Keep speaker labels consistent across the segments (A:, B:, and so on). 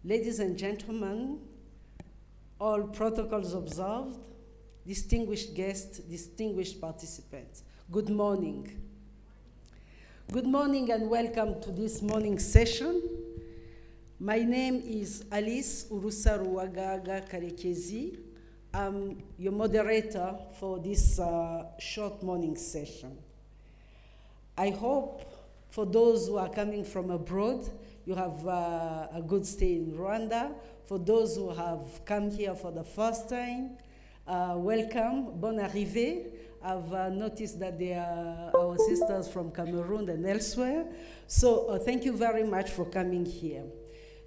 A: Ladies and gentlemen, all protocols observed, distinguished guests, distinguished participants, good morning. Good morning and welcome to this morning session. My name is Alice Urusaruwagaga Karekezi. I'm your moderator for this short morning session. I hope for those who are coming from abroad, you have a good stay in Rwanda. For those who have come here for the first time, welcome, bon arrivée. I've noticed that they are our sisters from Cameroon and elsewhere. So thank you very much for coming here.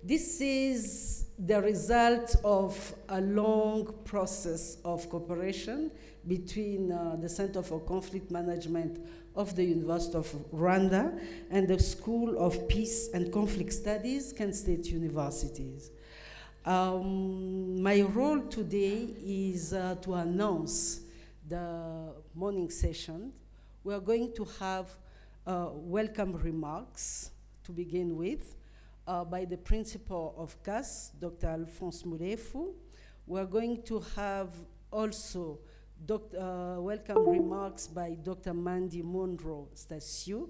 A: This is the result of a long process of cooperation between the Center for Conflict Management of the University of Rwanda and the School of Peace and Conflict Studies, Kent State Universities. My role today is to announce the morning session. We are going to have welcome remarks to begin with by the principal of CAS, Dr. Alphonse Murefu. We are going to have also welcome remarks by Dr. Mandy Monroe Stasiuk,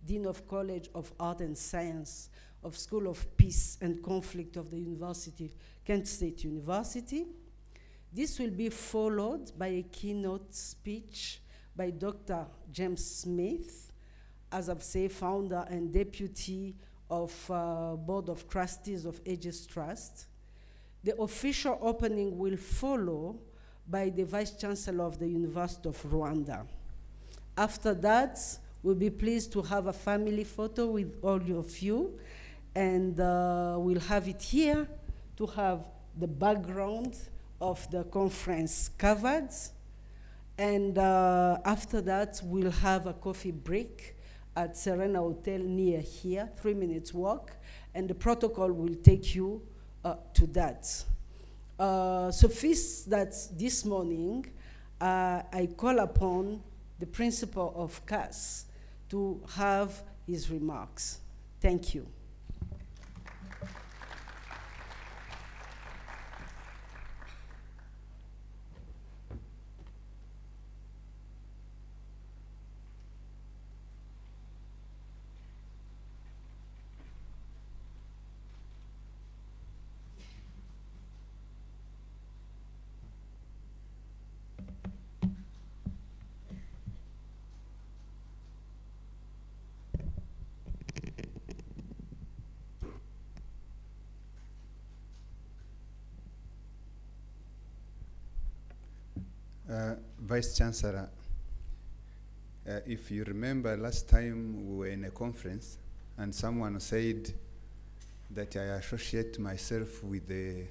A: Dean of College of Art and Science of School of Peace and Conflict of the University, Kent State University. This will be followed by a keynote speech by Dr. James Smith, as I've said, founder and deputy of Board of Trustees of Aegis Trust. The official opening will follow by the Vice Chancellor of the University of Rwanda. After that, we'll be pleased to have a family photo with all of you, and we'll have it here to have the background of the conference covered. And after that, we'll have a coffee break at Serena Hotel near here, 3 minutes walk, and the protocol will take you to that. Suffice that this morning, I call upon the principal of CAS to have his remarks. Thank you.
B: Vice Chancellor, if you remember last time we were in a conference and someone said that I associate myself with the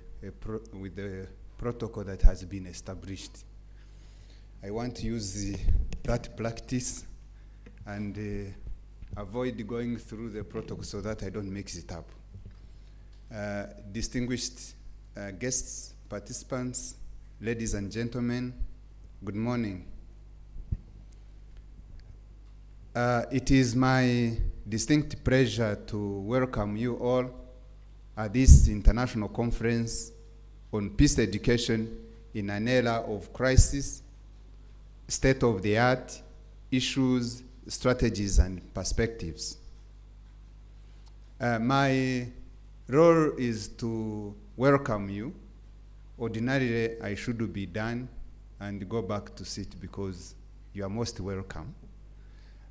B: protocol that has been established. I want to use that practice and avoid going through the protocol so that I don't mix it up. Distinguished guests, participants, ladies and gentlemen, good morning. It is my distinct pleasure to welcome you all at this international conference on peace education in an era of crisis, state-of-the-art issues, strategies, and perspectives. My role is to welcome you. Ordinarily, I should be done and go back to sit because you are most welcome.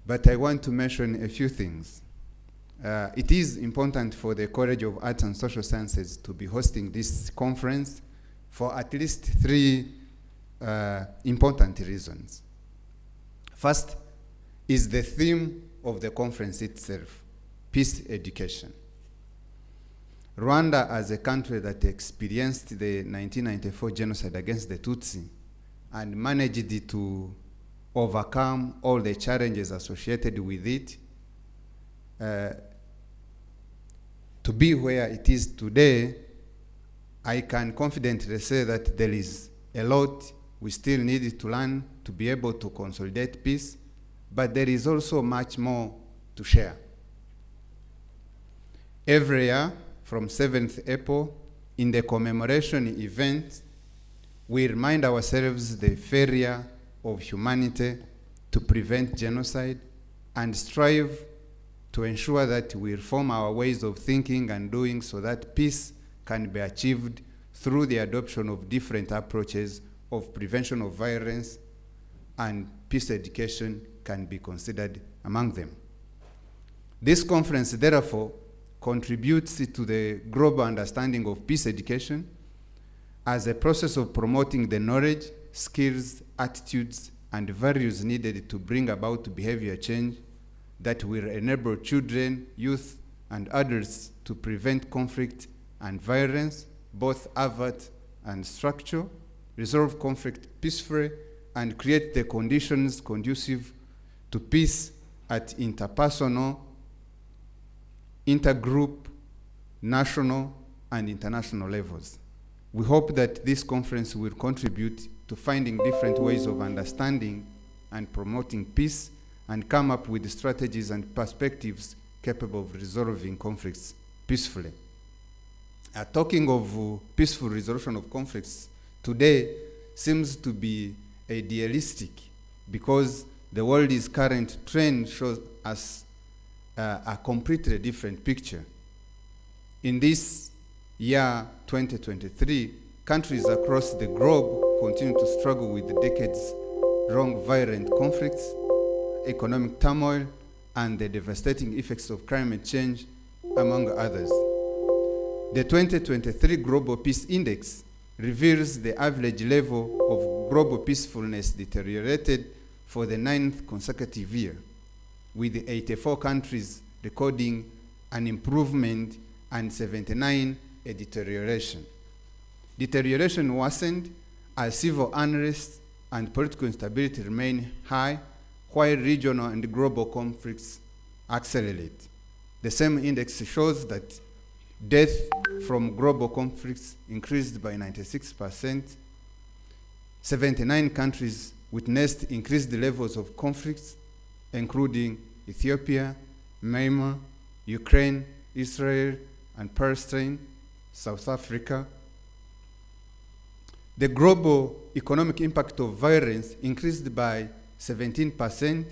B: But I want to mention a few things. It is important for the College of Arts and Social Sciences to be hosting this conference for at least 3 important reasons. First is the theme of the conference itself, peace education. Rwanda, as a country that experienced the 1994 genocide against the Tutsi and managed to overcome all the challenges associated with it, to be where it is today, I can confidently say that there is a lot we still need to learn to be able to consolidate peace, but there is also much more to share. Every year, from 7th April, in the commemoration event, we remind ourselves the failure of humanity to prevent genocide and strive to ensure that we reform our ways of thinking and doing so that peace can be achieved through the adoption of different approaches of prevention of violence, and peace education can be considered among them. This conference, therefore, contributes to the global understanding of peace education as a process of promoting the knowledge, skills, attitudes, and values needed to bring about behavior change that will enable children, youth, and adults to prevent conflict and violence, both overt and structural, resolve conflict peacefully, and create the conditions conducive to peace at interpersonal, intergroup, national, and international levels. We hope that this conference will contribute to finding different ways of understanding and promoting peace and come up with strategies and perspectives capable of resolving conflicts peacefully. Talking of peaceful resolution of conflicts today seems to be idealistic because the world's current trend shows us a completely different picture. In this year 2023, countries across the globe continue to struggle with decades-long violent conflicts, economic turmoil, and the devastating effects of climate change, among others. The 2023 Global Peace Index reveals the average level of global peacefulness deteriorated for the 9th consecutive year, with 84 countries recording an improvement and 79 a deterioration. Deterioration worsened as civil unrest and political instability remain high, while regional and global conflicts accelerate. The same index shows that death from global conflicts increased by 96%. 79 countries witnessed increased levels of conflicts, including Ethiopia, Myanmar, Ukraine, Israel, and Palestine, South Africa. The global economic impact of violence increased by 17%,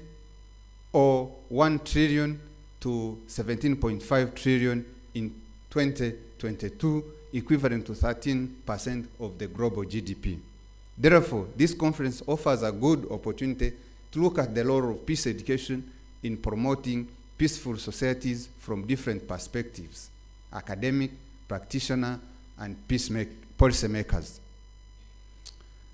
B: or 1 trillion to 17.5 trillion in 2022, equivalent to 13% of the global GDP. Therefore, this conference offers a good opportunity to look at the role of peace education in promoting peaceful societies from different perspectives: academic, practitioner, and policymakers.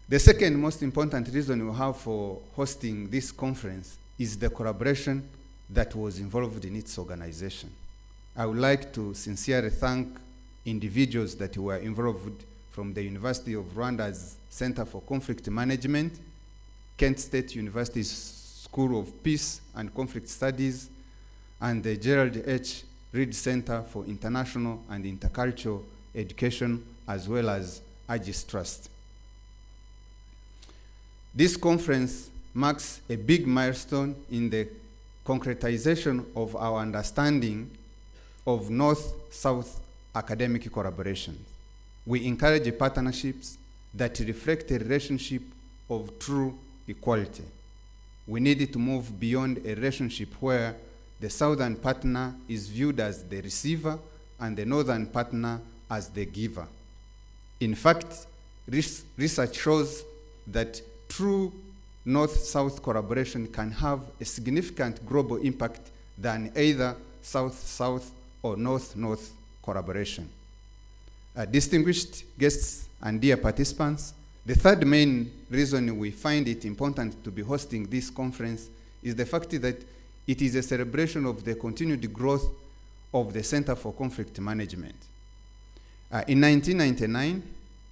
B: The second most important reason we have for hosting this conference is the collaboration that was involved in its organization. I would like to sincerely thank individuals that were involved from the University of Rwanda's Center for Conflict Management, Kent State University's School of Peace and Conflict Studies, and the Gerald H. Reed Center for International and Intercultural Education, as well as Agis Trust. This conference marks a big milestone in the concretization of our understanding of North-South academic collaboration. We encourage partnerships that reflect a relationship of true equality. We need to move beyond a relationship where the southern partner is viewed as the receiver and the northern partner as the giver. In fact, research shows that true North-South collaboration can have a significant global impact than either South-South or North-North collaboration. Distinguished guests and dear participants, the third main reason we find it important to be hosting this conference is the fact that it is a celebration of the continued growth of the Center for Conflict Management. In 1999,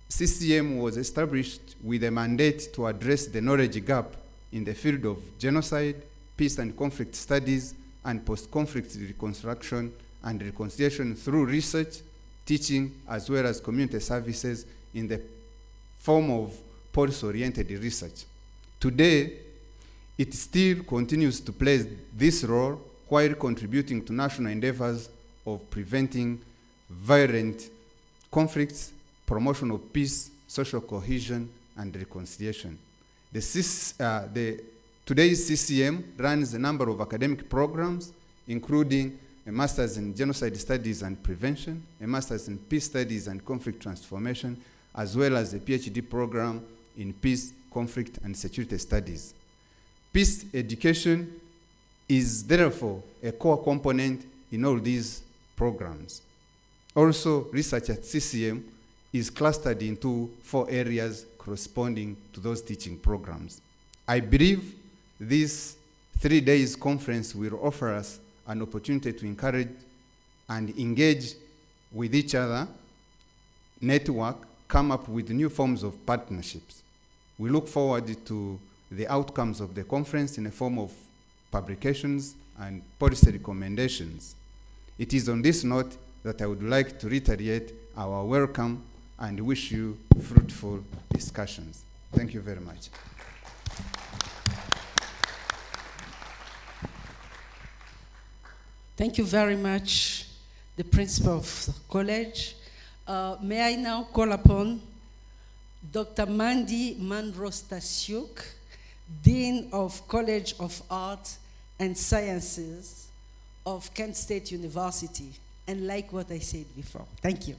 B: CCM was established with a mandate to address the knowledge gap in the field of genocide, peace and conflict studies, and post-conflict reconstruction and reconciliation through research, teaching, as well as community services in the form of policy-oriented research. Today, it still continues to play this role while contributing to national endeavors of preventing violent conflicts, promotion of peace, social cohesion, and reconciliation. Today's CCM runs a number of academic programs, including a Master's in Genocide Studies and Prevention, a Master's in Peace Studies and Conflict Transformation, as well as a PhD program in Peace, Conflict, and Security Studies. Peace education is therefore a core component in all these programs. Also, research at CCM is clustered into 4 areas corresponding to those teaching programs. I believe this 3 days conference will offer us an opportunity to encourage and engage with each other, network, come up with new forms of partnerships. We look forward to the outcomes of the conference in the form of publications and policy recommendations. It is on this note that I would like to reiterate our welcome and wish you fruitful discussions. Thank you very much.
A: Thank you very much, the principal of the college. May I now call upon Dr. Mandy Mandrostasiuk, Dean of College of Art and Sciences of Kent State University, and like what I said before. Thank you.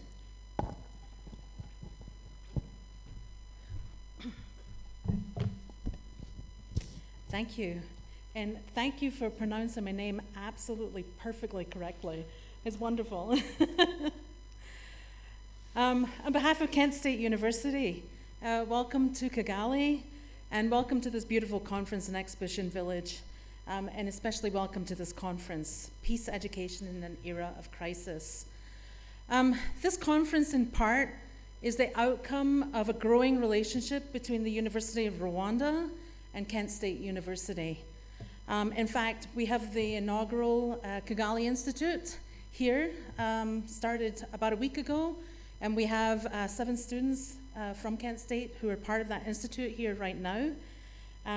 C: Thank you. And thank you for pronouncing my name absolutely perfectly correctly. It's wonderful. On behalf of Kent State University, welcome to Kigali, and welcome to this beautiful conference and exhibition village, and especially welcome to this conference, Peace Education in an Era of Crisis. This conference, in part, is the outcome of a growing relationship between the University of Rwanda and Kent State University. In fact, we have the inaugural Kigali Institute here, started about a week ago, and we have 7 students from Kent State who are part of that institute here right now.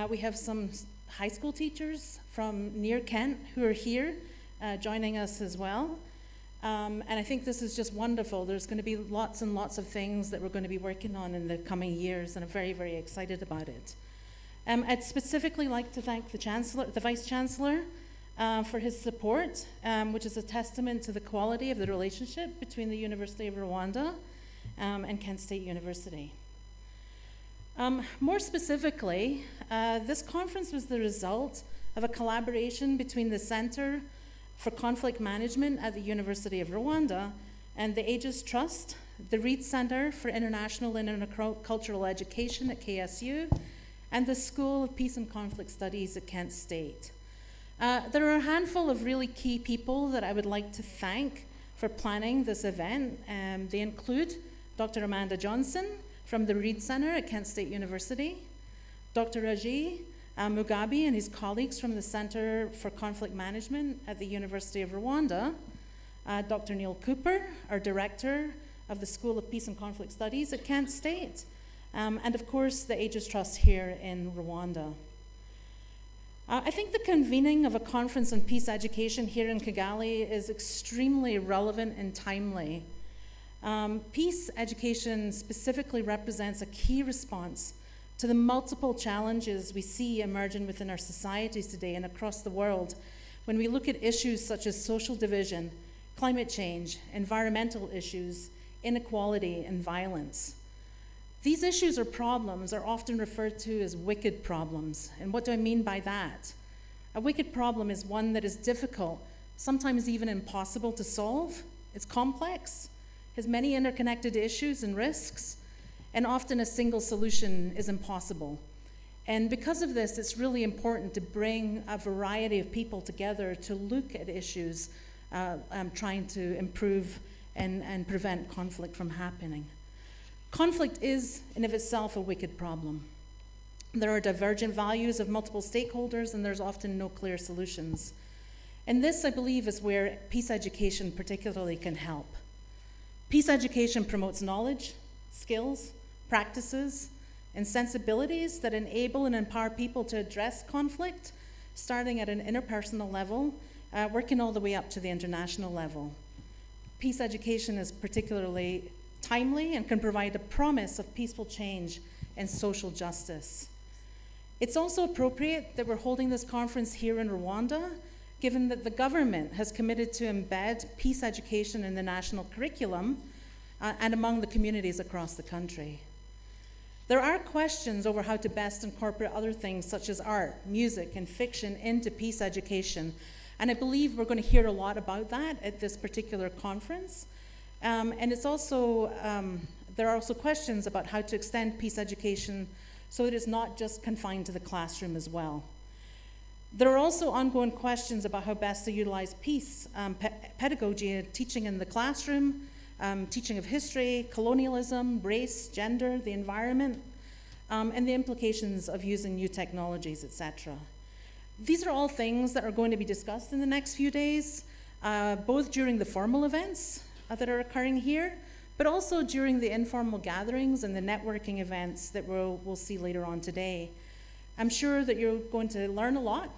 C: We have some high school teachers from near Kent who are here joining us as well. And I think this is just wonderful. There's going to be lots and lots of things that we're going to be working on in the coming years, and I'm very, very excited about it. I'd specifically like to thank the Vice Chancellor for his support, which is a testament to the quality of the relationship between the University of Rwanda and Kent State University. More specifically, this conference was the result of a collaboration between the Center for Conflict Management at the University of Rwanda and the Aegis Trust, the Reed Center for International and Intercultural Education at KSU, and the School of Peace and Conflict Studies at Kent State. There are a handful of really key people that I would like to thank for planning this event. They include Dr. Amanda Johnson from the Reed Center at Kent State University, Dr. Raji Mugabe and his colleagues from the Center for Conflict Management at the University of Rwanda, Dr. Neil Cooper, our director of the School of Peace and Conflict Studies at Kent State, and of course the Aegis Trust here in Rwanda. I think the convening of a conference on peace education here in Kigali is extremely relevant and timely. Peace education specifically represents a key response to the multiple challenges we see emerging within our societies today and across the world when we look at issues such as social division, climate change, environmental issues, inequality, and violence. These issues or problems are often referred to as wicked problems. And what do I mean by that? A wicked problem is one that is difficult, sometimes even impossible to solve. It's complex, has many interconnected issues and risks, and often a single solution is impossible. And because of this, it's really important to bring a variety of people together to look at issues, trying to improve and prevent conflict from happening. Conflict is, in of itself, a wicked problem. There are divergent values of multiple stakeholders, and there's often no clear solutions. And this, I believe, is where peace education particularly can help. Peace education promotes knowledge, skills, practices, and sensibilities that enable and empower people to address conflict, starting at an interpersonal level, working all the way up to the international level. peace education is particularly timely and can provide a promise of peaceful change and social justice. It's also appropriate that we're holding this conference here in Rwanda, given that the government has committed to embed peace education in the national curriculum and among the communities across the country. There are questions over how to best incorporate other things such as art, music, and fiction into peace education, and I believe we're going to hear a lot about that at this particular conference. And it's also, there are also questions about how to extend peace education so it is not just confined to the classroom as well. There are also ongoing questions about how best to utilize peace pedagogy, teaching in the classroom, teaching of history, colonialism, race, gender, the environment, and the implications of using new technologies, etc. These are all things that are going to be discussed in the next few days, both during the formal events that are occurring here, but also during the informal gatherings and the networking events that we'll see later on today. I'm sure that you're going to learn a lot.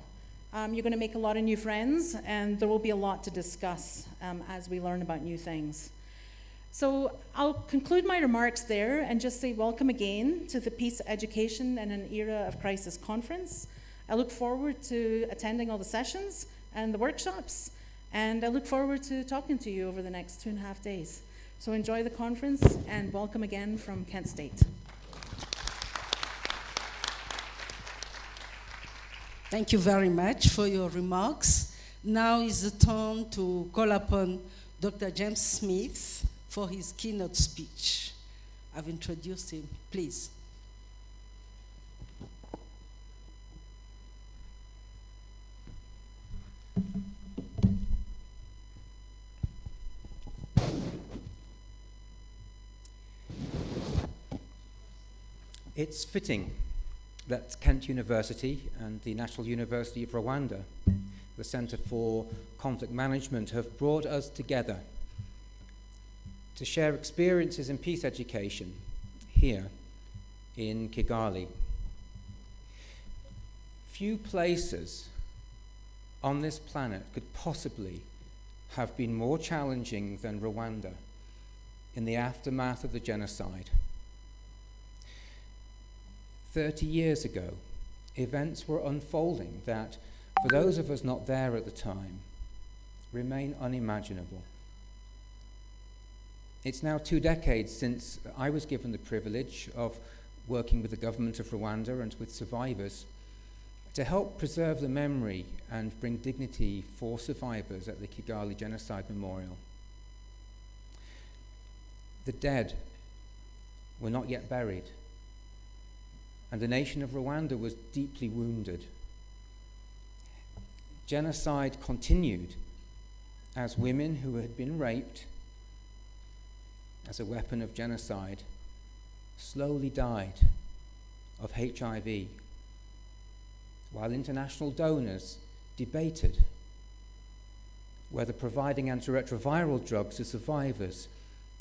C: You're going to make a lot of new friends, and there will be a lot to discuss as we learn about new things. So I'll conclude my remarks there and just say welcome again to the Peace Education in an Era of Crisis conference. I look forward to attending all the sessions and the workshops, and I look forward to talking to you over the next 2.5 days. So enjoy the conference, and welcome again from Kent State.
A: Thank you very much for your remarks. Now is the turn to call upon Dr. James Smith for his keynote speech. I've introduced him. Please.
D: It's fitting that Kent University and the National University of Rwanda, the Centre for Conflict Management, have brought us together to share experiences in peace education here in Kigali. Few places on this planet could possibly have been more challenging than Rwanda in the aftermath of the genocide. 30 years ago, events were unfolding that, for those of us not there at the time, remain unimaginable. It's now 2 decades since I was given the privilege of working with the government of Rwanda and with survivors to help preserve the memory and bring dignity for survivors at the Kigali Genocide Memorial. The dead were not yet buried, and the nation of Rwanda was deeply wounded. Genocide continued as women who had been raped as a weapon of genocide slowly died of HIV, while international donors debated whether providing antiretroviral drugs to survivors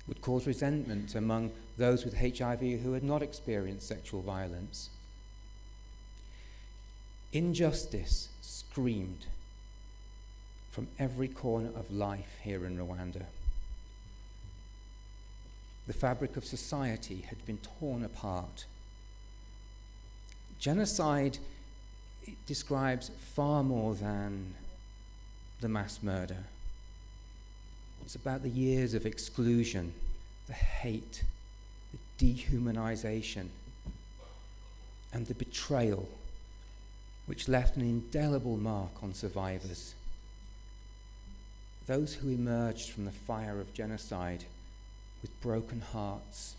D: would cause resentment among those with HIV who had not experienced sexual violence. Injustice screamed from every corner of life here in Rwanda. The fabric of society had been torn apart. Genocide describes far more than the mass murder. It's about the years of exclusion, the hate, the dehumanization, and the betrayal, which left an indelible mark on survivors. Those who emerged from the fire of genocide with broken hearts,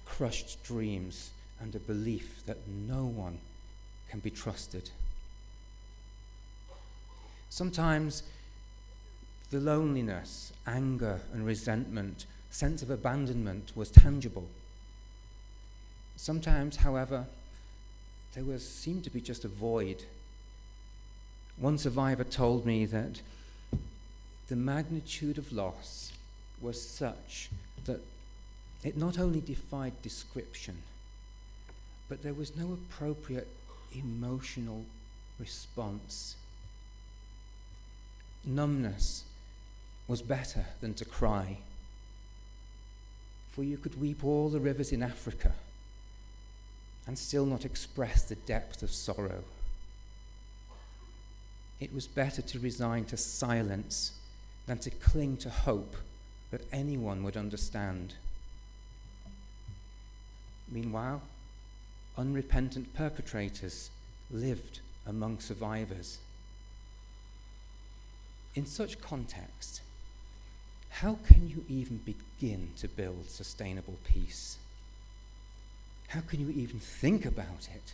D: crushed dreams, and a belief that no one can be trusted. Sometimes the loneliness, anger, and resentment, sense of abandonment was tangible. Sometimes, however, there seemed to be just a void. One survivor told me that the magnitude of loss was such that it not only defied description, but there was no appropriate emotional response. Numbness was better than to cry. For you could weep all the rivers in Africa and still not express the depth of sorrow. It was better to resign to silence than to cling to hope that anyone would understand. Meanwhile, unrepentant perpetrators lived among survivors. In such context, how can you even begin to build sustainable peace? How can you even think about it?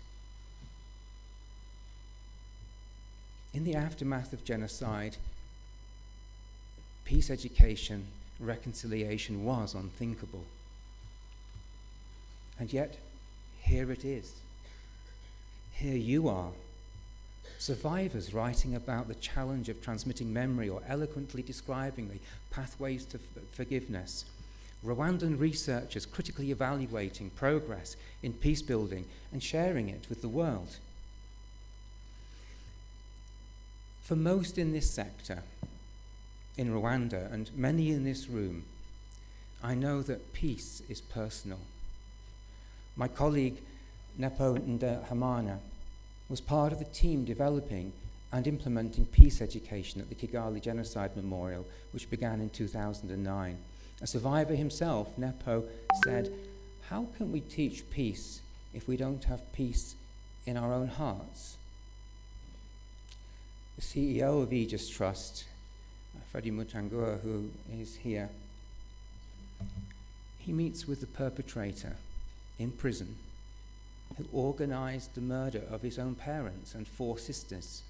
D: In the aftermath of genocide, peace education, reconciliation was unthinkable. And yet, here it is. Here you are, survivors writing about the challenge of transmitting memory or eloquently describing the pathways to forgiveness. Rwandan researchers critically evaluating progress in peace building and sharing it with the world. For most in this sector, in Rwanda, and many in this room, I know that peace is personal. My colleague, Nepo Ndahamana, was part of the team developing and implementing peace education at the Kigali Genocide Memorial, which began in 2009. A survivor himself, Nepo, said, "How can we teach peace if we don't have peace in our own hearts?" The CEO of Aegis Trust, Freddie Mutangua, who is here, he meets with the perpetrator in prison who organized the murder of his own parents and 4 sisters.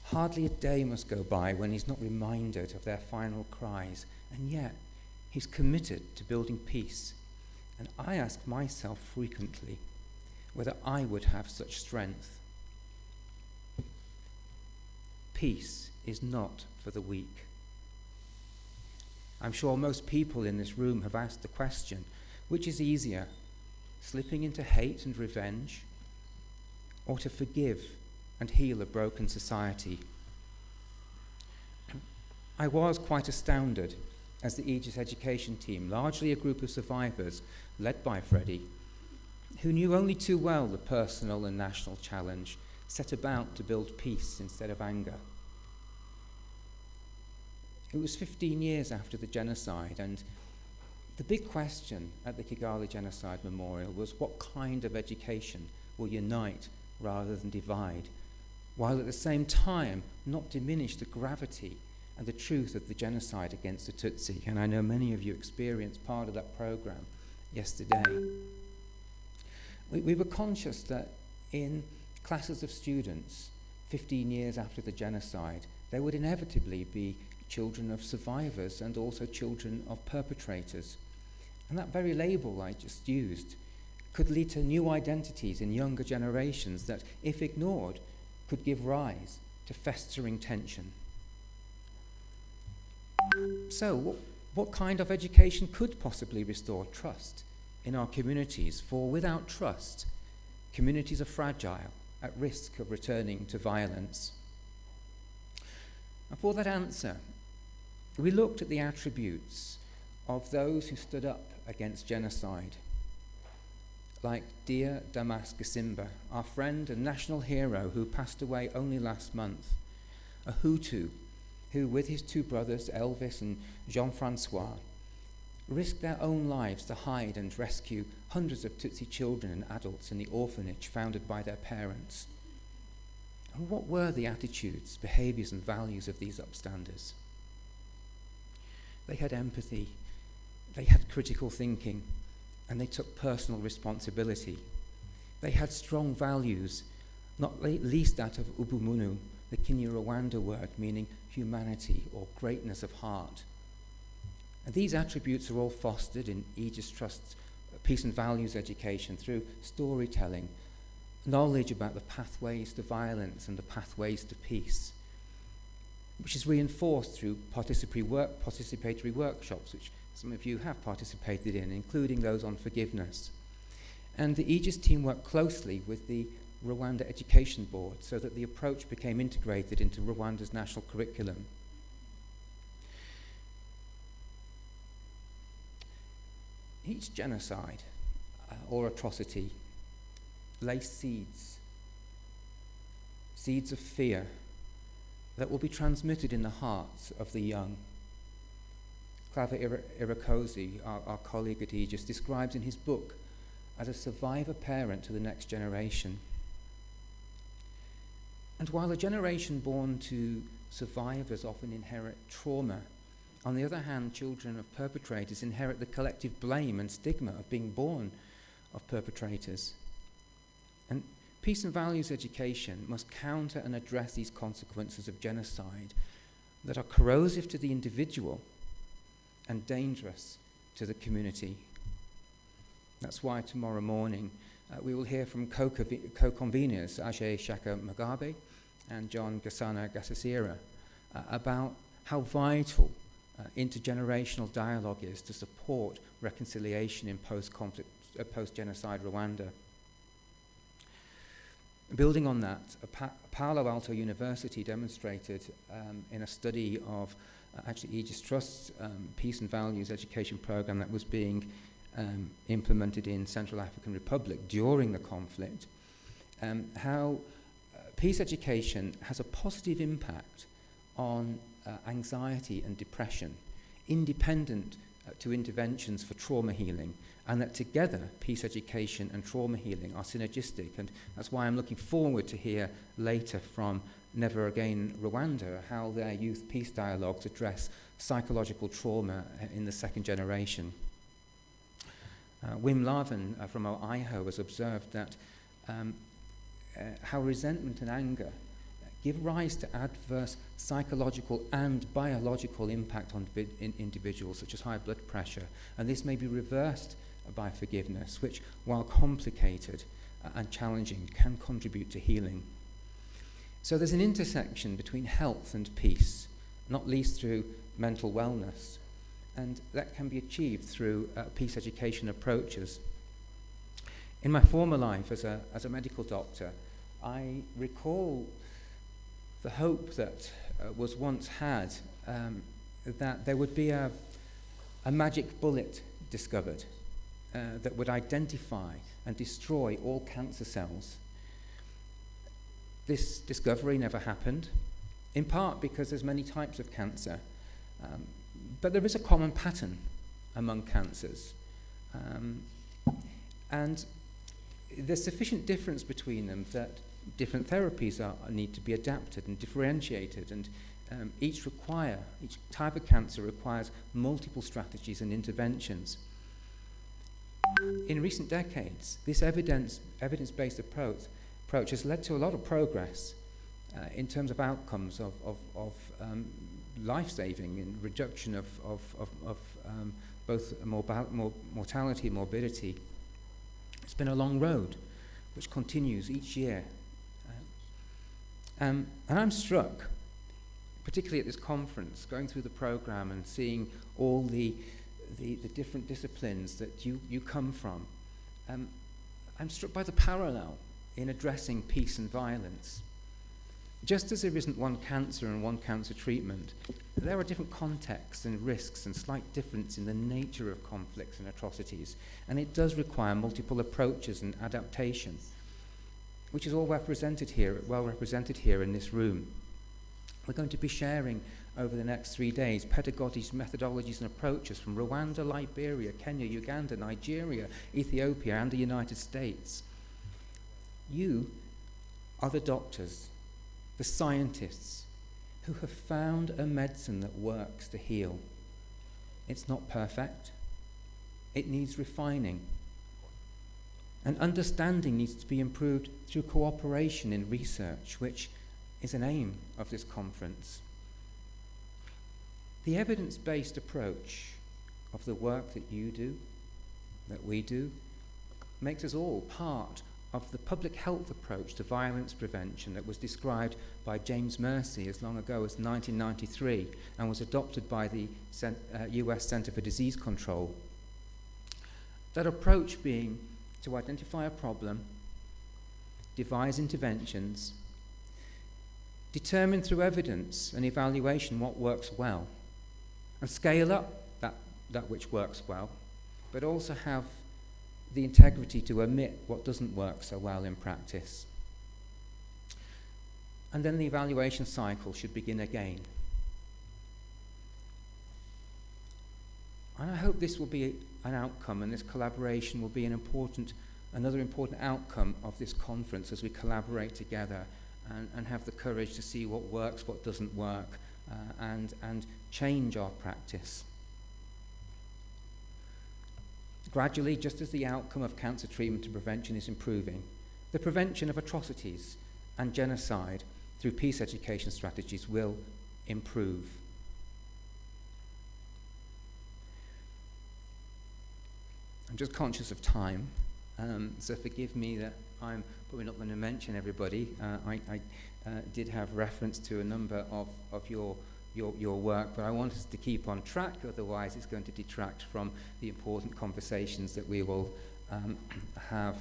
D: Hardly a day must go by when he's not reminded of their final cries, and yet he's committed to building peace. And I ask myself frequently whether I would have such strength. Peace is not for the weak. I'm sure most people in this room have asked the question, which is easier, slipping into hate and revenge, or to forgive and heal a broken society? I was quite astounded as the Aegis education team, largely a group of survivors led by Freddie, who knew only too well the personal and national challenge, set about to build peace instead of anger. It was 15 years after the genocide, and the big question at the Kigali Genocide Memorial was what kind of education will unite rather than divide, while at the same time not diminish the gravity and the truth of the genocide against the Tutsi. And I know many of you experienced part of that program yesterday. We were conscious that in classes of students 15 years after the genocide, there would inevitably be children of survivors and also children of perpetrators. And that very label I just used could lead to new identities in younger generations that, if ignored, could give rise to festering tension. So, what kind of education could possibly restore trust in our communities? For without trust, communities are fragile, at risk of returning to violence. And for that answer, we looked at the attributes of those who stood up against genocide, like dear Damas Gasimba, our friend and national hero who passed away only last month, a Hutu who, with his 2 brothers, Elvis and Jean-Francois, risked their own lives to hide and rescue hundreds of Tutsi children and adults in the orphanage founded by their parents. And what were the attitudes, behaviors, and values of these upstanders? They had empathy, they had critical thinking, and they took personal responsibility. They had strong values, not least that of Ubuntu, the Kinyarwanda word meaning humanity or greatness of heart. And these attributes are all fostered in Aegis Trust's peace and values education through storytelling, knowledge about the pathways to violence and the pathways to peace, which is reinforced through participatory workshops, which some of you have participated in, including those on forgiveness. And the Aegis team worked closely with the Rwanda Education Board so that the approach became integrated into Rwanda's national curriculum. each genocide or atrocity lays seeds of fear that will be transmitted in the hearts of the young. Clava Irakosi, our colleague at Aegis, describes in his book as a survivor parent to the next generation. And while a generation born to survivors often inherit trauma, on the other hand, children of perpetrators inherit the collective blame and stigma of being born of perpetrators. And peace and values education must counter and address these consequences of genocide that are corrosive to the individual and dangerous to the community. That's why tomorrow morning we will hear from co-conveners Ajay Shaka Mugabe and John Gasana Gasasira about how vital intergenerational dialogue is to support reconciliation in post-conflict, post-genocide Rwanda. Building on that, Palo Alto University demonstrated in a study of actually Aegis Trust's Peace and Values education program that was being implemented in Central African Republic during the conflict, how peace education has a positive impact on anxiety and depression, independent to interventions for trauma healing, and that together peace education and trauma healing are synergistic. And that's why I'm looking forward to hear later from Never Again Rwanda how their youth peace dialogues address psychological trauma in the second generation. Wim Laven from OIHO has observed that how resentment and anger give rise to adverse psychological and biological impact on individuals, such as high blood pressure, and this may be reversed by forgiveness, which, while complicated and challenging, can contribute to healing. So there's an intersection between health and peace, not least through mental wellness, and that can be achieved through peace education approaches. In my former life as a medical doctor, I recall the hope that was once had that there would be a magic bullet discovered that would identify and destroy all cancer cells. This discovery never happened, in part because there's many types of cancer, but there is a common pattern among cancers. And there's sufficient difference between them that different therapies need to be adapted and differentiated, and each type of cancer requires multiple strategies and interventions. In recent decades, this evidence-based approach has led to a lot of progress in terms of outcomes of life-saving and reduction of both mortality and morbidity. It's been a long road, which continues each year. And I'm struck, particularly at this conference, going through the program and seeing all the different disciplines that you come from. I'm struck by the parallel in addressing peace and violence. Just as there isn't one cancer and one cancer treatment, there are different contexts and risks and slight difference in the nature of conflicts and atrocities, and it does require multiple approaches and adaptation, which is all well represented here in this room. We're going to be sharing over the next 3 days pedagogies, methodologies and approaches from Rwanda, Liberia, Kenya, Uganda, Nigeria, Ethiopia and the United States. You are the doctors, the scientists who have found a medicine that works to heal. It's not perfect. It needs refining. And understanding needs to be improved through cooperation in research, which is an aim of this conference. The evidence-based approach of the work that you do, that we do, makes us all part of the public health approach to violence prevention that was described by James Mercy as long ago as 1993 and was adopted by the US Center for Disease Control. That approach being to identify a problem, devise interventions, determine through evidence and evaluation what works well, and scale up that which works well, but also have the integrity to admit what doesn't work so well in practice. And then the evaluation cycle should begin again. And I hope this will be an outcome, and this collaboration will be another important outcome of this conference as we collaborate together and have the courage to see what works, what doesn't work, and change our practice. Gradually, just as the outcome of cancer treatment and prevention is improving, the prevention of atrocities and genocide through peace education strategies will improve. I'm just conscious of time, so forgive me that I'm probably not going to mention everybody. I did have reference to a number of your work, but I want us to keep on track, otherwise it's going to detract from the important conversations that we will have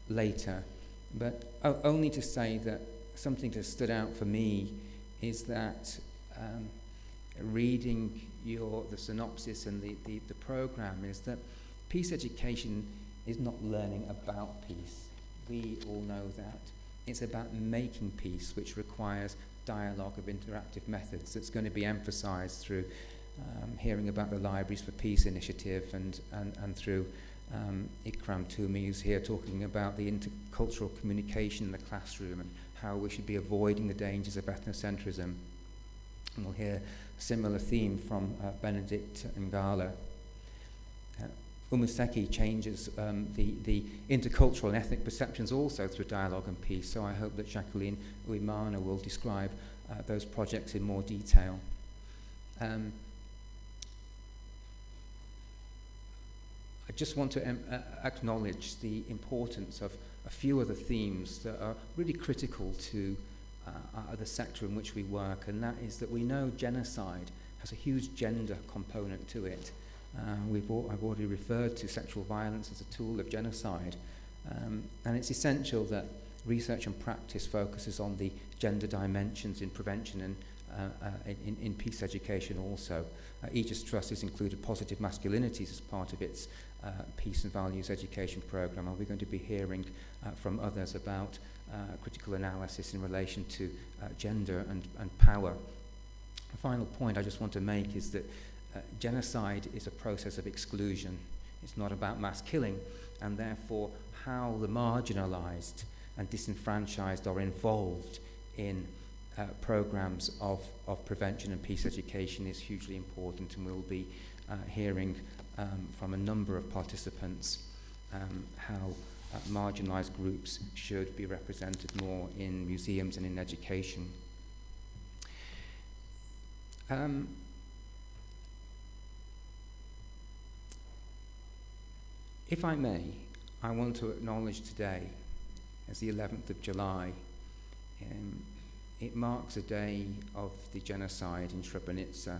D: later. But only to say that something that stood out for me is that reading the synopsis and the program is that peace education is not learning about peace. We all know that. It's about making peace, which requires dialogue of interactive methods. That's going to be emphasised through hearing about the Libraries for Peace initiative and through Ikram Toumi, who's here talking about the intercultural communication in the classroom and how we should be avoiding the dangers of ethnocentrism. And we'll hear a similar theme from Benedict Ngala. Umuseki changes the intercultural and ethnic perceptions also through dialogue and peace, so I hope that Jacqueline Uimana will describe those projects in more detail. I just want to acknowledge the importance of a few of the themes that are really critical to the sector in which we work, and that is that we know genocide has a huge gender component to it. I've already referred to sexual violence as a tool of genocide, and it's essential that research and practice focuses on the gender dimensions in prevention and in peace education also. Aegis Trust has included positive masculinities as part of its peace and values education program, and we're going to be hearing from others about critical analysis in relation to gender and power. A final point I just want to make is that genocide is a process of exclusion. It's not about mass killing, and therefore how the marginalized and disenfranchised are involved in programs of prevention and peace education is hugely important, and we'll be hearing from a number of participants how marginalized groups should be represented more in museums and in education. If I may, I want to acknowledge today, as the 11th of July, it marks a day of the genocide in Srebrenica,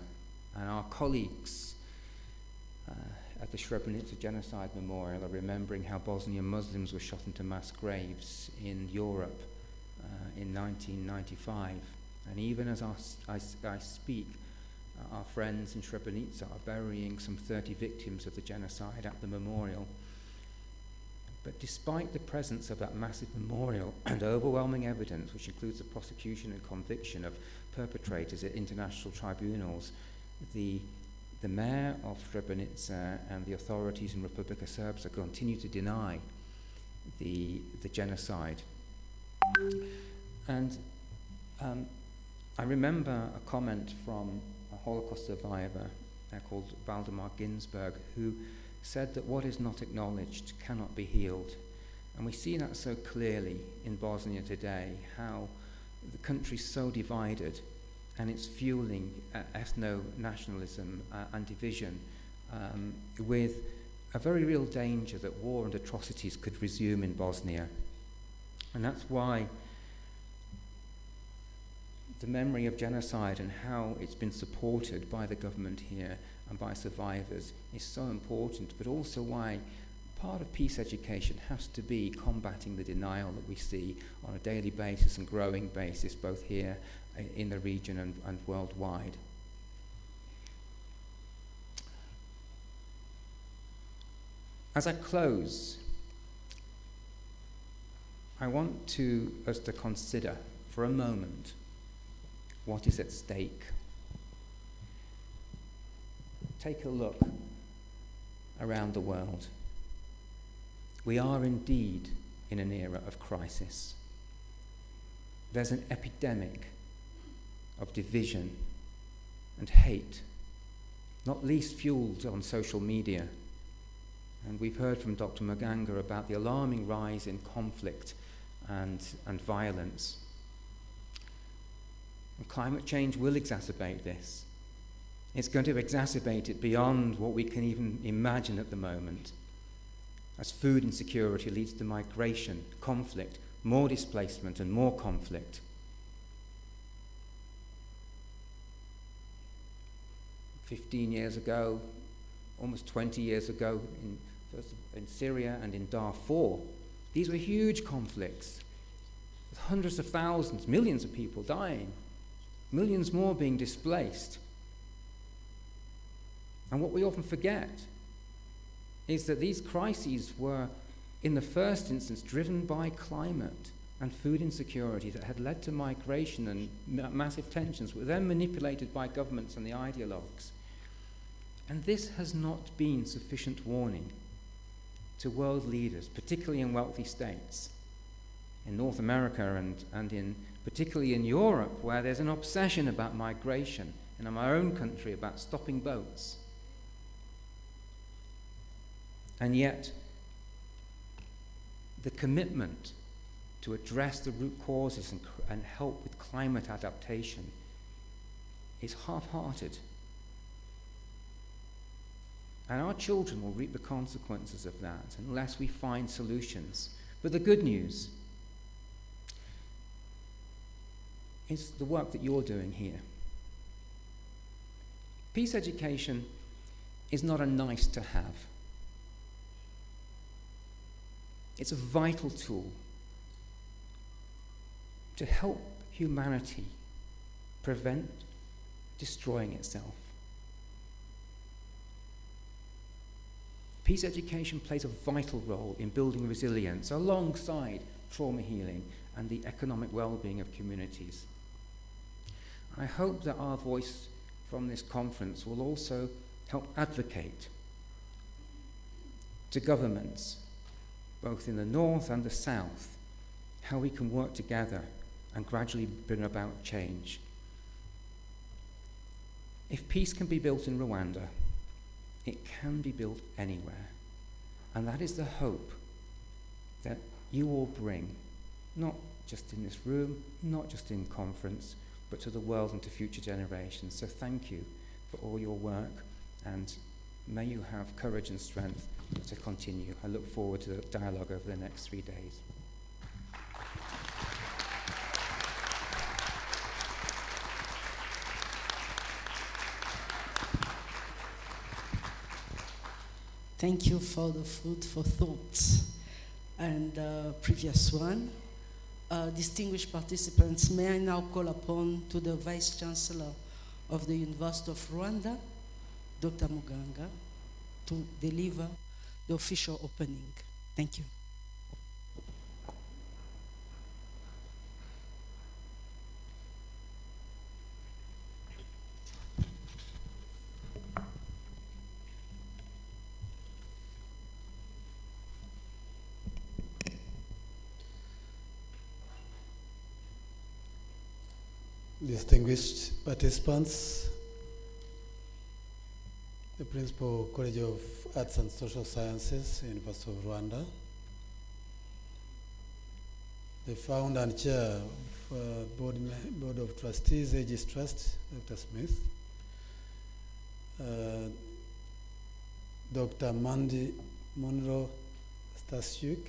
D: and our colleagues at the Srebrenica Genocide Memorial are remembering how Bosnian Muslims were shot into mass graves in Europe in 1995. And even as I speak, our friends in Srebrenica are burying some 30 victims of the genocide at the memorial. But despite the presence of that massive memorial and overwhelming evidence, which includes the prosecution and conviction of perpetrators at international tribunals, the mayor of Srebrenica and the authorities in Republika Srpska continue to deny the genocide. And I remember a comment from a Holocaust survivor called Valdemar Ginsberg, who said that what is not acknowledged cannot be healed. And we see that so clearly in Bosnia today, how the country's so divided and it's fueling ethno-nationalism and division, with a very real danger that war and atrocities could resume in Bosnia. And that's why the memory of genocide and how it's been supported by the government here and by survivors is so important, but also why part of peace education has to be combating the denial that we see on a daily basis and growing basis, both here in the region and worldwide. As I close, I want us to consider for a moment what is at stake. Take a look around the world. We are indeed in an era of crisis. There's an epidemic of division and hate, not least fueled on social media. And we've heard from Dr. Muganga about the alarming rise in conflict and violence. And climate change will exacerbate this. It's going to exacerbate it beyond what we can even imagine at the moment, as food insecurity leads to migration, conflict, more displacement and more conflict. "15 years ago, almost 20 years ago, in Syria and in Darfur, these were huge conflicts, with hundreds of thousands, millions of people dying, millions more being displaced. And what we often forget is that these crises were, in the first instance, driven by climate and food insecurity that had led to migration and massive tensions, were then manipulated by governments and the ideologues. And this has not been sufficient warning to world leaders, particularly in wealthy states, in North America and particularly in Europe, where there's an obsession about migration, and in my own country about stopping boats. And yet, the commitment to address the root causes and help with climate adaptation is half-hearted. And our children will reap the consequences of that unless we find solutions. But the good news is the work that you're doing here. Peace education is not a nice to have. It's a vital tool to help humanity prevent destroying itself. Peace education plays a vital role in building resilience alongside trauma healing and the economic well-being of communities. I hope that our voice from this conference will also help advocate to governments, both in the north and the south, how we can work together and gradually bring about change. If peace can be built in Rwanda, it can be built anywhere. And that is the hope that you all bring, not just in this room, not just in conference, but to the world and to future generations. So thank you for all your work, and may you have courage and strength to continue. I look forward to the dialogue over the next 3 days.
A: Thank you for the food for thought. And previous one. Distinguished participants, may I now call upon to the Vice Chancellor of the University of Rwanda, Dr. Muganga, to deliver the official opening. Thank you.
E: Distinguished participants, the Principal College of Arts and Social Sciences, University of Rwanda, the founder and chair of Board of Trustees, Aegis Trust, Dr. Smith, Dr. Mandy Monroe Stasiuk,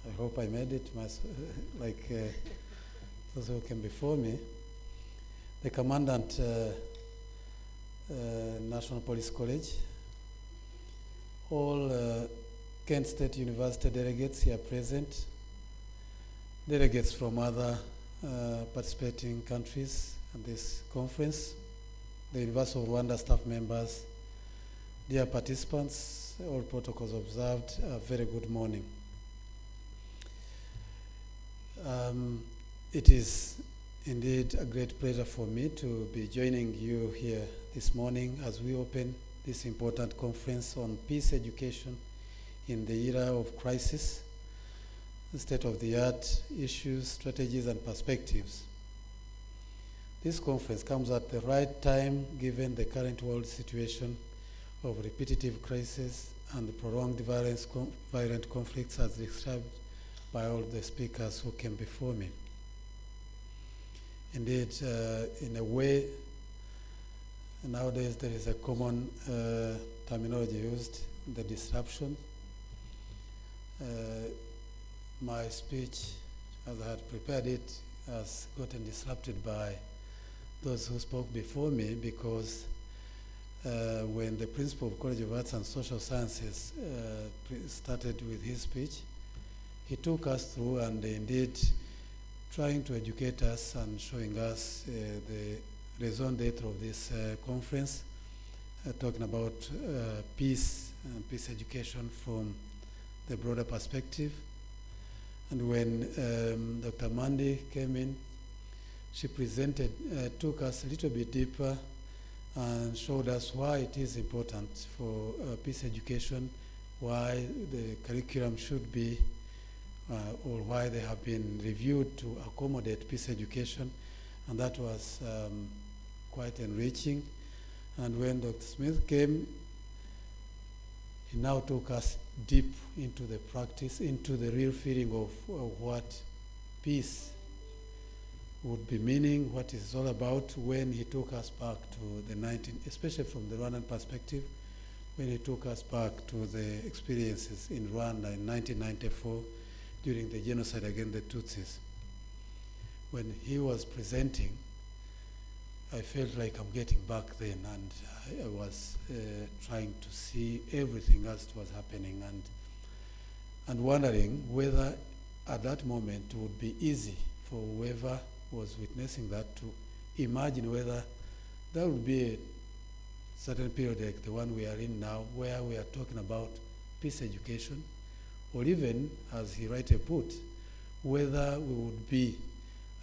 E: I hope I made it like those who came before me, the Commandant National Police College, all Kent State University delegates here present, delegates from other participating countries at this conference, the University of Rwanda staff members, dear participants, all protocols observed, a very good morning. It is indeed a great pleasure for me to be joining you here this morning as we open this important conference on peace education in the era of crisis, the state-of-the-art issues, strategies, and perspectives. This conference comes at the right time given the current world situation of repetitive crises and the prolonged violent conflicts as described by all the speakers who came before me. Indeed, in a way, nowadays there is a common terminology used, the disruption. My speech, as I had prepared it, has gotten disrupted by those who spoke before me because when the principal of College of Arts and Social Sciences started with his speech, he took us through and indeed trying to educate us and showing us the raison d'etre of this conference, talking about peace and peace education from the broader perspective. And when Dr. Mandi came in, she presented, took us a little bit deeper and showed us why it is important for peace education, why the curriculum should be, or why they have been reviewed to accommodate peace education. And that was quite enriching. And when Dr. Smith came, he now took us deep into the practice, into the real feeling of what peace would be meaning, what it's all about, when he took us back to the especially from the Rwandan perspective, when he took us back to the experiences in Rwanda in 1994 during the genocide against the Tutsis. When he was presenting, I felt like I'm getting back then, and I was trying to see everything as it was happening, and wondering whether at that moment it would be easy for whoever was witnessing that to imagine whether there would be a certain period like the one we are in now, where we are talking about peace education, or even, as he rightly put, whether we would be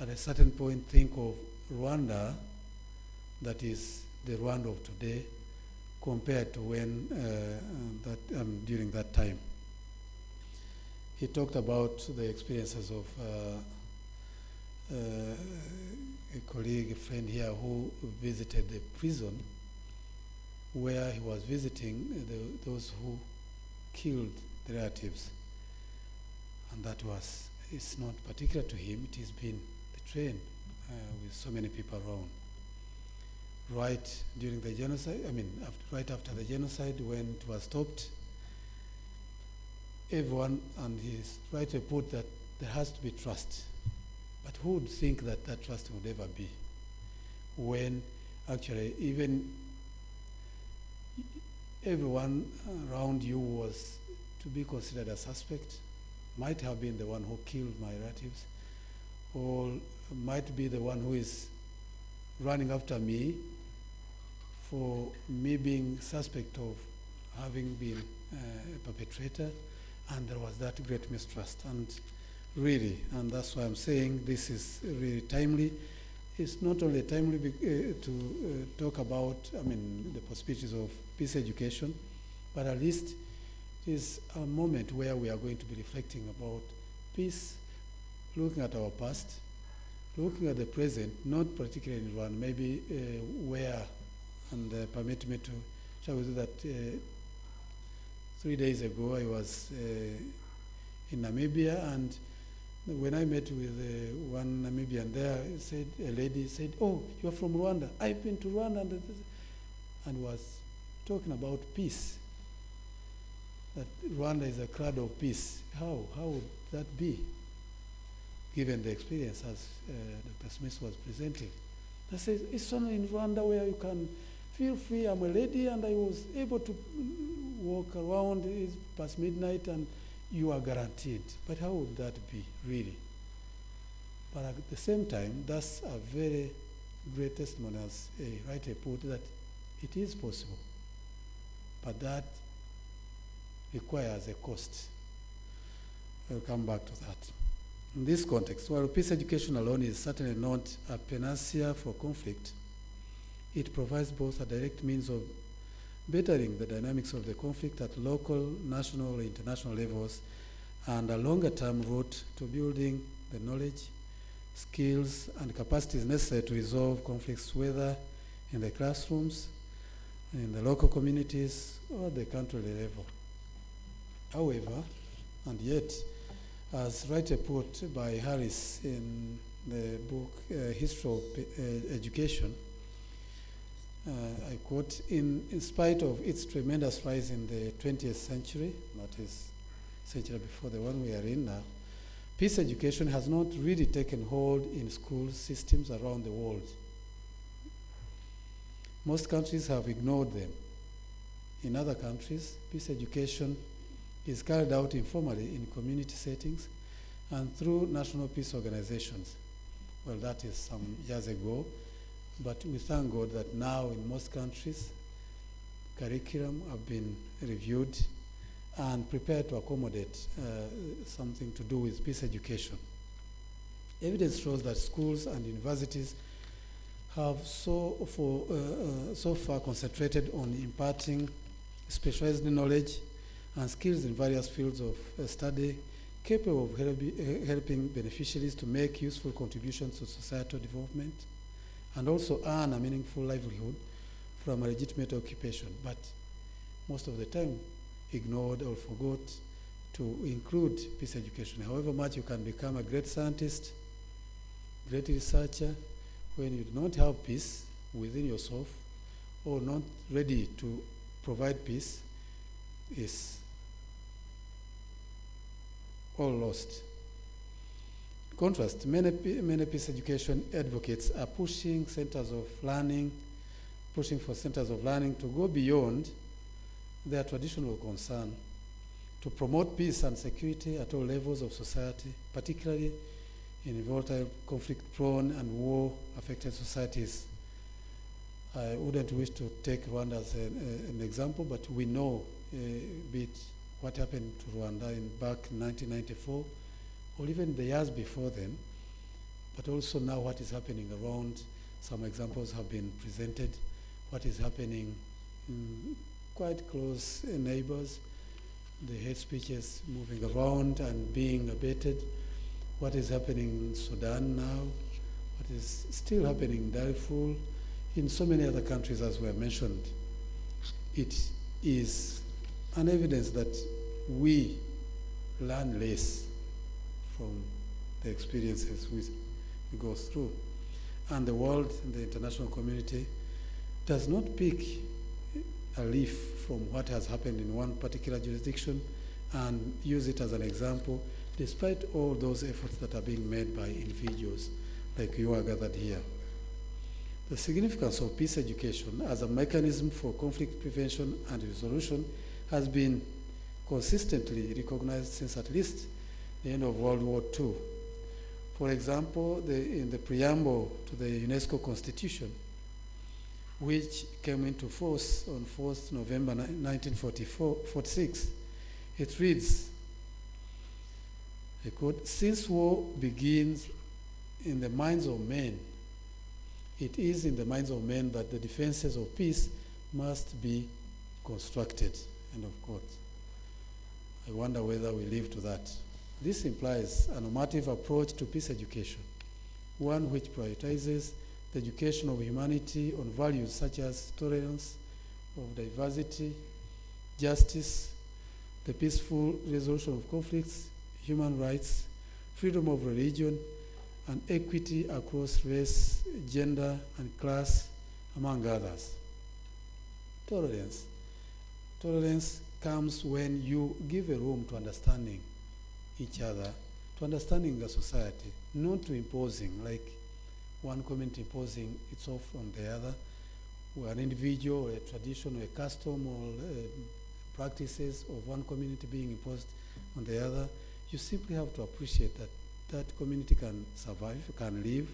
E: at a certain point think of Rwanda, that is the Rwanda of today, compared to when during that time. He talked about the experiences of a colleague, a friend here who visited the prison, where he was visiting those who killed the relatives. And that was, it's not particular to him, it has been the trend with so many people around. Right during the genocide, right after the genocide, when it was stopped, everyone, and he's rightly put that there has to be trust. But who would think that that trust would ever be? When actually even everyone around you was to be considered a suspect, might have been the one who killed my relatives, or might be the one who is running after me for me being suspect of having been a perpetrator, and there was that great mistrust. And really, and that's why I'm saying this is really timely. It's not only timely to talk about, the possibilities of peace education, but at least it is a moment where we are going to be reflecting about peace, looking at our past, looking at the present, not particularly in Rwanda, maybe where, and permit me to share with you that 3 days ago I was in Namibia, and when I met with one Namibian there, a lady said, "Oh, you're from Rwanda. I've been to Rwanda," and was talking about peace. That Rwanda is a cloud of peace. How would that be, given the experience as Dr. Smith was presenting? I said, it's only in Rwanda where you can feel free. I'm a lady, and I was able to walk around past midnight, and you are guaranteed. But how would that be, really? But at the same time, that's a very great testimony, as a writer put, that it is possible. But that requires a cost. I'll come back to that. In this context, while peace education alone is certainly not a panacea for conflict, it provides both a direct means of bettering the dynamics of the conflict at local, national, or international levels, and a longer-term route to building the knowledge, skills, and capacities necessary to resolve conflicts, whether in the classrooms, in the local communities, or the country level. However, and yet, as rightly put by Harris in the book History of Education, I quote, in spite of its tremendous rise in the 20th century, that is, century before the one we are in now, peace education has not really taken hold in school systems around the world. Most countries have ignored them. In other countries, peace education is carried out informally in community settings and through national peace organizations. Well, that is some years ago, but we thank God that now in most countries, curriculum have been reviewed and prepared to accommodate something to do with peace education. Evidence shows that schools and universities have so far concentrated on imparting specialized knowledge and skills in various fields of study capable of helping beneficiaries to make useful contributions to societal development and also earn a meaningful livelihood from a legitimate occupation, but most of the time ignored or forgot to include peace education. However much you can become a great scientist, great researcher, when you do not have peace within yourself or not ready to provide peace, is all lost. In contrast, many peace education advocates are pushing for centers of learning to go beyond their traditional concern to promote peace and security at all levels of society, particularly in volatile, conflict-prone, and war-affected societies. I wouldn't wish to take Rwanda as an example, but we know a bit what happened to Rwanda back in 1994, or even the years before then, but also now what is happening around. Some examples have been presented. What is happening in quite close neighbors, the hate speeches moving around and being abated. What is happening in Sudan now, what is still happening in Darfur, in so many other countries as were mentioned. It is an evidence that we learn less from the experiences we go through. And the world, the international community, does not pick a leaf from what has happened in one particular jurisdiction and use it as an example, despite all those efforts that are being made by individuals like you are gathered here. The significance of peace education as a mechanism for conflict prevention and resolution has been consistently recognized since at least the end of World War II. For example, in the preamble to the UNESCO Constitution, which came into force on 4th November 1946, it reads, I quote, "Since war begins in the minds of men, it is in the minds of men that the defenses of peace must be constructed," end of quote. I wonder whether we live to that. This implies a normative approach to peace education, one which prioritizes the education of humanity on values such as tolerance, of diversity, justice, the peaceful resolution of conflicts, human rights, freedom of religion, and equity across race, gender, and class, among others. Tolerance. Tolerance comes when you give a room to understanding each other, to understanding the society, not to imposing, like one community imposing itself on the other, or an individual, or a tradition, or a custom, or practices of one community being imposed on the other. You simply have to appreciate that that community can survive, can live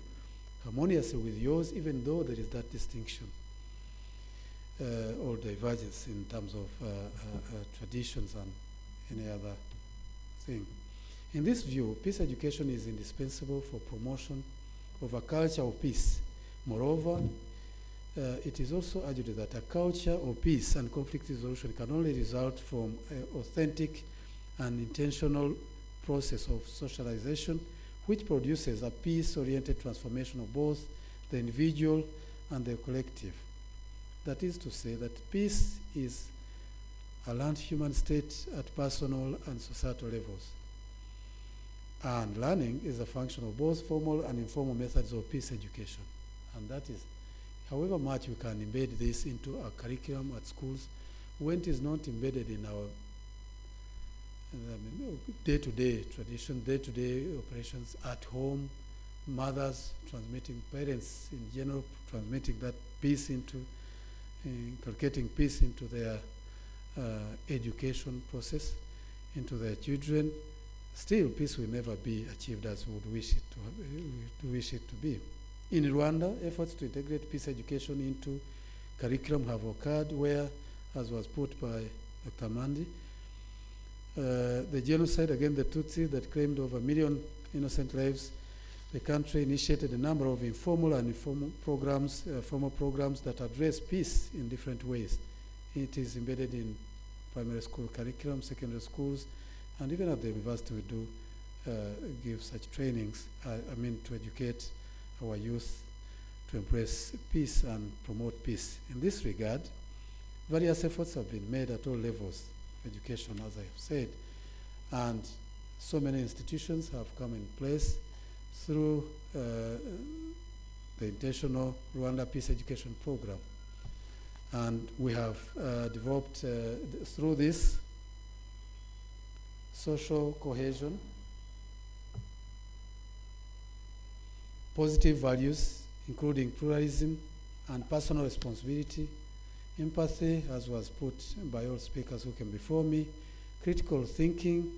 E: harmoniously with yours, even though there is that distinction. or divergence in terms of traditions and any other thing. In this view, peace education is indispensable for promotion of a culture of peace. Moreover, it is also argued that a culture of peace and conflict resolution can only result from an authentic and intentional process of socialization, which produces a peace-oriented transformation of both the individual and the collective. That is to say that peace is a learned human state at personal and societal levels. And learning is a function of both formal and informal methods of peace education. And that is, however much we can embed this into our curriculum at schools, when it is not embedded in our day-to-day tradition, day-to-day operations at home, mothers transmitting, parents in general transmitting that peace into, inculcating peace into their education process, into their children, still peace will never be achieved as we would wish it to be. In Rwanda, efforts to integrate peace education into curriculum have occurred where, as was put by Dr. Mandi, the genocide against the Tutsi that claimed over 1 million innocent lives, the country initiated a number of informal and formal programs that address peace in different ways. It is embedded in primary school curriculum, secondary schools, and even at the university we do give such trainings, to educate our youth to embrace peace and promote peace. In this regard, various efforts have been made at all levels of education, as I have said, and so many institutions have come in place through the intentional Rwanda Peace Education Program. And we have developed through this social cohesion, positive values, including pluralism and personal responsibility, empathy, as was put by all speakers who came before me, critical thinking,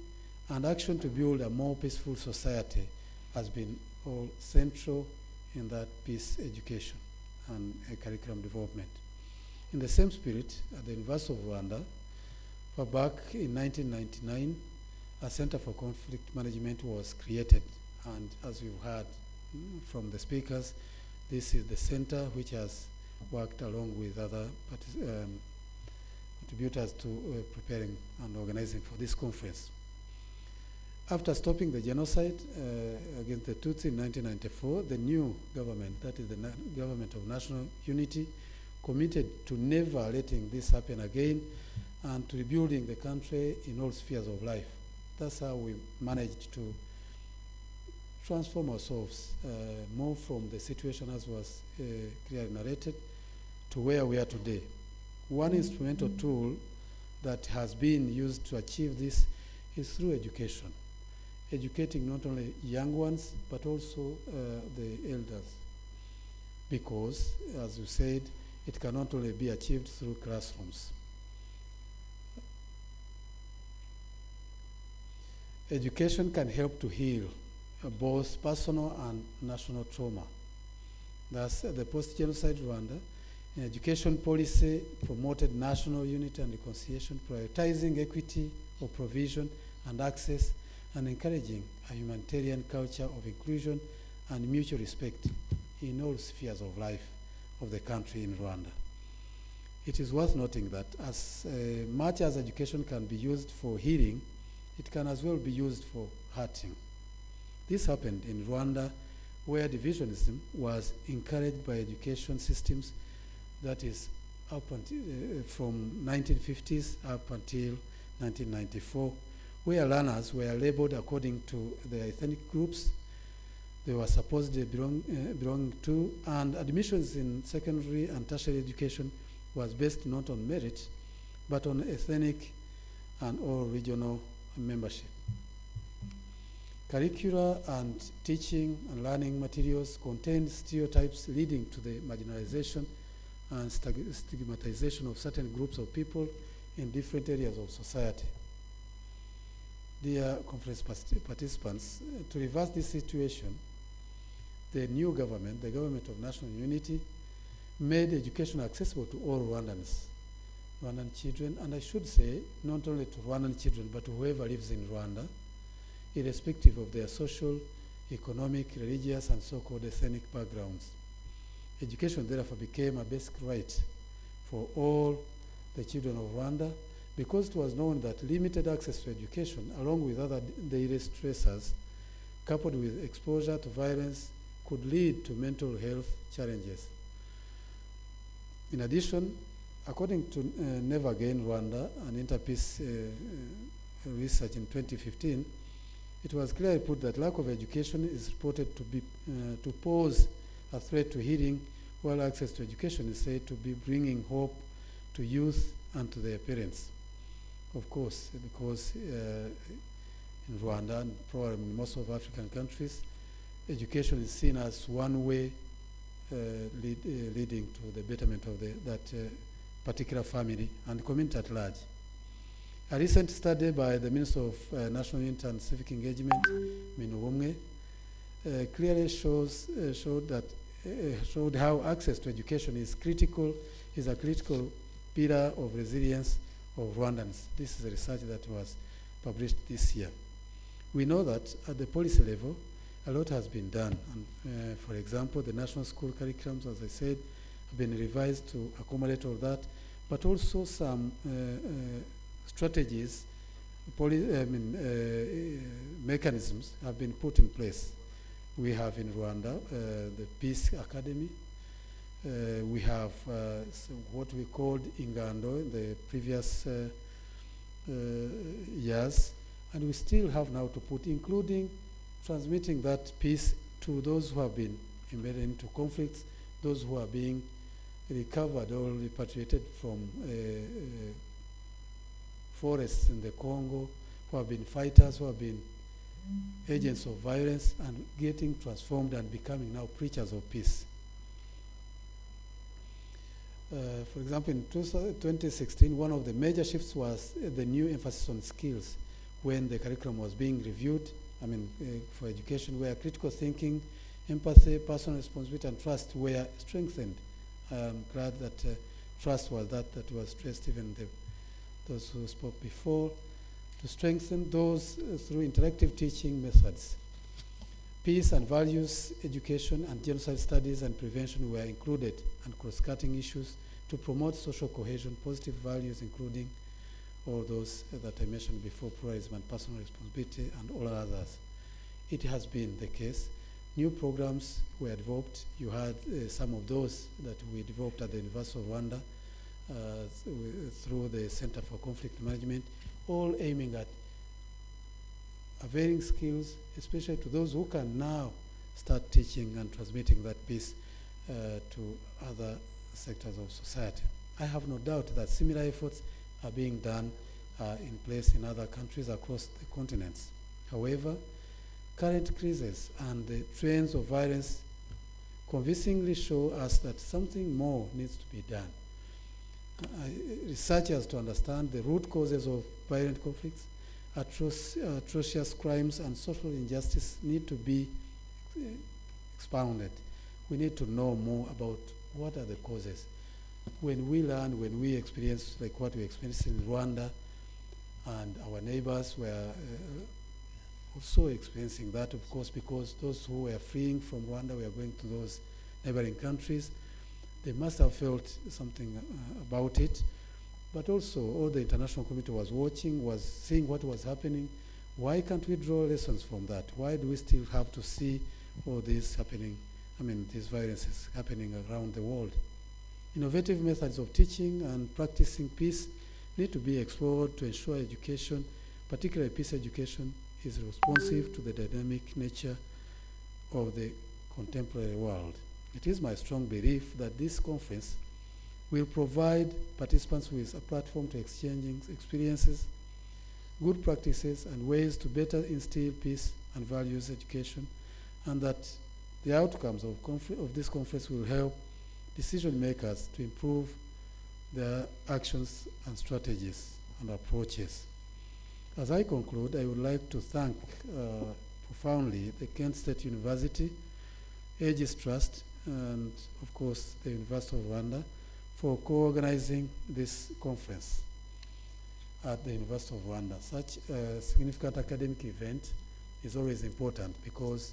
E: and action to build a more peaceful society has been all central in that peace education and curriculum development. In the same spirit, at the University of Rwanda, back in 1999, a Center for Conflict Management was created. And as we've heard from the speakers, this is the center which has worked along with other contributors to preparing and organizing for this conference. After stopping the genocide against the Tutsi in 1994, the new government, that is the government of national unity, committed to never letting this happen again and to rebuilding the country in all spheres of life. That's how we managed to transform ourselves, move from the situation as was clearly narrated to where we are today. One instrumental tool that has been used to achieve this is through education. Educating not only young ones, but also the elders. Because, as you said, it cannot only be achieved through classrooms. Education can help to heal both personal and national trauma. Thus, the post-genocide Rwanda, education policy promoted national unity and reconciliation, prioritizing equity of provision and access, and encouraging a humanitarian culture of inclusion and mutual respect in all spheres of life of the country in Rwanda. It is worth noting that as much as education can be used for healing, it can as well be used for hurting. This happened in Rwanda, where divisionism was encouraged by education systems, that is up until, from 1950s up until 1994, where learners were labeled according to their ethnic groups they were supposedly belong to, and admissions in secondary and tertiary education was based not on merit, but on ethnic and or regional membership. Curricula and teaching and learning materials contained stereotypes leading to the marginalization and stigmatization of certain groups of people in different areas of society. Dear conference participants, to reverse this situation, the new government, the government of national unity, made education accessible to all Rwandan children, and I should say not only to Rwandan children but to whoever lives in Rwanda, irrespective of their social, economic, religious, and so-called ethnic backgrounds. Education therefore became a basic right for all the children of Rwanda, because it was known that limited access to education, along with other daily stressors, coupled with exposure to violence, could lead to mental health challenges. In addition, according to Never Again Rwanda, an Interpeace research in 2015, it was clearly put that lack of education is reported to pose a threat to healing, while access to education is said to be bringing hope to youth and to their parents. Of course, because in Rwanda and probably in most of African countries, education is seen as one way leading to the betterment of that particular family and community at large. A recent study by the Minister of National Unity and Civic Engagement, Minubumwe, clearly showed how access to education is a critical pillar of resilience of Rwandans. This is a research that was published this year. We know that at the policy level, a lot has been done. And, for example, the national school curriculums, as I said, have been revised to accommodate all that, but also some strategies, mechanisms have been put in place. We have in Rwanda the Peace Academy. We have what we called Ingando in the previous years, and we still have now to put, including transmitting that peace to those who have been embedded into conflicts, those who are being recovered or repatriated from forests in the Congo, who have been fighters, who have been agents of violence, and getting transformed and becoming now preachers of peace. For example, in 2016, one of the major shifts was the new emphasis on skills when the curriculum was being reviewed, for education, where critical thinking, empathy, personal responsibility, and trust were strengthened. I'm glad that trust was that was stressed, even those who spoke before, to strengthen those through interactive teaching methods. Peace and values education and genocide studies and prevention were included, and cross-cutting issues to promote social cohesion, positive values, including all those that I mentioned before, pluralism and personal responsibility, and all others. It has been the case. New programs were developed. You had some of those that we developed at the University of Rwanda through the Center for Conflict Management, all aiming at availing skills, especially to those who can now start teaching and transmitting that peace to other sectors of society. I have no doubt that similar efforts are being done in place in other countries across the continents. However, current crises and the trends of violence convincingly show us that something more needs to be done. Researchers to understand the root causes of violent conflicts, atrocious crimes, and social injustice need to be expounded. We need to know more about what are the causes. When we experience like what we experienced in Rwanda, and our neighbors were also experiencing that, of course, because those who were fleeing from Rwanda were going to those neighboring countries. They must have felt something about it. But also, all the international community was watching, was seeing what was happening. Why can't we draw lessons from that? Why do we still have to see all this happening, these violences happening around the world? Innovative methods of teaching and practicing peace need to be explored to ensure education, particularly peace education, is responsive to the dynamic nature of the contemporary world. It is my strong belief that this conference will provide participants with a platform to exchanging experiences, good practices, and ways to better instill peace and values education, and that the outcomes of this conference will help decision makers to improve their actions and strategies and approaches. As I conclude, I would like to thank profoundly the Kent State University, Aegis Trust, and of course the University of Rwanda for co-organizing this conference at the University of Rwanda. Such a significant academic event is always important because,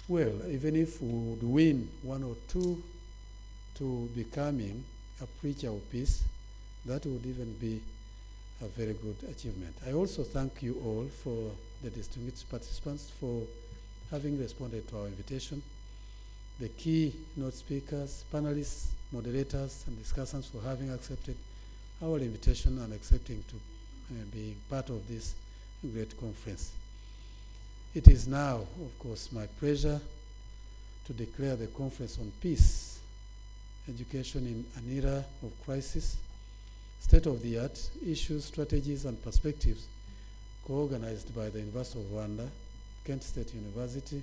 E: well, even if we would win one or two to becoming a preacher of peace, that would even be a very good achievement. I also thank you all for the distinguished participants for having responded to our invitation, the keynote speakers, panelists, moderators, and discussants for having accepted our invitation and accepting to be part of this great conference. It is now, of course, my pleasure to declare the Conference on Peace, Education in an Era of Crisis, State-of-the-Art Issues, Strategies, and Perspectives, co-organized by the University of Rwanda, Kent State University,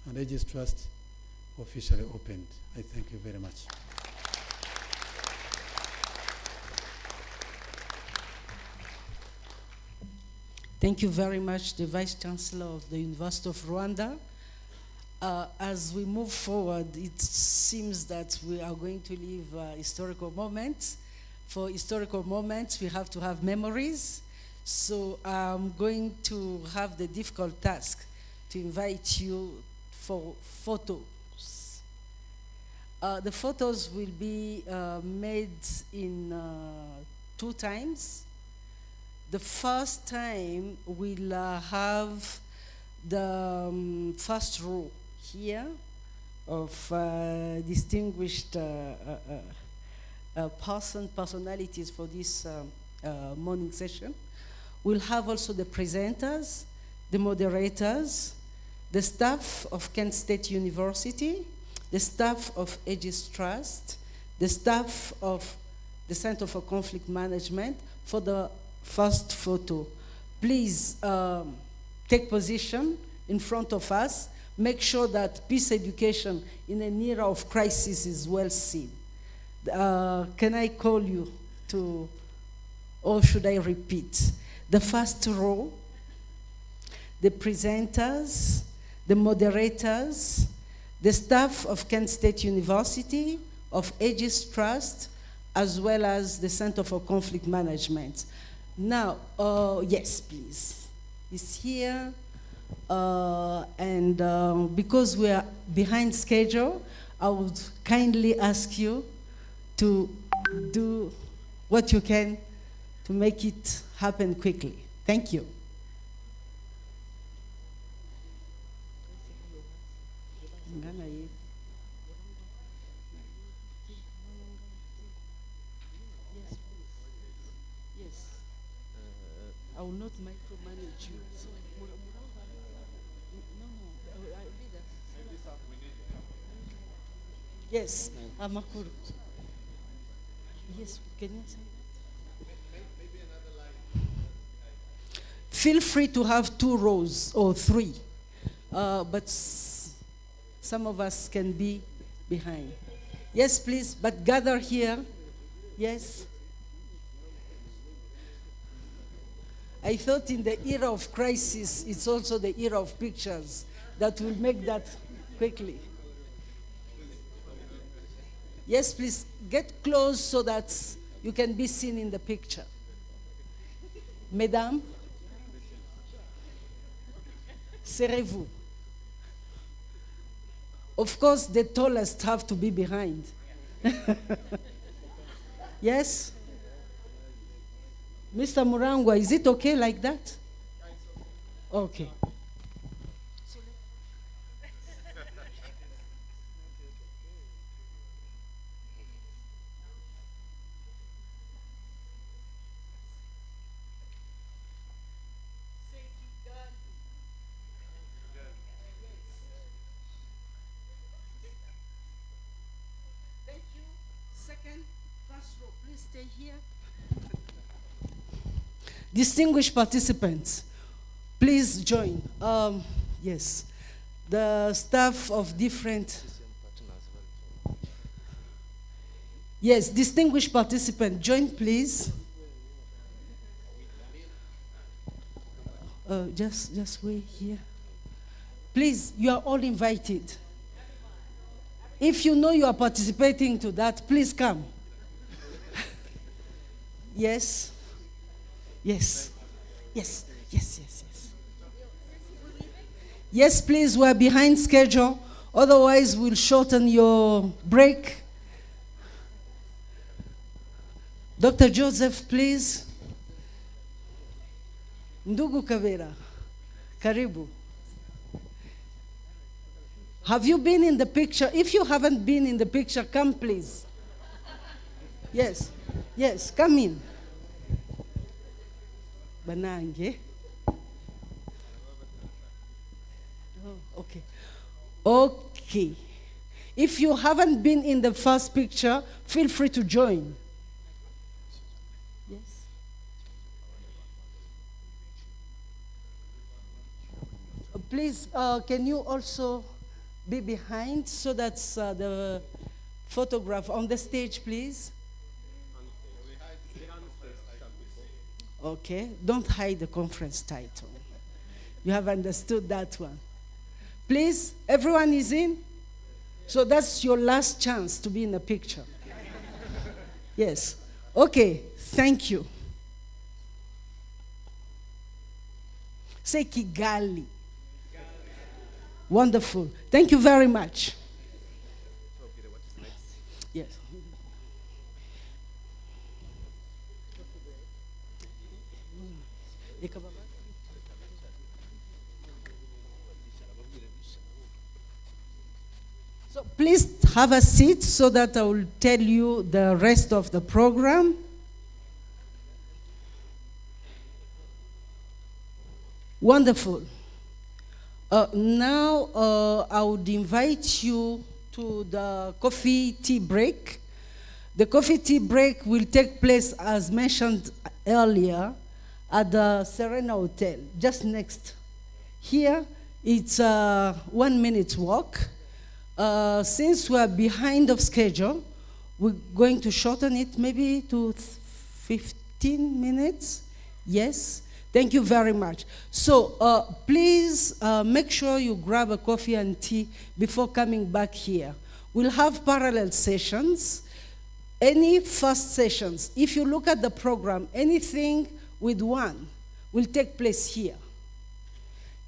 E: and Aegis Trust, officially opened. I thank you very much.
A: Thank you very much, the Vice Chancellor of the University of Rwanda. As we move forward, it seems that we are going to live historical moments. For historical moments, we have to have memories. So I'm going to have the difficult task to invite you for photos. The photos will be made in 2 times. The first time we'll have the first row here of distinguished personalities for this morning session. We'll have also the presenters, the moderators, the staff of Kent State University, the staff of Aegis Trust, the staff of the Center for Conflict Management for the first photo. Please take position in front of us. Make sure that peace education in an era of crisis is well seen. Can I call you to, or should I repeat? The first row, the presenters, the moderators, the staff of Kent State University, of Aegis Trust, as well as the Center for Conflict Management. Now, yes, please. It's here, and because we are behind schedule, I would kindly ask you to do what you can to make it happen quickly. Thank you. I will not micromanage you. Yes, Amakuru. Yes, can you say that? Feel free to have 2 rows or 3, but some of us can be behind. Yes, please, but gather here. Yes. I thought in the era of crisis, it's also the era of pictures that will make that quickly. Yes, please, get close so that you can be seen in the picture. Mesdames, serrez-vous. Of course, the tallest have to be behind. Yes? Mr. Murangwa, is it okay like that? Okay. Thank you. Second, first row, please stay here. Distinguished participants, please join. Yes, the staff of different. Yes, distinguished participant, join please. Just wait here. Please, you are all invited. If you know you are participating to that, please come. Yes. Yes. Yes. Yes. Yes. Yes. Yes, please. We're behind schedule. Otherwise, we'll shorten your break. Dr. Joseph, please. Ndugu Kavera, karibu. Have you been in the picture? If you haven't been in the picture, come please. Yes, yes, come in. Banange. Oh, okay. Okay. If you haven't been in the first picture, feel free to join. Yes. Please, can you also be behind so that's the photograph on the stage, please? Okay, don't hide the conference title. You have understood that one. Please, everyone is in? So that's your last chance to be in the picture. Yes. Okay, thank you. Say Kigali. Wonderful. Thank you very much. Yes. So please have a seat so that I will tell you the rest of the program. Wonderful. Now I would invite you to the coffee tea break. The coffee tea break will take place, as mentioned earlier, at the Serena Hotel, just next. Here, it's a 1 minute walk. Since we are behind of schedule, we're going to shorten it maybe to 15 minutes. Yes. Thank you very much. So please make sure you grab a coffee and tea before coming back here. We'll have parallel sessions. Any first sessions, if you look at the program, anything with 1 will take place here.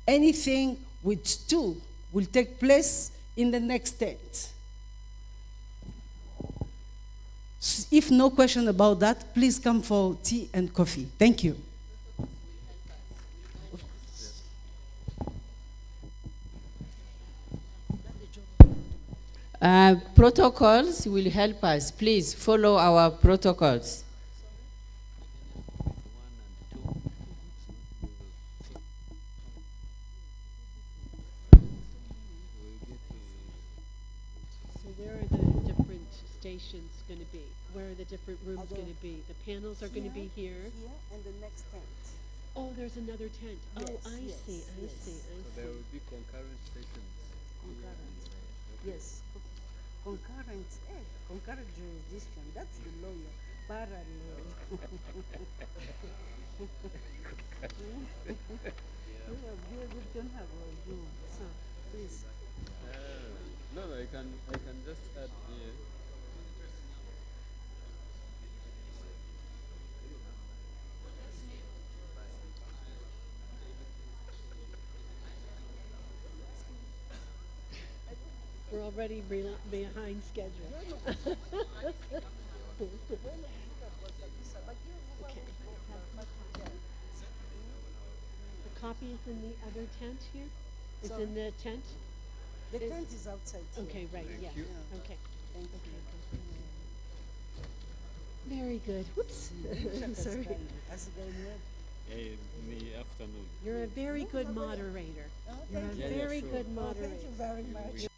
A: Anything with 2 will take place in the next tent. If no question about that, please come for tea and coffee. Thank you.
F: Protocols will help us. Please follow our protocols.
G: So where are the different stations going to be? Where are the different rooms going to be? The panels are going to be here.
A: Here and the next tent.
G: Oh, there's another tent.
A: Yes,
G: Oh, I
A: yes,
G: see, I
A: yes.
G: see, I see.
H: There will be concurrent sessions.
A: Concurrent. Yes. Concurrent, concurrent jurisdiction. That's the lawyer. Parallel. We don't have a room. So, please.
H: No, I can just add here.
G: We're already behind schedule. Okay. The copy is in the other tent here? It's in the tent?
A: The tent is outside. here.
G: Okay, right, yeah,
H: you.
G: okay.
A: Thank
G: Okay,
A: you.
G: okay. Very good. Whoops. I'm sorry.
A: As the
H: In the afternoon.
G: You're a very good moderator. You're a
A: thank you.
G: very
H: sure.
G: good
A: Oh,
G: moderator.
A: thank you very much.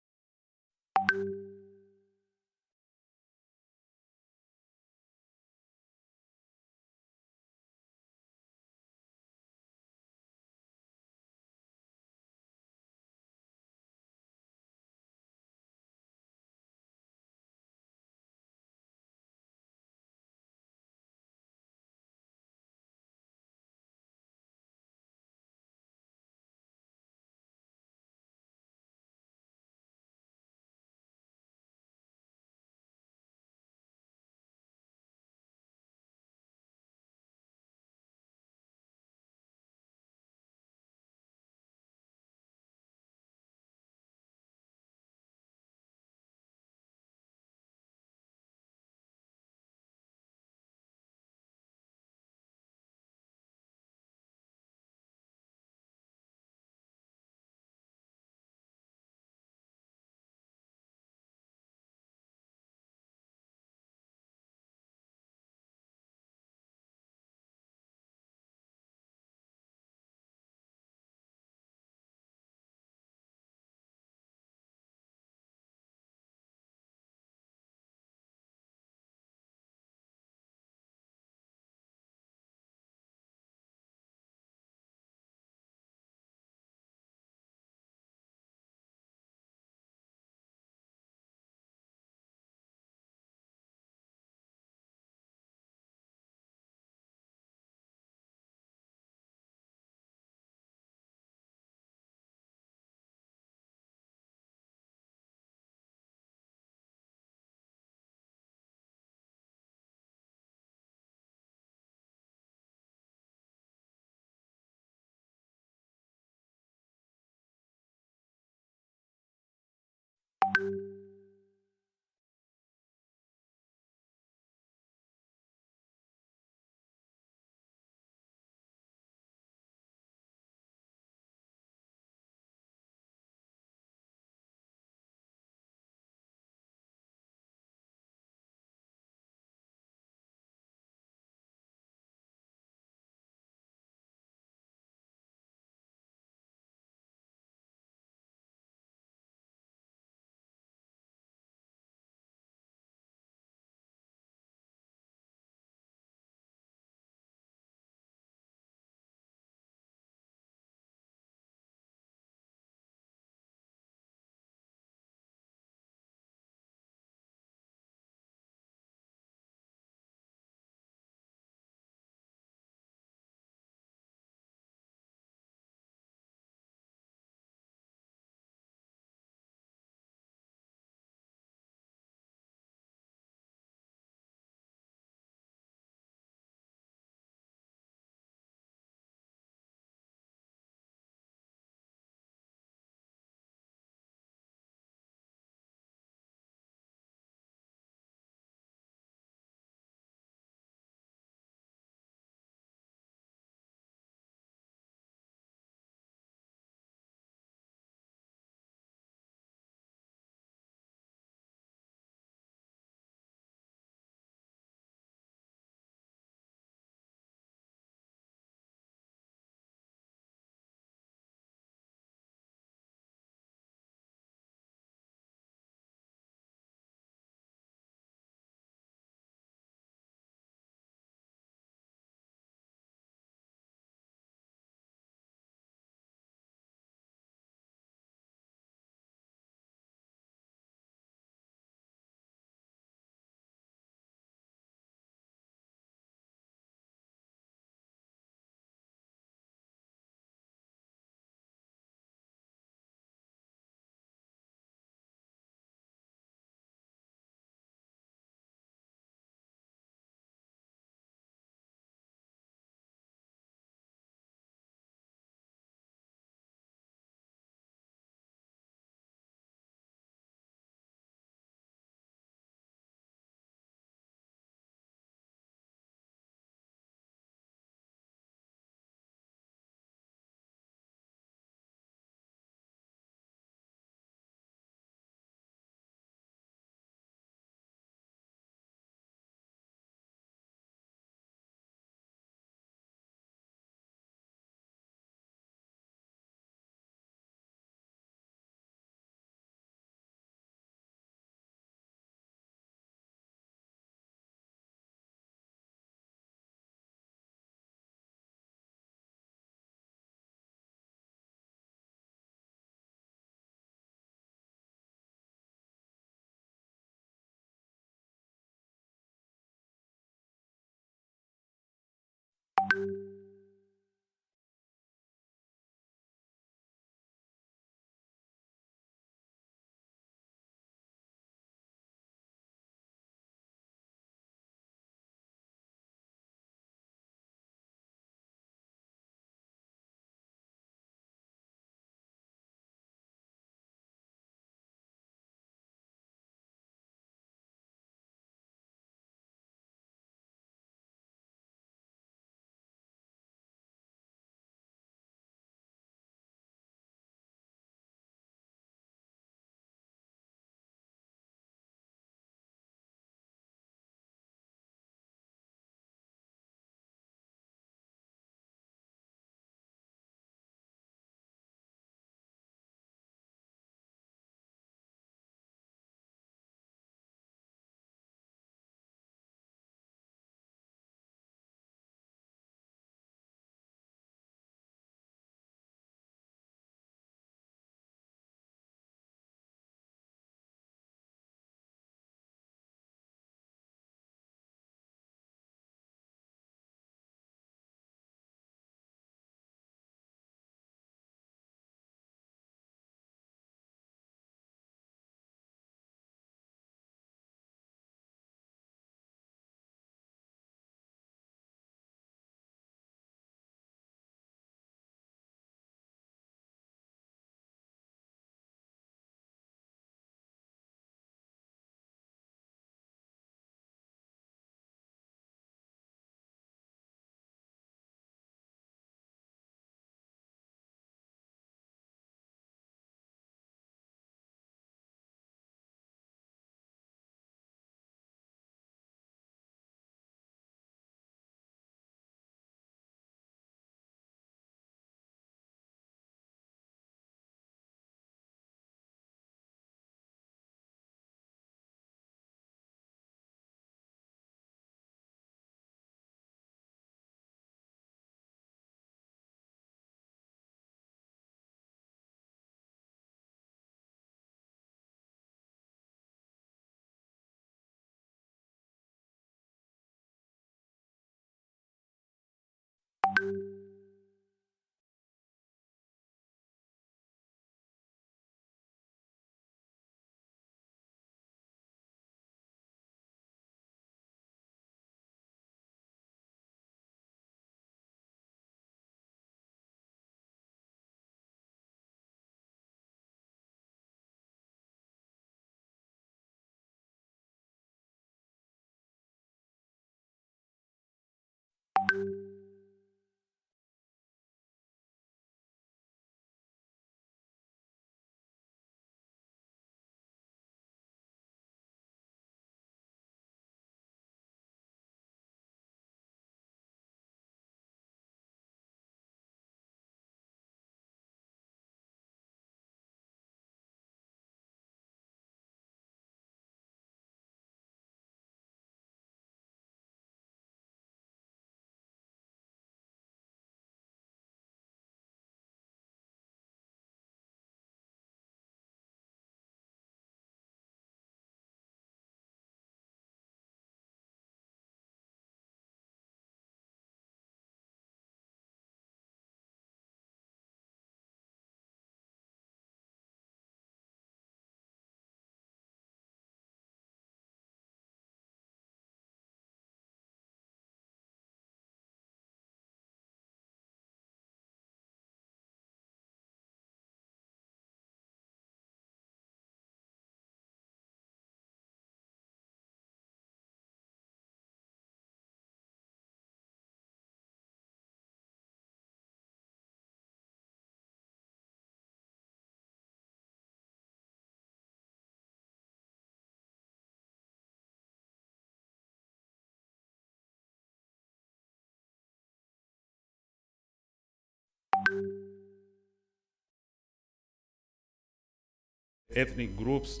I: ethnic groups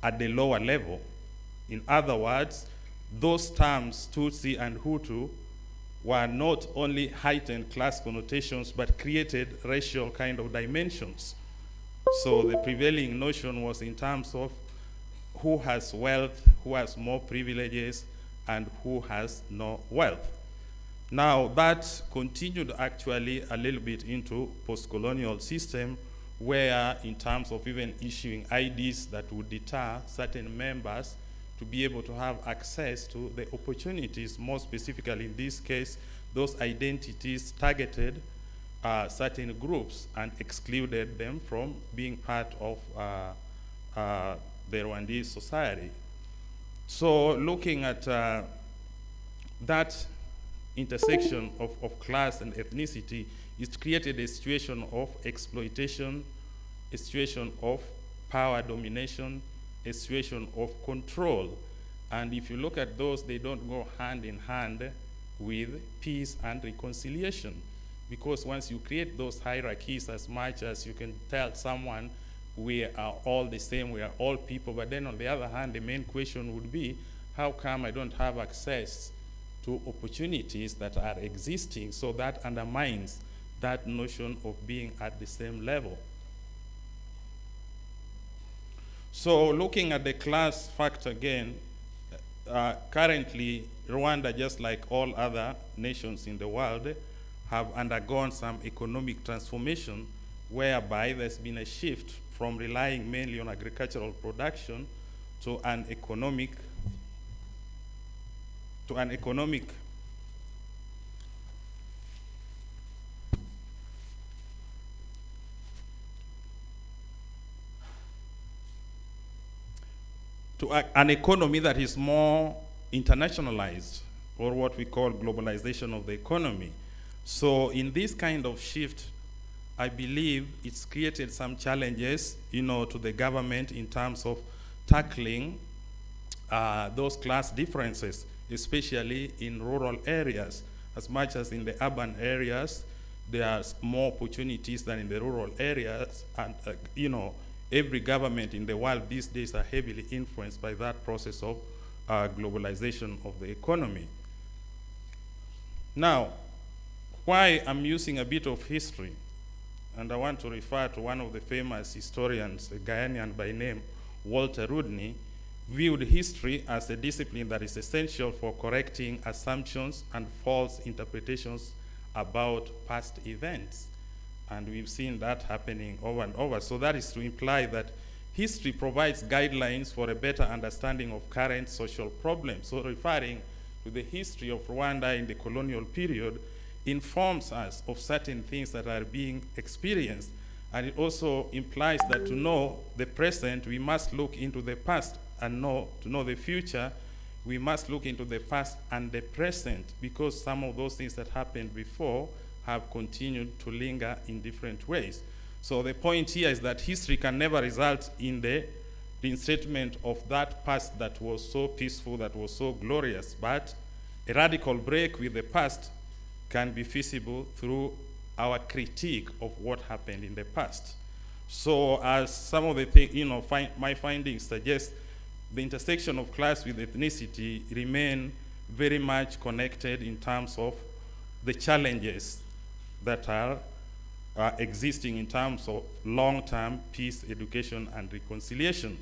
I: at the lower level. In other words, those terms, Tutsi and Hutu, were not only heightened class connotations, but created racial kind of dimensions. So the prevailing notion was in terms of who has wealth, who has more privileges, and who has no wealth. Now that continued actually a little bit into post-colonial system, where in terms of even issuing IDs that would deter certain members to be able to have access to the opportunities, more specifically in this case, those identities targeted certain groups and excluded them from being part of the Rwandese society. So looking at that intersection of class and ethnicity, it created a situation of exploitation, a situation of power domination, a situation of control. And if you look at those, they don't go hand in hand with peace and reconciliation. Because once you create those hierarchies, as much as you can tell someone, we are all the same, we are all people, but then on the other hand, the main question would be, how come I don't have access to opportunities that are existing? So that undermines that notion of being at the same level. So looking at the class factor again, currently Rwanda, just like all other nations in the world, have undergone some economic transformation whereby there's been a shift from relying mainly on agricultural production to an economic an economy that is more internationalized, or what we call globalization of the economy. So in this kind of shift, I believe it's created some challenges, to the government in terms of tackling those class differences, especially in rural areas. As much as in the urban areas, there are more opportunities than in the rural areas, and every government in the world these days are heavily influenced by that process of globalization of the economy. Now, why I'm using a bit of history, and I want to refer to one of the famous historians, a Ghanaian by name, Walter Rudney, viewed history as a discipline that is essential for correcting assumptions and false interpretations about past events. And we've seen that happening over and over. So that is to imply that history provides guidelines for a better understanding of current social problems. So referring to the history of Rwanda in the colonial period informs us of certain things that are being experienced. And it also implies that to know the present, we must look into the past, and to know the future, we must look into the past and the present, because some of those things that happened before have continued to linger in different ways. So the point here is that history can never result in the reinstatement of that past that was so peaceful, that was so glorious, but a radical break with the past can be feasible through our critique of what happened in the past. So as some of the things, my findings suggest, the intersection of class with ethnicity remain very much connected in terms of the challenges that are existing in terms of long-term peace, education, and reconciliation.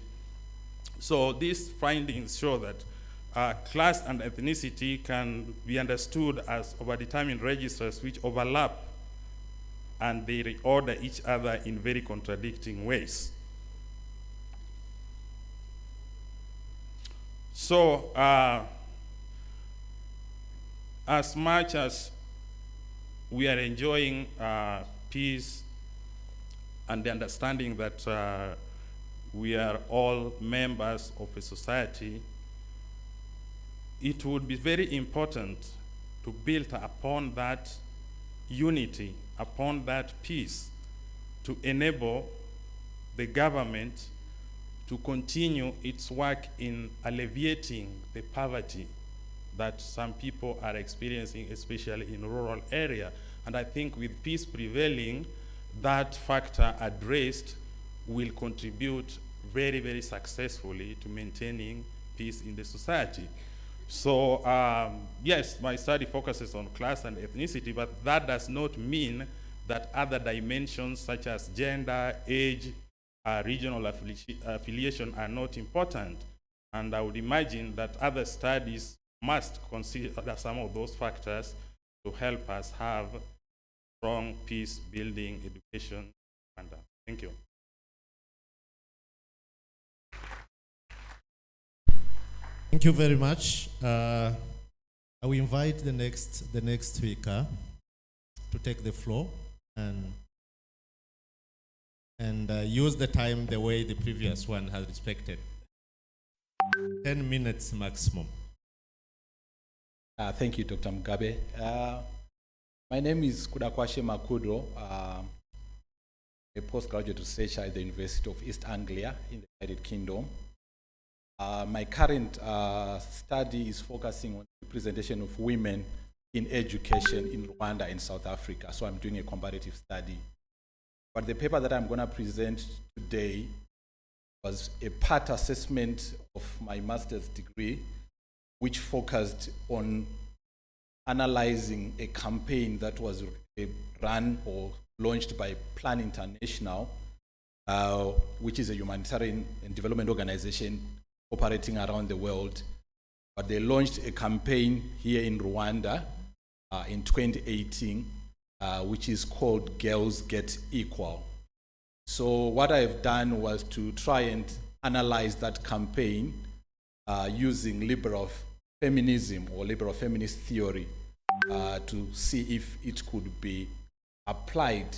I: So these findings show that class and ethnicity can be understood as overdetermined registers which overlap and they reorder each other in very contradicting ways. So as much as we are enjoying peace and the understanding that we are all members of a society, it would be very important to build upon that unity, upon that peace, to enable the government to continue its work in alleviating the poverty that some people are experiencing, especially in rural area. And I think with peace prevailing, that factor addressed will contribute very, very successfully to maintaining peace in the society. So yes, my study focuses on class and ethnicity, but that does not mean that other dimensions such as gender, age, regional affiliation are not important. And I would imagine that other studies must consider some of those factors to help us have strong peace-building education. And thank you.
J: Thank you very much. I will invite the next speaker to take the floor and use the time the way the previous one has respected. 10 minutes maximum.
K: Thank you, Dr. Mugabe. My name is Kudakwashe Makudro, a postgraduate researcher at the University of East Anglia in the United Kingdom. My current study is focusing on the representation of women in education in Rwanda and South Africa. So I'm doing a comparative study. But the paper that I'm going to present today was a part assessment of my master's degree, which focused on analyzing a campaign that was run or launched by Plan International, which is a humanitarian and development organization operating around the world. But they launched a campaign here in Rwanda in 2018, which is called Girls Get Equal. So what I've done was to try and analyze that campaign using liberal feminism or liberal feminist theory to see if it could be applied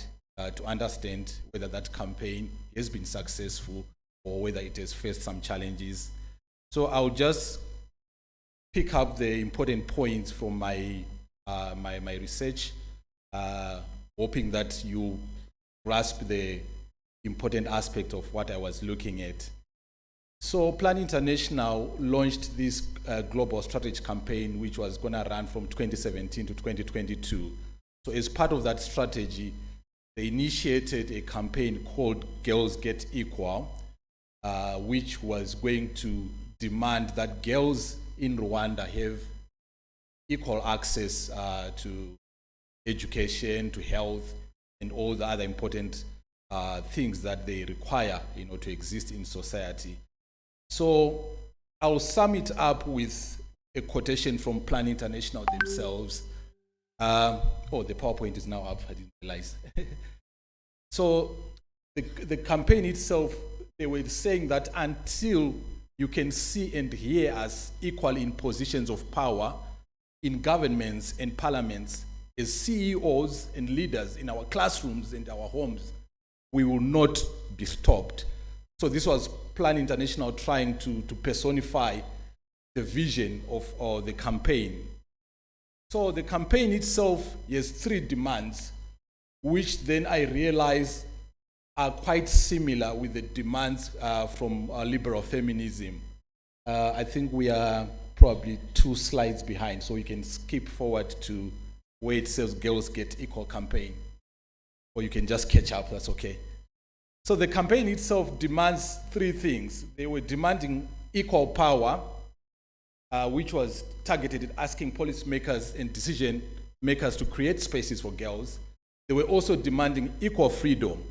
K: to understand whether that campaign has been successful or whether it has faced some challenges. So I'll just pick up the important points from my research, hoping that you grasp the important aspect of what I was looking at. So Plan International launched this global strategy campaign, which was going to run from 2017 to 2022. So as part of that strategy, they initiated a campaign called Girls Get Equal, which was going to demand that girls in Rwanda have equal access to education, to health, and all the other important things that they require, to exist in society. So I'll sum it up with a quotation from Plan International themselves. The PowerPoint is now up, I didn't realize. So the campaign itself, they were saying that until you can see and hear us equal in positions of power in governments and parliaments, as CEOs and leaders in our classrooms and our homes, we will not be stopped. So this was Plan International trying to personify the vision of the campaign. So the campaign itself has 3 demands, which then I realized are quite similar with the demands from liberal feminism. I think we are probably 2 slides behind, so we can skip forward to where it says Girls Get Equal campaign. Or you can just catch up, that's okay. So the campaign itself demands 3 things. They were demanding equal power, which was targeted at asking policymakers and decision makers to create spaces for girls. They were also demanding equal freedom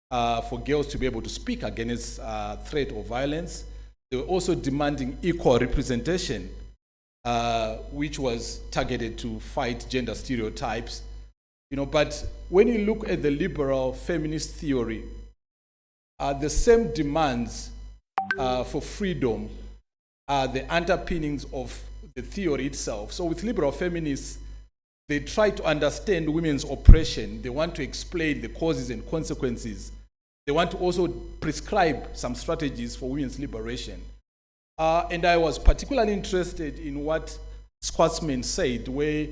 K: for girls to be able to speak against threat or violence. They were also demanding equal representation, which was targeted to fight gender stereotypes. But when you look at the liberal feminist theory, the same demands for freedom are the underpinnings of the theory itself. So with liberal feminists, they try to understand women's oppression. They want to explain the causes and consequences. They want to also prescribe some strategies for women's liberation. And I was particularly interested in what Schwarzman said, where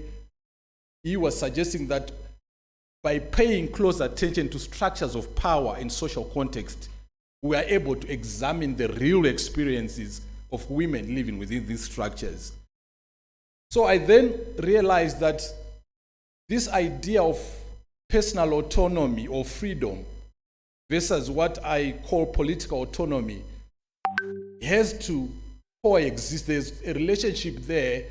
K: he was suggesting that by paying close attention to structures of power and social context, we are able to examine the real experiences of women living within these structures. So I then realized that this idea of personal autonomy or freedom versus what I call political autonomy has to coexist. There's a relationship there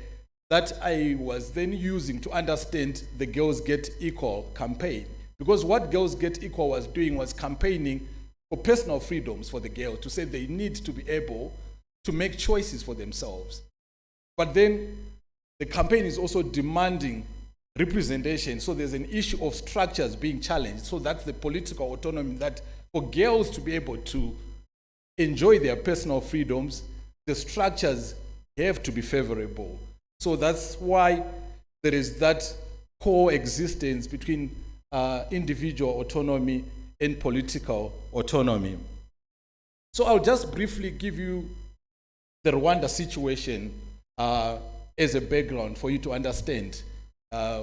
K: that I was then using to understand the Girls Get Equal campaign. Because what Girls Get Equal was doing was campaigning for personal freedoms for the girl, to say they need to be able to make choices for themselves. But then the campaign is also demanding representation, so there's an issue of structures being challenged. So that's the political autonomy, that for girls to be able to enjoy their personal freedoms, the structures have to be favorable. So that's why there is that coexistence between individual autonomy and political autonomy. So I'll just briefly give you the Rwanda situation as a background for you to understand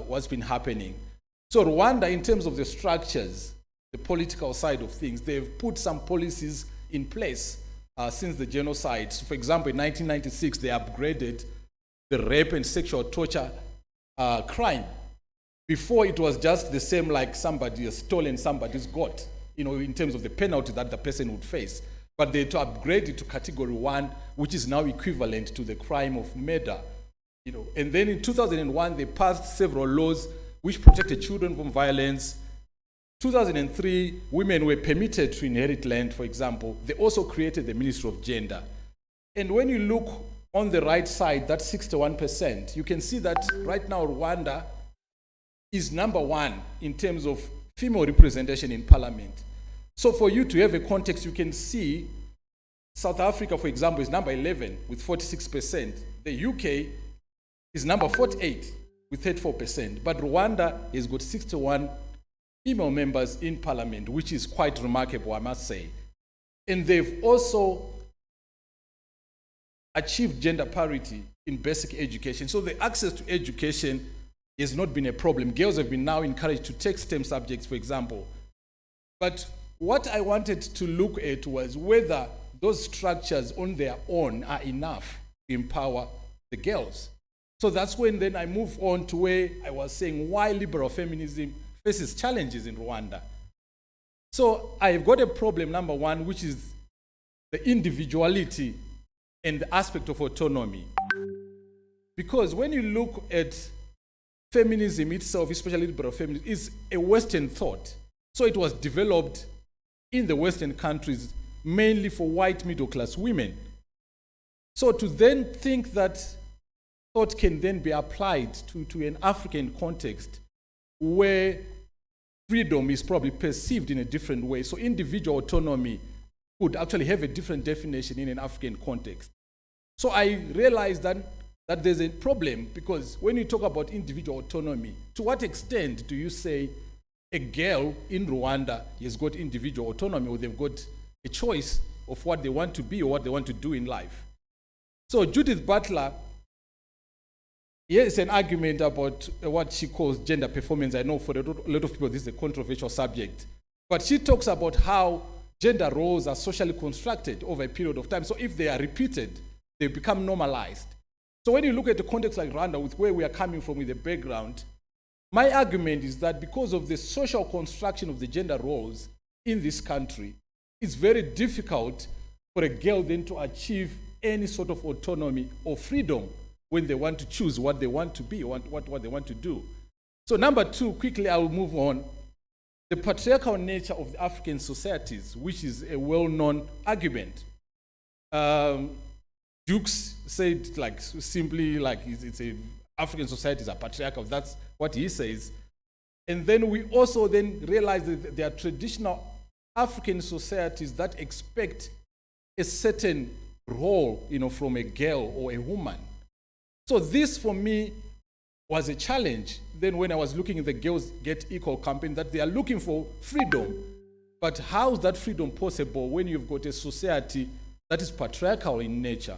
K: what's been happening. So Rwanda, in terms of the structures, the political side of things, they've put some policies in place since the genocide. So for example, in 1996, they upgraded the rape and sexual torture crime. Before, it was just the same like somebody has stolen somebody's goat, in terms of the penalty that the person would face. But they to upgrade it to category 1, which is now equivalent to the crime of murder. And then in 2001, they passed several laws which protected children from violence. 2003, women were permitted to inherit land, for example. They also created the Ministry of Gender. And when you look on the right side, that's 61%, you can see that right now Rwanda is number 1 in terms of female representation in parliament. So for you to have a context, you can see South Africa, for example, is number 11 with 46%. The UK is number 48 with 34%. But Rwanda has got 61 female members in parliament, which is quite remarkable, I must say. And they've also achieved gender parity in basic education. So the access to education has not been a problem. Girls have been now encouraged to take STEM subjects, for example. But what I wanted to look at was whether those structures on their own are enough to empower the girls. So that's when then I move on to where I was saying why liberal feminism faces challenges in Rwanda. So I've got a problem, number 1, which is the individuality and the aspect of autonomy. Because when you look at feminism itself, especially liberal feminism, is a Western thought. So it was developed in the Western countries, mainly for white middle-class women. So to then think that thought can then be applied to an African context where freedom is probably perceived in a different way. So individual autonomy could actually have a different definition in an African context. So I realized that there's a problem, because when you talk about individual autonomy, to what extent do you say a girl in Rwanda has got individual autonomy, or they've got a choice of what they want to be or what they want to do in life? So Judith Butler, here's an argument about what she calls gender performance. I know for a lot of people this is a controversial subject, but she talks about how gender roles are socially constructed over a period of time. So if they are repeated, they become normalized. So when you look at the context like Rwanda, with where we are coming from with the background, my argument is that because of the social construction of the gender roles in this country, it's very difficult for a girl then to achieve any sort of autonomy or freedom when they want to choose what they want to be, what they want to do. So number 2, quickly I'll move on. The patriarchal nature of the African societies, which is a well-known argument. Dukes said simply it's a African societies are patriarchal. That's what he says. And then we also then realize that there are traditional African societies that expect a certain role, from a girl or a woman. So this for me was a challenge. Then when I was looking at the Girls Get Equal campaign, that they are looking for freedom. But how is that freedom possible when you've got a society that is patriarchal in nature?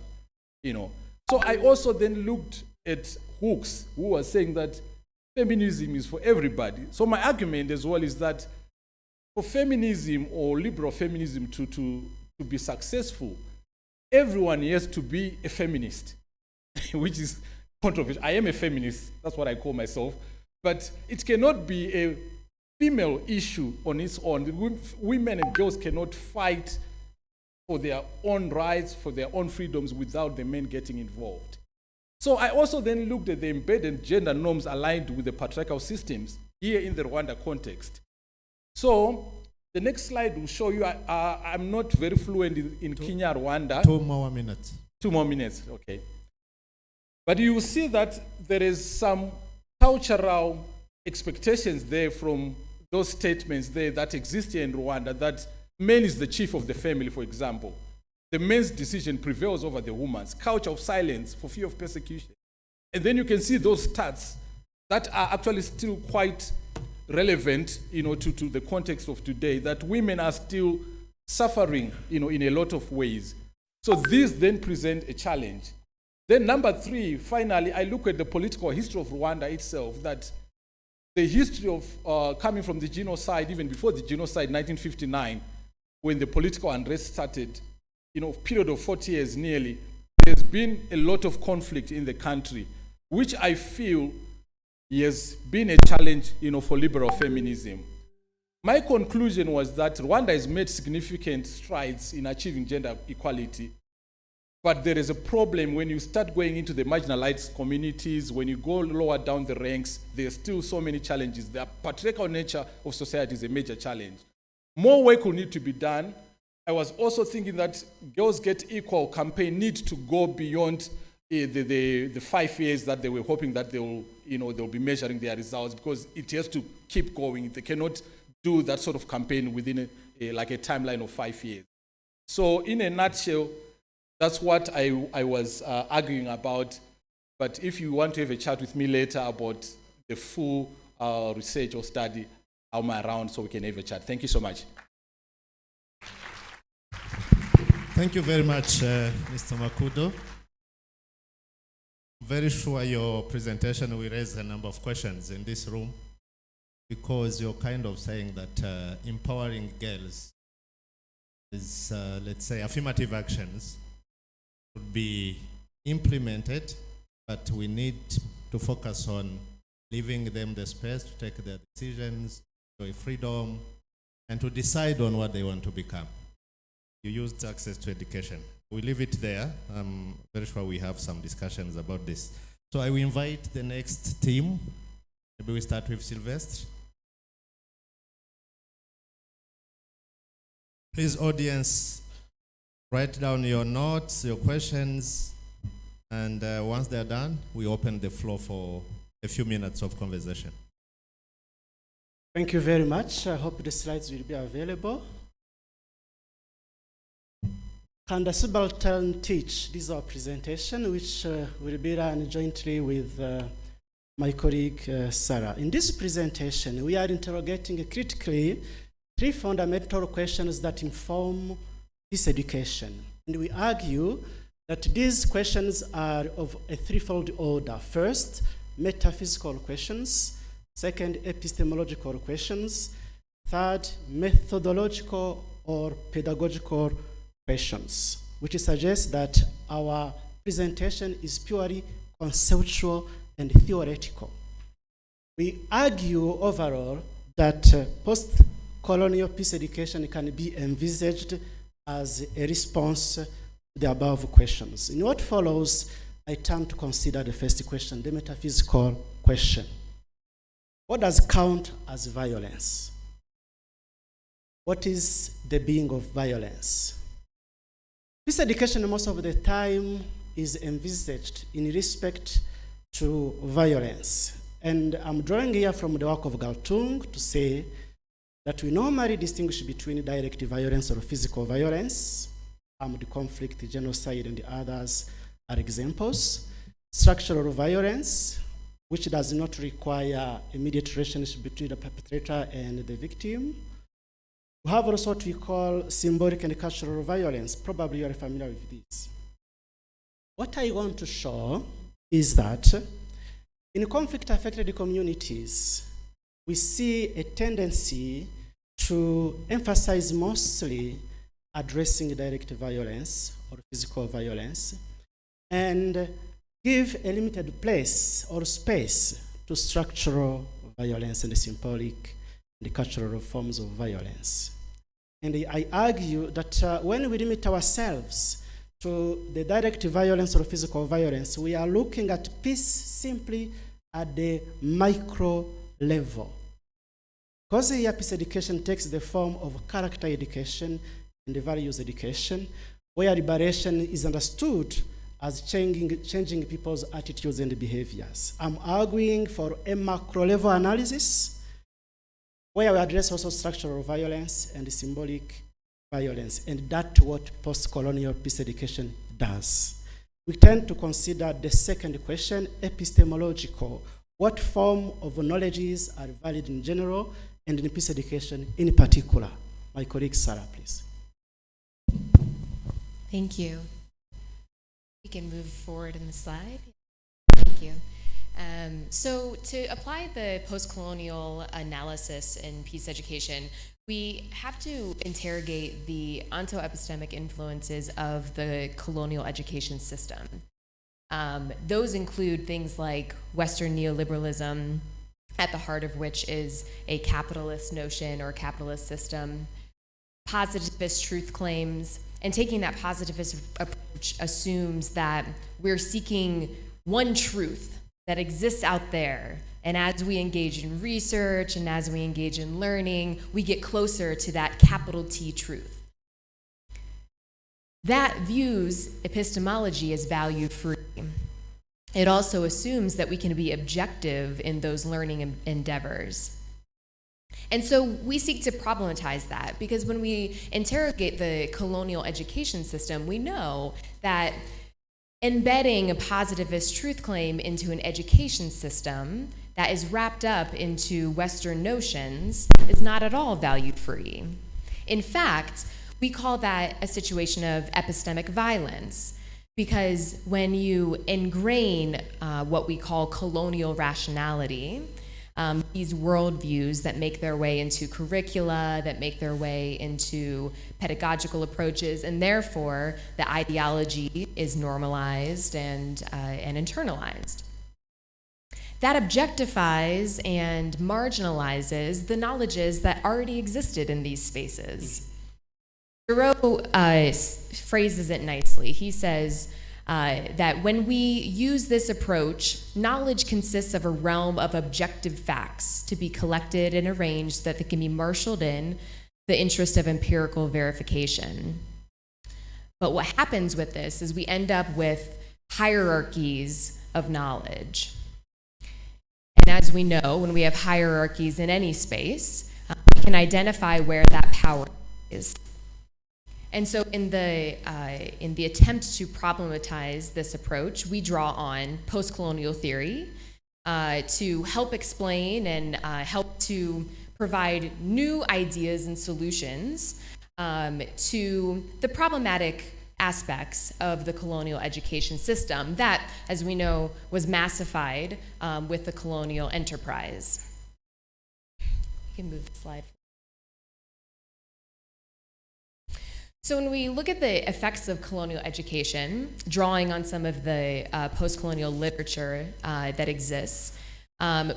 K: So I also then looked at Hooks, who was saying that feminism is for everybody. So my argument as well is that for feminism or liberal feminism to be successful, everyone has to be a feminist, which is controversial. I am a feminist, that's what I call myself, but it cannot be a female issue on its own. Women and girls cannot fight for their own rights, for their own freedoms without the men getting involved. So I also then looked at the embedded gender norms aligned with the patriarchal systems here in the Rwanda context. So the next slide will show you, I'm not very fluent in Kenya, Rwanda.
J: 2 more minutes.
K: 2 more minutes, okay. But you will see that there is some cultural expectations there from those statements there that exist here in Rwanda, that man is the chief of the family, for example. The man's decision prevails over the woman's. Culture of silence for fear of persecution. And then you can see those stats that are actually still quite relevant, to the context of today, that women are still suffering, in a lot of ways. So these then present a challenge. Then number 3, finally, I look at the political history of Rwanda itself, that the history of coming from the genocide, even before the genocide, 1959, when the political unrest started, period of 40 years nearly, there's been a lot of conflict in the country, which I feel has been a challenge, for liberal feminism. My conclusion was that Rwanda has made significant strides in achieving gender equality, but there is a problem when you start going into the marginalized communities, when you go lower down the ranks, there's still so many challenges. The patriarchal nature of society is a major challenge. More work will need to be done. I was also thinking that Girls Get Equal campaign needs to go beyond the 5 years that they were hoping that they'll be measuring their results, because it has to keep going. They cannot do that sort of campaign within a timeline of 5 years. So in a nutshell, that's what I was arguing about. But if you want to have a chat with me later about the full research or study, I'm around so we can have a chat. Thank you so much.
J: Thank you very much, Mr. Makudo. Very sure your presentation will raise a number of questions in this room, because you're kind of saying that empowering girls is, let's say, affirmative actions would be implemented, but we need to focus on giving them the space to take their decisions, enjoy freedom, and to decide on what they want to become. You used access to education. We leave it there. I'm very sure we have some discussions about this. So I will invite the next team. Maybe we start with Sylvestre. Please, audience, write down your notes, your questions, and once they're done, we open the floor for a few minutes of conversation.
L: Thank you very much. I hope the slides will be available. Can the subaltern teach? This is our presentation, which will be run jointly with my colleague Sarah. In this presentation, we are interrogating critically 3 fundamental questions that inform peace education. And we argue that these questions are of a threefold order. First, metaphysical questions. Second, epistemological questions. Third, methodological or pedagogical questions, which suggests that our presentation is purely conceptual and theoretical. We argue overall that post-colonial peace education can be envisaged as a response to the above questions. In what follows, I turn to consider the first question, the metaphysical question. What does count as violence? What is the being of violence? Peace education most of the time is envisaged in respect to violence. And I'm drawing here from the work of Galtung to say that we normally distinguish between direct violence or physical violence, armed conflict, genocide, and the others are examples. Structural violence, which does not require immediate relationship between the perpetrator and the victim. We have also what we call symbolic and cultural violence. Probably you are familiar with this. What I want to show is that in conflict-affected communities, we see a tendency to emphasize mostly addressing direct violence or physical violence and give a limited place or space to structural violence and the symbolic and the cultural forms of violence. And I argue that when we limit ourselves to the direct violence or physical violence, we are looking at peace simply at the micro level. Because here peace education takes the form of character education and the values education, where liberation is understood as changing people's attitudes and behaviors. I'm arguing for a macro level analysis where we address also structural violence and symbolic violence, and that's what post-colonial peace education does. We tend to consider the second question, epistemological. What form of knowledges are valid in general and in peace education in particular? My colleague Sarah, please.
M: Thank you. We can move forward in the slide. Thank you. So to apply the post-colonial analysis in peace education, we have to interrogate the ontoepistemic influences of the colonial education system. Those include things like Western neoliberalism, at the heart of which is a capitalist notion or capitalist system, positivist truth claims, and taking that positivist approach assumes that we're seeking one truth that exists out there. And as we engage in research and as we engage in learning, we get closer to that capital T truth. That views epistemology as value-free. It also assumes that we can be objective in those learning endeavors. And so we seek to problematize that, because when we interrogate the colonial education system, we know that embedding a positivist truth claim into an education system that is wrapped up into Western notions is not at all value-free. In fact, we call that a situation of epistemic violence, because when you ingrain what we call colonial rationality, these worldviews that make their way into curricula, that make their way into pedagogical approaches, and therefore the ideology is normalized and internalized. That objectifies and marginalizes the knowledges that already existed in these spaces. Thoreau phrases it nicely. He says that when we use this approach, knowledge consists of a realm of objective facts to be collected and arranged so that they can be marshaled in the interest of empirical verification. But what happens with this is we end up with hierarchies of knowledge. And as we know, when we have hierarchies in any space, we can identify where that power is. And so in the attempt to problematize this approach, we draw on post-colonial theory to help explain and help to provide new ideas and solutions to the problematic aspects of the colonial education system that, as we know, was massified with the colonial enterprise. You can move the slide. So when we look at the effects of colonial education, drawing on some of the post-colonial literature that exists,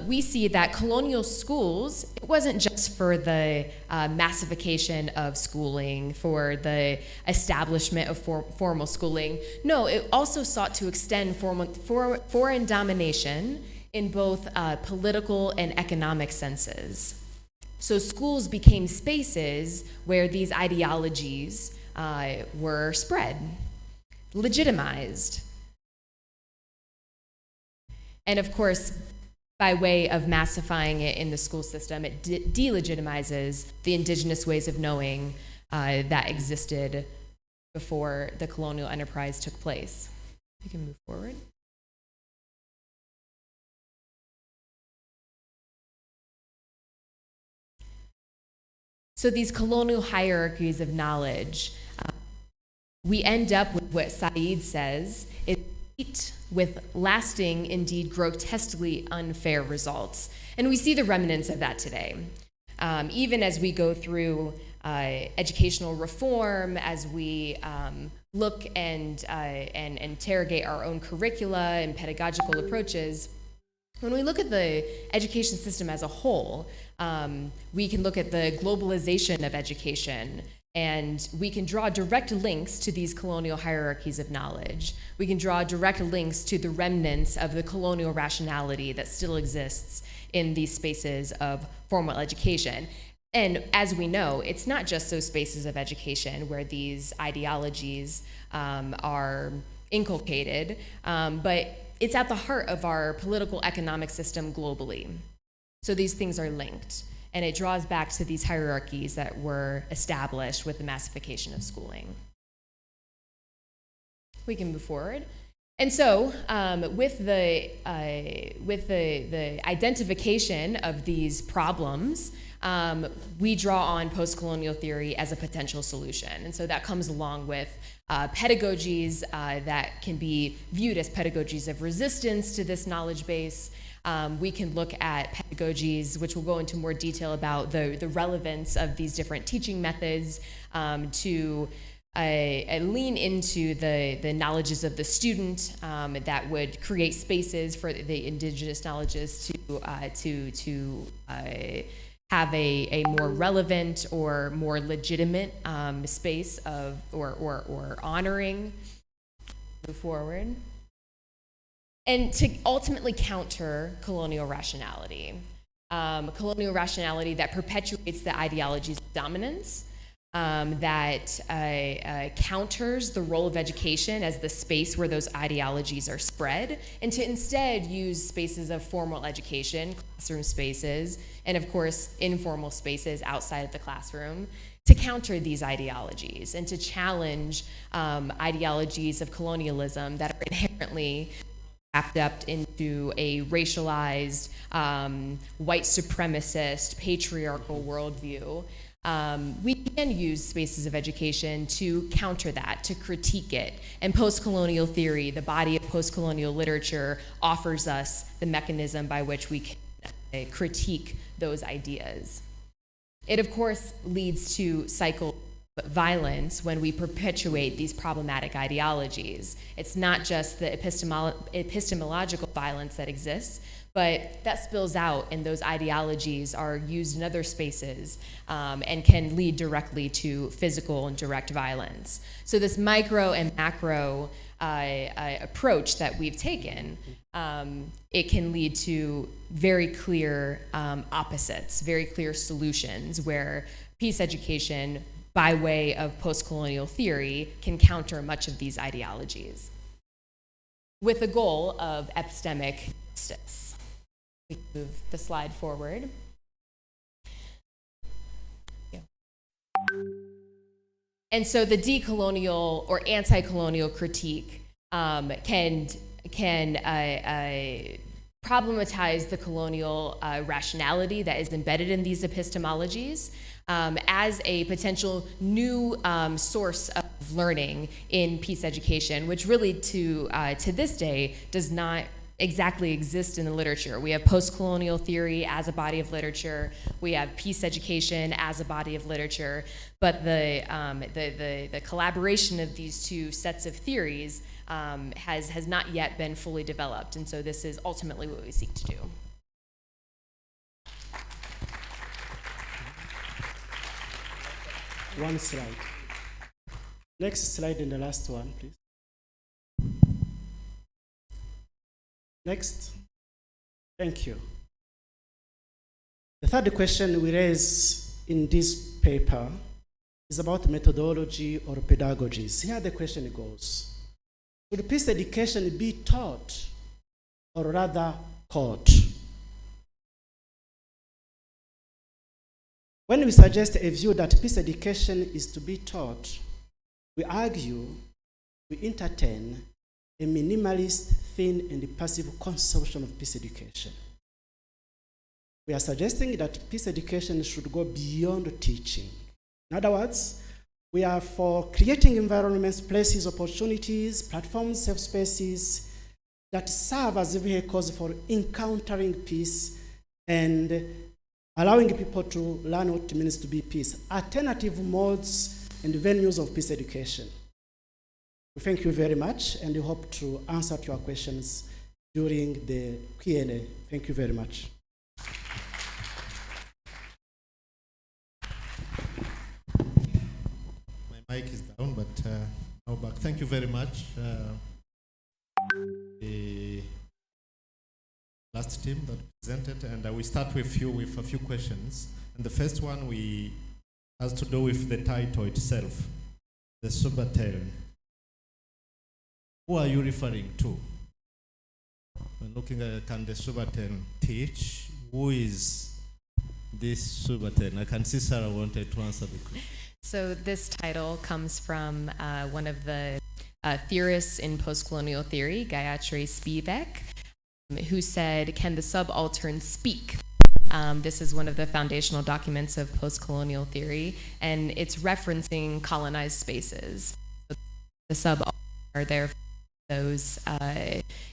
M: we see that colonial schools, it wasn't just for the massification of schooling, for the establishment of formal schooling. No, it also sought to extend foreign domination in both political and economic senses. So schools became spaces where these ideologies were spread, legitimized. And of course, by way of massifying it in the school system, it delegitimizes the indigenous ways of knowing that existed before the colonial enterprise took place. We can move forward. So these colonial hierarchies of knowledge, we end up with what Said says is with lasting, indeed grotesquely unfair results. And we see the remnants of that today. Even as we go through educational reform, as we look and interrogate our own curricula and pedagogical approaches, when we look at the education system as a whole, we can look at the globalization of education, And we can draw direct links to these colonial hierarchies of knowledge. We can draw direct links to the remnants of the colonial rationality that still exists in these spaces of formal education. And as we know, it's not just those spaces of education where these ideologies are inculcated, but it's at the heart of our political economic system globally. So these things are linked. And it draws back to these hierarchies that were established with the massification of schooling. We can move forward. And so, with the identification of these problems, we draw on post-colonial theory as a potential solution. And so that comes along with pedagogies that can be viewed as pedagogies of resistance to this knowledge base. We can look at pedagogies, which will go into more detail about the relevance of these different teaching methods to lean into the knowledges of the student that would create spaces for the indigenous knowledges to have a more relevant or more legitimate space of or honoring. Move forward. And to ultimately counter colonial rationality. Colonial rationality that perpetuates the ideologies of dominance, that counters the role of education as the space where those ideologies are spread, and to instead use spaces of formal education, classroom spaces, and of course, informal spaces outside of the classroom, to counter these ideologies and to challenge ideologies of colonialism that are inherently wrapped up into a racialized, white supremacist, patriarchal worldview. We can use spaces of education to counter that, to critique it. And post-colonial theory, the body of post-colonial literature, offers us the mechanism by which we can critique those ideas. It, of course, leads to cycle violence when we perpetuate these problematic ideologies. It's not just the epistemological violence that exists, but that spills out, and those ideologies are used in other spaces and can lead directly to physical and direct violence. So this micro and macro approach that we've taken, it can lead to very clear opposites, very clear solutions where peace education by way of post-colonial theory can counter much of these ideologies with the goal of epistemic justice. We can move the slide forward. Yeah. And so the decolonial or anti-colonial critique can problematize the colonial rationality that is embedded in these epistemologies as a potential new source of learning in peace education, which really to this day does not exactly exist in the literature. We have post-colonial theory as a body of literature. We have peace education as a body of literature. But the collaboration of these two sets of theories has not yet been fully developed. And so this is ultimately what we seek to do.
L: One slide. Next slide and the last one, please. Next. Thank you. The third question we raise in this paper is about methodology or pedagogies. Here the question goes. Should peace education be taught or rather caught? When we suggest a view that peace education is to be taught, we argue, we entertain a minimalist, thin, and passive conception of peace education. We are suggesting that peace education should go beyond teaching. In other words, we are for creating environments, places, opportunities, platforms, safe spaces that serve as vehicles for encountering peace and allowing people to learn what it means to be peace. Alternative modes and venues of peace education. We thank you very much, and we hope to answer to your questions during the Q&A. Thank you very much.
J: thank you very much. The last team that presented, and we start with you with a few questions. And the first one has to do with the title itself, the subaltern. Who are you referring to? When looking at, can the subaltern teach? Who is this subaltern? I can see Sarah wanted to answer the question.
M: So this title comes from one of the theorists in post-colonial theory, Gayatri Spivak, who said, "Can the subaltern speak?" This is one of the foundational documents of post-colonial theory, and it's referencing colonized spaces. So the subaltern are there for those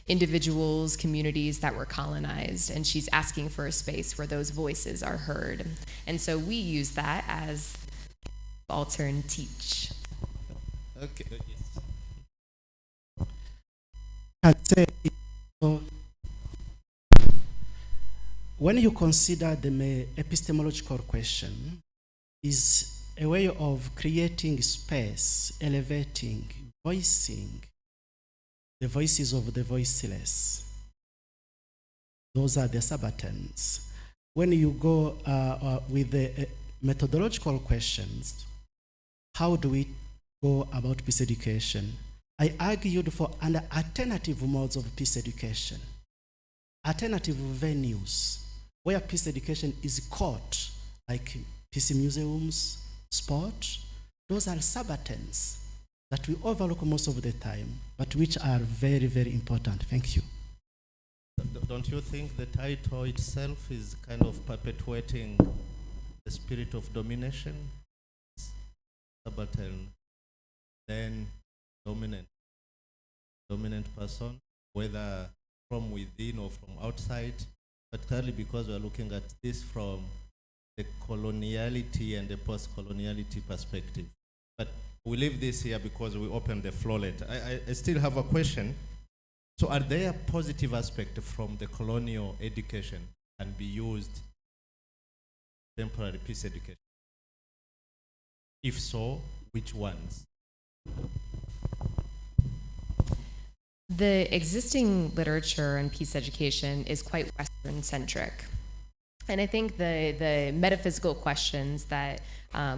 M: individuals, communities that were colonized, and she's asking for a space where those voices are heard. And so we use that as subaltern teach.
J: Okay. Yes.
L: I'd say, so when you consider the epistemological question, is a way of creating space, elevating, voicing the voices of the voiceless. Those are the subalterns. When you go with the methodological questions, how do we go about peace education? I argued for alternative modes of peace education, alternative venues where peace education is caught, like peace museums, sport. Those are subalterns that we overlook most of the time, but which are very, very important. Thank you.
J: Don't you think the title itself is kind of perpetuating the spirit of domination? Subaltern, then dominant person, whether from within or from outside, particularly because we're looking at this from the coloniality and the post-coloniality perspective. But we leave this here because we opened the floor later. I still have a question. So are there positive aspects from the colonial education and be used temporary peace education? If so, which ones?
M: The existing literature on peace education is quite Western-centric. And I think the metaphysical questions that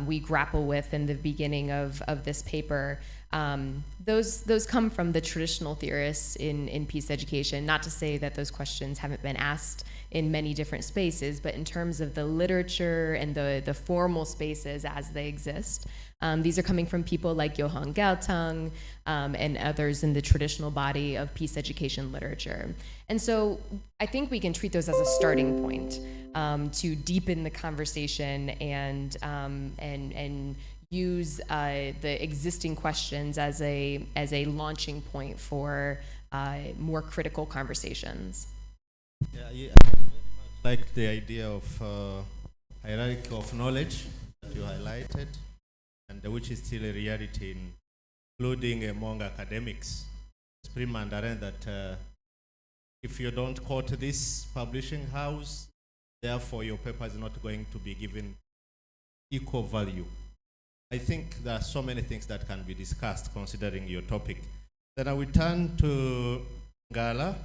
M: we grapple with in the beginning of this paper, those come from the traditional theorists in peace education. Not to say that those questions haven't been asked in many different spaces, but in terms of the literature and the formal spaces as they exist, these are coming from people like Johan Galtung and others in the traditional body of peace education literature. And so I think we can treat those as a starting point to deepen the conversation and use the existing questions as a launching point for more critical conversations.
J: Yeah, I very much like the idea of hierarchy of knowledge that you highlighted, and which is still a reality, including among academics. It's pretty mandarin that if you don't quote this publishing house, therefore your paper is not going to be given equal value. I think there are so many things that can be discussed considering your topic. Then I will turn to Ngala,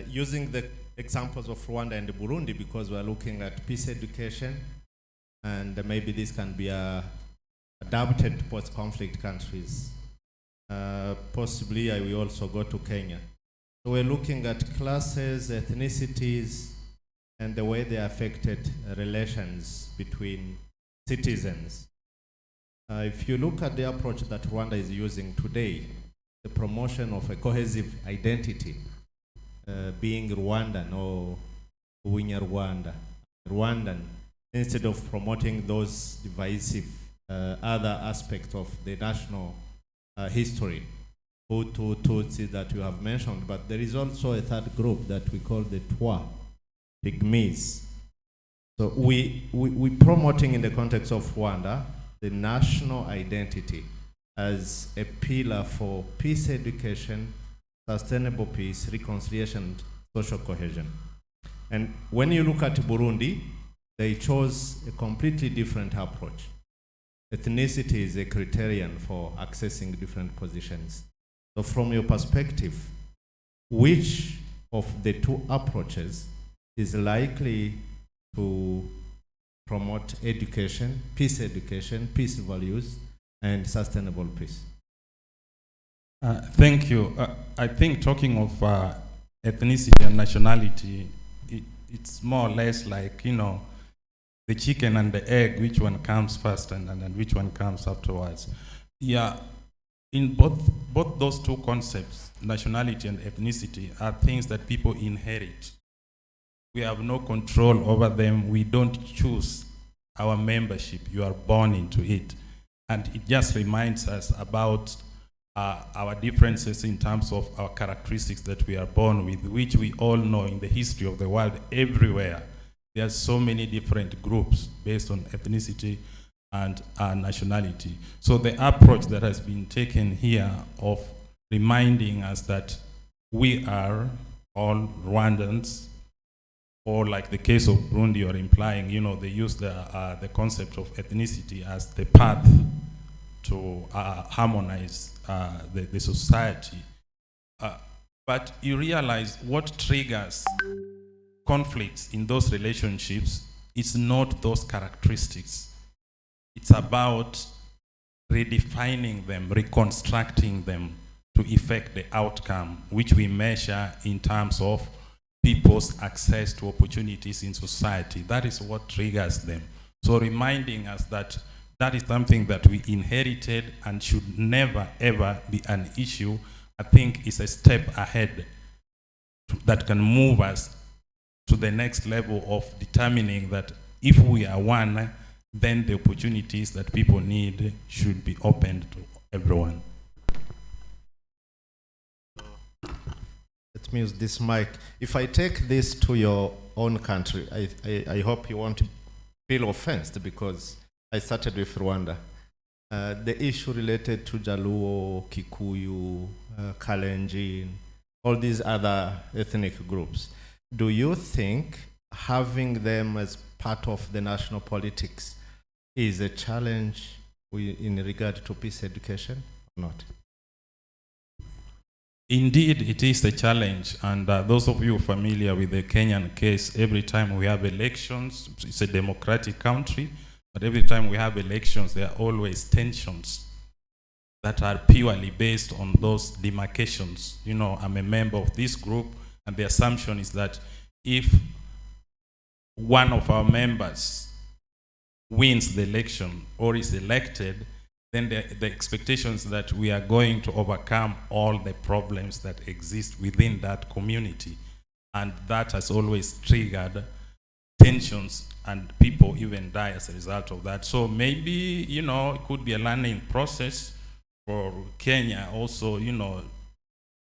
J: using the examples of Rwanda and Burundi, because we're looking at peace education, and maybe this can be adapted to post-conflict countries. Possibly I will also go to Kenya. So we're looking at classes, ethnicities, and the way they affected relations between citizens. If you look at the approach that Rwanda is using today, the promotion of a cohesive identity, being Rwandan or Rwanda, Rwandan, instead of promoting those divisive other aspects of the national history, Hutu, Tutsi that you have mentioned, but there is also a third group that we call the Twa, Pygmies. So we promoting in the context of Rwanda the national identity as a pillar for peace education, sustainable peace, reconciliation, social cohesion. And when you look at Burundi, they chose a completely different approach. ethnicity is a criterion for accessing different positions. So from your perspective, which of the two approaches is likely to promote education, peace values, and sustainable peace?
I: Thank you. I think talking of ethnicity and nationality, it's more or less like, you know, the chicken and the egg, which one comes first and which one comes afterwards. Yeah, in both those two concepts, nationality and ethnicity, are things that people inherit. We have no control over them. We don't choose our membership. You are born into it. And it just reminds us about our differences in terms of our characteristics that we are born with, which we all know in the history of the world everywhere. There are so many different groups based on ethnicity and nationality. So the approach that has been taken here of reminding us that we are all Rwandans, or like the case of Burundi, you're implying, you know, they use the concept of ethnicity as the path to harmonize the society. But you realize what triggers conflicts in those relationships is not those characteristics. It's about redefining them, reconstructing them to effect the outcome, which we measure in terms of people's access to opportunities in society. That is what triggers them. So reminding us that that is something that we inherited and should never, ever be an issue, I think is a step ahead that can move us to the next level of determining that if we are one, then the opportunities that people need should be opened to everyone.
J: Let me use this mic. If I take this to your own country, I hope you won't feel offended because I started with Rwanda. The issue related to Jaluo, Kikuyu, Kalenjin, all these other ethnic groups. Do you think having them as part of the national politics is a challenge in regard to peace education or not?
I: Indeed, it is a challenge, and those of you familiar with the Kenyan case, every time we have elections, it's a democratic country, but every time we have elections, there are always tensions that are purely based on those demarcations. You know, I'm a member of this group, and the assumption is that if one of our members wins the election or is elected, then the expectations that we are going to overcome all the problems that exist within that community. And that has always triggered tensions, and people even die as a result of that. So maybe, you know, it could be a learning process for Kenya also. You know,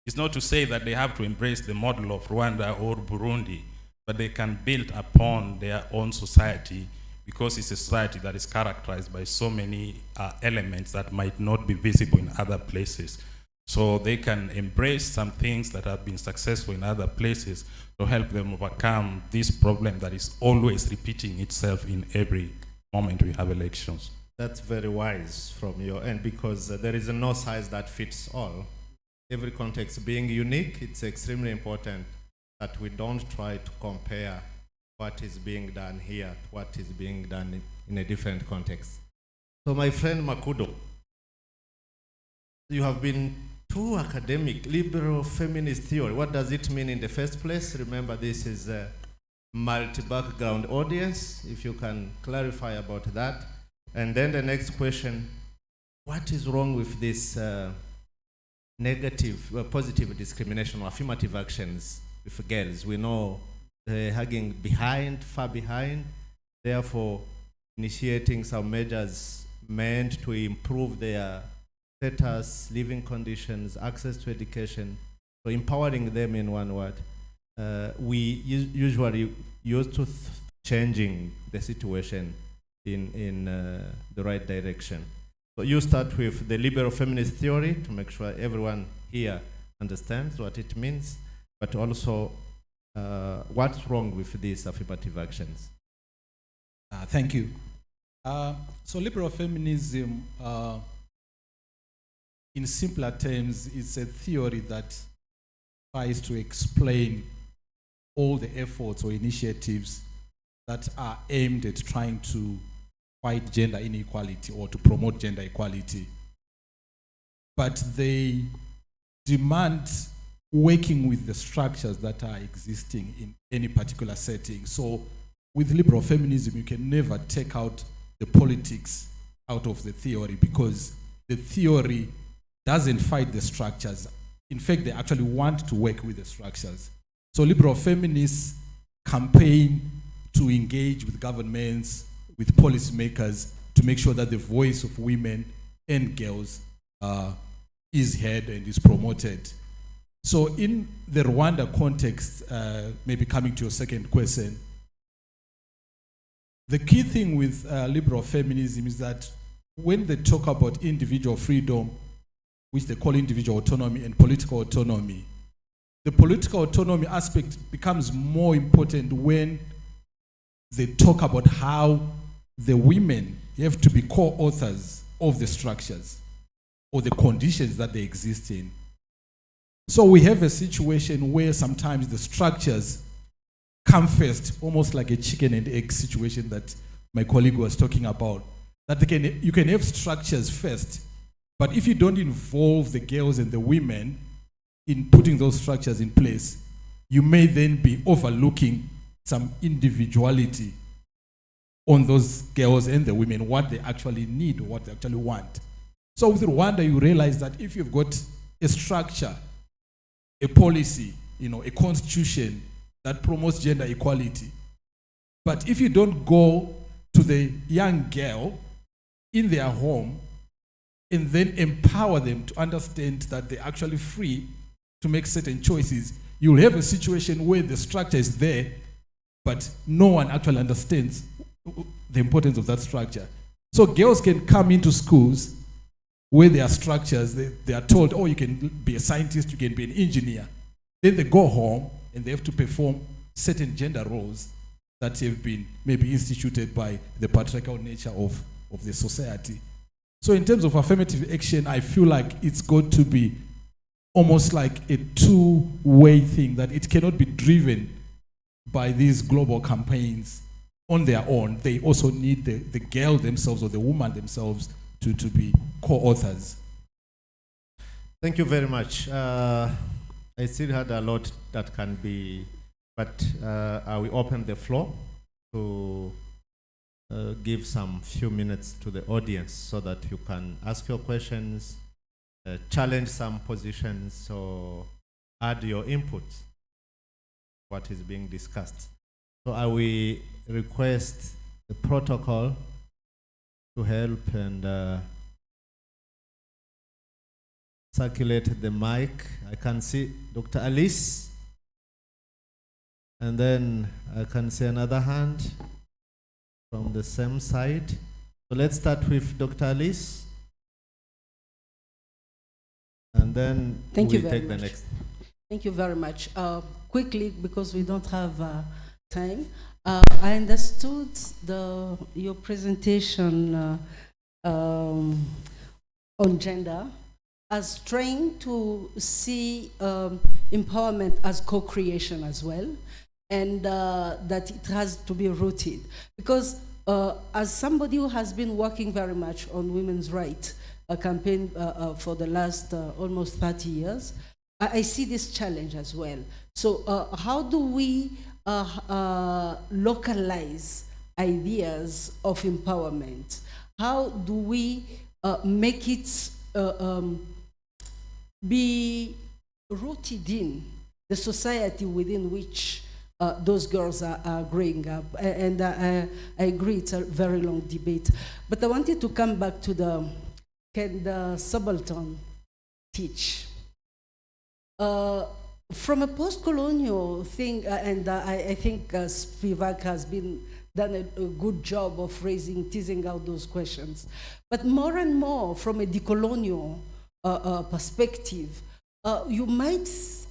I: it's not to say that they have to embrace the model of Rwanda or Burundi, but they can build upon their own society, because it's a society that is characterized by so many elements that might not be visible in other places. So they can embrace some things that have been successful in other places to help them overcome this problem that is always repeating itself in every moment we have elections.
J: That's very wise from your end, because there is no size that fits all. Every context being unique, it's extremely important that we don't try to compare what is being done here to what is being done in a different context. So my friend Makudo, you have been too academic, liberal feminist theory. What does it mean in the first place? Remember, this is a multi-background audience, if you can clarify about that. And then the next question, what is wrong with this positive discrimination or affirmative actions with girls? We know they're hugging behind, far behind, therefore initiating some measures meant to improve their status, living conditions, access to education, so empowering them in one word. We usually used to changing the situation in the right direction. So you start with the liberal feminist theory to make sure everyone here understands what it means, but also what's wrong with these affirmative actions?
N: Thank you.
K: So liberal feminism, in simpler terms, is a theory that tries to explain all the efforts or initiatives that are aimed at trying to fight gender inequality or to promote gender equality. But they demand working with the structures that are existing in any particular setting. So with liberal feminism, you can never take out the politics out of the theory, because the theory doesn't fight the structures. In fact, they actually want to work with the structures. So liberal feminists campaign to engage with governments, with policymakers, to make sure that the voice of women and girls is heard and is promoted. So in the Rwanda context, maybe coming to your second question, the key thing with liberal feminism is that when they talk about individual freedom, which they call individual autonomy and political autonomy, the political autonomy aspect becomes more important when they talk about how the women have to be co-authors of the structures or the conditions that they exist in. So we have a situation where sometimes the structures come first, almost like a chicken and egg situation that my colleague was talking about. That you can have structures first, but if you don't involve the girls and the women in putting those structures in place, you may then be overlooking some individuality on those girls and the women, what they actually need, what they actually want. So with Rwanda, you realize that if you've got a structure, a policy, a constitution that promotes gender equality, but if you don't go to the young girl in their home and then empower them to understand that they're actually free to make certain choices, you'll have a situation where the structure is there, but no one actually understands the importance of that structure. So girls can come into schools where there are structures, they are told, oh, you can be a scientist, you can be an engineer. Then they go home and they have to perform certain gender roles that have been maybe instituted by the patriarchal nature of the society. So in terms of affirmative action, I feel like it's got to be almost like a two-way thing, that it cannot be driven by these global campaigns on their own. They also need the girl themselves or the woman themselves to be co-authors.
J: Thank you very much. I still had a lot that can be, but I will open the floor to give some few minutes to the audience so that you can ask your questions, challenge some positions, or add your input what is being discussed. So I will request the protocol to help and circulate the mic. I can see Dr. Alice, and then I can see another hand from the same side. So let's start with Dr. Alice, and then we'll take the next.
A: Thank you very much. Quickly, because we don't have time, I understood your presentation on gender as trying to see empowerment as co-creation as well, and that it has to be rooted. Because as somebody who has been working very much on women's rights, a campaign for the last almost 30 years, I see this challenge as well. So how do we localize ideas of empowerment? How do we make it be rooted in the society within which those girls are growing up? And I agree, it's a very long debate. But I wanted to come back to can the subaltern teach? From a post-colonial thing, and I think Spivak has done a good job of teasing out those questions. But more and more from a decolonial perspective, you might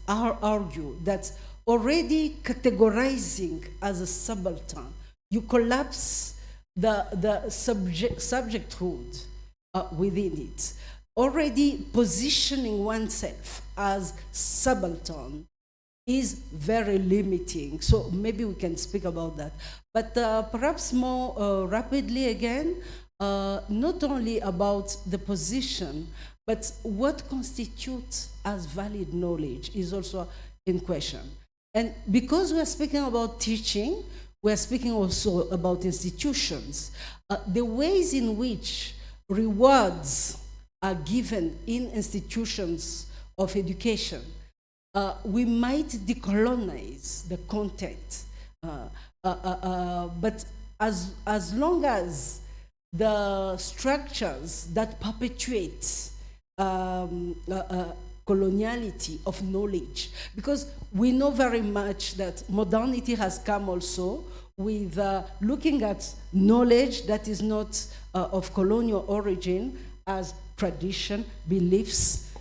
A: argue that already categorizing as a subaltern, you collapse the subjecthood within it. Already positioning oneself as subaltern is very limiting. So maybe we can speak about that. But perhaps more rapidly again, not only about the position, but what constitutes as valid knowledge is also in question. And because we're speaking about teaching, we're speaking also about institutions. The ways in which rewards are given in institutions of education, we might decolonize the content. But as long as the structures that perpetuate coloniality of knowledge, because we know very much that modernity has come also with looking at knowledge that is not of colonial origin as tradition, beliefs,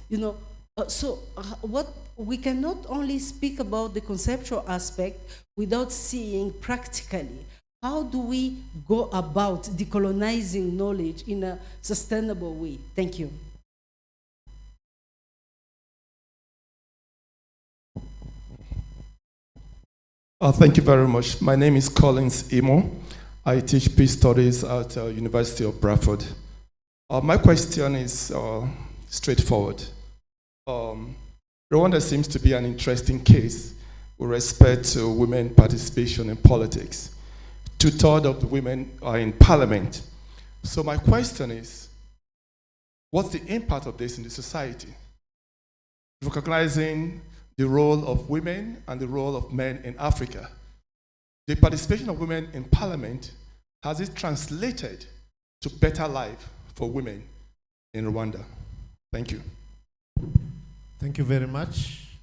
A: what we cannot only speak about the conceptual aspect without seeing practically how do we go about decolonizing knowledge in a sustainable way. Thank you.
N: Thank you very much. My name is Collins Imo. I teach peace studies at University of Bradford. My question is straightforward. Rwanda seems to be an interesting case with respect to women participation in politics. 2/3 of the women are in parliament. So my question is, what's the impact of this in the society? Recognizing the role of women and the role of men in Africa. The participation of women in parliament, has it translated to better life for women in Rwanda? Thank you.
J: Thank you very much.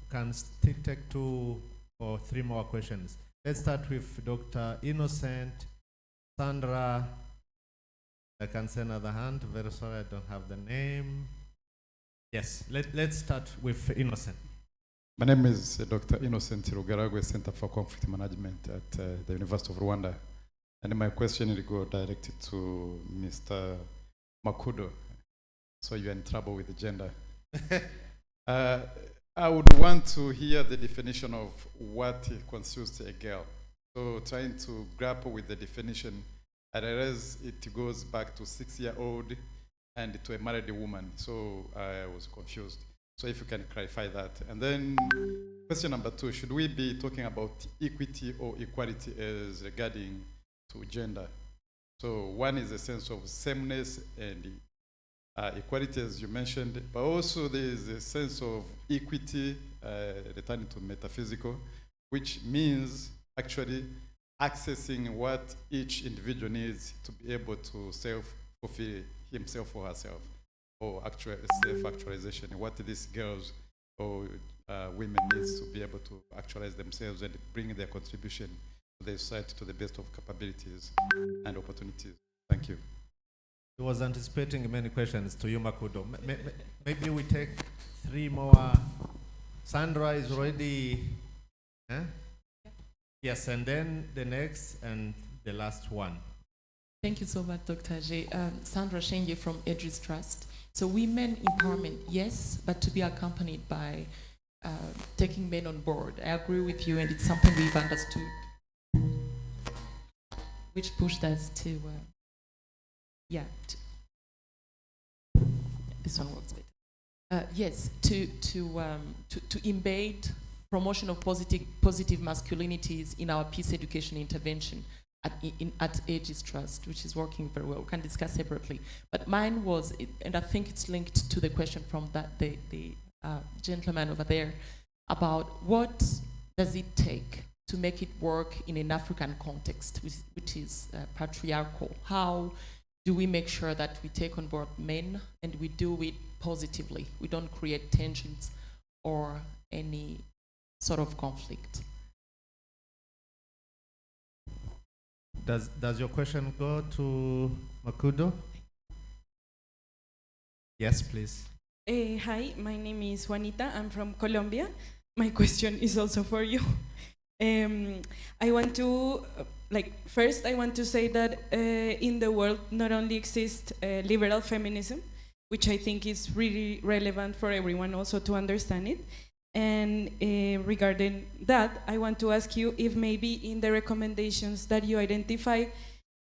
J: Can still take 2 or 3 more questions. Let's start with Dr. Innocent, Sandra. I can see another hand. Very sorry, I don't have the name. Yes, let's start with Innocent.
O: My name is Dr. Innocent Rugaragwe, Center for Conflict Management at the University of Rwanda. And my question will go directed to Mr. Makudo. So you're in trouble with the gender. I would want to hear the definition of what constitutes a girl. So trying to grapple with the definition, I realize it goes back to 6-year-old and to a married woman. So I was confused. So if you can clarify that. And then question number 2, should we be talking about equity or equality as regarding to gender? So one is a sense of sameness and equality, as you mentioned, but also there is a sense of equity, returning to metaphysical, which means actually accessing what each individual needs to be able to self-fulfill himself or herself, or self-actualization, what these girls or women needs to be able to actualize themselves and bring their contribution to the society to the best of capabilities and opportunities. Thank you.
J: I was anticipating many questions to you, Makudo. Maybe we take 3 more. Sandra is ready. Huh? Yeah. Yes, and then the next and the last one.
P: Thank you so much, Dr. J. Sandra Shenge from Edris Trust. So women empowerment, yes, but to be accompanied by taking men on board. I agree with you, and it's something we've understood, which pushed us to, this one works better. Yes, to embed promotion of positive masculinities in our peace education intervention at Aegis Trust, which is working very well. We can discuss separately. But mine was, and I think it's linked to the question from the gentleman over there, about what does it take to make it work in an African context, which is patriarchal. How do we make sure that we take on board men and we do it positively? We don't create tensions or any sort of conflict.
J: Does your question go to Makudo? Yes, please.
Q: Hi, my name is Juanita. I'm from Colombia. My question is also for you. I want to, first I want to say that in the world not only exists liberal feminism, which I think is really relevant for everyone also to understand it. And regarding that, I want to ask you if maybe in the recommendations that you identify,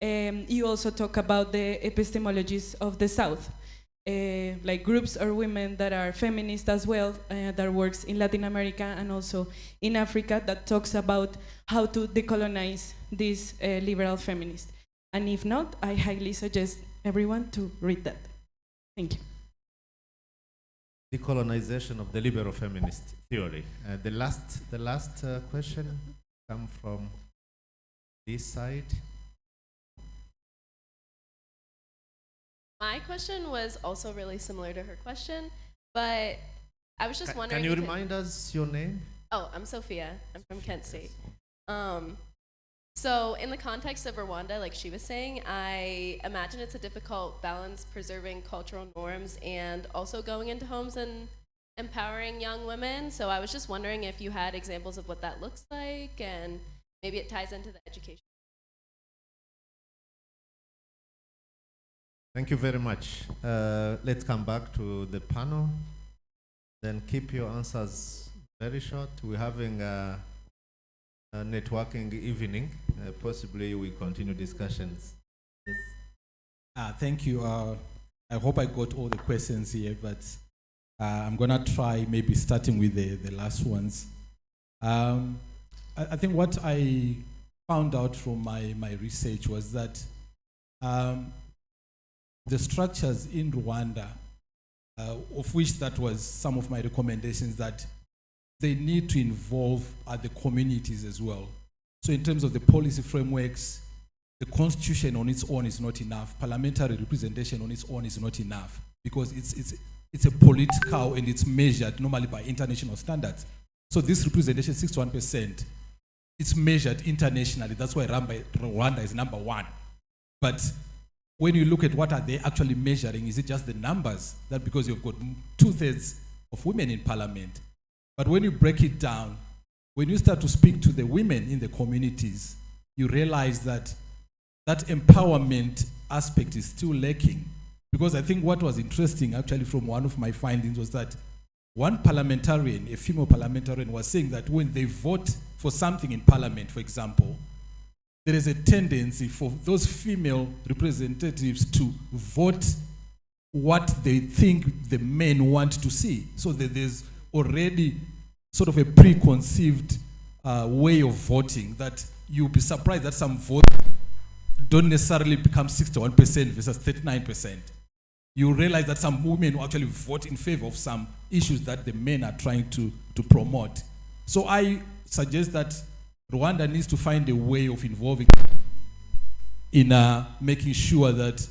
Q: you also talk about the epistemologies of the South, like groups or women that are feminist as well, that works in Latin America and also in Africa, that talks about how to decolonize these liberal feminists. And if not, I highly suggest everyone to read that. Thank you.
J: Decolonization of the liberal feminist theory. The last question come from this side.
R: My question was also really similar to her question, but I was just wondering.
J: Can you remind us your name?
R: Oh, I'm Sophia. I'm from Kent State. So in the context of Rwanda, like she was saying, I imagine it's a difficult balance preserving cultural norms and also going into homes and empowering young women. So I was just wondering if you had examples of what that looks like, and maybe it ties into the education.
J: Thank you very much. Let's come back to the panel. Then keep your answers very short. We're having a networking evening. Possibly we continue discussions. Yes.
S: Thank you. I hope I got all the questions here, but I'm gonna try maybe starting with the last ones. I think what I found out from my research was that the structures in Rwanda, of which that was some of my recommendations, that they need to involve the communities as well. So in terms of the policy frameworks, the constitution on its own is not enough. Parliamentary representation on its own is not enough, because it's a political and it's measured normally by international standards. So this representation, 61%, it's measured internationally. That's why Rwanda is number one. But when you look at what are they actually measuring, is it just the numbers? That because you've got 2/3 of women in parliament. But when you break it down, when you start to speak to the women in the communities, you realize that that empowerment aspect is still lacking. Because I think what was interesting actually from one of my findings was that one parliamentarian, a female parliamentarian, was saying that when they vote for something in parliament, for example, there is a tendency for those female representatives to vote what they think the men want to see. So that there's already sort of a preconceived way of voting, that you'll be surprised that some votes don't necessarily become 61% versus 39%. You realize that some women will actually vote in favor of some issues that the men are trying to promote. So I suggest that Rwanda needs to find a way of involving in making sure that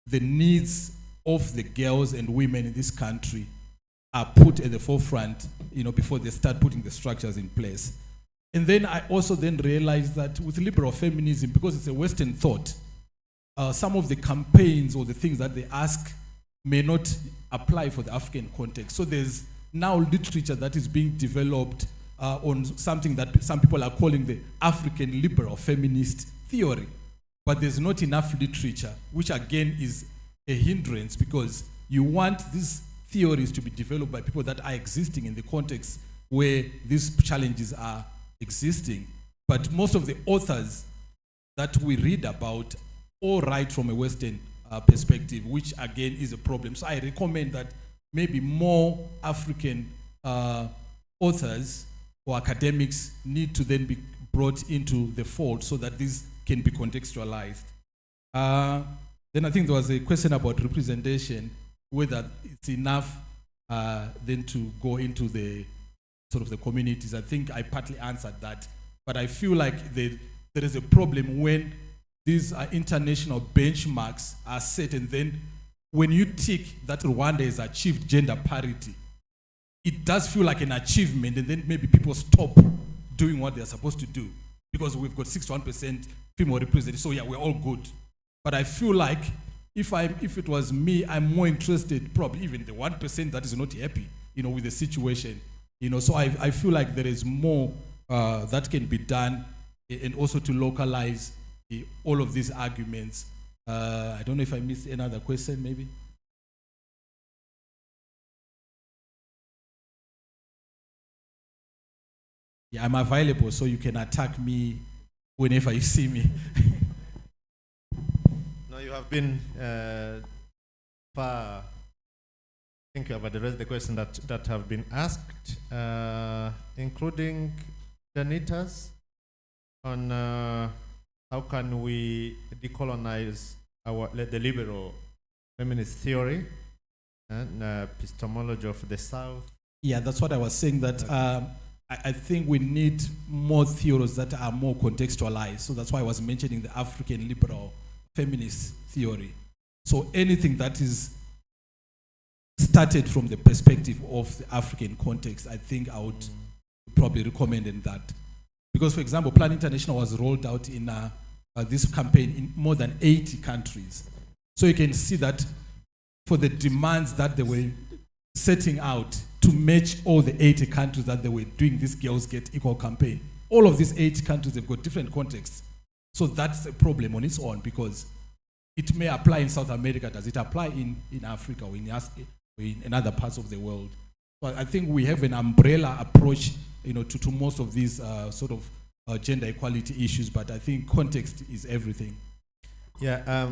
S: the needs of the girls and women in this country are put at the forefront, before they start putting the structures in place. And then I also then realized that with liberal feminism, because it's a Western thought, some of the campaigns or the things that they ask may not apply for the African context. So there's now literature that is being developed on something that some people are calling the African liberal feminist theory. But there's not enough literature, which again is a hindrance, because you want these theories to be developed by people that are existing in the context where these challenges are existing. But most of the authors that we read about all write from a Western perspective, which again is a problem. So I recommend that maybe more African authors or academics need to then be brought into the fold so that this can be contextualized. Then I think there was a question about representation, whether it's enough then to go into the sort of the communities. I think I partly answered that, but I feel like there is a problem when these international benchmarks are set, and then when you tick that Rwanda has achieved gender parity, it does feel like an achievement, and then maybe people stop doing what they're supposed to do because we've got 61% female representation, so yeah, we're all good. But I feel like if it was me, I'm more interested, probably even the 1% that is not happy, with the situation. So I feel like there is more that can be done, and also to localize all of these arguments. I don't know if I missed another question, maybe. Yeah, I'm available, so you can attack me whenever you see me.
J: No, you have been far. I think you have addressed the question that have been asked, including Janita's, on how can we decolonize the liberal feminist theory and epistemology of the South.
S: Yeah, that's what I was saying, that I think we need more theories that are more contextualized. So that's why I was mentioning the African liberal feminist theory. So anything that is started from the perspective of the African context, I think I would probably recommend in that. Because, for example, Plan International was rolled out in this campaign in more than 80 countries. So you can see that for the demands that they were setting out to match all the 80 countries that they were doing this Girls Get Equal campaign, all of these 80 countries have got different contexts. So that's a problem on its own, because it may apply in South America. Does it apply in Africa or in other parts of the world? Well, I think we have an umbrella approach, to most of these sort of gender equality issues, but I think context is everything.
J: Yeah,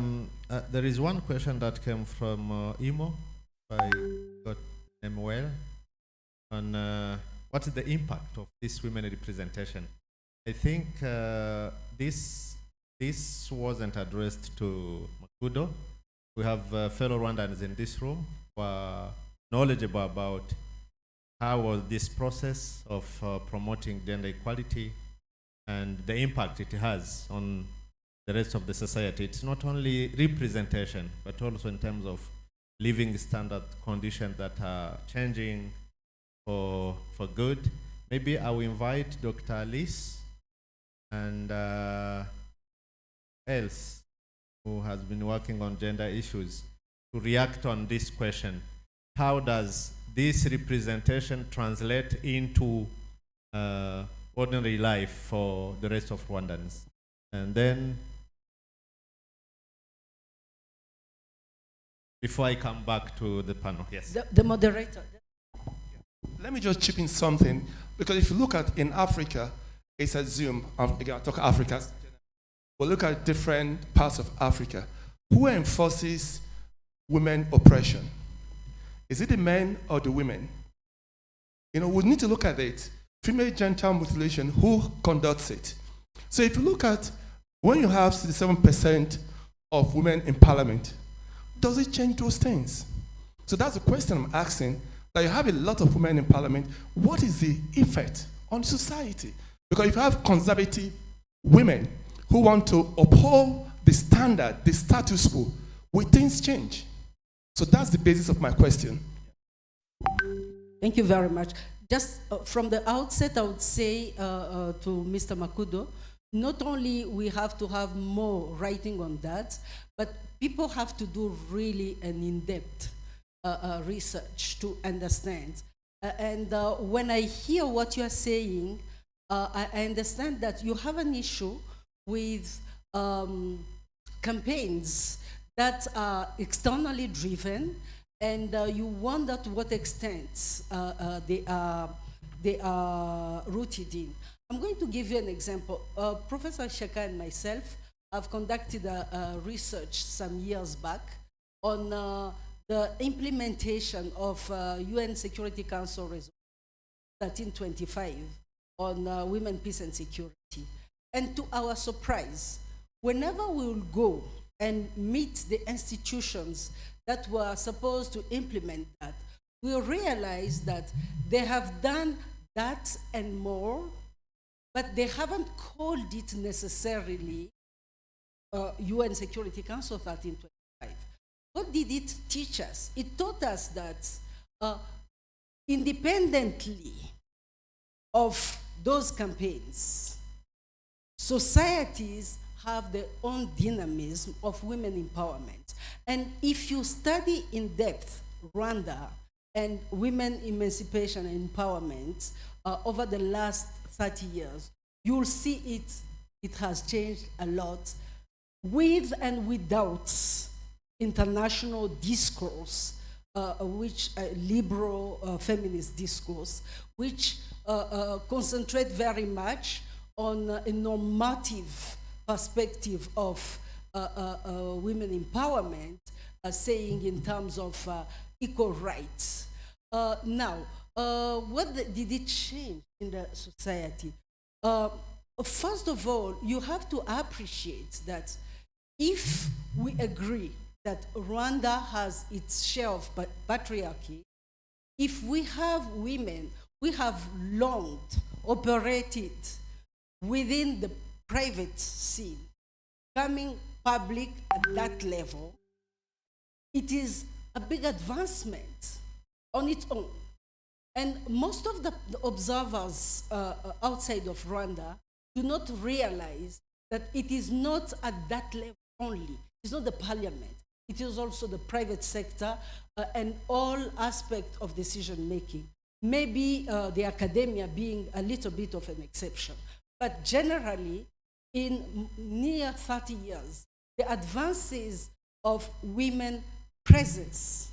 J: there is one question that came from Imo, if I got them well, on what is the impact of this women representation. I think this wasn't addressed to Makudo. We have fellow Rwandans in this room who are knowledgeable about how was this process of promoting gender equality and the impact it has on the rest of the society. It's not only representation, but also in terms of living standard conditions that are changing for good. Maybe I will invite Dr. Alice and else who has been working on gender issues to react on this question. How does this representation translate into ordinary life for the rest of Rwandans? And then, before I come back to the panel, yes.
A: The moderator.
N: Let me just chip in something, because if you look at in Africa, it's assumed, again, I'll talk Africa, we'll look at different parts of Africa. Who enforces women oppression? Is it the men or the women? We need to look at it. Female genital mutilation, who conducts it? So if you look at when you have 67% of women in parliament, does it change those things? So that's the question I'm asking, that you have a lot of women in parliament, what is the effect on society? Because if you have conservative women who want to uphold the standard, the status quo, will things change? So that's the basis of my question.
A: Thank you very much. Just from the outset, I would say to Mr. Makudo, not only we have to have more writing on that, but people have to do really an in-depth research to understand. And when I hear what you are saying, I understand that you have an issue with campaigns that are externally driven, and you wonder to what extent they are rooted in. I'm going to give you an example. Professor Sheka and myself have conducted a research some years back on the implementation of UN Security Council Resolution 1325 on women, peace, and security. And to our surprise, whenever we will go and meet the institutions that were supposed to implement that, we realize that they have done that and more, but they haven't called it necessarily UN Security Council 1325. What did it teach us? It taught us that independently of those campaigns, societies have their own dynamism of women empowerment. And if you study in depth Rwanda, and women emancipation and empowerment over the last 30 years, you'll see it has changed a lot with and without international discourse, which liberal feminist discourse, which concentrate very much on a normative perspective of women empowerment, saying in terms of equal rights. Now, did it change in the society? First of all, you have to appreciate that if we agree that Rwanda has its share of patriarchy, if we have women, we have long operated within the private scene, coming public at that level, it is a big advancement on its own. And most of the observers outside of Rwanda do not realize that it is not at that level only. It's not the parliament. It is also the private sector and all aspects of decision making. Maybe the academia being a little bit of an exception. But generally, in near 30 years, the advances of women presence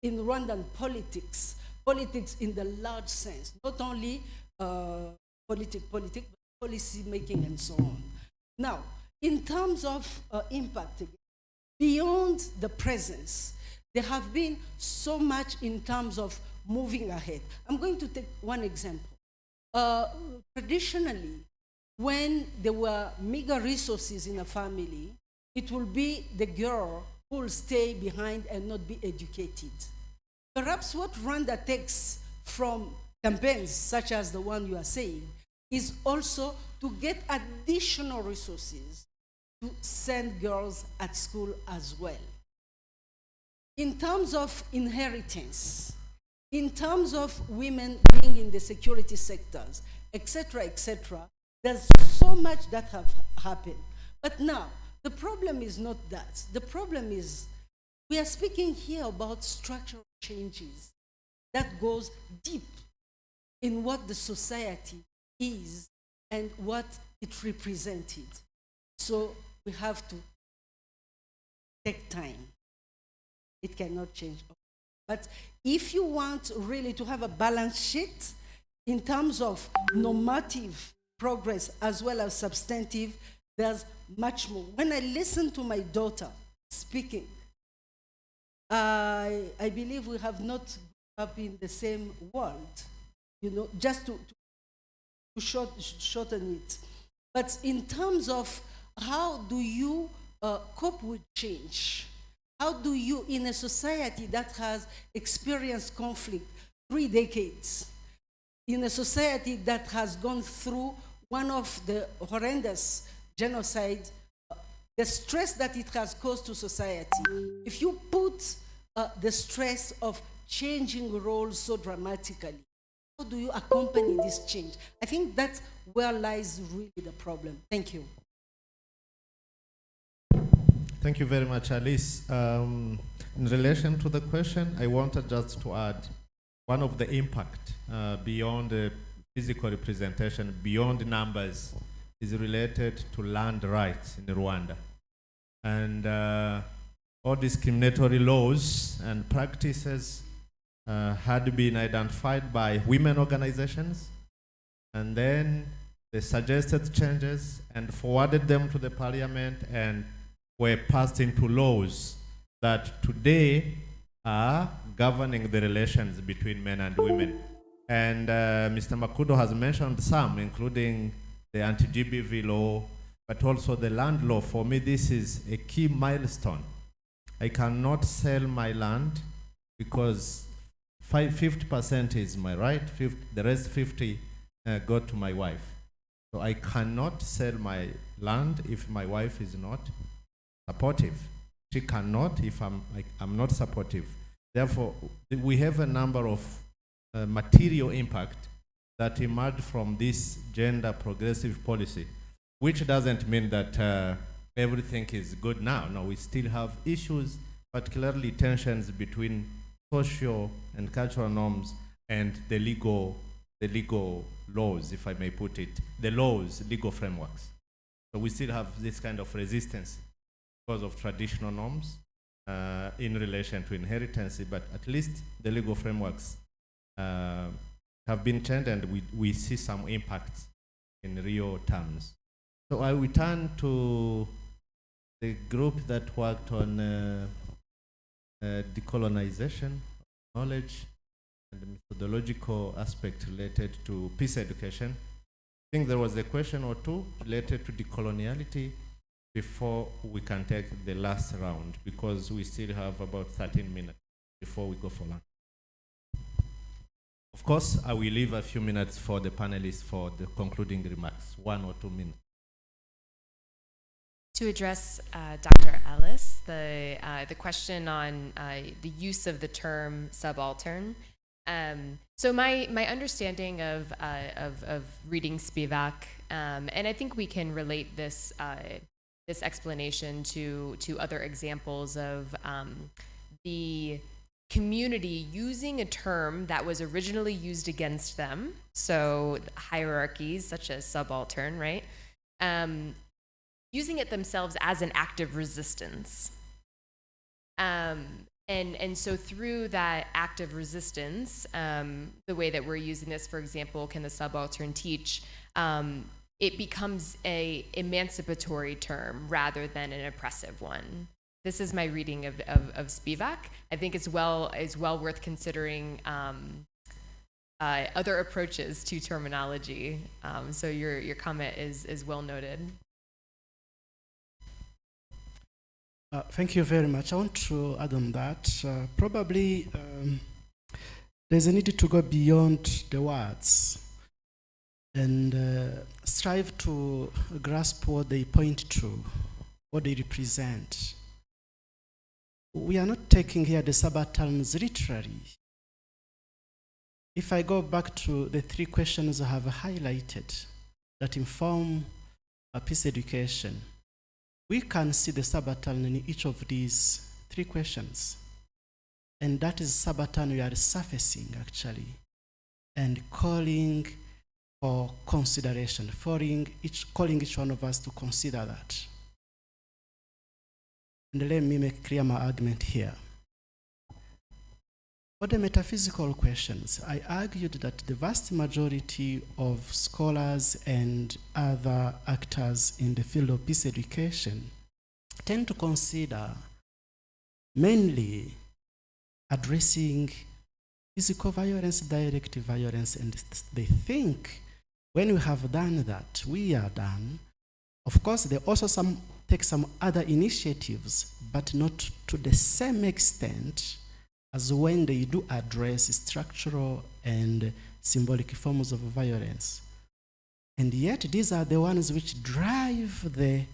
A: in Rwandan politics in the large sense, not only politics, but policy making and so on. Now, in terms of impact, beyond the presence, there have been so much in terms of moving ahead. I'm going to take one example. Traditionally, when there were meager resources in a family, it will be the girl who will stay behind and not be educated. Perhaps what Rwanda takes from campaigns such as the one you are saying is also to get additional resources to send girls at school as well. In terms of inheritance, in terms of women being in the security sectors, etc., there's so much that have happened. But now, the problem is not that. The problem is we are speaking here about structural changes that goes deep in what the society is and what it represented. So we have to take time. It cannot change. But if you want really to have a balance sheet in terms of normative progress as well as substantive, there's much more. When I listen to my daughter speaking, I believe we have not grown up in the same world, you know, just to shorten it. But in terms of how do you cope with change? How do you, in a society that has experienced conflict 3 decades, in a society that has gone through one of the horrendous genocide, the stress that it has caused to society, if you put the stress of changing roles so dramatically, how do you accompany this change? I think that's where lies really the problem. Thank you.
J: Thank you very much, Alice. In relation to the question, I wanted just to add one of the impact beyond the physical representation, beyond numbers, is related to land rights in Rwanda. And all discriminatory laws and practices had been identified by women organizations, and then they suggested changes and forwarded them to the parliament and were passed into laws that today are governing the relations between men and women. And Mr. Makudo has mentioned some, including the anti-GBV law, but also the land law. For me, this is a key milestone. I cannot sell my land because 50% is my right, the rest 50 go to my wife. So I cannot sell my land if my wife is not supportive. She cannot if I'm not supportive. Therefore, we have a number of material impact that emerged from this gender progressive policy, which doesn't mean that everything is good now. No, we still have issues, particularly tensions between social and cultural norms and the legal laws, if I may put it, legal frameworks. So we still have this kind of resistance because of traditional norms in relation to inheritance, but at least the legal frameworks have been changed, and we see some impacts in real terms. So I will turn to the group that worked on decolonization, knowledge, and the methodological aspect related to peace education. I think there was a question or two related to decoloniality before we can take the last round, because we still have about 13 minutes before we go for lunch. Of course, I will leave a few minutes for the panelists for the concluding remarks, 1 or 2 minutes.
M: To address Dr. Ellis, the question on the use of the term subaltern. So my understanding of reading Spivak, and I think we can relate this this explanation to other examples of the community using a term that was originally used against them, so hierarchies such as subaltern, right? Using it themselves as an act of resistance. And so through that act of resistance, the way that we're using this, for example, can the subaltern teach, it becomes a emancipatory term rather than an oppressive one. This is my reading of Spivak. I think it's well worth considering other approaches to terminology. So your comment is well noted.
L: Thank you very much. I want to add on that. Probably there's a need to go beyond the words and strive to grasp what they point to, what they represent. We are not taking here the subalterns literally. If I go back to the 3 questions I have highlighted that inform peace education, we can see the subaltern in each of these 3 questions. And that is subaltern we are surfacing actually and calling for consideration, calling each one of us to consider that. And let me make clear my argument here. For the metaphysical questions, I argued that the vast majority of scholars and other actors in the field of peace education tend to consider mainly addressing physical violence, direct violence, and they think when we have done that, we are done. Of course, they also take some other initiatives, but not to the same extent as when they do address structural and symbolic forms of violence. And yet these are the ones which drive the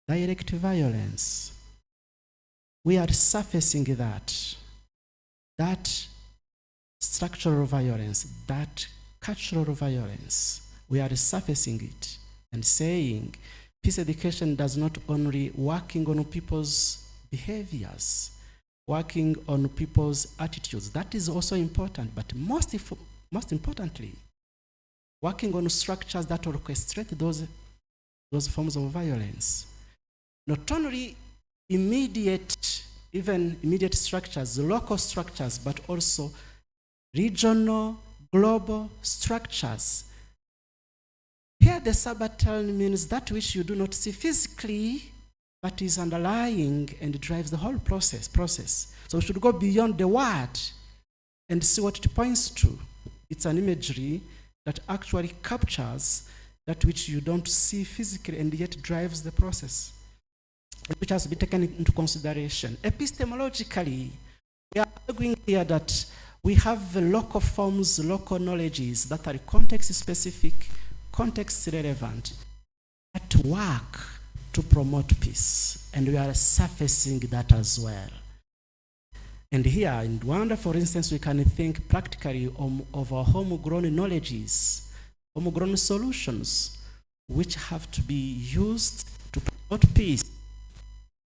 L: direct violence. We are surfacing that structural violence, that cultural violence. We are surfacing it and saying peace education does not only working on people's behaviors, working on people's attitudes. That is also important, but most importantly, working on structures that orchestrate those forms of violence. Not only immediate structures, local structures, but also regional, global structures. Here the subaltern means that which you do not see physically, but is underlying and drives the whole process. So we should go beyond the word and see what it points to. It's an imagery that actually captures that which you don't see physically and yet drives the process, which has to be taken into consideration. Epistemologically, we are arguing here that we have local forms, local knowledges that are context-specific, context-relevant, that work to promote peace, and we are surfacing that as well. And here in Rwanda, for instance, we can think practically of our homegrown knowledges, homegrown solutions, which have to be used to promote peace,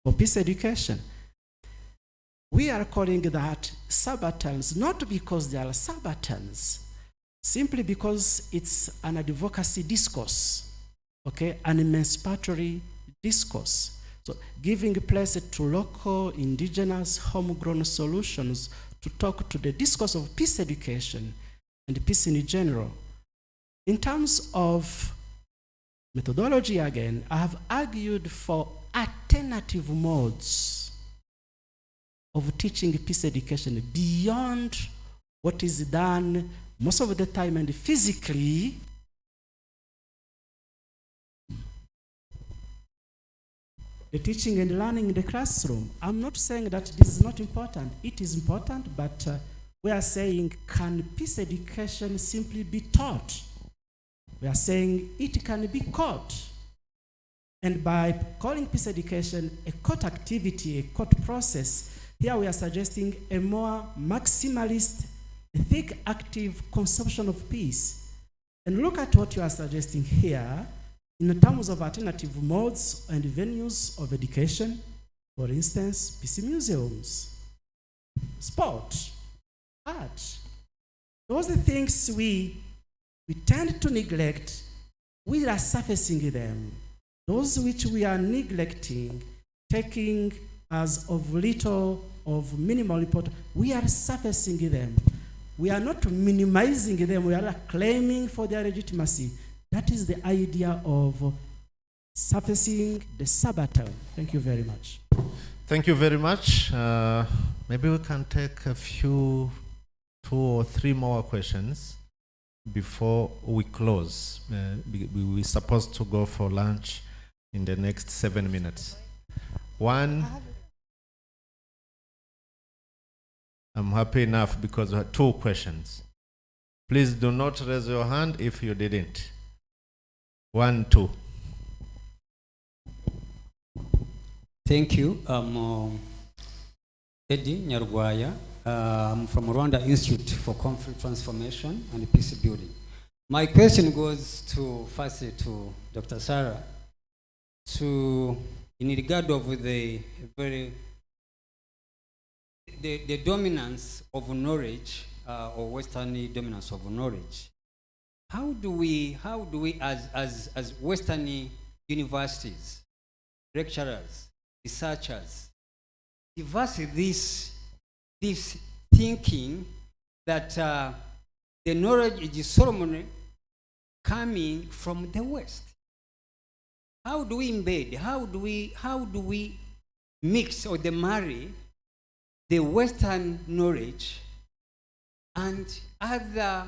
L: for peace education. We are calling that subalterns, not because they are subalterns, simply because it's an advocacy discourse, okay, an emancipatory discourse. So giving place to local, indigenous, homegrown solutions to talk to the discourse of peace education and peace in general. In terms of methodology again, I have argued for alternative modes of teaching peace education beyond what is done most of the time and physically. The teaching and learning in the classroom. I'm not saying that this is not important. It is important, but we are saying, can peace education simply be taught? We are saying it can be caught. And by calling peace education a caught activity, a caught process, here we are suggesting a more maximalist, ethic active conception of peace. And look at what you are suggesting here in terms of alternative modes and venues of education. For instance, peace museums, sport, art. Those are things we tend to neglect. We are surfacing them. Those which we are neglecting, taking as of little, of minimal importance, we are surfacing them. We are not minimizing them, we are claiming for their legitimacy. That is the idea of surfacing the subaltern. Thank you very much.
J: Thank you very much. Maybe we can take a few, 2 or 3 more questions before we close. We're supposed to go for lunch in the next 7 minutes. One, I'm happy enough because we had 2 questions. Please do not raise your hand if you didn't. 1, 2.
T: Thank you. I'm Eddie Nyarugwaya. I'm from Rwanda Institute for Conflict Transformation and Peace Building. My question goes firstly to Dr. Sarah, in regard of the dominance of knowledge or Western dominance of knowledge. How do we as Western universities, lecturers, researchers, reverse this thinking that the knowledge is solely coming from the West? How do we embed? How do we mix or marry the Western knowledge and other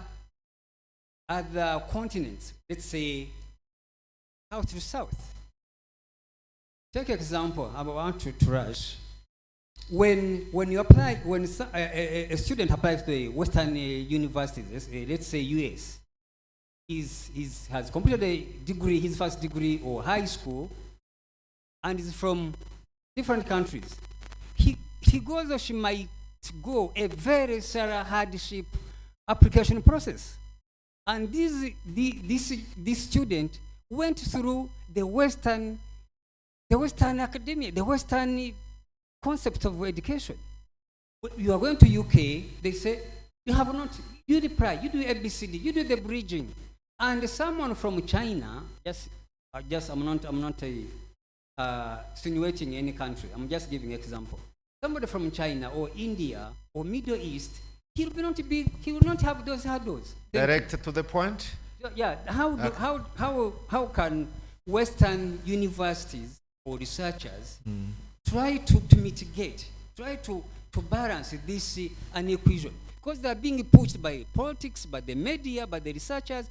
T: continents, let's say south to south? Take an example. I want to rush. When you apply, when a student applies to a Western university, let's say US, has completed a degree, his first degree or high school, and is from different countries. He goes or she might go a very severe hardship application process. And this student went through the Western academia, the Western concept of education. You are going to UK, they say, you have not, you reply, you do ABCD, you do the bridging. And someone from China, I'm not insinuating any country, I'm just giving an example. Somebody from China or India or Middle East, he will not have those hurdles.
J: Direct to the point?
T: Yeah, how can Western universities or researchers try to mitigate, try to balance this inequation? Because they are being pushed by politics, by the media, by the researchers,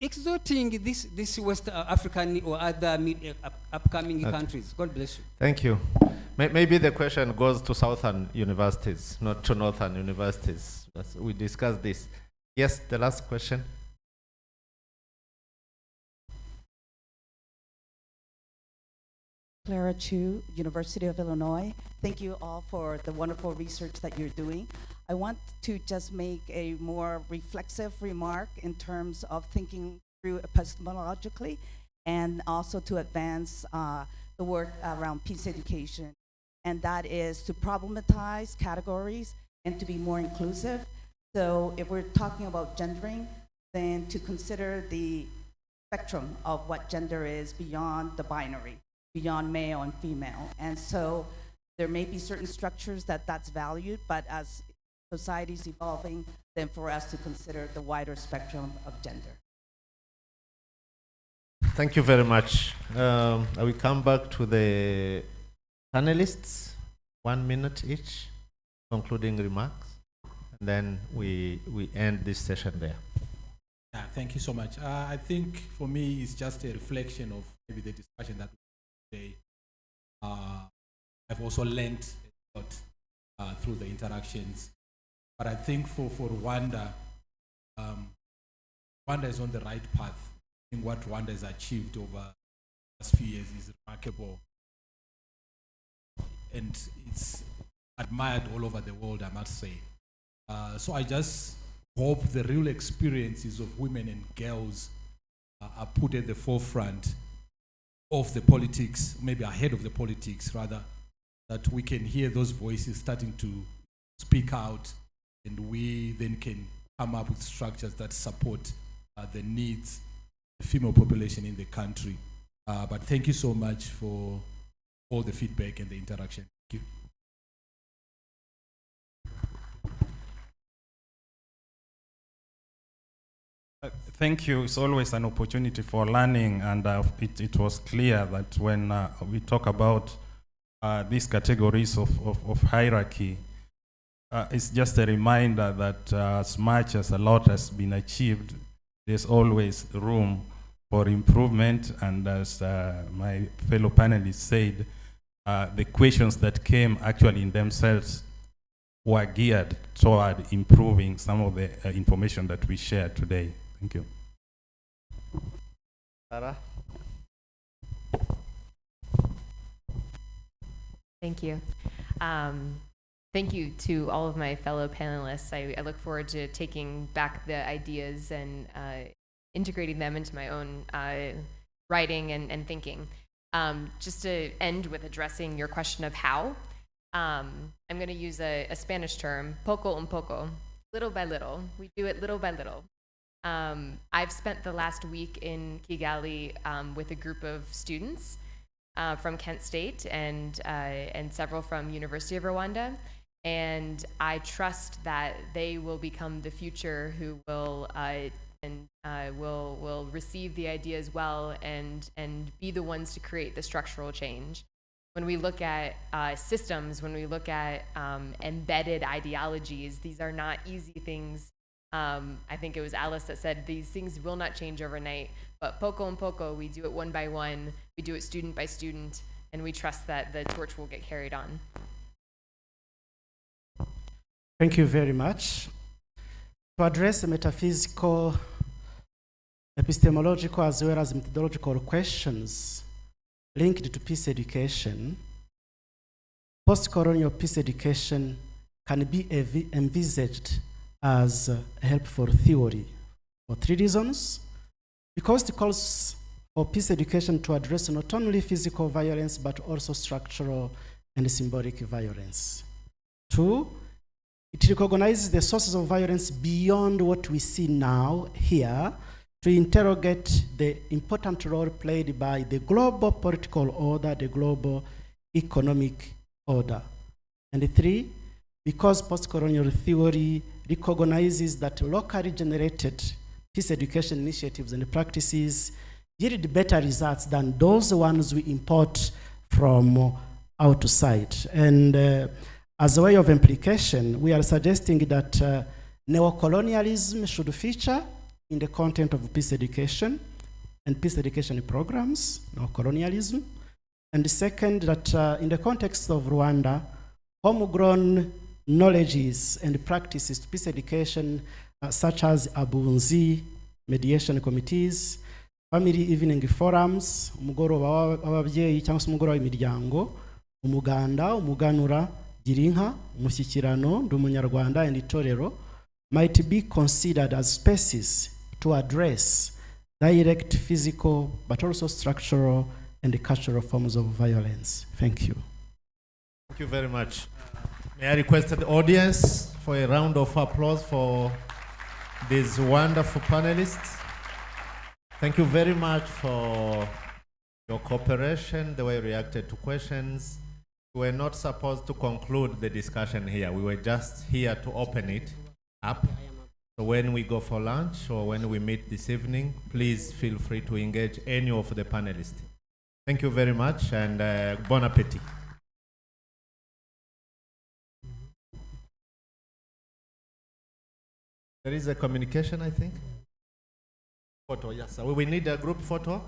T: exhorting this West African or other upcoming countries. God bless you.
J: Thank you. Maybe the question goes to southern universities, not to northern universities. We discussed this. Yes, the last question.
U: Clara Chu, University of Illinois. Thank you all for the wonderful research that you're doing. I want to just make a more reflexive remark in terms of thinking through epistemologically and also to advance the work around peace education and that is to problematize categories and to be more inclusive. So if we're talking about gendering, then to consider the spectrum of what gender is beyond the binary, beyond male and female. And so there may be certain structures that's valued, but as society's evolving, then for us to consider the wider spectrum of gender.
J: Thank you very much. I will come back to the panelists, 1 minute each, concluding remarks, and then we end this session there.
S: Yeah, thank you so much. I think for me, it's just a reflection of maybe the discussion that we had today. I've also learned a lot through the interactions. But I think for Rwanda, Rwanda is on the right path. I think what Rwanda has achieved over the last few years is remarkable. And it's admired all over the world, I must say. So I just hope the real experiences of women and girls are put at the forefront of the politics, maybe ahead of the politics rather, that we can hear those voices starting to speak out, and we then can come up with structures that support the needs of the female population in the country. But thank you so much for all the feedback and the interaction. Thank you.
I: Thank you. It's always an opportunity for learning, and it was clear that when we talk about these categories of hierarchy, it's just a reminder that as much as a lot has been achieved, there's always room for improvement. And as my fellow panelists said, the questions that came actually in themselves were geared toward improving some of the information that we shared today. Thank you.
J: Sarah?
M: Thank you. Thank you to all of my fellow panelists. I look forward to taking back the ideas and integrating them into my own writing and thinking. Just to end with addressing your question of how, I'm going to use a Spanish term, poco un poco, little by little. We do it little by little. I've spent the last week in Kigali with a group of students from Kent State and several from University of Rwanda. And I trust that they will become the future who will will receive the ideas well and be the ones to create the structural change. When we look at systems, when we look at embedded ideologies, these are not easy things. I think it was Alice that said these things will not change overnight, but poco and poco, we do it one by one, we do it student by student, and we trust that the torch will get carried on.
L: Thank you very much. To address the metaphysical, epistemological, as well as methodological questions linked to peace education, post-colonial peace education can be envisaged as a helpful theory for 3 reasons. Because it calls for peace education to address not only physical violence, but also structural and symbolic violence. 2, it recognizes the sources of violence beyond what we see now here to interrogate the important role played by the global political order, the global economic order. And 3, because post-colonial theory recognizes that locally generated peace education initiatives and practices yield better results than those ones we import from outside. And as a way of implication, we are suggesting that neocolonialism should feature in the content of peace education and peace education programs, neocolonialism. And the second, that in the context of Rwanda, homegrown knowledges and practices to peace education, such as abunzi, mediation committees, family evening forums, umugoroba w'ababyeyi cyangwa se umugoroba w'imiryango, umuganda, umuganura, girinka, umushyikirano, ndi umunyarwanda, and itorero, might be considered as spaces to address direct physical but also structural and cultural forms of violence. Thank you.
J: Thank you very much. May I request the audience for a round of applause for these wonderful panelists. Thank you very much for your cooperation, the way you reacted to questions. We were not supposed to conclude the discussion here. We were just here to open it up. So when we go for lunch or when we meet this evening, please feel free to engage any of the panelists. Thank you very much, and bon appetit. There is a communication, I think. Photo, yes. So we need a group photo.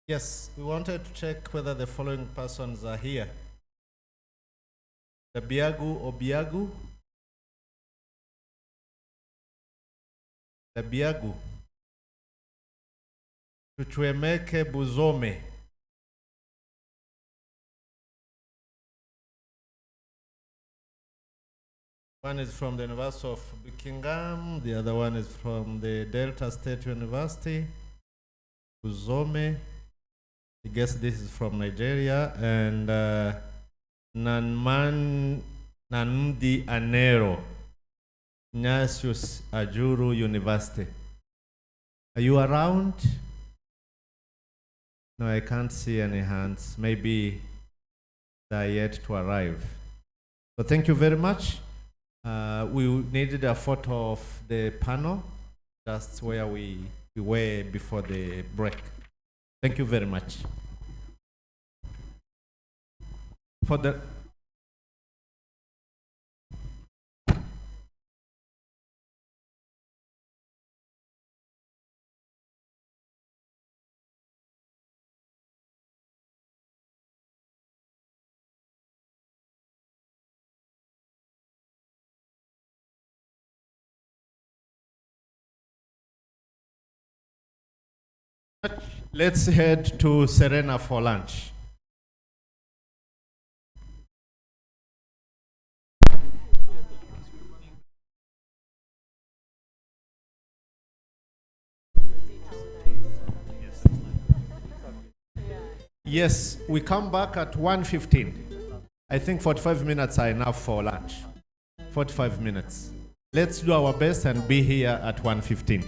J: Yes, we wanted to check whether the following persons are here. The Biagu Obiagu. The Biagu. Chuchuemeke Buzome. One is from the University of Buckingham, the other one is from the Delta State University, Buzome. I guess this is from Nigeria, and Nanman Nanudi Anero, Ignatius Ajuru University. Are you around? No, I can't see any hands. Maybe they are yet to arrive. So thank you very much. We needed a photo of the panel, just where we were before the break. Thank you very much. For the let's head to Serena for lunch. Yes, we come back at 1:15. I think 45 minutes are enough for lunch. 45 minutes. Let's do our best and be here at 1:15.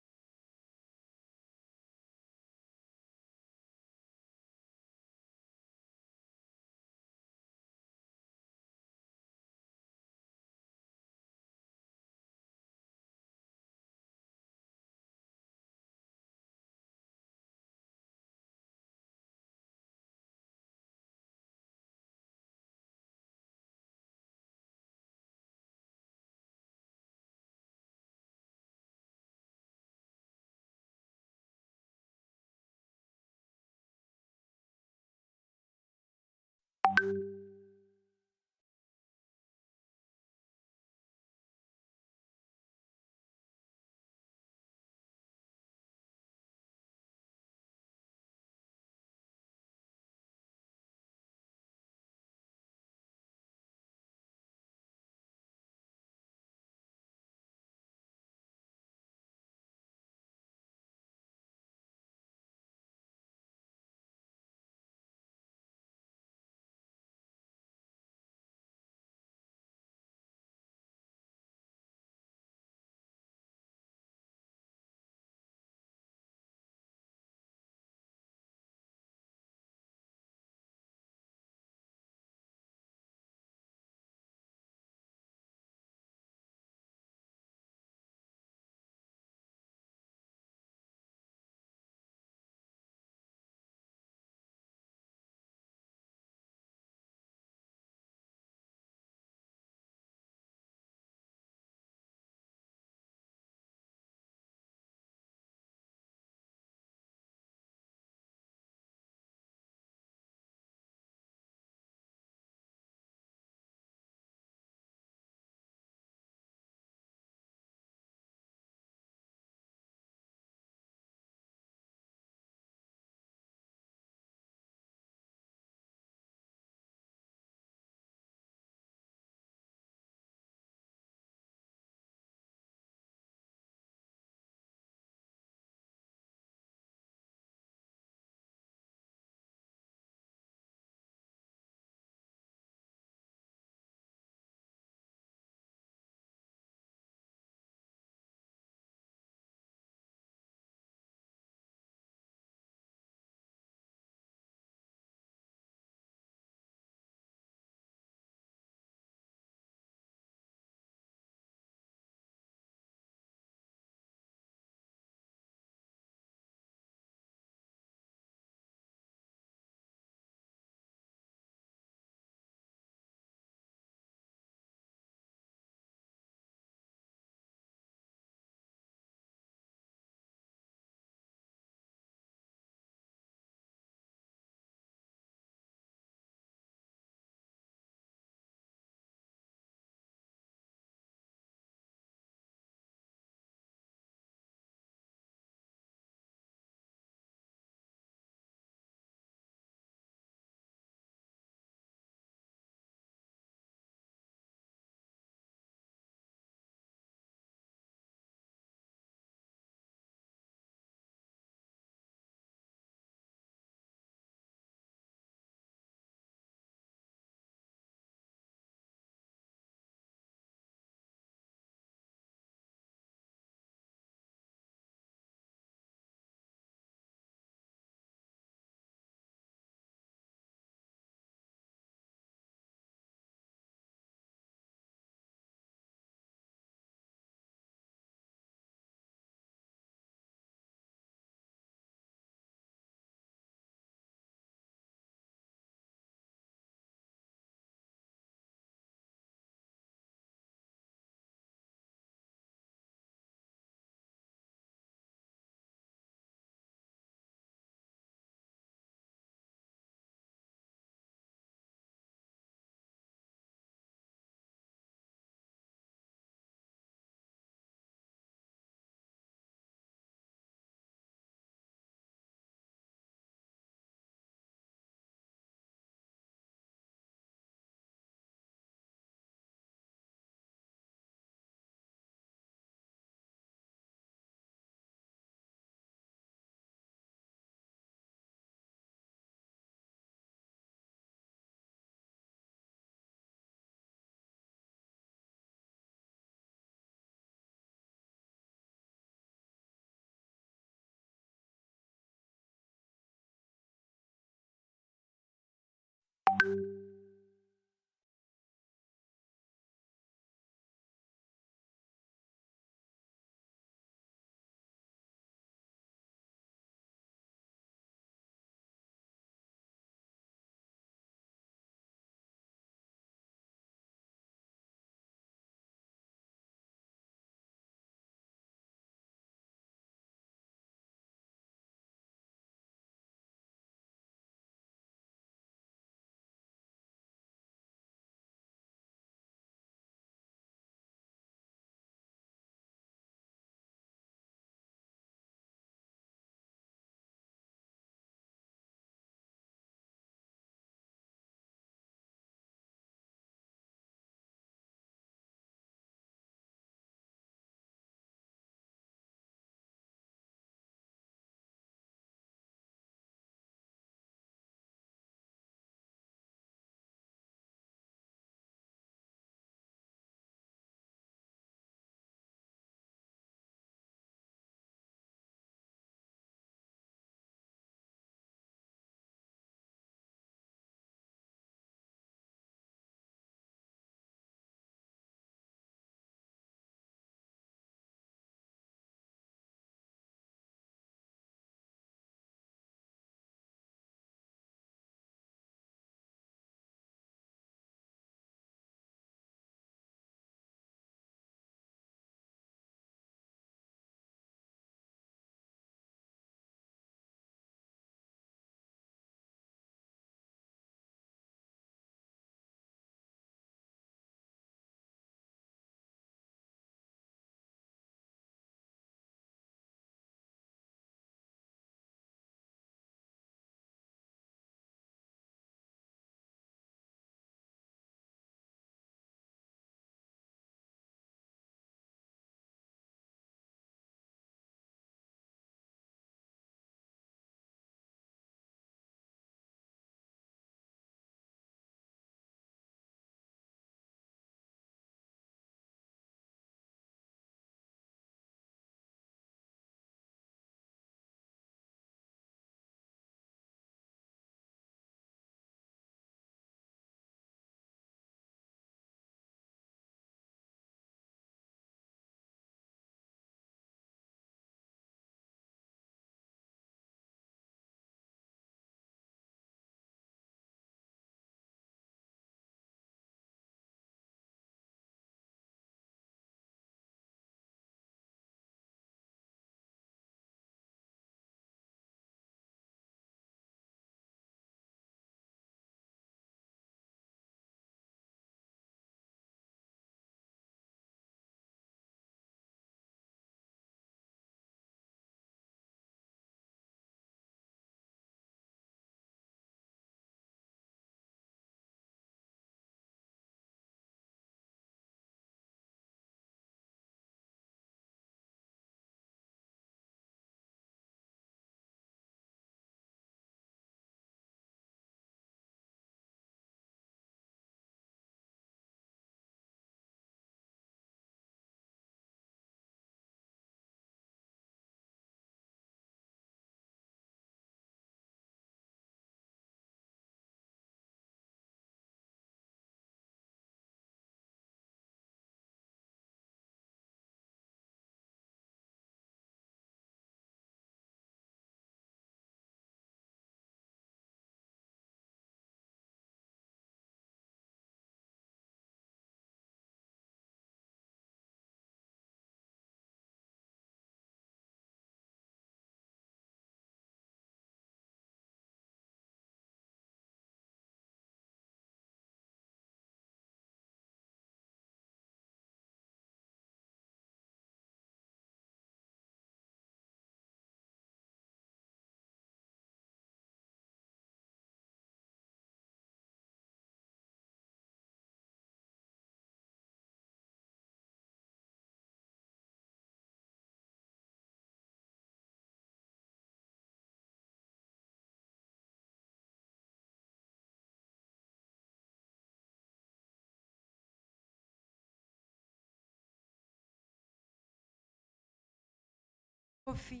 A: Kofi.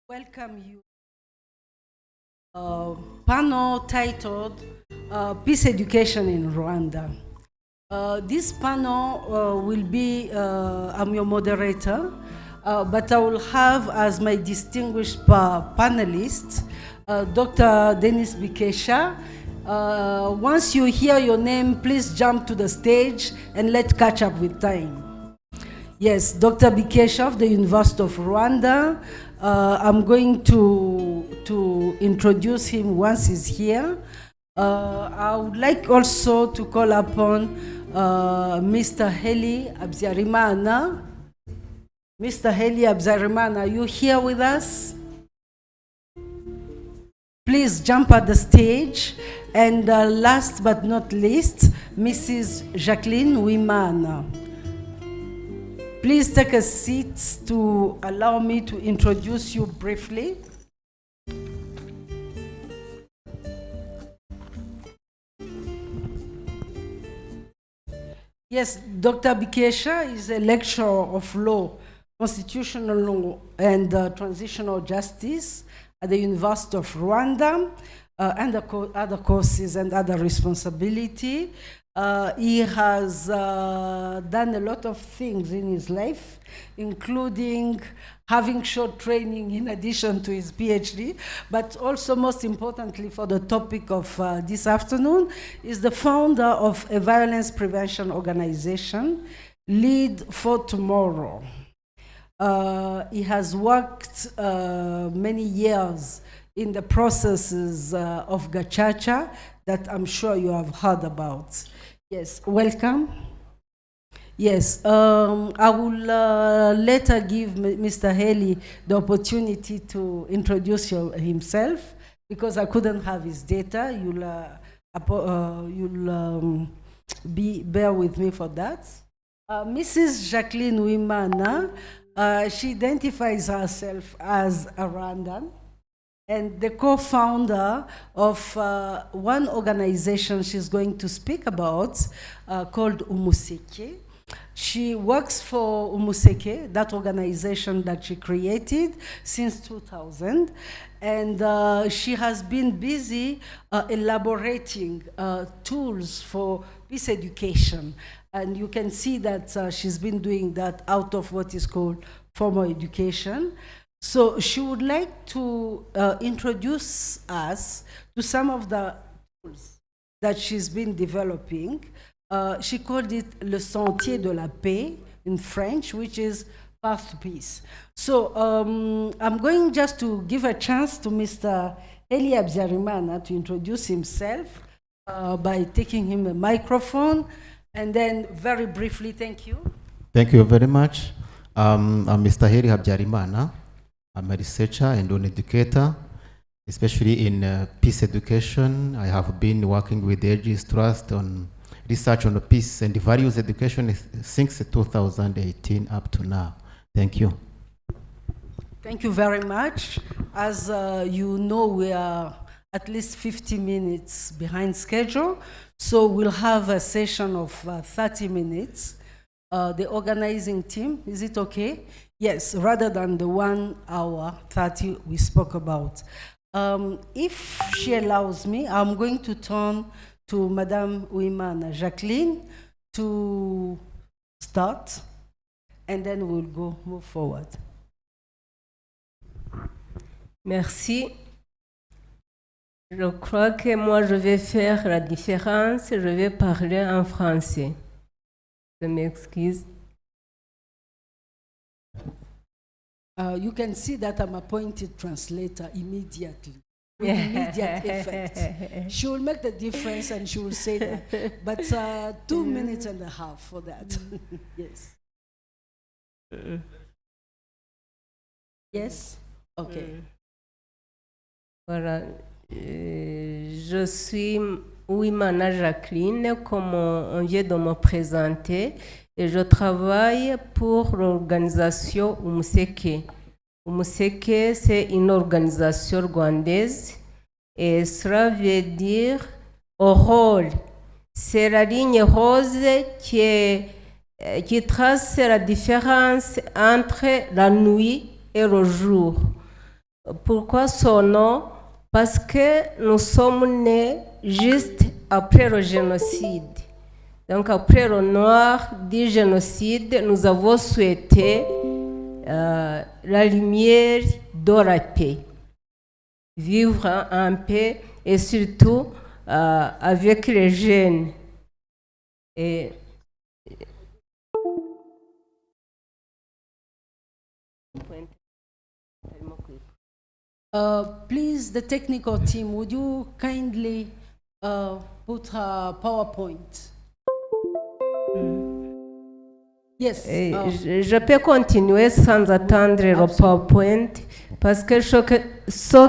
A: Welcome you. Panel titled Peace Education in Rwanda. This panel will be, I'm your moderator, but I will have as my distinguished panelist, Dr. Denis Bikesha. Once you hear your name, please jump to the stage and let's catch up with time. Yes, Dr. Bikesha of the University of Rwanda. I'm going to introduce him once he's here. I would like also to call upon Mr. Heli Abzarimana. Mr. Heli Abzarimana, are you here with us? Please jump at the stage. And last but not least, Mrs. Jacqueline Wimana. Please take a seat to allow me to introduce you briefly. Yes, Dr. Bikesha is a lecturer of law, constitutional law, and transitional justice at the University of Rwanda, and other courses and other responsibility. He has done a lot of things in his life, including having short training in addition to his PhD, but also most importantly for the topic of this afternoon, is the founder of a violence prevention organization, Lead for Tomorrow. He has worked many years in the processes of Gachacha that I'm sure you have heard about. Yes, welcome. Yes, I will later give Mr. Haley the opportunity to introduce himself because I couldn't have his data. You'll bear with me for that. Mrs. Jacqueline Wimana, she identifies herself as a Rwandan and the co-founder of one organization she's going to speak about called Umuseke. She works for Umuseke, that organization that she created since 2000, and she has been busy elaborating tools for peace education. And you can see that she's been doing that out of what is called formal education. So she would like to introduce us to some of the tools that she's been developing. She called it Le Sentier de la Paix in French, which is Path to Peace. So I'm going just to give a chance to Mr. Heli Abzarimana to introduce himself by taking him a microphone. And then very briefly, thank you.
B: Thank you very much. I'm Mr. Heli Habyarimana. I'm a researcher and an educator, especially in peace education. I have been working with the Aegis Trust on research on the peace and values education since 2018 up to now. Thank you.
A: Thank you very much. As you know, we are at least 50 minutes behind schedule. So we'll have a session of 30 minutes. The organizing team, is it okay? Yes, rather than the 1 hour 30 we spoke about. If she allows me, I'm going to turn to Madame Wimana Jacqueline to start, and then we'll move forward.
V: Merci. Je crois que moi, je vais faire la différence. Je vais parler en français. Je m'excuse.
A: You can see that I'm appointed translator immediately. With immediate effect. She will make the difference and she will say that. But 2 minutes and a half for that. Yes. Yes? Okay.
V: Voilà. Je suis Wimana Jacqueline, comme on vient de me présenter, et je travaille pour l'organisation Umuseke. Umuseke, c'est une organisation rwandaise, et cela veut dire au rôle. C'est la ligne rose qui trace la différence entre la nuit et le jour. Pourquoi son nom? Parce que nous sommes nés juste après le génocide. Donc après le noir du génocide, nous avons souhaité la lumière de la paix. Vivre en paix et surtout avec les jeunes. Et
A: please, the technical team, would you kindly put a PowerPoint? Yes.
V: Je peux continuer sans attendre le PowerPoint parce que ce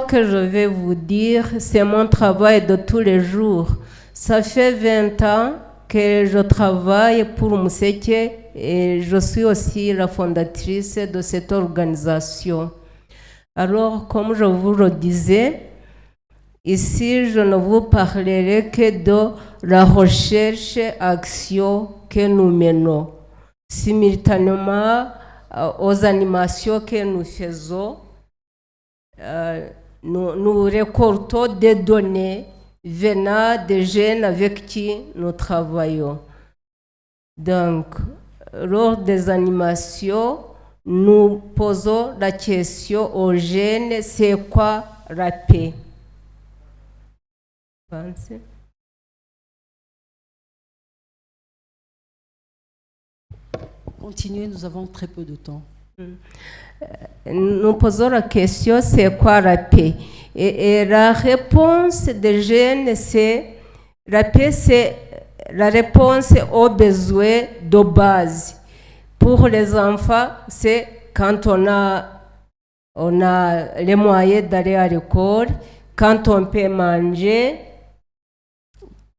V: que je vais vous dire, c'est mon travail de tous les jours. Ça fait 20 ans que je travaille pour Museke et je suis aussi la fondatrice de cette organisation. Alors, comme je vous le disais, ici, je ne vous parlerai que de la recherche-action que nous menons. Simultanément aux animations que nous faisons, nous récoltons des données venant des jeunes avec qui nous travaillons. Donc, lors des animations, nous posons la question aux jeunes, c'est quoi la paix? Pensez.
A: Continuez, nous avons très peu de temps.
V: Nous posons la question, c'est quoi la paix? Et la réponse des jeunes, c'est la paix, c'est la réponse aux besoins de base. Pour les enfants, c'est quand on a les moyens d'aller à l'école, quand on peut manger,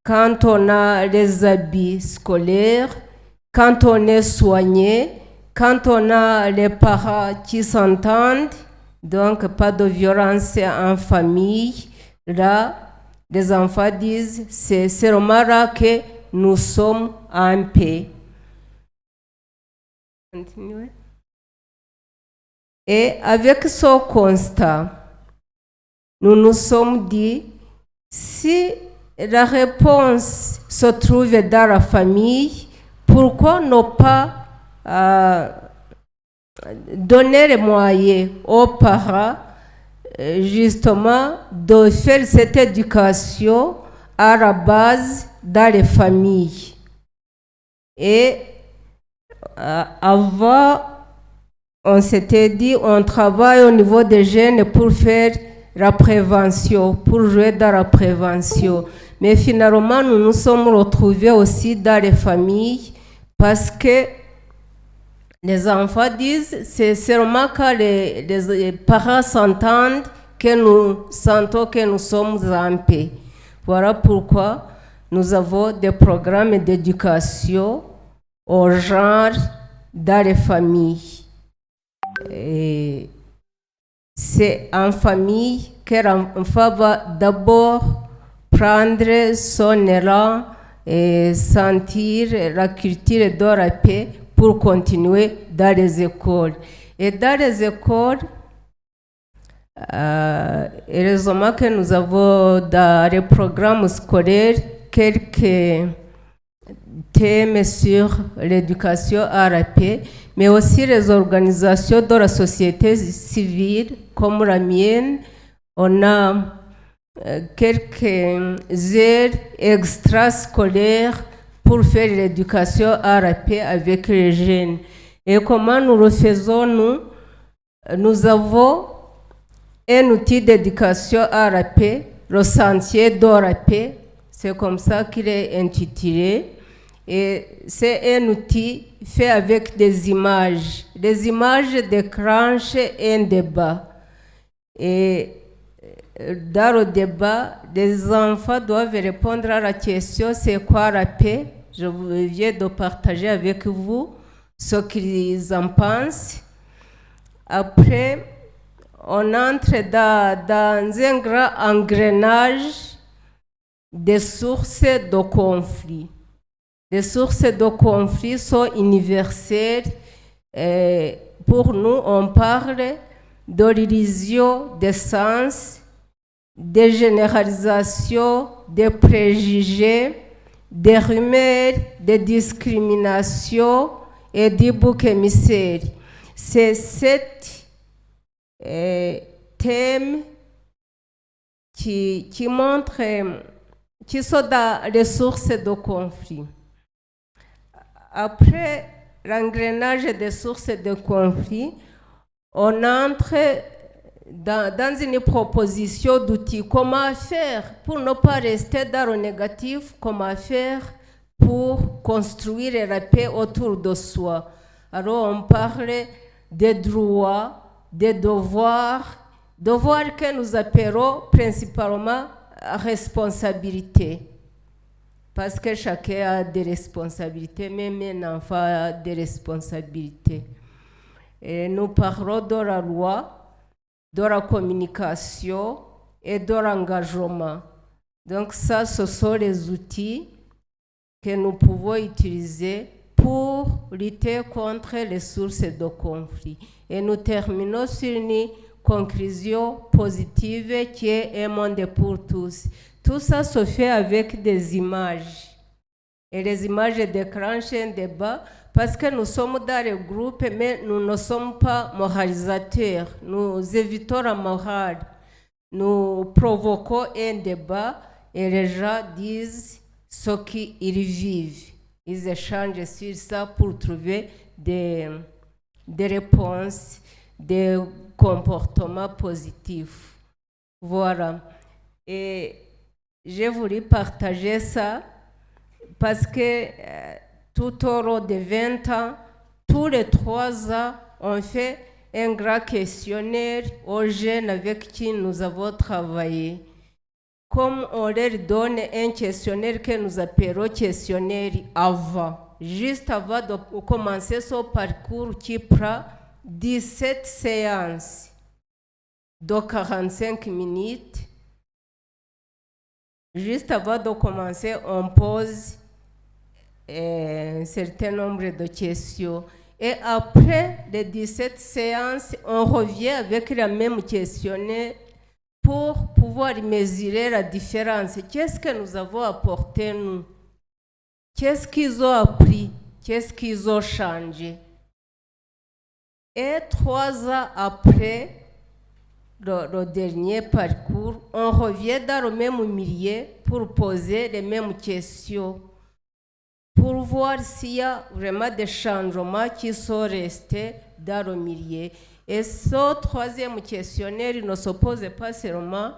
V: quand on a les habits scolaires, quand on est soigné, quand on a les parents qui s'entendent, donc pas de violence en famille, là, les enfants disent, c'est seulement là que nous sommes en paix. Continuez. Et avec ce constat, nous nous sommes dit, si la réponse se trouve dans la famille, pourquoi ne pas donner les moyens aux parents justement de faire cette éducation à la base dans les familles. Et avant, on s'était dit, on travaille au niveau des jeunes pour faire la prévention, pour jouer dans la prévention. Mais finalement, nous nous sommes retrouvés aussi dans les familles parce que les enfants disent, c'est seulement quand les parents s'entendent que nous sentons que nous sommes en paix. Voilà pourquoi nous avons des programmes d'éducation au genre dans les familles. Et c'est en famille que l'enfant va d'abord prendre son élan et sentir la culture de la paix pour continuer dans les écoles. Et dans les écoles, heureusement que nous avons dans les programmes scolaires quelques thèmes sur l'éducation à la paix, mais aussi les organisations de la société civile comme la mienne. On a quelques heures extrascolaires pour faire l'éducation à la paix avec les jeunes. Et comment nous le faisons, nous avons un outil d'éducation à la paix, le sentier de la paix, c'est comme ça qu'il est intitulé. Et c'est un outil fait avec des images. Les images déclenchent un débat. Et dans le débat, les enfants doivent répondre à la question, c'est quoi la paix? Je viens de partager avec vous ce qu'ils en pensent. Après, on entre dans un grand engrenage des sources de conflit. Les sources de conflit sont universelles. Pour nous, on parle d'illusion de sens, de généralisation, de préjugés, des rumeurs, de discrimination et du bouc émissaire. C'est sept thèmes qui montrent, qui sont dans les sources de conflit. Après l'engrenage des sources de conflit, on entre dans une proposition d'outils. Comment faire pour ne pas rester dans le négatif? Comment faire pour construire la paix autour de soi? Alors on parle des droits, des devoirs que nous appelons principalement responsabilités. Parce que chacun a des responsabilités, même un enfant a des responsabilités. Et nous parlons de la loi, de la communication et de l'engagement. Donc ça, ce sont les outils que nous pouvons utiliser pour lutter contre les sources de conflit. Et nous terminons sur une conclusion positive qui est un monde pour tous. Tout ça se fait avec des images. Et les images déclenchent un débat parce que nous sommes dans le groupe, mais nous ne sommes pas moralisateurs. Nous évitons la morale. Nous provoquons un débat et les gens disent ce qu'ils vivent. Ils échangent sur ça pour trouver des réponses, des comportements positifs. Voilà. Et j'ai voulu partager ça parce que tout au long de 20 ans, tous les 3 ans, on fait un grand questionnaire aux jeunes avec qui nous avons travaillé. Comme on leur donne un questionnaire que nous appelons questionnaire avant, juste avant de commencer ce parcours qui prend 17 séances de 45 minutes. Juste avant de commencer, on pose un certain nombre de questions. Et après les 17 séances, on revient avec la même questionnaire pour pouvoir mesurer la différence. Qu'est-ce que nous avons apporté, nous? Qu'est-ce qu'ils ont appris? Qu'est-ce qu'ils ont changé? Et 3 ans après le dernier parcours, on revient dans le même milieu pour poser les mêmes questions, pour voir s'il y a vraiment des changements qui sont restés dans le milieu. Et ce 3e questionnaire ne s'oppose pas seulement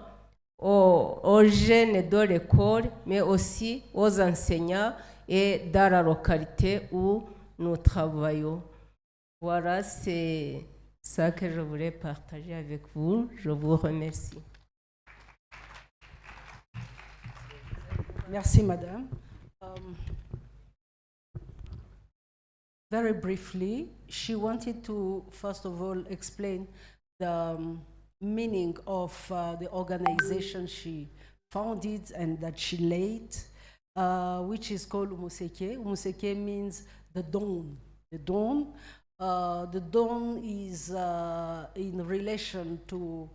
V: aux jeunes de l'école, mais aussi aux enseignants et dans la localité où nous travaillons. Voilà, c'est ça que je voulais partager avec vous. Je vous remercie.
A: Merci, Madame. Very briefly, she wanted to, first of all, explain the meaning of the organization she founded and that she led, which is called Umuseke. Umuseke means the dawn. The dawn. The dawn is in relation to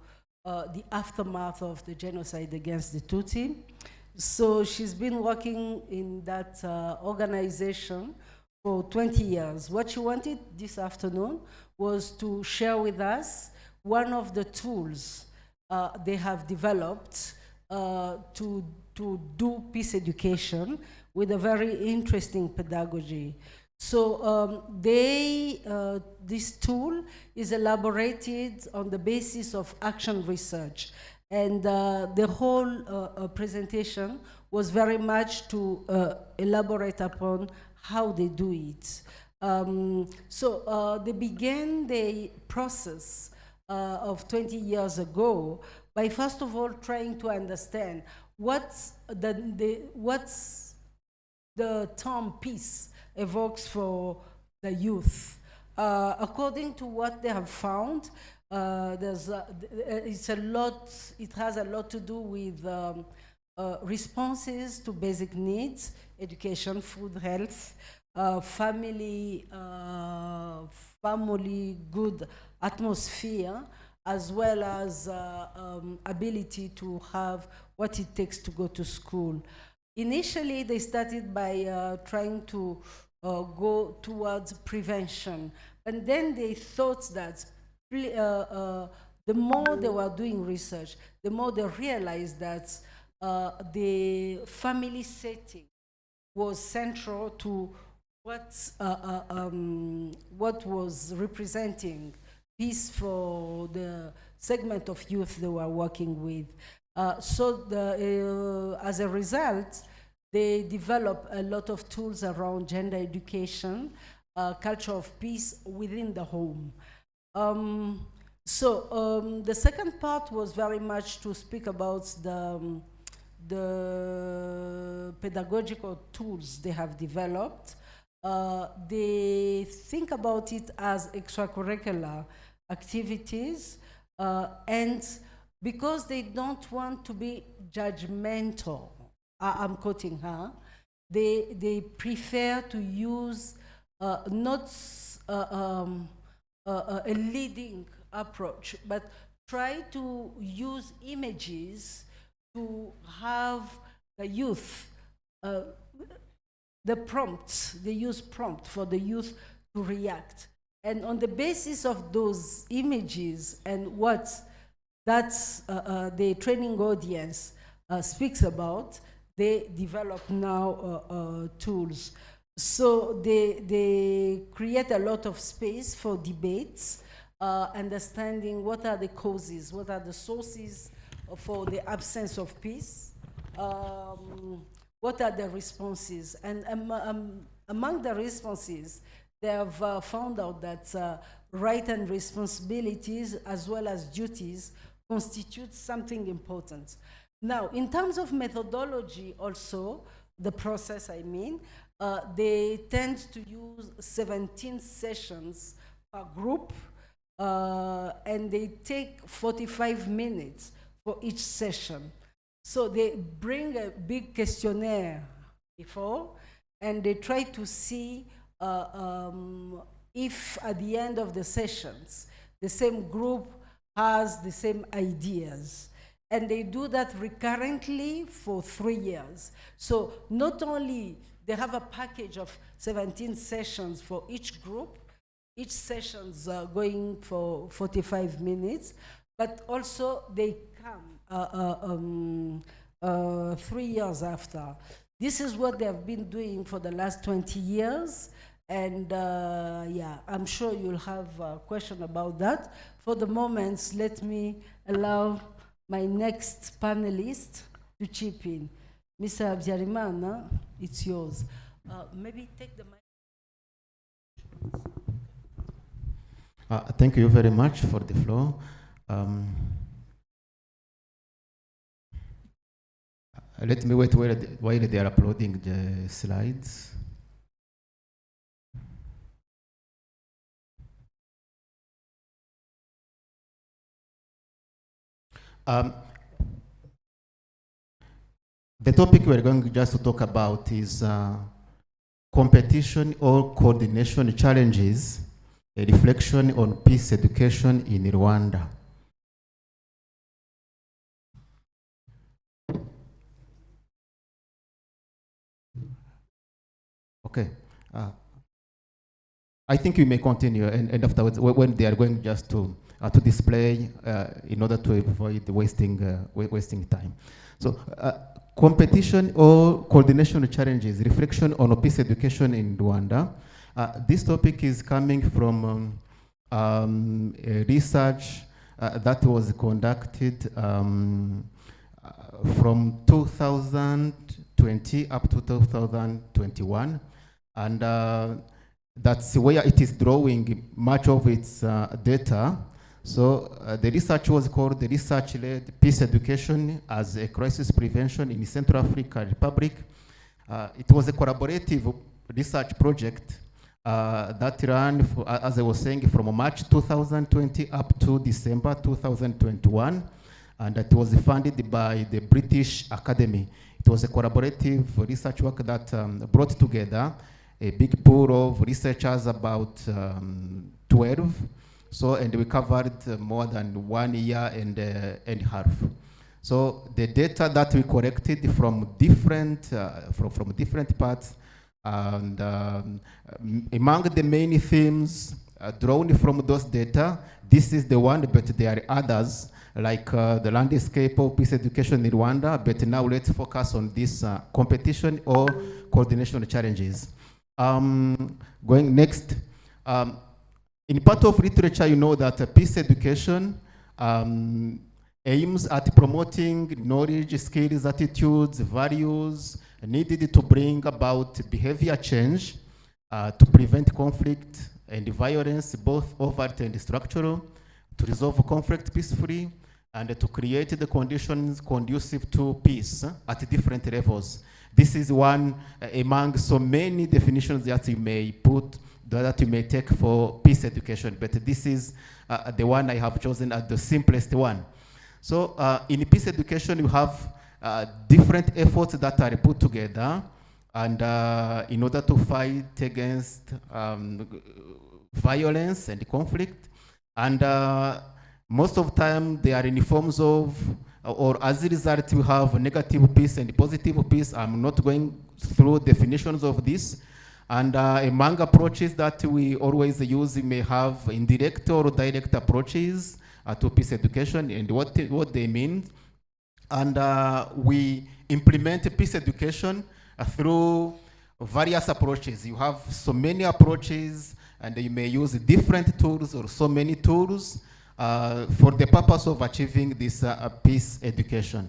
A: the aftermath of the genocide against the Tutsi. So she's been working in that organization for 20 years. What she wanted this afternoon was to share with us one of the tools they have developed to do peace education with a very interesting pedagogy. So this tool is elaborated on the basis of action research. And the whole presentation was very much to elaborate upon how they do it. So they began the process of 20 years ago by first of all trying to understand what's the term peace evokes for the youth. According to what they have found, it has a lot to do with responses to basic needs, education, food, health, family good atmosphere, as well as ability to have what it takes to go to school. Initially, they started by trying to go towards prevention, and then they thought that the more they were doing research, the more they realized that the family setting was central to what was representing peace for the segment of youth they were working with. As a result, they developed a lot of tools around gender education, culture of peace within the home. The second part was very much to speak about the pedagogical tools they have developed. They think about it as extracurricular activities, and because they don't want to be judgmental, I'm quoting her, they prefer to use not a leading approach, but try to use images to have the youth, the prompts, they use prompt for the youth to react. And on the basis of those images and what the training audience speaks about, they develop now tools. So they create a lot of space for debates, understanding what are the causes, what are the sources for the absence of peace, what are the responses. And among the responses, they have found out that rights and responsibilities as well as duties constitute something important. Now, in terms of methodology also, the process I mean, they tend to use 17 sessions per group, and they take 45 minutes for each session. So they bring a big questionnaire before, and they try to see if at the end of the sessions, the same group has the same ideas. And they do that recurrently for 3 years. So not only they have a package of 17 sessions for each group, each session's going for 45 minutes, but also they come 3 years after. This is what they have been doing for the last 20 years. And yeah, I'm sure you'll have a question about that. For the moment, let me allow my next panelist to chip in. Mr. Habyarimana, it's yours. Maybe take the mic.
B: Thank you very much for the floor. Let me wait while they are uploading the slides. The topic we're going just to talk about is competition or coordination challenges, a reflection on peace education in Rwanda. Okay. I think we may continue, and afterwards, when they are going just to display in order to avoid wasting time. So, competition or coordination challenges, reflection on peace education in Rwanda. This topic is coming from research that was conducted from 2020 up to 2021, and that's where it is drawing much of its data. So the research was called the Research-Led Peace Education as a Crisis Prevention in Central African Republic. It was a collaborative research project that ran, as I was saying, from March 2020 up to December 2021. and it was funded by the British Academy. It was a collaborative research work that brought together a big pool of researchers, about 12. So, and we covered more than 1 year and a half. So the data that we collected from different parts, and among the many themes drawn from those data, this is the one, but there are others, like the landscape of peace education in Rwanda, but now let's focus on this competition or coordination challenges. Going next, in part of literature, you know that peace education aims at promoting knowledge, skills, attitudes, values needed to bring about behavior change, to prevent conflict and violence, both overt and structural, to resolve conflict peacefully, and to create the conditions conducive to peace at different levels. This is one among so many definitions that you may put, that you may take for peace education, but this is the one I have chosen as the simplest one. So in peace education, you have different efforts that are put together, and in order to fight against violence and conflict, and most of the time they are in forms of, or as a result, we have negative peace and positive peace. I'm not going through definitions of this. And among approaches that we always use, we may have indirect or direct approaches to peace education, and what they mean. And we implement peace education through various approaches. You have so many approaches, and you may use different tools or so many tools for the purpose of achieving this peace education.